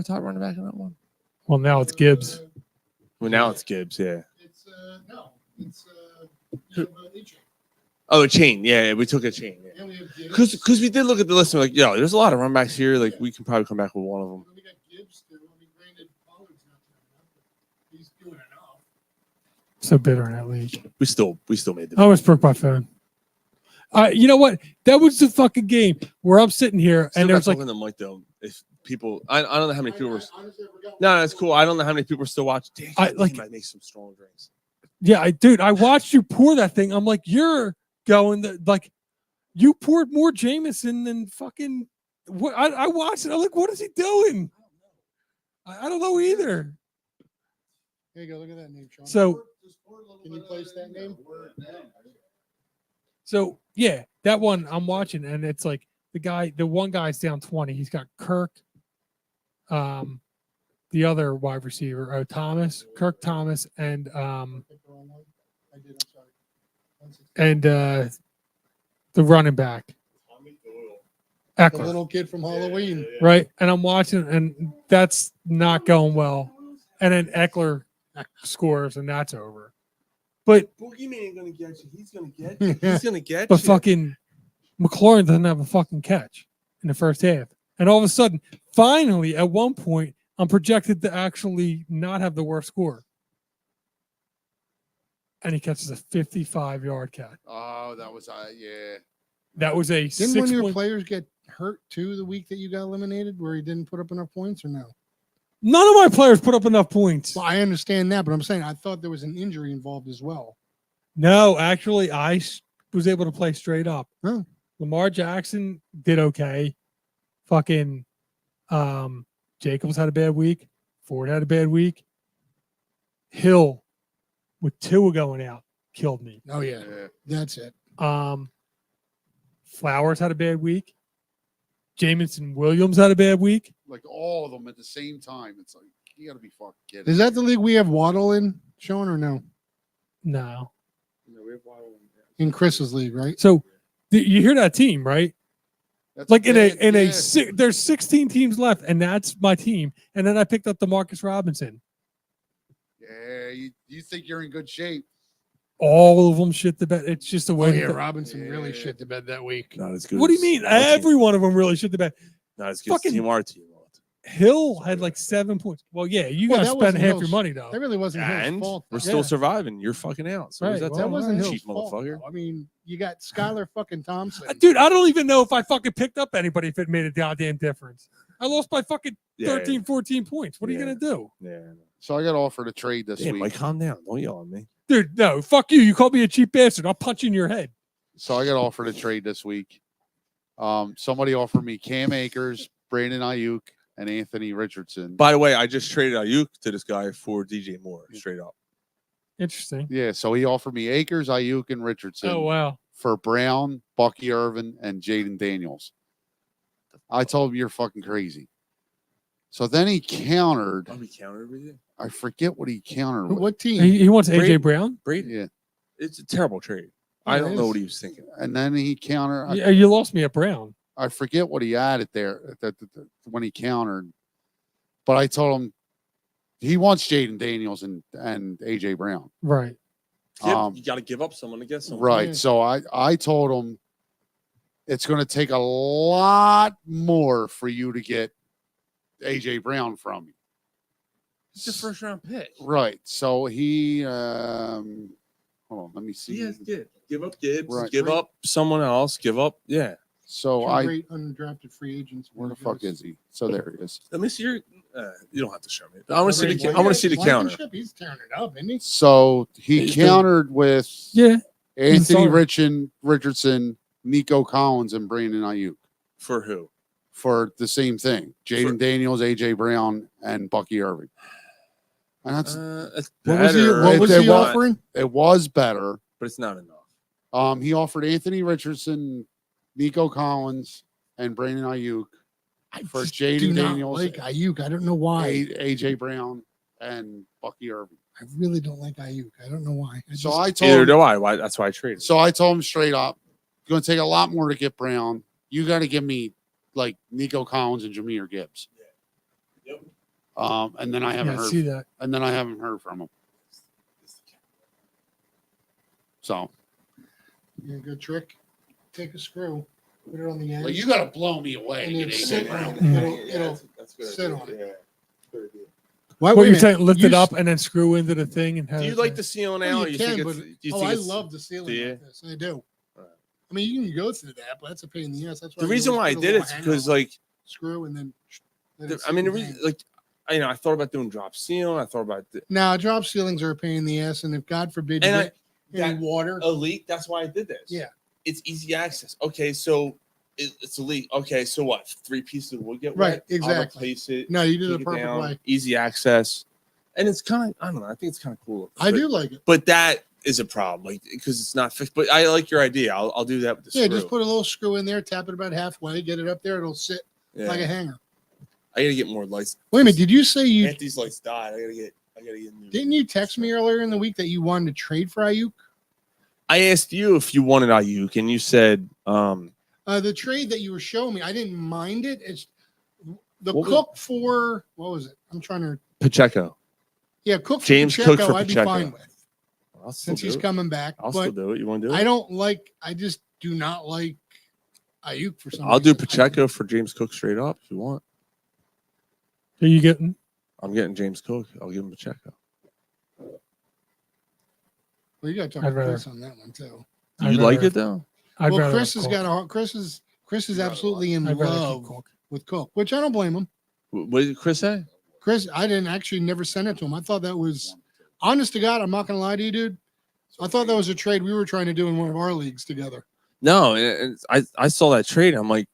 top running back in that one? Well, now it's Gibbs. Well, now it's Gibbs. Yeah. It's no, it's Ichi. Oh, a chain. Yeah, we took a chain. Yeah. And we have Gibbs. Because we did look at the list and we're like, yo, there's a lot of run backs here. Like we can probably come back with one of them. We got Gibbs too. I mean, granted, Pollard's not doing enough, but he's doing enough. So bitter in that league. We still made the. I almost broke my phone. You know what? That was the fucking game where I'm sitting here Still and got there's like talking to Mike though. If people, I don't know how many people were. No, it's cool. I don't know how many people are still watching. Dang, I like- might make some strong drinks. Yeah, I watched you pour that thing. I'm like, you're going like you poured more Jameson than fucking what I watched it. I'm like, what is he doing? I don't know either. Here you go. Look at that name, Sean. So Can you place that name? so yeah, that one I'm watching, and it's like the one guy's down 20. He's got Kirk, the other wide receiver, Kirk Thomas, and the running back, The Eckler, little kid from Halloween. right? And I'm watching, and that's not going well. And then Eckler scores, and that's over. But Boogeyman ain't gonna get you. He's gonna get you. He's gonna get but you. fucking McLaurin doesn't have a fucking catch in the first half. And all of a sudden, finally, at one point, I'm projected to actually not have the worst score. And he catches a 55-yard catch. Oh, that was yeah. That was a Didn't one of your 6-point. players get hurt too the week that you got eliminated, where he didn't put up enough points, or no? None of my players put up enough points. Well, I understand that, but I'm saying I thought there was an injury involved as well. No, actually, was able to play straight up. Huh. Lamar Jackson did okay. Fucking Jacobs had a bad week. Ford had a bad week. Hill, with Tua going out, killed me. Oh yeah, that's it. Flowers had a bad week. Jamison Williams had a bad week. Like all of them at the same time. It's like you got to be fucking kidding. Is that the league we have Waddle in, Sean, or no? No. In Chris's league, right? So you hear that team, right? That's Like bad, there's 16 teams left, and that's my team. And then I picked up Demarcus Robinson. Yeah, you think you're in good shape. All of them shit the bed. It's just the way. Oh, yeah, Robinson really shit the bed that week. Not as good. What do you mean? Every one of them really shit the bed. Not as good as Fucking Team our team. Hill had like 7 points. Well, yeah, you Well, got to that spend wasn't half Hill's- your money though. That really wasn't Hill's And fault. we're though. still surviving. You're fucking out. So Right, what does that well, tell That wasn't me? Hill's Cheap fault. motherfucker. though. I mean, you got Skylar fucking Thompson. Dude, I don't even know if I fucking picked up anybody if it made a goddamn difference. I lost by fucking 13, 14 points. What are you going to do? Yeah. So I got offered a trade this Damn, week. Mike, calm down. Don't yell at me. Dude, no, fuck you. You called me a cheap bastard. I'll punch you in your head. So I got offered a trade this week. Somebody offered me Cam Akers, Brandon Ayuk, and Anthony Richardson. By the way, I just traded Ayuk to this guy for DJ Moore, straight up. Interesting. Yeah, so he offered me Akers, Ayuk, and Richardson Oh, wow. for Brown, Bucky Irvin, and Jaden Daniels. I told him you're fucking crazy. So then he countered. Oh, he countered with you? I forget what he countered with. What team? He wants Brady. A.J. Brown? Brady? Yeah. It's a terrible trade. Yeah, I it don't know is. what he was thinking. And then he countered. Yeah, you lost me at Brown. I forget what he added there when he countered. But I told him he wants Jaden Daniels and AJ Brown. Right. You got to give up someone to get someone. Right. Yeah. So I told him it's going to take a lot more for you to get AJ Brown from me. It's a first round pick. Right. So he hold on, let me see. Yes, give up Gibbs. Right. Give up someone else. Give up. Yeah. So Two I great undrafted free agents. where the fuck is he? So there he is. Let me see your. You don't have to show me. I want to see the. I want to see the counter. He's tearing it up, isn't he? So he He's doing- countered with Yeah. Anthony Sorry. Richardson, Nico Collins, and Brandon Ayuk For who? for the same thing. Jaden Daniels, AJ Brown, and Bucky Irving. And that's That's What was he? better, What was It he was- offering? it was better. but it's not enough. He offered Anthony Richardson, Nico Collins, and Brandon Ayuk for just Jaden do not Daniels, like Ayuk. I don't know why. AJ Brown, and Bucky Irving. I really don't like Ayuk. I don't know why. I So just- I told Neither him, do I. Why? That's why I traded. so I told him straight up, it's going to take a lot more to get Brown. You got to give me like Nico Collins and Jameer Gibbs. Yep. And then I haven't Yeah, I heard. see that. And then I haven't heard from him. So Yeah, good trick. Take a screw, put it on the end. well, you got to blow me away. and to then get sit AJ Brown. on it. It'll That's good. sit on it. Yeah. Good idea. Why? What wait a you're minute. saying, lift You it s- up and then screw into the thing and have Do you it like there? the ceiling Well, now? you You can, think but it's, do you oh, think I it's- love the ceiling do like you? this. I do. I mean, you can go through that, but that's a pain in the ass. That's why The you reason always why I put a did little it's hanger because on it, like screw and then. let it I mean the sit and reason hang. like I thought about doing drop ceiling. I thought about Now, drop ceilings are a pain in the ass, and if God forbid you And I- get any water, a leak. That's why I did this. yeah, It's easy access. Okay, so it's a leak. Okay, so what? 3 pieces of wood get Right, wet. I'll exactly. replace it. No, you did kick it it perfect down, way. Easy access, and it's kind of I don't know. I think it's kind of cool. I But- do like it. but that is a problem, like because it's not fixed. But I like your idea. I'll do that with the Yeah, screw. just put a little screw in there, tap it about halfway, get it up there. It'll sit Yeah. like a hanger. I gotta get more lights. Wait a minute, did you say you Anthony's lights died. I gotta get new. didn't you text me earlier in the week that you wanted to trade for Ayuk? I asked you if you wanted Ayuk, and you said, The trade that you were showing me, I didn't mind it. It's the What was- Cook for what was it? I'm trying to Pacheco. yeah, Cook for James Pacheco, Cook for I'd be Pacheco. fine with I'll still since he's do it. coming back. I'll but still do it. You want to do it? I just do not like Ayuk for some I'll do reason. Pacheco for James Cook straight up if you want. Who you getting? I'm getting James Cook. I'll give him Pacheco. Well, you got to talk I'd to rather- Chris on that one too. Do I'd you like rather- it though? I'd Well, rather Chris have has Cook. got a Chris is absolutely in I'd rather keep love Cook. with Cook, which I don't blame him. What did Chris say? Chris, I didn't actually never send it to him. I thought that was, honest to God, I'm not going to lie to you, dude. I thought that was a trade we were trying to do in one of our leagues together. No, and I saw that trade. I'm like,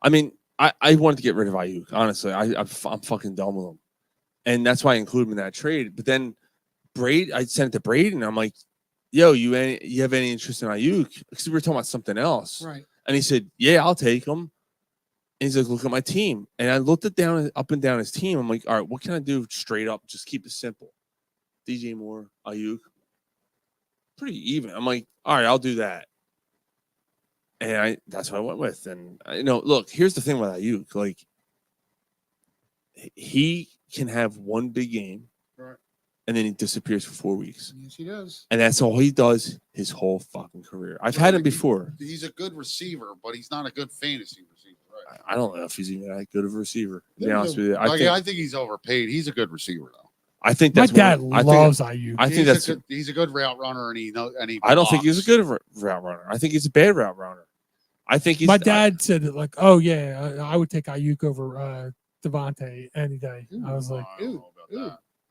I mean, I wanted to get rid of Ayuk. Honestly, I'm fucking done with him, and that's why I included him in that trade. But then I sent it to Brady, and I'm like, yo, you have any interest in Ayuk? Because we were talking about something else. Right. And he said, yeah, I'll take him. And he's like, look at my team. And I looked up and down his team. I'm like, all right, what can I do straight up? Just keep it simple. DJ Moore, Ayuk. Pretty even. I'm like, all right, I'll do that. And that's what I went with. And look, here's the thing with Ayuk. Like, he can have one big game, right, and then he disappears for 4 weeks. Yes, he does. And that's all he does his whole fucking career. I've had him before. He's a good receiver, but he's not a good fantasy receiver. Right. I don't know if he's even that good of a receiver. To be honest with you, I think he's overpaid. He's a good receiver, though. I think My that's dad loves Ayuk. I think he's a good route runner, and he I don't think he's a good route runner. I think he's a bad route runner. I think he's. My dad said that, like, oh yeah, I would take Ayuk over Devontae any day. I was like, ooh.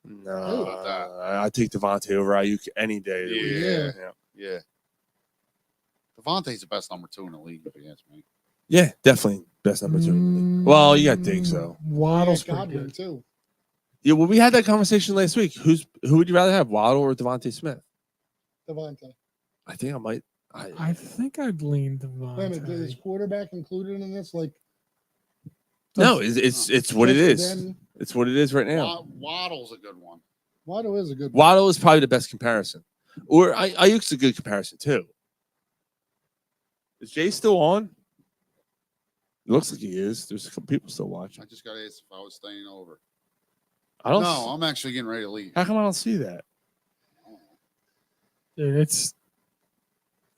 No, I take Devontae over Ayuk any day. Yeah. Devontae's the best number 2 in the league, if you ask me. Yeah, definitely best number 2 in the league. Well, you got Diggs though. Waddle's pretty Godwin, good too. Yeah, well, we had that conversation last week. Who would you rather have, Waddle or Devontae Smith? Devontae. I think I might. I think I'd lean Devontae. Wait a minute, is quarterback included in this? Like, No, it's what it is. Then It's what it is right now. Waddle's a good one. Waddle is a good one. Waddle is probably the best comparison, or Ayuk's a good comparison too. Is Jay still on? It looks like he is. There's a couple people still watching. I just got asked if I was staying over. I don't. No, I'm actually getting ready to leave. How come I don't see that? Dude, it's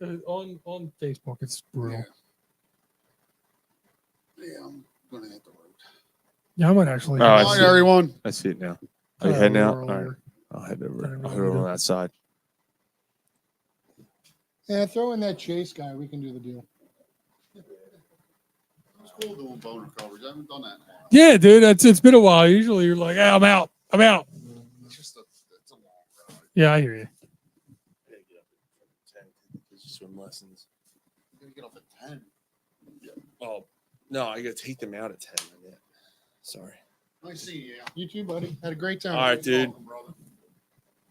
on Facebook. It's brutal. Yeah, I'm gonna hit the road. Yeah, I might actually. I Bye, see it. everyone. I see it now. Are you heading out? All earlier. right. I'll head over. Didn't I'll really head over do on that. that side. Yeah, throw in that Chase guy. We can do the deal. It's cool doing boner coverage. I haven't done that in a while. Yeah, dude, it's been a while. Usually you're like, hey, I'm out. It's just it's a long ride. Yeah, I hear you. I gotta get up at 10 because swim lessons. You gotta get off at 10. Oh no, I gotta take them out at 10. Yeah. Sorry. Nice seeing you. You too, buddy. Had a great time. All right, dude. Welcome, brother.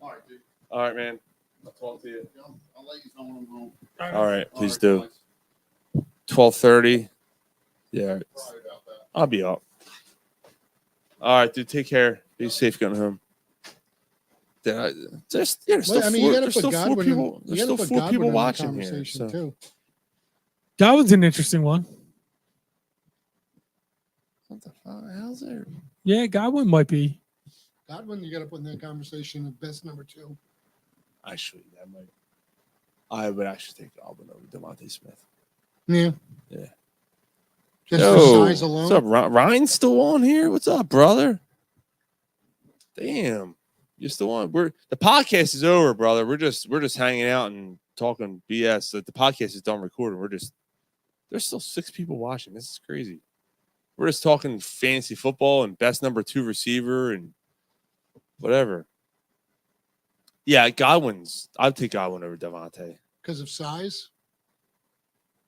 All right, dude. All right, man. I'll talk to you. I'll let you know when I'm home. All right, please right, do. guys. 12:30. Yeah, Sorry about that. I'll be up. All right, dude. Take care. Be safe going home. There's still I mean, four, you got to there's put still Godwin. four people. There's still 4 people watching here. So. Too. That was an interesting one. What the fuck? How's there? Yeah, Godwin might be. Godwin, you got to put in that conversation of best number 2. Actually, I would actually take Godwin over Devontae Smith. Yeah. Yeah. Just Yo, for size alone. what's up, Ryan's still on here? What's up, brother? Damn, you're still on. The podcast is over, brother. We're just hanging out and talking BS. The podcast is done recording. There's still 6 people watching. This is crazy. We're just talking fantasy football and best number 2 receiver and whatever. Yeah, I'd take Godwin over Devontae. Because of size?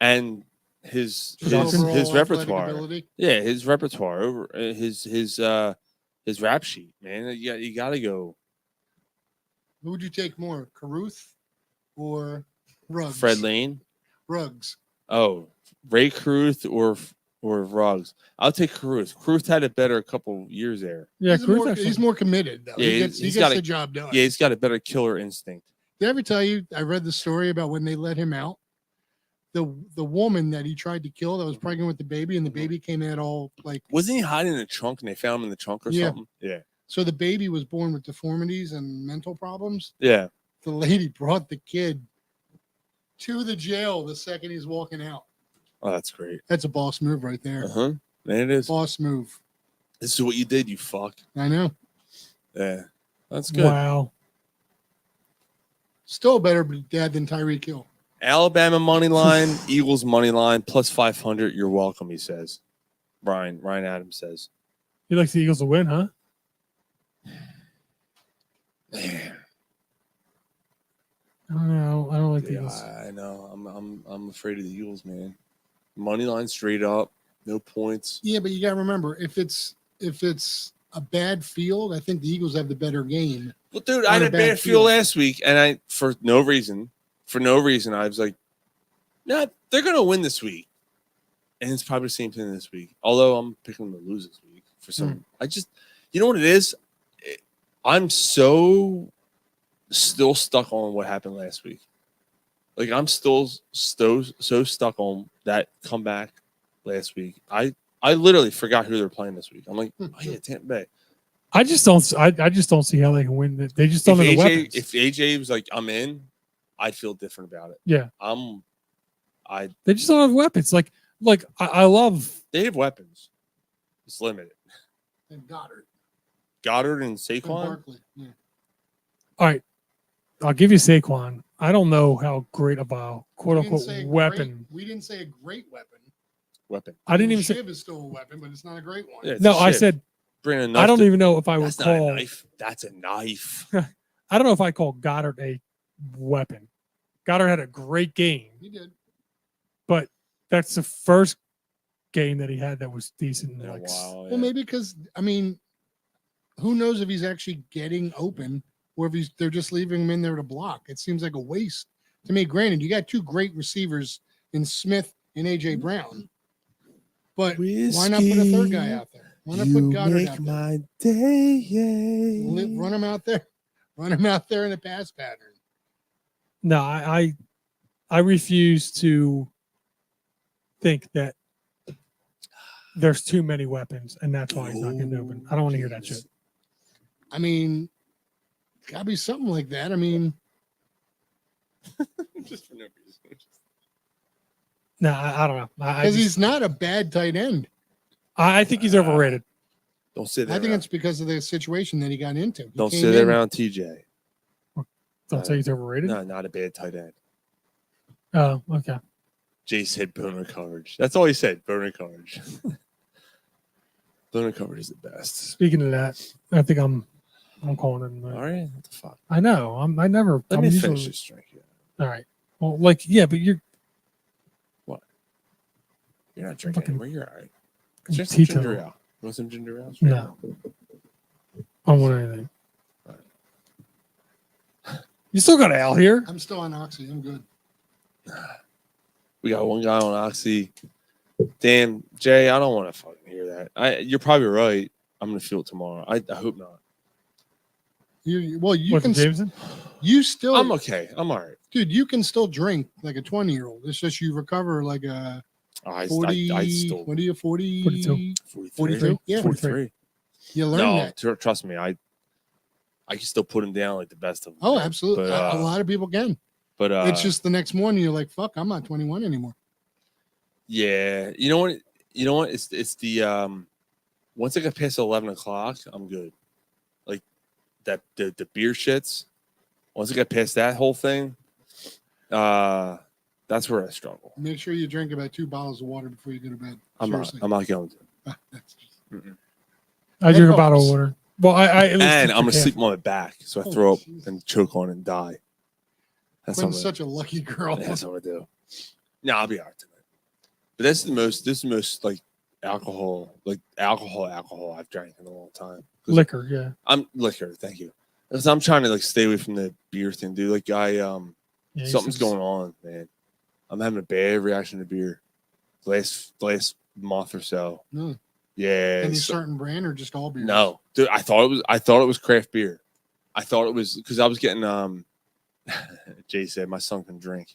And his overall repertoire. athletic ability? Yeah, his repertoire over his rap sheet, man. You got to go Who would you take more, Caruth or Ruggs? Fred Lane. Ruggs. Oh, Ray Caruth or Ruggs. I'll take Caruth. Caruth had it better a couple years there. Yeah, He's more committed, though. Yeah, he gets the job done. Yeah, he's got a better killer instinct. Did I ever tell you, I read the story about when they let him out? The woman that he tried to kill that was pregnant with the baby, and the baby came out all like... Wasn't he hiding in the trunk and they found him in the trunk or something? Yeah. So the baby was born with deformities and mental problems. Yeah. The lady brought the kid to the jail the second he's walking out. Oh, that's great. That's a boss move right there. Uh-huh. Man, it is. Boss move. This is what you did, you fuck. I know. Yeah. That's good. Wow. Still a better dad than Tyreek Hill. Alabama money line, Eagles money line, plus 500. You're welcome, he says. Ryan Adams says. He likes the Eagles to win, huh? the Eagles. I know. I'm afraid of the Eagles, man. Money line straight up, no points. Yeah, but you got to remember if it's a bad field, I think the Eagles have the better game. Well, dude, I had a bad feel last week, and for no reason, I was like, nah, they're gonna win this week, and it's probably the same thing this week. Although I'm picking them to lose this week for some. I just, you know what it is? I'm still stuck on what happened last week. Like I'm still so stuck on that comeback last week. I literally forgot who they're playing this week. I'm like, oh yeah, Tampa Bay. I just don't see how they can win. They just don't have the weapons. If AJ was like, I'm in, I'd feel different about it. Yeah. They just don't have weapons. Like I love. They have weapons. It's limited. And Goddard and Saquon. Barkley. Yeah. All right, I'll give you Saquon. I don't know how great of a quote unquote weapon. We didn't say a great weapon. I didn't even say. Shiv is still a weapon, but it's not a great one. Yeah, No, I said. Bring I don't even know if I would That's not a call. knife. That's a knife. I don't know if I call Goddard a weapon. Goddard had a great game. He did. But that's the first game that he had that was decent. Well, maybe because who knows if he's actually getting open or if they're just leaving him in there to block. It seems like a waste to me. Granted, you got two great receivers in Smith and AJ Brown, but why not put a third guy out there? Why not put Goddard out there? My day. Run him out there. Run him out there in the pass pattern. No, I refuse to think that there's too many weapons and that's why he's not getting open. I don't want to hear that shit. Gotta be something like that. Just for no reason. No, I don't know. Because he's not a bad tight end. I think he's overrated. Don't sit there. I think it's because of the situation that he got into. Don't sit there around TJ. Don't say he's overrated. No, not a bad tight end. Oh, okay. Jay said boner coverage. That's all he said. Boner coverage. Boner coverage is the best. Speaking of that, I think I'm calling him. All right. What the fuck? I know. I never. Let me finish this drink. All right. Well, but you're. What? You're not drinking anymore. You're all right. Drink some Tito. ginger ale. You want some ginger ale? No. I don't want anything. You still got Al here? I'm still on Oxy. I'm good. We got one guy on Oxy. Damn, Jay, I don't want to fucking hear that. You're probably right. I'm gonna feel it tomorrow. I hope not. You What's can. Jameson? You still. I'm okay. I'm all right. Dude, you can still drink like a 20-year-old. It's just you recover like a 40. I still, what are you, 40? 42. 43? Yeah. 43. You learn that. Trust me. I can still put him down like the best of them. Oh, absolutely. But, a lot of people can. But it's just the next morning you're like, fuck, I'm not 21 anymore. Yeah. You know what? It's the once I get past 11 o'clock, I'm good. Like that the beer shits. Once I get past that whole thing, that's where I struggle. Make sure you drink about 2 bottles of water before you go to bed. I'm not going to. I drink a bottle of water. Well, and I'm gonna sleep on my back, so I throw up and choke on and die. That's Quinn's such a lucky girl. That's what I do. No, I'll be all right tonight. But this is the most like alcohol I've drank in a long time. Liquor, yeah. I'm liquor, thank you. Because I'm trying to like stay away from the beer thing, dude. Like something's going on, man. I'm having a bad reaction to beer. Last month or so. No. Yeah. Any certain brand or just all beer? No, dude. I thought it was craft beer. I thought it was because I was getting Jay said my son can drink.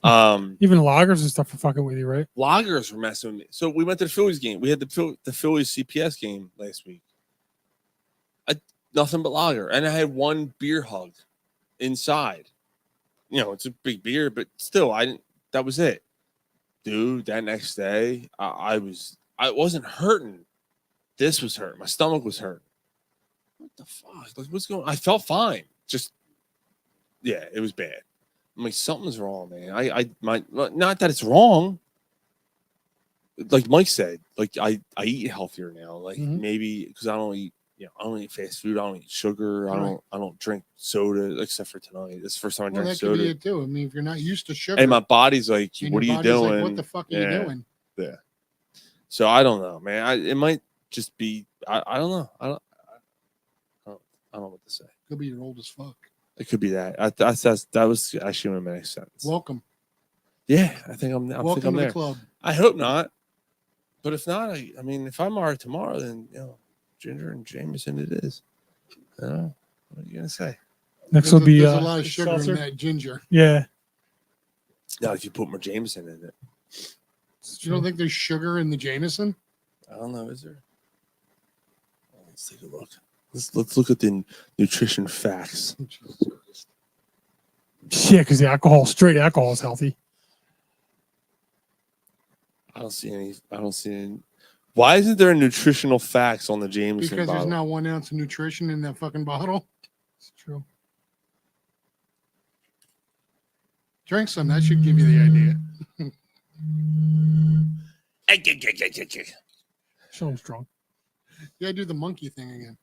Even lagers and stuff are fucking with you, right? Lagers were messing with me. So we went to the Phillies game. We had the Phillies CPS game last week. Nothing but lager, and I had one beer hug inside. You know, it's a big beer, but still, I didn't. That was it, dude. That next day, I wasn't hurting. This was hurting. My stomach was hurting. What the fuck? Like, what's going on? I felt fine. Just, yeah, it was bad. I'm like, something's wrong, man. Not that it's wrong. Like Mike said, like I eat healthier now. Like maybe because I don't eat, I don't eat fast food. I don't eat sugar. I don't drink soda except for tonight. It's the first time I Well, drank that could be soda. it too. I mean, if you're not used to sugar, And my body's like, and what are your you body's like, doing? what the fuck are you doing? Yeah. So I don't know, man. It might just be. I don't know. I don't know what to say. Could be you're old as fuck. It could be that. That was actually what makes sense. Welcome. Yeah, I think I'm. Welcome think I'm to there. the club. I hope not. But if not, I mean, if I'm all right tomorrow, then Ginger and Jameson it is. What are you gonna say? Next will be There's a lot of sugar seltzer. in that ginger. Yeah. Now, if you put more Jameson in it, You don't think there's sugar in the Jameson? I don't know. Is there? Let's take a look. Let's look at the nutrition facts. Yeah, because the straight alcohol is healthy. I don't see any. Why isn't there nutritional facts on the Jameson Because bottle? there's not 1 ounce of nutrition in that fucking bottle. It's true. Drink some. That should give you the idea. Sean's drunk. You gotta do the monkey thing again.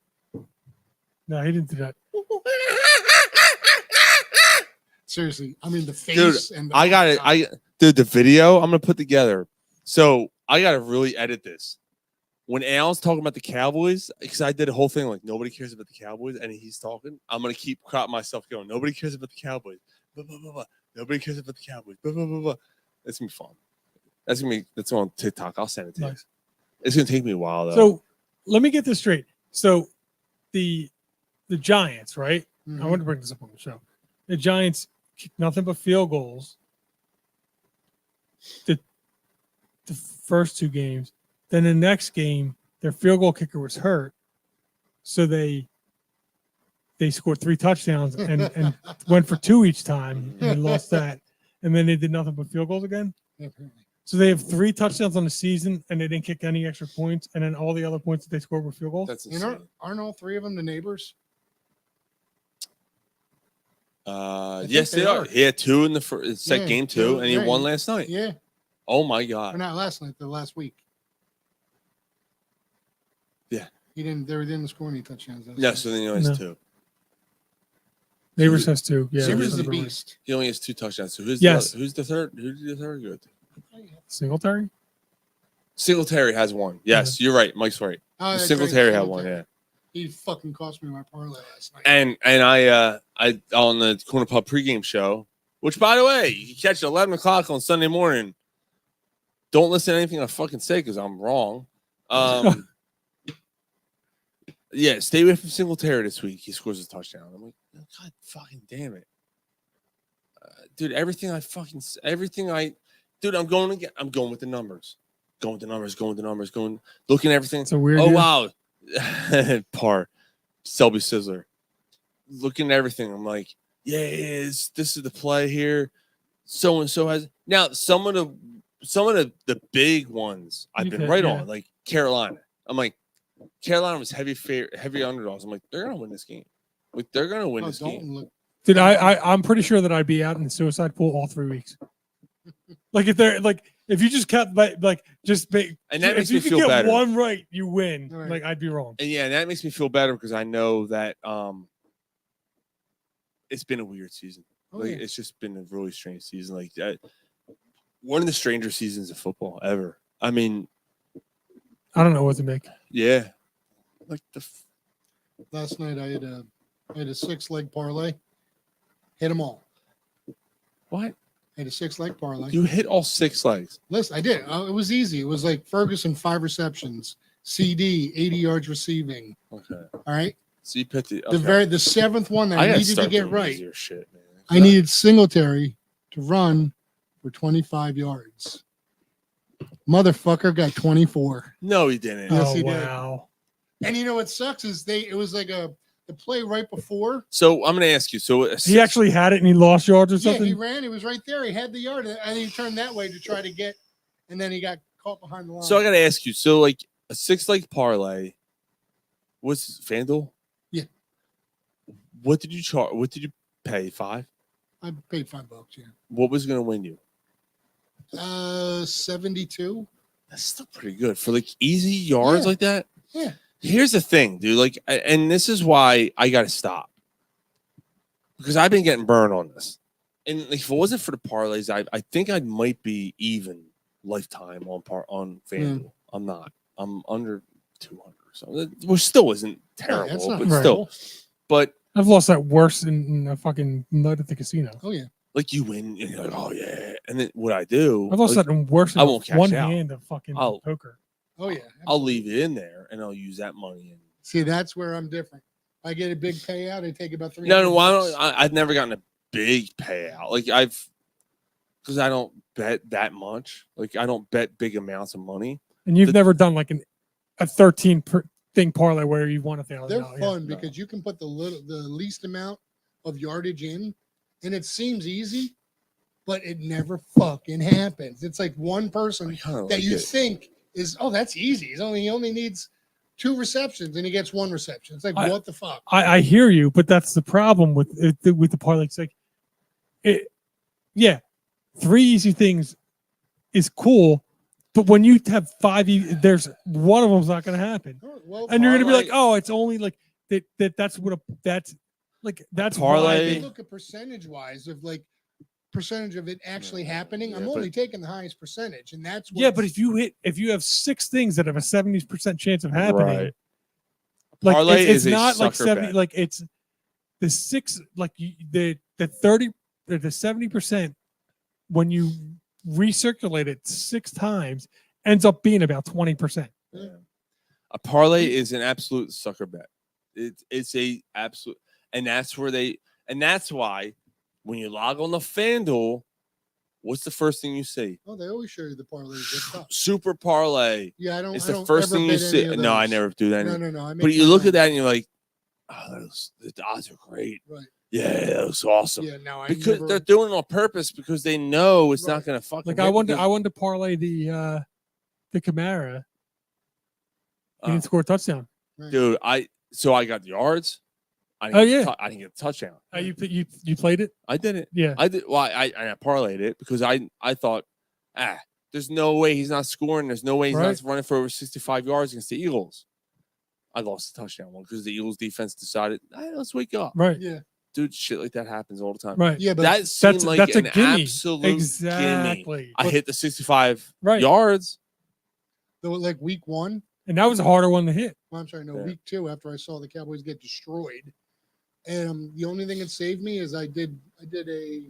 No, he didn't do that. Seriously, I mean the face Dude, and the I got it. Dude, the video I'm gonna put together. So I gotta really edit this. When Al's talking about the Cowboys, because I did a whole thing like nobody cares about the Cowboys, and he's talking, I'm gonna keep crop myself going. Nobody cares about the Cowboys. Blah, blah, blah, blah. Nobody cares about the Cowboys. Blah, blah, blah, blah. That's gonna be fun. That's on TikTok. I'll send it to you. It's gonna take me a while though. So let me get this straight. So the Giants, right? I want to bring this up on the show. The Giants kicked nothing but field goals. The first 2 games. Then the next game, their field goal kicker was hurt, so they scored 3 touchdowns and went for 2 each time, and they lost that. And then they did nothing but field goals again. So they have 3 touchdowns on the season, and they didn't kick any extra points, and then all the other points that they scored were field goals. That's You know, aren't all 3 of them the neighbors? Yes, they are. He had 2 in the first game 2, and he yeah, won last night. Yeah. Oh my god. Or not last night, the last week. Yeah. They didn't score any touchdowns. Yeah, so then he only has 2. Neighbors has 2. Yeah, Neighbors the beast. He only has 2 touchdowns. So who's the third? Who did the third go to? Singletary? Singletary has 1. Yes, you're right. Mike's right. Oh, that's Singletary right, had 1. Yeah. He fucking cost me my parlay last night. And I on the Corner Pub pregame show, which by the way, you can catch at 11 o'clock on Sunday morning. Don't listen to anything I fucking say because I'm wrong. Yeah, stay away from Singletary this week. He scores a touchdown. I'm like, God fucking damn it. Dude, I'm going with the numbers. Looking at everything. It's a weird. Oh, wow. Selby Sizzler. Looking at everything. I'm like, this is the play here. So and so has now some of the big ones I've been right on, like Carolina. I'm like, Carolina was heavy underdogs. I'm like, they're gonna win this game. Like they're gonna win this game. Dude, I'm pretty sure that I'd be out in the suicide pool all 3 weeks. Like if you just kept And that makes me feel better. If you get 1 right, you win. Right. Like I'd be wrong. And yeah, and that makes me feel better because I know that it's been a weird season. It's just been a really strange season. Like one of the stranger seasons of football ever. I mean, I don't know what to make. Yeah. Like Last night I had a 6-leg parlay. Hit them all. What? I had a 6-leg parlay. You hit all 6 legs. Listen, I did. It was easy. It was like Ferguson 5 receptions, CD 80 yards receiving. Okay. All right. So you picked it. The 7th one that I gotta needed to start get doing right. easier shit, man. I needed Singletary to run for 25 yards. Motherfucker got 24. No, he didn't. Yes, he wow. did. And you know what sucks is it was like the play right before. So I'm gonna ask you. So He actually had it and he lost yards or Yeah, something. he ran. He was right there. He had the yard, and he turned that way to try to get, and then he got caught behind the line. So I gotta ask you. So like a 6-leg parlay. What's FanDuel? Yeah. What did you charge? What did you pay? 5? I paid $5. Yeah. What was gonna win you? 72. That's still pretty good for like easy yards Yeah. like that. Yeah. Here's the thing, dude. Like, and this is why I got to stop because I've been getting burned on this. And if it wasn't for the parlays, I think I might be even lifetime on FanDuel. I'm not. I'm under 200. So which still isn't terrible, it's not but terrible. still. But I've lost that worse in a fucking night at the casino. Oh yeah. like you win, and you're like, oh yeah. And then what I do, I've lost like, that in worse I than won't cash one out. hand of fucking poker. Oh yeah. I'll leave it in there and I'll use that money. And See, that's where I'm different. I get a big payout. I take about 3. no, I've never gotten a big payout. Like because I don't bet that much. Like I don't bet big amounts of money. And you've never done like a 13 thing parlay where you won $1,000. They're fun because you can put the least amount of yardage in, and it seems easy, but it never fucking happens. It's like one person that like you it. think is, oh, that's easy. He only needs 2 receptions and he gets 1 reception. It's like, what the fuck? I hear you, but that's the problem with the parlay. It's like, yeah, 3 easy things is cool, but when you have 5, there's one of them's not going to happen, and you're going to be like, oh, it's only like that. That's parlay. why If you look at percentage wise of like percentage of it actually happening, I'm only taking the highest percentage, and that's what but if you have 6 things that have a 70% chance of happening, Right. like Parlay it's is a not like sucker 70, bet. like it's the 6, like the 30, the 70% when you recirculate it 6 times ends up being about 20%. A parlay is an absolute sucker bet. It's a absolute, and that's why when you log on the FanDuel, what's the first thing you see? Oh, they always show you the parlays. That's tough. Super parlay. Yeah, I don't. It's I the don't first ever thing you bet see. any of No, I those. never do that. No. I But make you my look own. at that and you're like, oh, the odds are great. Right. Yeah, that looks awesome. Yeah, no, I because never- they're doing it on purpose because they know it's not going to fucking. Like hit I wanted because- to parlay the Camara. He Uh, didn't score a touchdown. dude. I got the yards. I Oh, didn't yeah. I didn't get a touchdown. You played it? I did it. Yeah. I did. Well, I parlayed it because I thought, there's no way he's not scoring. There's no way he's Right. not running for over 65 yards against the Eagles. I lost the touchdown one because the Eagles defense decided, let's wake up. Right. Yeah. Dude, shit like that happens all the time. Right. Yeah, but that seemed that's- like that's a an gimme. absolute gimme. Exactly. I hit the 65 Right. yards. Though, like week 1. And that was a harder one to hit. Well, I'm sorry, no, Yeah. week 2 after I saw the Cowboys get destroyed. And the only thing that saved me is I did a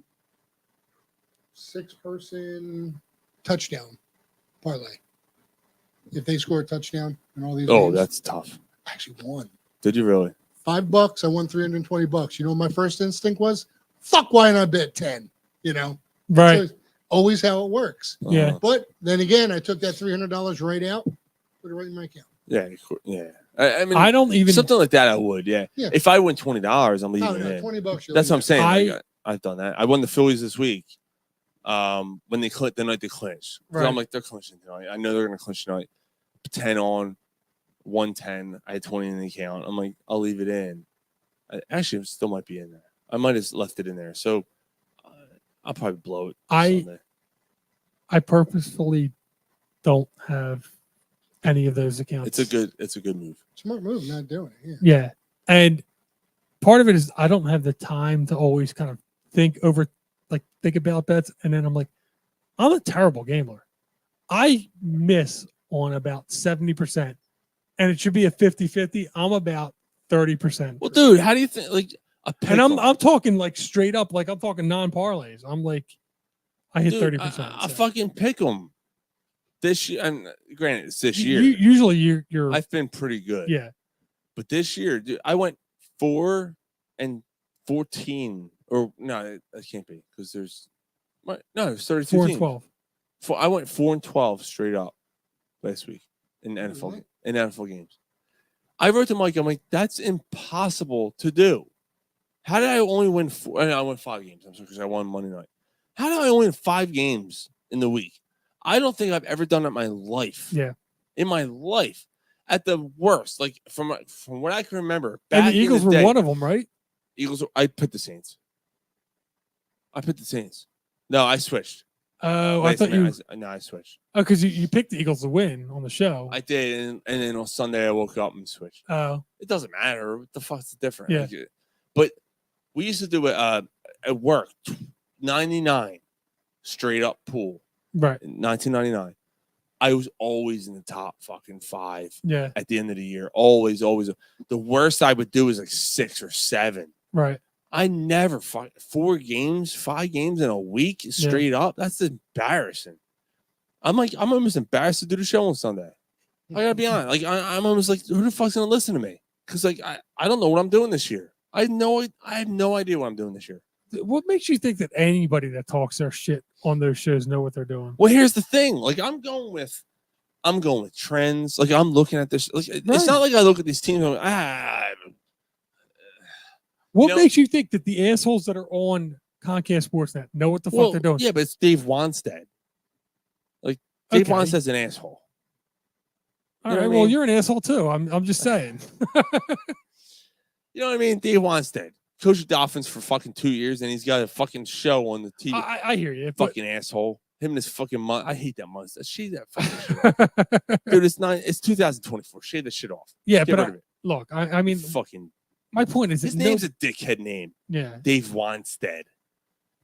6-person touchdown parlay. If they score a touchdown in all these games, That's tough. I actually won. Did you really? $5, I won $320. You know what my first instinct was? Fuck, why not bet 10? You know? Right. So always how it works. Yeah. But then again, I took that $300 right out, put it right in my account. Yeah. Yeah. I mean, I don't even something like that. I would. Yeah. Yeah. If I win $20, I'm leaving Oh, it no, in. $20. you'll That's what I'm leave it. saying. I've done that. I won the Phillies this week. When they the night they clinched. 'Cause Right. I'm like, they're clinching tonight. I know they're gonna clinch tonight. 10 on, 110. I had 20 in the account. I'm like, I'll leave it in. Actually, it still might be in there. I might have left it in there. So I'll probably blow it. Sunday. I purposefully don't have any of those accounts. It's a good move. Smart move, not doing it. Yeah. Yeah. And part of it is I don't have the time to always kind of think about bets. And then I'm like, I'm a terrible gambler. I miss on about 70%. And it should be a 50-50. I'm about 30%. Well, dude, how do you think? Like a pickle? And I'm talking like straight up, like I'm talking non-parlays. I'm like, I hit Dude, 30%. I fucking pick them this year. And granted, it's this year. Usually you're I've been pretty good. yeah. But this year, dude, I went 4 and 14. Or no, that can't be because there's it's 32 4 and teams. 12. I went 4 and 12 straight up last week in NFL in NFL games. I wrote to Mike. I'm like, that's impossible to do. How did I only win 4? I won 5 games. I'm sorry because I won Monday night. How did I only win 5 games in the week? I don't think I've ever done that in my life. Yeah. In my life, at the worst, like from what I can remember. And back the in Eagles were day- one of them, right? Eagles. I picked the Saints. No, I switched. Oh, I Last thought minute, you. no, I switched. Oh, because you picked the Eagles to win on the show. I did, and then on Sunday I woke up and switched. Oh, It doesn't matter. What the fuck's different? Yeah. Like, but we used to do it at work. 99 straight up pool. right. In 1999. I was always in the top fucking 5 Yeah. at the end of the year. Always. The worst I would do is like 6 or 7. Right. I never 5 games in a week straight up. That's embarrassing. I'm almost embarrassed to do the show on Sunday. I gotta be honest. Like I'm almost like, who the fuck's gonna listen to me? Because like I don't know what I'm doing this year. I have no idea what I'm doing this year. What makes you think that anybody that talks their shit on those shows know what they're doing? Well, here's the thing. Like I'm going with trends. Like I'm looking at this. Like it's not like I look at these teams and go, What makes you think that the assholes that are on Comcast Sportsnet know what the fuck they're doing? Yeah, but it's Dave Wanstead. Like Dave Okay. Wanstead's an asshole. All You know right. what I Well, mean? you're an asshole too. I'm just saying. You know what I mean? Dave Wanstead coached the Dolphins for fucking 2 years, and he's got a fucking show on the TV. I hear you. but- Fucking asshole. Him and his fucking I hate that mustache. Shave that fucking shit off. Dude, it's 2024. Shave that shit off. Yeah, Just get but rid of it. look, I mean, Fucking. my point is, His that name's a dickhead name. Yeah. Dave Wanstead.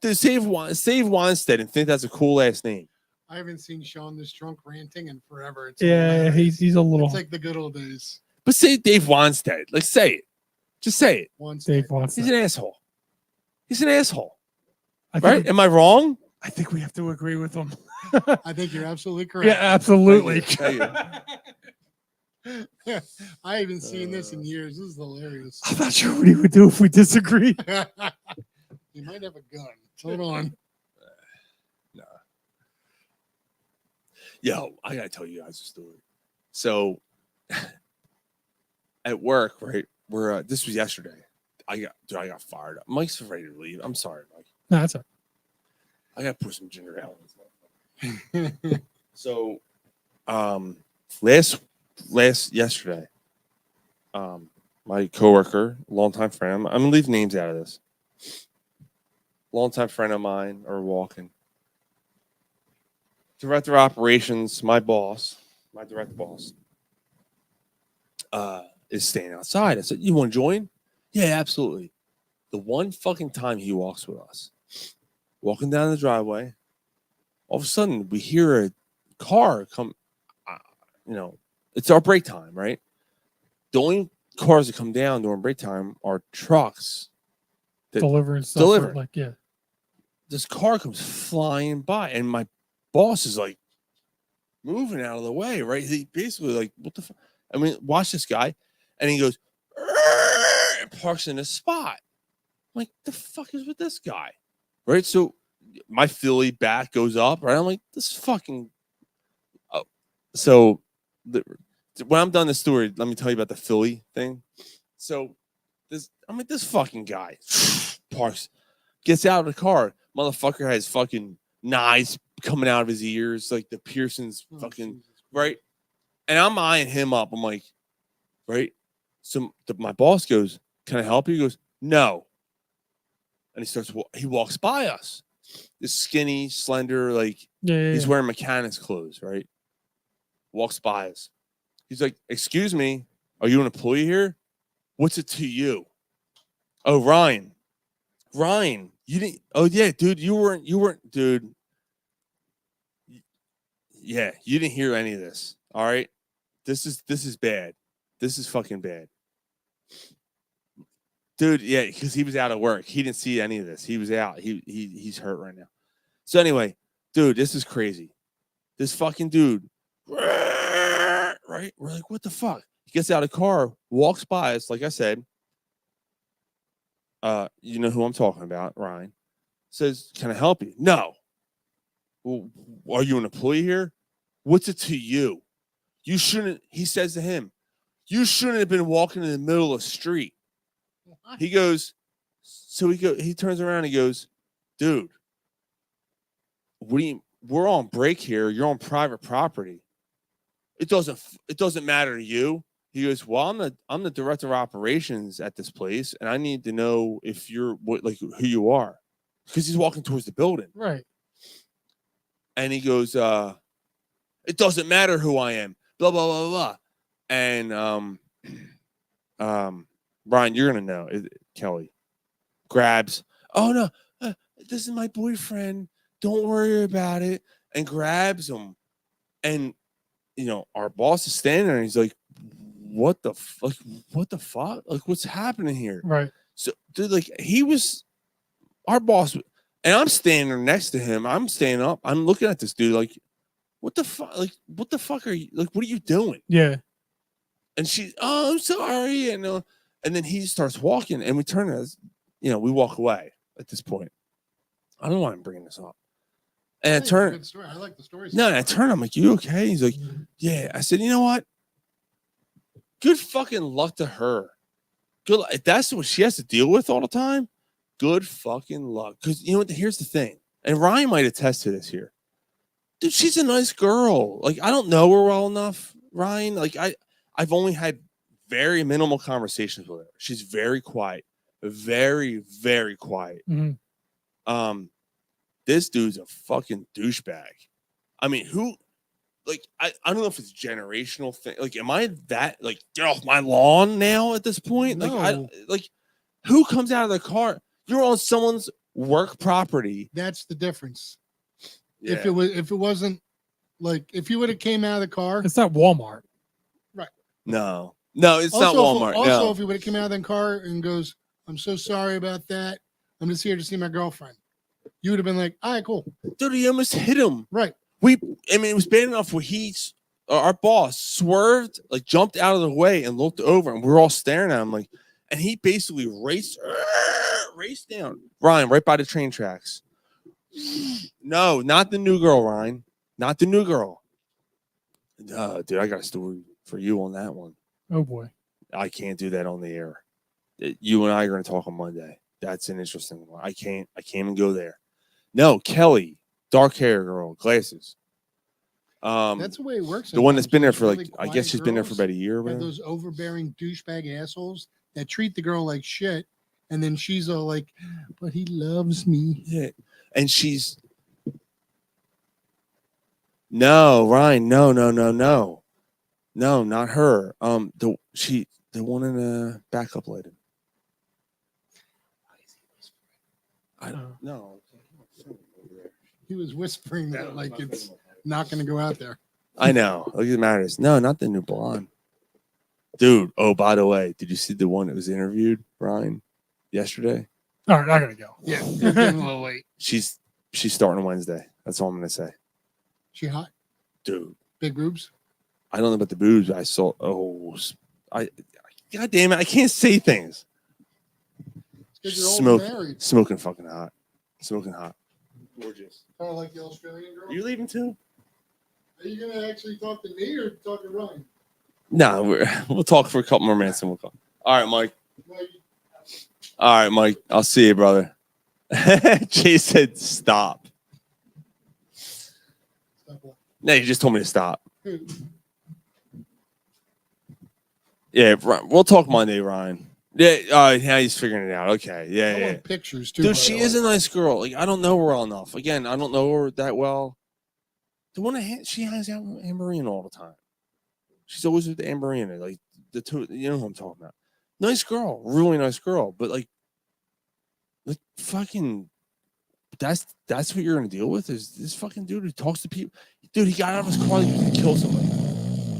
Dude, save Wanstead and think that's a cool ass name. I haven't seen Sean this drunk ranting in forever. It's Yeah, hilarious. he's a little. It's like the good old days. But say Dave Wanstead. Like, say it. Just say it. Dave wants. He's an asshole. He's an asshole. I Right? think, Am I wrong? I think we have to agree with him. I think you're absolutely correct. Yeah, absolutely. Thank you. I haven't seen this in years. This is hilarious. I'm not sure what he would do if we disagree. He might have a gun. Hold on. Yo, I gotta tell you guys a story. So at work, right? We're this was yesterday. I got fired up. Mike's ready to leave. I'm sorry, Mike. No, that's all I gotta put some ginger ale in this motherfucker. So yesterday, my coworker, longtime friend, I'm gonna leave names out of this. Longtime friend of mine are walking. Director of operations, my direct boss, is staying outside. I said, "You want to join?" Yeah, absolutely. The one fucking time he walks with us, walking down the driveway, all of a sudden we hear a car come. It's our break time, right? The only cars that come down during break time are trucks that delivering stuff. deliver. Like, yeah. This car comes flying by, and my boss is like moving out of the way, right? He basically like, what the fuck? I mean, watch this guy. And he goes, and parks in a spot. I'm like, the fuck is with this guy? Right? So my Philly back goes up, right? I'm like, this fucking. Oh. So when I'm done the story, let me tell you about the Philly thing. So this fucking guy parks, gets out of the car. Motherfucker has fucking knives coming out of his ears, like the piercings, fucking right. And I'm eyeing him up. I'm like, right. So my boss goes, "Can I help you?" He goes, "No." And he walks by us. This skinny, slender, like he's wearing mechanics clothes, right? Walks by us. He's like, "Excuse me, are you an employee here? What's it to you?" "Oh, Ryan, you didn't. Oh yeah, dude, you weren't, dude. Yeah, you didn't hear any of this. All right, this is bad. This is fucking bad, dude. Yeah, because he was out of work. He didn't see any of this. He was out. He's hurt right now. So anyway, dude, this is crazy. This fucking dude, right? We're like, what the fuck? He gets out of the car, walks by us. Like I said, you know who I'm talking about, Ryan. Says, "Can I help you?" "No." "Well, are you an employee here? What's it to you? You shouldn't," he says to him, "you shouldn't have been walking in the middle of the street." He goes, he turns around and he goes, "Dude, we're on break here. You're on private property. It doesn't matter to you." He goes, "Well, I'm the director of operations at this place, and I need to know if you're who you are," because he's walking towards the building. Right. And he goes, it doesn't matter who I am, blah, blah, blah, blah. And Brian, you're going to know, Kelly grabs, oh, no, this is my boyfriend. Don't worry about it. And grabs him. And, our boss is standing there and he's like, what the fuck? Like, what's happening here? Right. So, dude, like, he was our boss. And I'm standing there next to him. I'm standing up. I'm looking at this dude like, what the fuck? Like, what the fuck are you? Like, what are you doing? Yeah. And she's, oh, I'm sorry. And then he starts walking, and we turn as, we walk away at this point. I don't know why I'm bringing this up. And I turn. Good story. I like the story. No, and I turn. I'm like, you okay? He's like, yeah. I said, you know what? Good fucking luck to her. Good. If that's what she has to deal with all the time, good fucking luck. Because you know what? Here's the thing, and Ryan might attest to this here. Dude, she's a nice girl. Like, I don't know her well enough, Ryan. Like, I've only had very minimal conversations with her. She's very quiet. Very, very quiet. Mm-hmm. This dude's a fucking douchebag. I mean, I don't know if it's a generational thing. Like, am I that, like, get off my lawn now at this point? No. Like, who comes out of the car? You're on someone's work property. That's the difference. Yeah. If it wasn't like if you would have came out of the car, It's not Walmart. right? No, it's not Walmart. Also, no. if you would have come out of the car and goes, "I'm so sorry about that. I'm just here to see my girlfriend," you would have been like, "All right, cool." Dude, he almost hit him. Right. It was bad enough where our boss swerved, like jumped out of the way and looked over, and we're all staring at him, like, and he basically raced down. Ryan, right by the train tracks. No, not the new girl, Ryan. Not the new girl. Dude, I got a story for you on that one. Oh boy. I can't do that on the air. You and I are going to talk on Monday. That's an interesting one. I can't even go there. No, Kelly, dark hair girl, glasses. That's the way it works. The one that's been there for Really I guess she's been there for about a year. Have those overbearing douchebag assholes that treat the girl like shit, and then she's all like, "But he loves me." Yeah, and she's no, Ryan, no, not her. The one in the backup lighting. I don't know. He was whispering that like it's not going to go out there. I know. Look at the matters. No, not the new blonde. Dude, oh, by the way, did you see the one that was interviewed, Brian, yesterday? All right, I gotta go. Yeah, you're getting a little late. She's starting Wednesday. That's all I'm gonna say. She hot? Dude. Big boobs? I don't know about the boobs. I saw God damn it, I can't say things. Because you're old and married. Smoking fucking hot. Smoking hot. Gorgeous. Kind of like the Australian girl. Are you leaving too? Are you going to actually talk to me or talk to Ryan? No, we'll talk for a couple more minutes and we'll call. All right, Mike. All right, Mike. I'll see you, brother. Jay said stop. No, you just told me to stop. Yeah, we'll talk Monday, Ryan. Yeah, now he's figuring it out. Okay, I yeah. want pictures too. Dude, she is a nice girl. Like, I don't know her well enough. Again, I don't know her that well. The one she hangs out with Amberina all the time. She's always with Amberina. Like the two, you know who I'm talking about. Nice girl, really nice girl. But like fucking, that's what you're gonna deal with is this fucking dude who talks to people. Dude, he got out of his car, he's gonna kill somebody.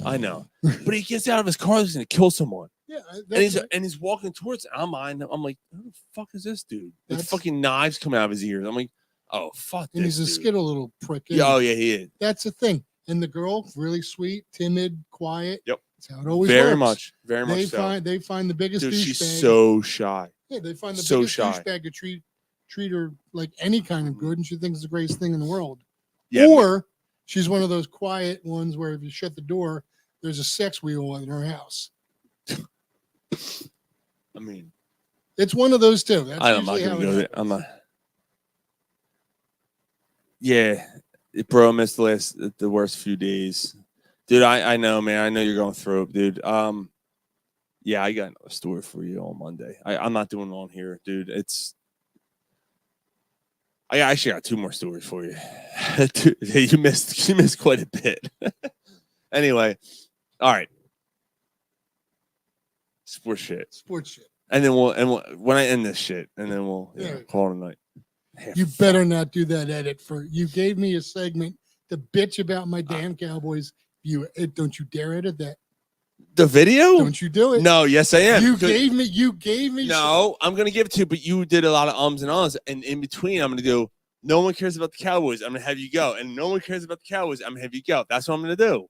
I know, but he gets out of his car, he's gonna kill someone. Yeah, and he's walking towards it. I'm like, who the fuck is this dude? With fucking knives coming out of his ears. I'm like, oh fuck. And he's a skittle little prick. isn't Yeah, oh he? yeah, he is. That's the thing. And the girl, really sweet, timid, quiet. Yep. That's how it always Very works. much, very much so. They find the biggest Dude, douchebag. she's so shy. Yeah, they find the so biggest shy. douchebag to treat her like any kind of good, and she thinks it's the greatest thing in the world. Yeah, or she's one of those quiet ones where if you shut the door, there's a sex wheel in her house. I mean, it's one of those two. That's I'm not usually gonna how go it there. I'm not. Yeah, bro, I missed the worst few days, dude. I know, man. I know you're going through it, dude. Yeah, I got a story for you on Monday. I'm not doing it on here, dude. I actually got 2 more stories for you. You missed quite a bit. Anyway, all right. Sports shit. Sports shit. And then we'll when I end this shit, and then we'll call it a night. You better not do that edit. You gave me a segment to bitch about my damn Cowboys. Don't you dare edit that. The video? Don't you do it. No, yes I am. You gave me No, I'm gonna give it to you, but you did a lot of ums and ahs, and in between I'm gonna do no one cares about the Cowboys, I'm gonna have you go. And no one cares about the Cowboys, I'm gonna have you go. That's what I'm gonna do.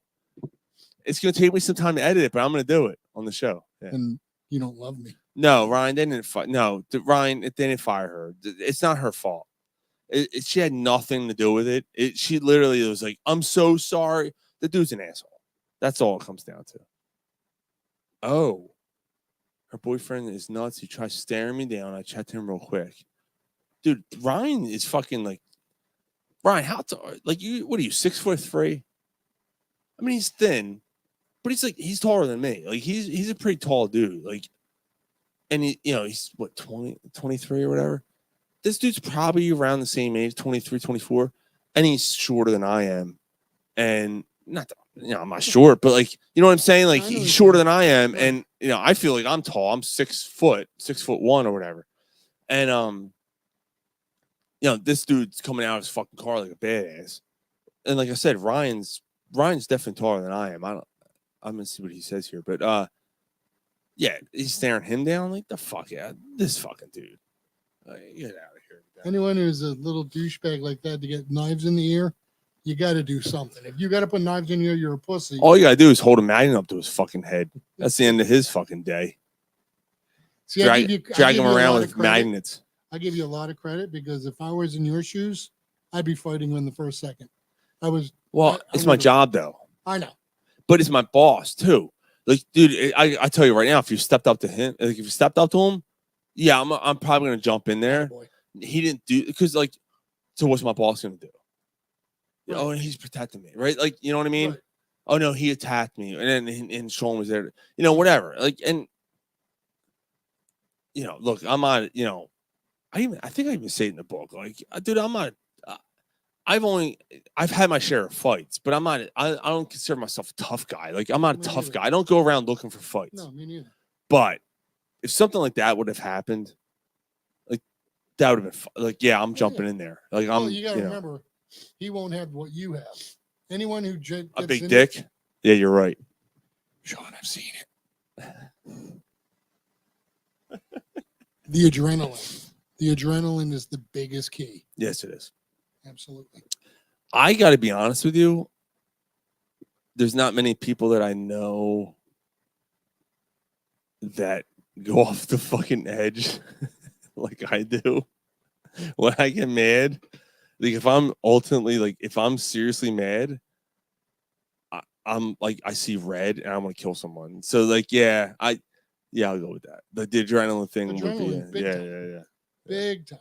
It's gonna take me some time to edit it, but I'm gonna do it on the show. Yeah. And you don't love me. No, Ryan, they didn't Ryan, they didn't fire her. It's not her fault. She had nothing to do with it. She literally was like, I'm so sorry. The dude's an asshole. That's all it comes down to. Oh, her boyfriend is nuts. He tries staring me down. I checked him real quick. Dude, Ryan is fucking like, Ryan, how tall? Like, what are you, 6'3"? I mean, he's thin, but he's taller than me. Like, he's a pretty tall dude. Like, and he's what, 20, 23 or whatever. This dude's probably around the same age, 23, 24, and he's shorter than I am. And I'm not short, but like, you know what I'm saying? Like, he's shorter than I am, and I feel like I'm tall. I'm 6'1" or whatever. And this dude's coming out of his fucking car like a badass. And like I said, Ryan's definitely taller than I am. I'm gonna see what he says here, but yeah, he's staring him down like the fuck out. This fucking dude. Get out of here. Anyone who's a little douchebag like that to get knives in the ear, you got to do something. If you got to put knives in your ear, you're a pussy. All you gotta do is hold a magnet up to his fucking head. That's the end of his fucking day. See, drag him around with magnets. I give you a lot of credit because if I was in your shoes, I'd be fighting him in the first second. It's my job though. I know. But it's my boss too. Like, dude, I tell you right now, if you stepped up to him, yeah, I'm probably gonna jump in there. He didn't do because so what's my boss gonna do? Right. Oh, he's protecting me, right? Like, you know what I mean? Right. Oh no, he attacked me, and then and Sean was there. Whatever. Like, and look, I'm not. I think I even say it in the book. Like, dude, I'm not. I've had my share of fights, but I'm not. I don't consider myself a tough guy. Like, I'm not a tough guy. I don't go around looking for fights. No, me neither. But if something like that would have happened, like that would have been like, yeah, I'm jumping in there. Like, you gotta remember, he won't have what you have. Anyone who gets a big dick. Yeah, you're right, Sean. I've seen it. The adrenaline. The adrenaline is the biggest key. Yes, it is. Absolutely. I got to be honest with you. There's not many people that I know that go off the fucking edge like I do. When I get mad, like if I'm seriously mad, I'm like, I see red and I'm gonna kill someone. So like, yeah, I'll go with that. The adrenaline thing would be, yeah. Big time.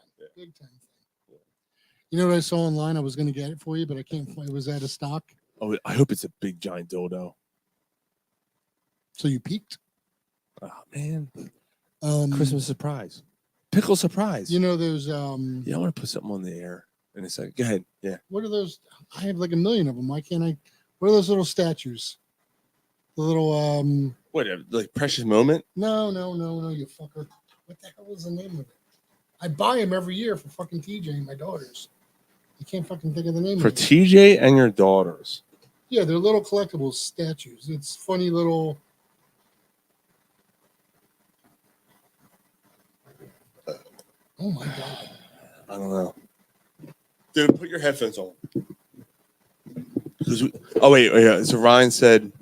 You know what I saw online? I was going to get it for you, but I can't find it. Was out of stock. Oh, I hope it's a big giant dildo. So you peeked? Oh man. Christmas surprise. Pickle surprise. You know those I want to put something on the air in a second. Go ahead. Yeah. What are those? I have like a million of them. Why can't I? What are those little statues? The little what, like Precious Moment? No, you fucker. What the hell is the name of it? I buy them every year for fucking TJ and my daughters. I can't fucking think of the name for of it. TJ and your daughters. Yeah, they're little collectibles statues. It's funny little. Oh my god! I don't know, dude. Put your headphones on. Yeah. So Ryan said,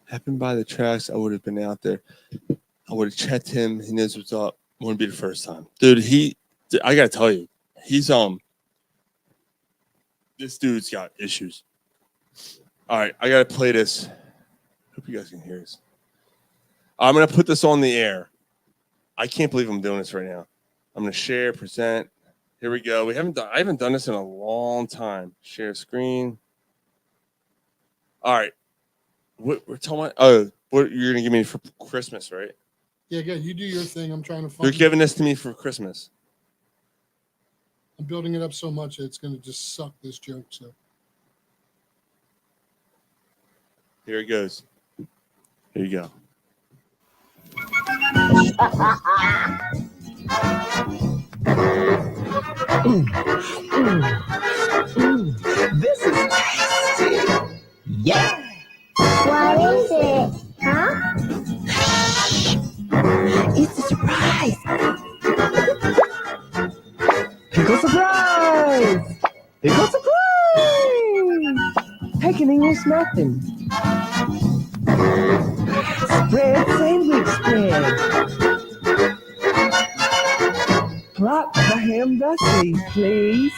"Happened by the tracks. I would have been out there. I would have checked him. He knows what's up. Wouldn't be the first time, dude. I gotta tell you, he's this dude's got issues. All right, I gotta play this. Hope you guys can hear this. I'm gonna put this on the air. I can't believe I'm doing this right now. I'm gonna share, present. Here we go. I haven't done this in a long time. Share screen. All right. What we're talking about? Oh, what you're gonna give me for Christmas, right? Yeah, good. You do your thing. I'm trying to find. You're giving this to me for Christmas. I'm building it up so much that it's going to just suck this joke. So Here it goes. Here you go. This is tasty. Yeah. What is it? Huh? It's a surprise. Pickle surprise. Pickle surprise. Take an English muffin. Spread sandwich spread. Drop the ham dusty, please.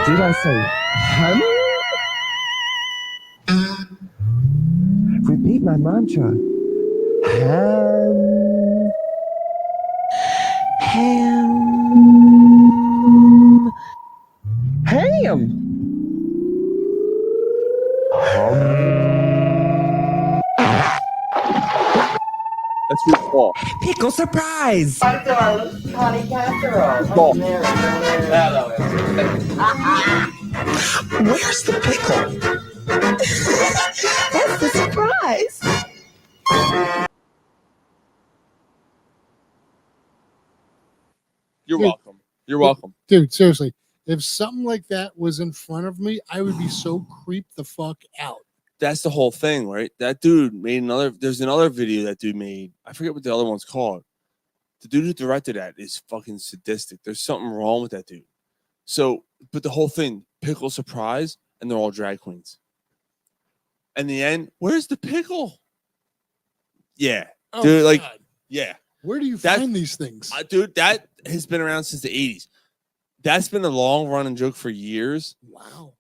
Did I say honey? Repeat my mantra. Ham. Ham. Ham. That's your fault. Pickle surprise. Honey casserole. Ball. Where's the pickle? That's the surprise. You're Dude. welcome. You're welcome. dude, seriously, if something like that was in front of me, I would be so creeped the fuck out. That's the whole thing, right? That dude made another. There's another video that dude made. I forget what the other one's called. The dude who directed that is fucking sadistic. There's something wrong with that dude. So, but the whole thing, pickle surprise, and they're all drag queens. In the end, where's the pickle? Yeah, Oh, dude, like, God. yeah. Where do you That- find these things? Dude, that has been around since the 80s. That's been a long running joke for years. Wow.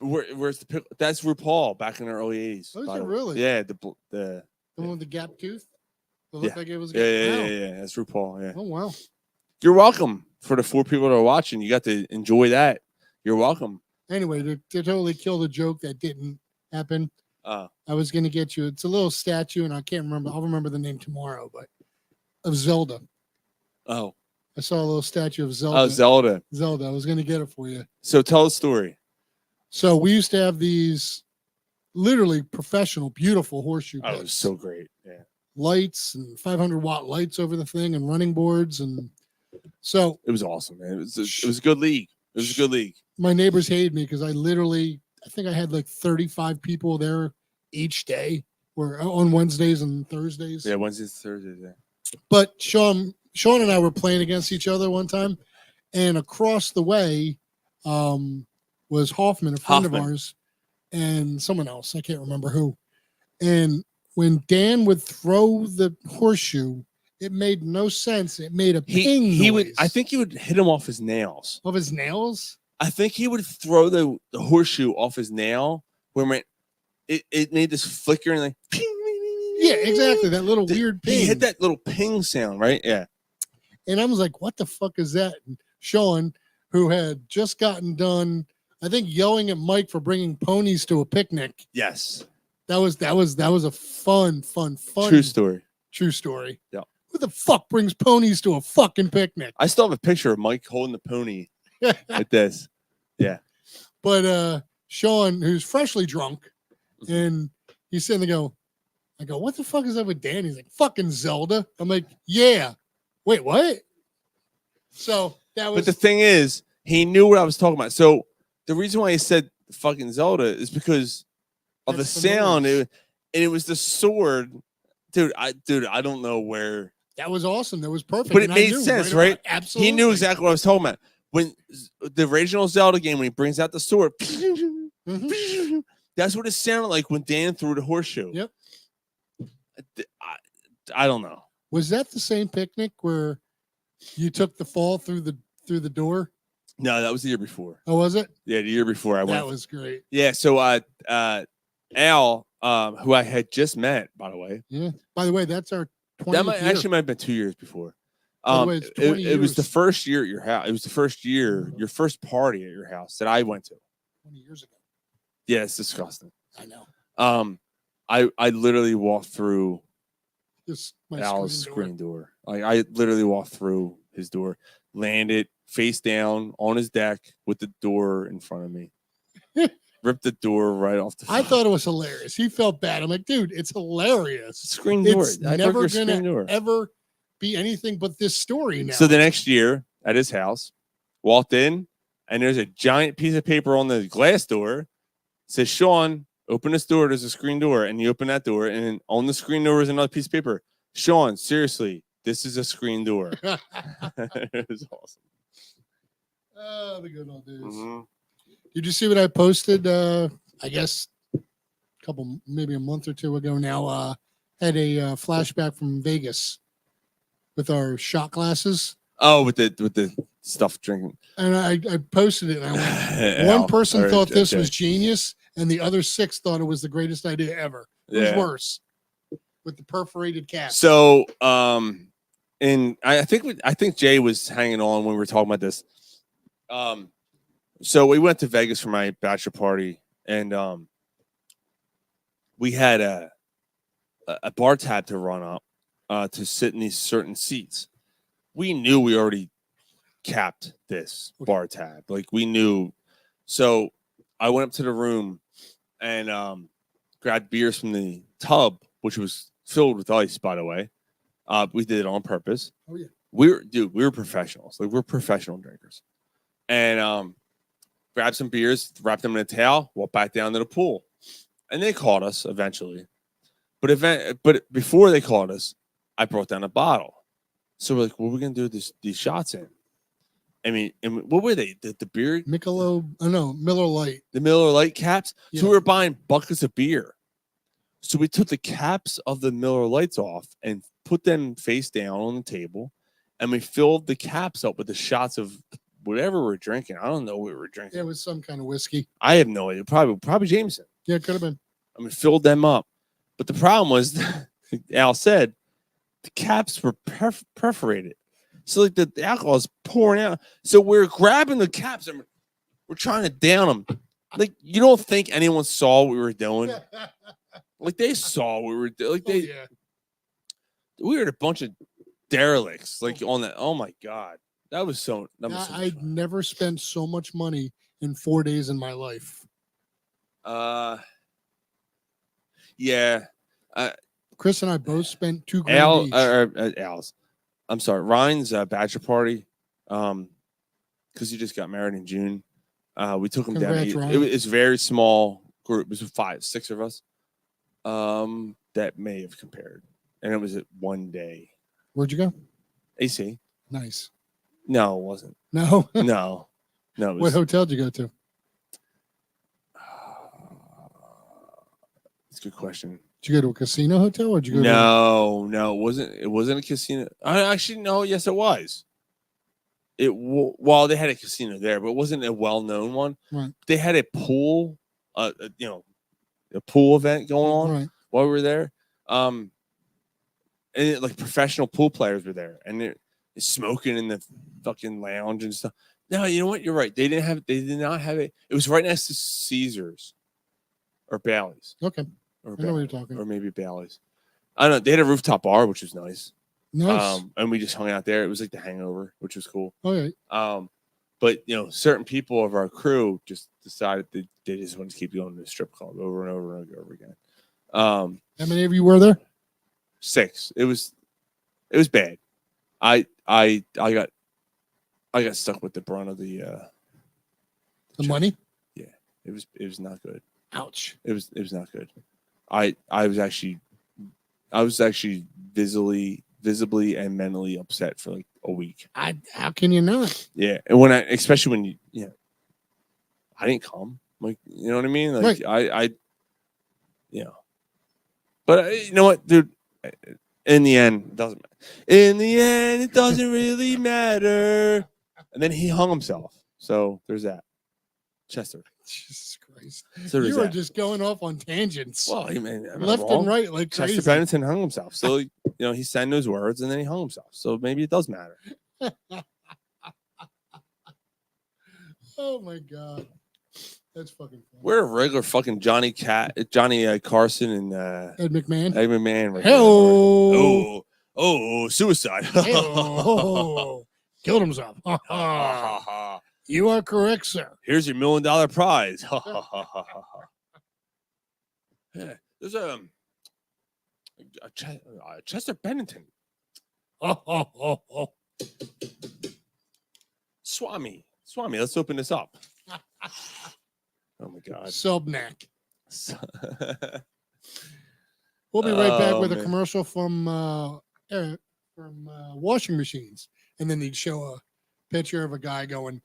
Where's the pickle? That's RuPaul back in the early 80s. Oh, is by it the way. really? Yeah, the The one with the gap tooth? It yeah. looked like it was a yeah, gap. yeah, Wow. yeah. That's RuPaul. Yeah. Oh, wow. You're welcome. For the 4 people that are watching, you got to enjoy that. You're welcome. Anyway, to totally kill the joke that didn't happen, I was going to get you. It's a little statue, and I can't remember. I'll remember the name tomorrow, but of Zelda. Oh. I saw a little statue of Zelda. Oh, Zelda. Zelda. I was going to get it for you. So tell a story. So we used to have these literally professional, beautiful horseshoe Oh, it pits. was so great. Yeah. Lights and 500-watt lights over the thing and running boards. And so It was awesome, man. It was a good league. It was a good league. my neighbors hated me because I think I had like 35 people there each day or on Wednesdays and Thursdays. Yeah, Wednesdays, Thursdays. Yeah. But Sean and I were playing against each other one time, and across the way was Hoffman, a friend of ours, and someone else. I can't remember who. And when Dan would throw the horseshoe, it made no sense. It made a ping He noise. would. I think he would hit him off his nails. Of his nails? I think he would throw the horseshoe off his nail when it made this flicker and like ping. Yeah, exactly. That little weird ping. He hit that little ping sound, right? Yeah. And I was like, what the fuck is that? And Sean, who had just gotten done, I think, yelling at Mike for bringing ponies to a picnic. Yes. That was a fun. True story. True story. Yeah. Who the fuck brings ponies to a fucking picnic? I still have a picture of Mike holding the pony like this. Yeah. But Sean, who's freshly drunk, and he's sitting there I go, what the fuck is up with Dan? He's like, fucking Zelda. I'm like, yeah. Wait, what? So that was But the thing is, he knew what I was talking about. So the reason why he said fucking Zelda is because of the That's the sound. noise. And it was the sword. Dude, I don't know where. that was awesome. That was perfect. But it and I made knew sense, away. right? Absolutely. He knew exactly what I was talking about. When the original Zelda game, when he brings out the sword, that's what it sounded like when Dan threw the horseshoe. Yep. I don't know. Was that the same picnic where you took the fall through the door? No, that was the year before. Oh, was it? Yeah, the year before I went. That was great. Yeah, so Al, who I had just met, by the way. Yeah. By the way, that's our 20th That might year. actually might have been 2 years before. By the way, it's 20 It was the years. first year at your house. It was the first year, your first party at your house that I went to. 20 years ago. Yeah, it's disgusting. I know. I literally walked through Just my Al's screen screen door. Like I literally walked through his door, landed face down on his deck with the door in front of me. Ripped the door right off the I thought it was hilarious. He felt bad. I'm like, dude, it's hilarious. Screen door. It's I broke never your gonna screen door. ever be anything but this story now. So the next year at his house, walked in, and there's a giant piece of paper on the glass door. It says, Sean, open this door. There's a screen door. And you open that door, and on the screen door is another piece of paper. Sean, seriously, this is a screen door. It was awesome. Oh, the good old days. Mhm. Did you see what I posted? I guess maybe a month or two ago now. Had a flashback from Vegas with our shot glasses. Oh, with the stuff drinking. And I posted it, and I went, Al, one person or thought this Jay. was genius, and the other 6 thought it was the greatest idea ever. Who's Yeah. worse? With the perforated cap. So, and I think Jay was hanging on when we were talking about this. So we went to Vegas for my bachelor party, and we had a bar tab to run up to sit in these certain seats. We knew we already capped this bar tab. Like we knew. So I went up to the room and grabbed beers from the tub, which was filled with ice, by the way. We did it on purpose. Oh yeah. We were professionals. Like we're professional drinkers. And grabbed some beers, wrapped them in a towel, walked back down to the pool. And they caught us eventually. But before they caught us, I brought down a bottle. So we're like, what are we gonna do with these shots in? I mean, and what were they? The beer? Michelob, Miller Lite. The Miller Lite caps. Yeah. So we were buying buckets of beer. So we took the caps of the Miller Lights off and put them face down on the table, and we filled the caps up with the shots of whatever we're drinking. I don't know what we were drinking. Yeah, it was some kind of whiskey. I have no idea. Probably Jameson. Yeah, it could have been. I mean, filled them up. But the problem was, Al said, the caps were perforated. So like the alcohol is pouring out. So we're grabbing the caps and we're trying to down them. Like you don't think anyone saw what we were doing? Like they saw what we were doing. Like we were a bunch of derelicts. Like on that. Oh my god, that was so. I'd never spent so much money in 4 days in my life. Yeah. Chris and I both spent $2,000 each. Al's. I'm sorry, Ryan's bachelor party. Because he just got married in June. We took him down. Congrats, Ryan. It's a very small group. It was 5, 6 of us. That may have compared, and it was at one day. Where'd you go? AC. Nice. No, it wasn't. No. No. No. It What was, hotel did you go to? It's a good question. Did you go to a casino hotel or did you go No, it wasn't. It wasn't a casino. Actually, no. Yes, it was. Well, they had a casino there, but it wasn't a well-known one. Right. They had a pool, a pool event going on Right. while we were there. And like professional pool players were there, and they're smoking in the fucking lounge and stuff. No, you know what? You're right. They did not have it. It was right next to Caesars or Bally's. Okay. Or I know what you're talking. or maybe Bally's. I don't know. They had a rooftop bar, which was nice. Nice. And we just hung out there. It was like the Hangover, which was cool. Okay. But certain people of our crew just decided they just wanted to keep going to the strip club over and over and over again. How many of you were there? 6. It was bad. I got stuck with the brunt of the money. Yeah, it was not good. Ouch. It was not good. I was actually visibly and mentally upset for like a week. How can you not? Yeah, and especially when I didn't come. Like, you know what I mean? Like Right. But you know what, dude? In the end, it doesn't matter. In the end, it doesn't really matter. And then he hung himself. So there's that. Chester. Jesus Christ. So there's You were that. just going off on tangents. Well, I mean, am I left wrong? and right like Chester crazy. Bennington hung himself. So he sang those words and then he hung himself. So maybe it does matter. Oh my God. That's fucking funny. We're a regular fucking Johnny Carson and Ed McMahon. Ed McMahon. Right Hello. Oh, suicide. Hey-oh. Killed himself. You are correct, sir. Here's your $1 million prize. Yeah, there's Chester Bennington. Swami, let's open this up. Oh my God. Subneck. We'll be right back with a man. commercial from washing machines, and then they'd show a picture of a guy going,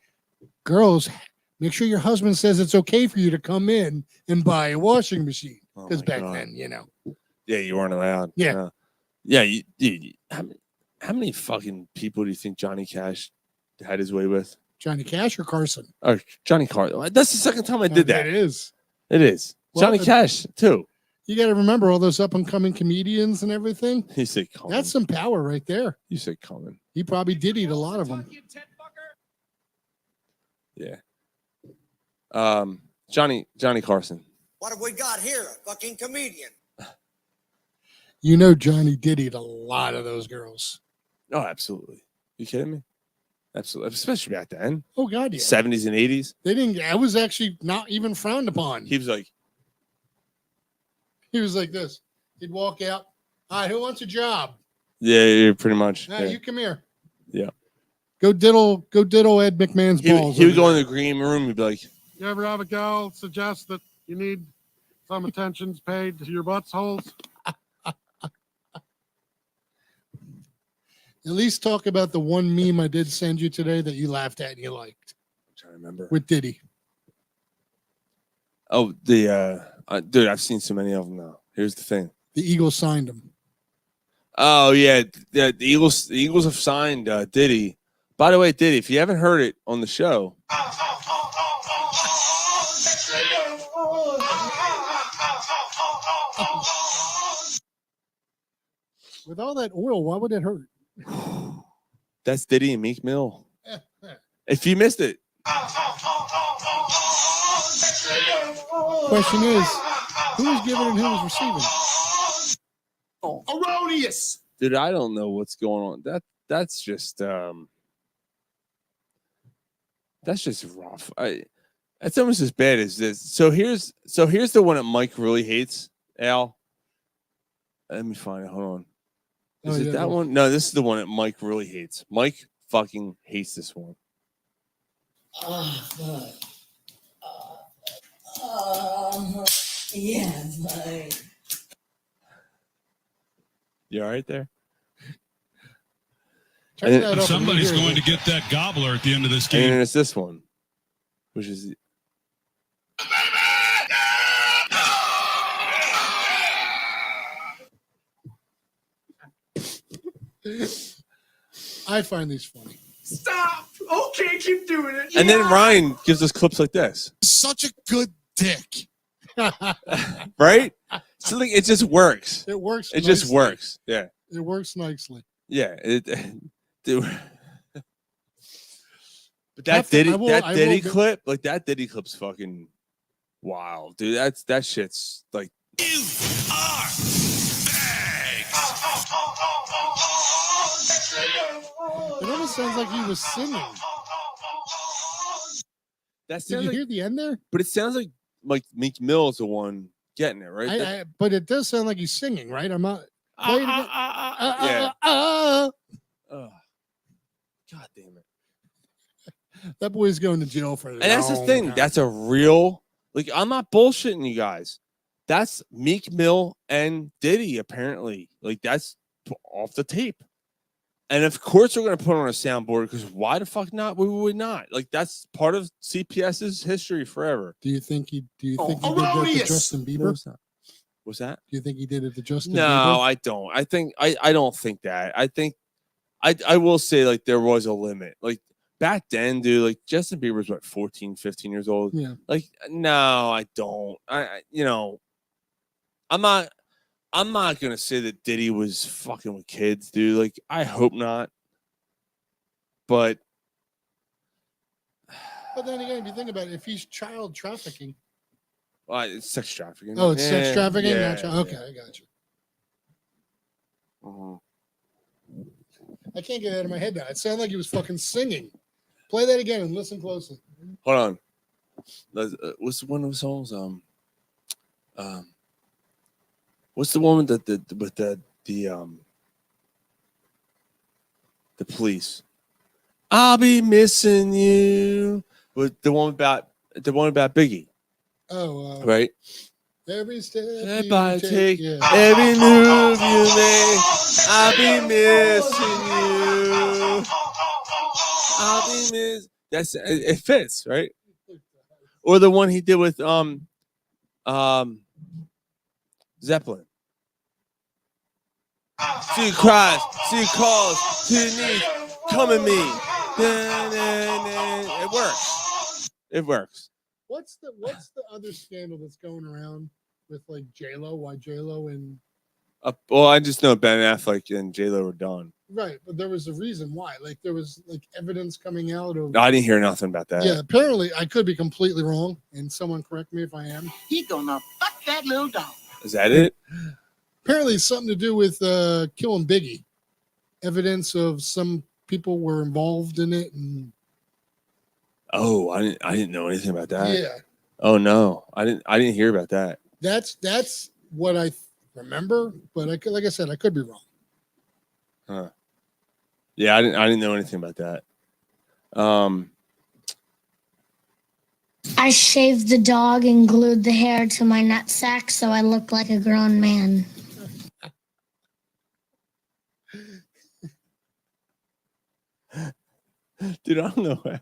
"Girls, make sure your husband says it's okay for you to come in and buy a washing machine." Because back then, Yeah, you weren't allowed. Yeah. Dude, how many fucking people do you think Johnny Cash had his way with? Johnny Cash or Carson? Or Johnny Carson. That's the second time I did that. It is. It is. Well, Johnny Cash, too. You got to remember all those up and coming comedians and everything. He said coming. That's some power right there. You said coming. He probably did eat a lot of them. Yeah. Johnny Carson. What have we got here? A fucking comedian. You know Johnny did eat a lot of those girls. Oh, absolutely. You kidding me? Absolutely. Especially back then. Oh, God, yeah. 70s and 80s. They didn't. I was actually not even frowned upon. He was like this. He'd walk out. Hi, who wants a job? yeah, pretty much. Hey, Yeah. you come here. Yeah. Go diddle Ed McMahon's balls. He would go in the green room. He'd be like, You ever have a gal suggest that you need some attentions paid to your buttholes? At least talk about the one meme I did send you today that you laughed at and you liked. I'm trying to remember. With Diddy. Oh, the dude, I've seen so many of them now. Here's the thing. The Eagles signed him. Oh yeah, the Eagles have signed Diddy. By the way, Diddy, if you haven't heard it on the show, With all that oil, why would it hurt? that's Diddy and Meek Mill. If you missed it, Question is, who was giving and who was receiving? Erroneous. dude, I don't know what's going on. That's just rough. That's almost as bad as this. So here's the one that Mike really hates. Al, let me find it. Hold on. Is it that one? No, this is the one that Mike really hates. Mike fucking hates this one. Yeah, buddy. You all right there? Somebody's going to get that gobbler at the end of this game. And it's this one, which is I find these funny. Stop. Okay, keep doing it. and then Ryan gives us clips like this. Such a good dick. Right? So like, it just works. It works. It just nicely. works. Yeah. It works nicely. Yeah. Dude. But that Diddy clip, like that Diddy clip's fucking wild, dude. That shit's like It almost sounds like he was singing. Did you hear the end there? But it sounds like Meek Mill is the one getting it, right? But it does sound like he's singing, right? I'm not. Yeah. Oh, God damn it. that boy's going to jail for. And that's the thing. That's a real, like, I'm not bullshitting you guys. That's Meek Mill and Diddy, apparently. Like, that's off the tape. And of course, we're going to put it on a soundboard because why the fuck not? We would not. Like, that's part of CPS's history forever. Do you think he did that to Justin Bieber? What's that? Do you think he did it to Justin Bieber? No, I don't. I don't think that. I think I will say, like, there was a limit. Like, back then, dude, like, Justin Bieber was what, 14, 15 years old? Yeah. Like, no, I don't. I'm not gonna say that Diddy was fucking with kids, dude. Like, I hope not. But But then again, if you think about it, if he's child trafficking, It's sex trafficking. oh, it's sex Yeah, trafficking. yeah, Not okay, I got you. I can't get it out of my head now. It sounded like he was fucking singing. Play that again and listen closely. Hold on. What's one of the songs? What's the one with the police? I'll be missing you. With the one about Biggie. Oh, Right. Every step I take, yeah. every move you make, I'll be missing you. I'll be missing. It fits, right? Or the one he did with Zeppelin. She cries, she calls, she needs, come at me. It works. It works. What's the other scandal that's going around with like J-Lo? Why J-Lo and Well, I just know Ben Affleck and J-Lo were done. right, but there was a reason why. Like there was like evidence coming out of. I didn't hear nothing about that. Yeah, apparently I could be completely wrong, and someone correct me if I am. He gonna fuck that little dog. Is that it? Apparently, it's something to do with killing Biggie. Evidence of some people were involved in it, and Oh, I didn't know anything about that. yeah, Oh no, I didn't hear about that. that's what I remember. But I could, like I said, I could be wrong. Huh. Yeah, I didn't know anything about that. I shaved the dog and glued the hair to my nutsack so I looked like a grown man. Dude, I don't know how.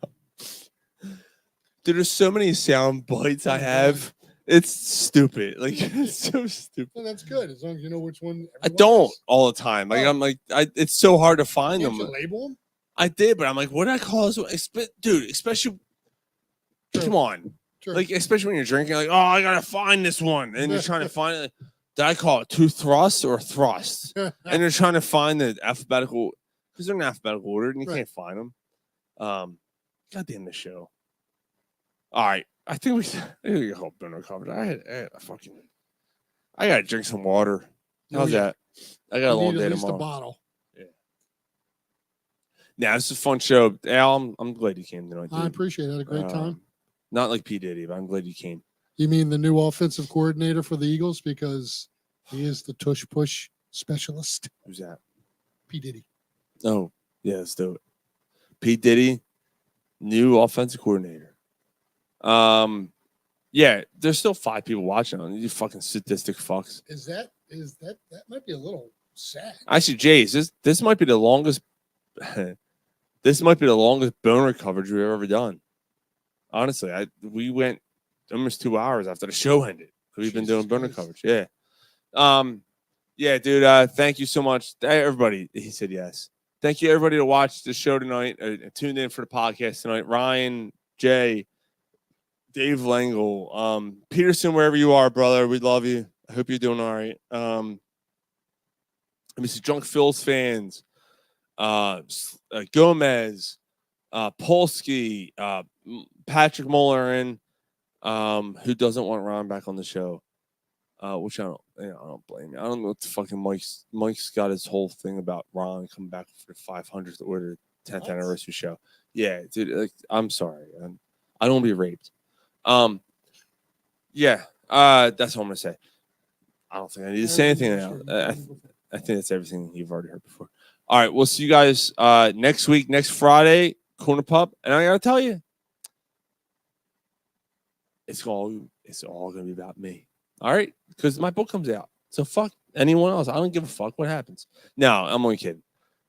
Dude, there's so many sound bites I have. It's stupid. Like it's so stupid. Well, that's good as long as you know which one. I don't all the time. Like I'm like, it's so hard to find Can't them. you label them? I did, but I'm like, what did I call this? Dude, especially, come on. True. Like, especially when you're drinking, like, oh, I gotta find this one, and you're trying to find it. Did I call it two thrusts or thrust? And you're trying to find the alphabetical because they're in alphabetical order, and you can't find them. Goddamn this show. All right, I think we hope no coverage. I gotta drink some water. How's that? I got a long day at least tomorrow. a bottle. Yeah, this is a fun show. Al, I'm glad you came tonight. I Dude. appreciate it. Had a great time. Not like P. Diddy, but I'm glad you came. You mean the new offensive coordinator for the Eagles because he is the tush push specialist? Who's that? P. Diddy. Oh, yeah, let's do it. P. Diddy, new offensive coordinator. Yeah, there's still 5 people watching on. You fucking sadistic fucks. Is that might be a little sad. Actually, Jays, this might be the longest. This might be the longest boner coverage we've ever done. Honestly, we went almost 2 hours after the show ended. We've been doing boner coverage. Yeah. Yeah, dude. Thank you so much. Everybody, he said yes. Thank you, everybody, to watch the show tonight. Tuned in for the podcast tonight. Ryan, Jay, Dave Langle, Peterson, wherever you are, brother. We love you. I hope you're doing all right. Let me see, Drunk Phil's fans. Gomez, Polsky, Patrick Mullerin, who doesn't want Ron back on the show, which I don't blame you. I don't know what the fucking Mike's got his whole thing about Ron coming back for the 500th or the 10th anniversary show. Yeah, dude, like, I'm sorry. I don't want to be raped. Yeah, that's what I'm gonna say. I don't think I need to say anything now. I think that's everything you've already heard before. All right, we'll see you guys next week, next Friday, Corner Pub. And I gotta tell you, it's all gonna be about me. All right, because my book comes out. So fuck anyone else. I don't give a fuck what happens. No, I'm only kidding.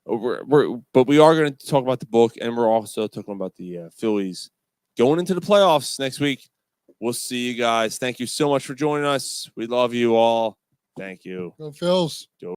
But we are going to talk about the book, and we're also talking about the Phillies going into the playoffs next week. We'll see you guys. Thank you so much for joining us. We love you all. Thank you. Go Phils. Go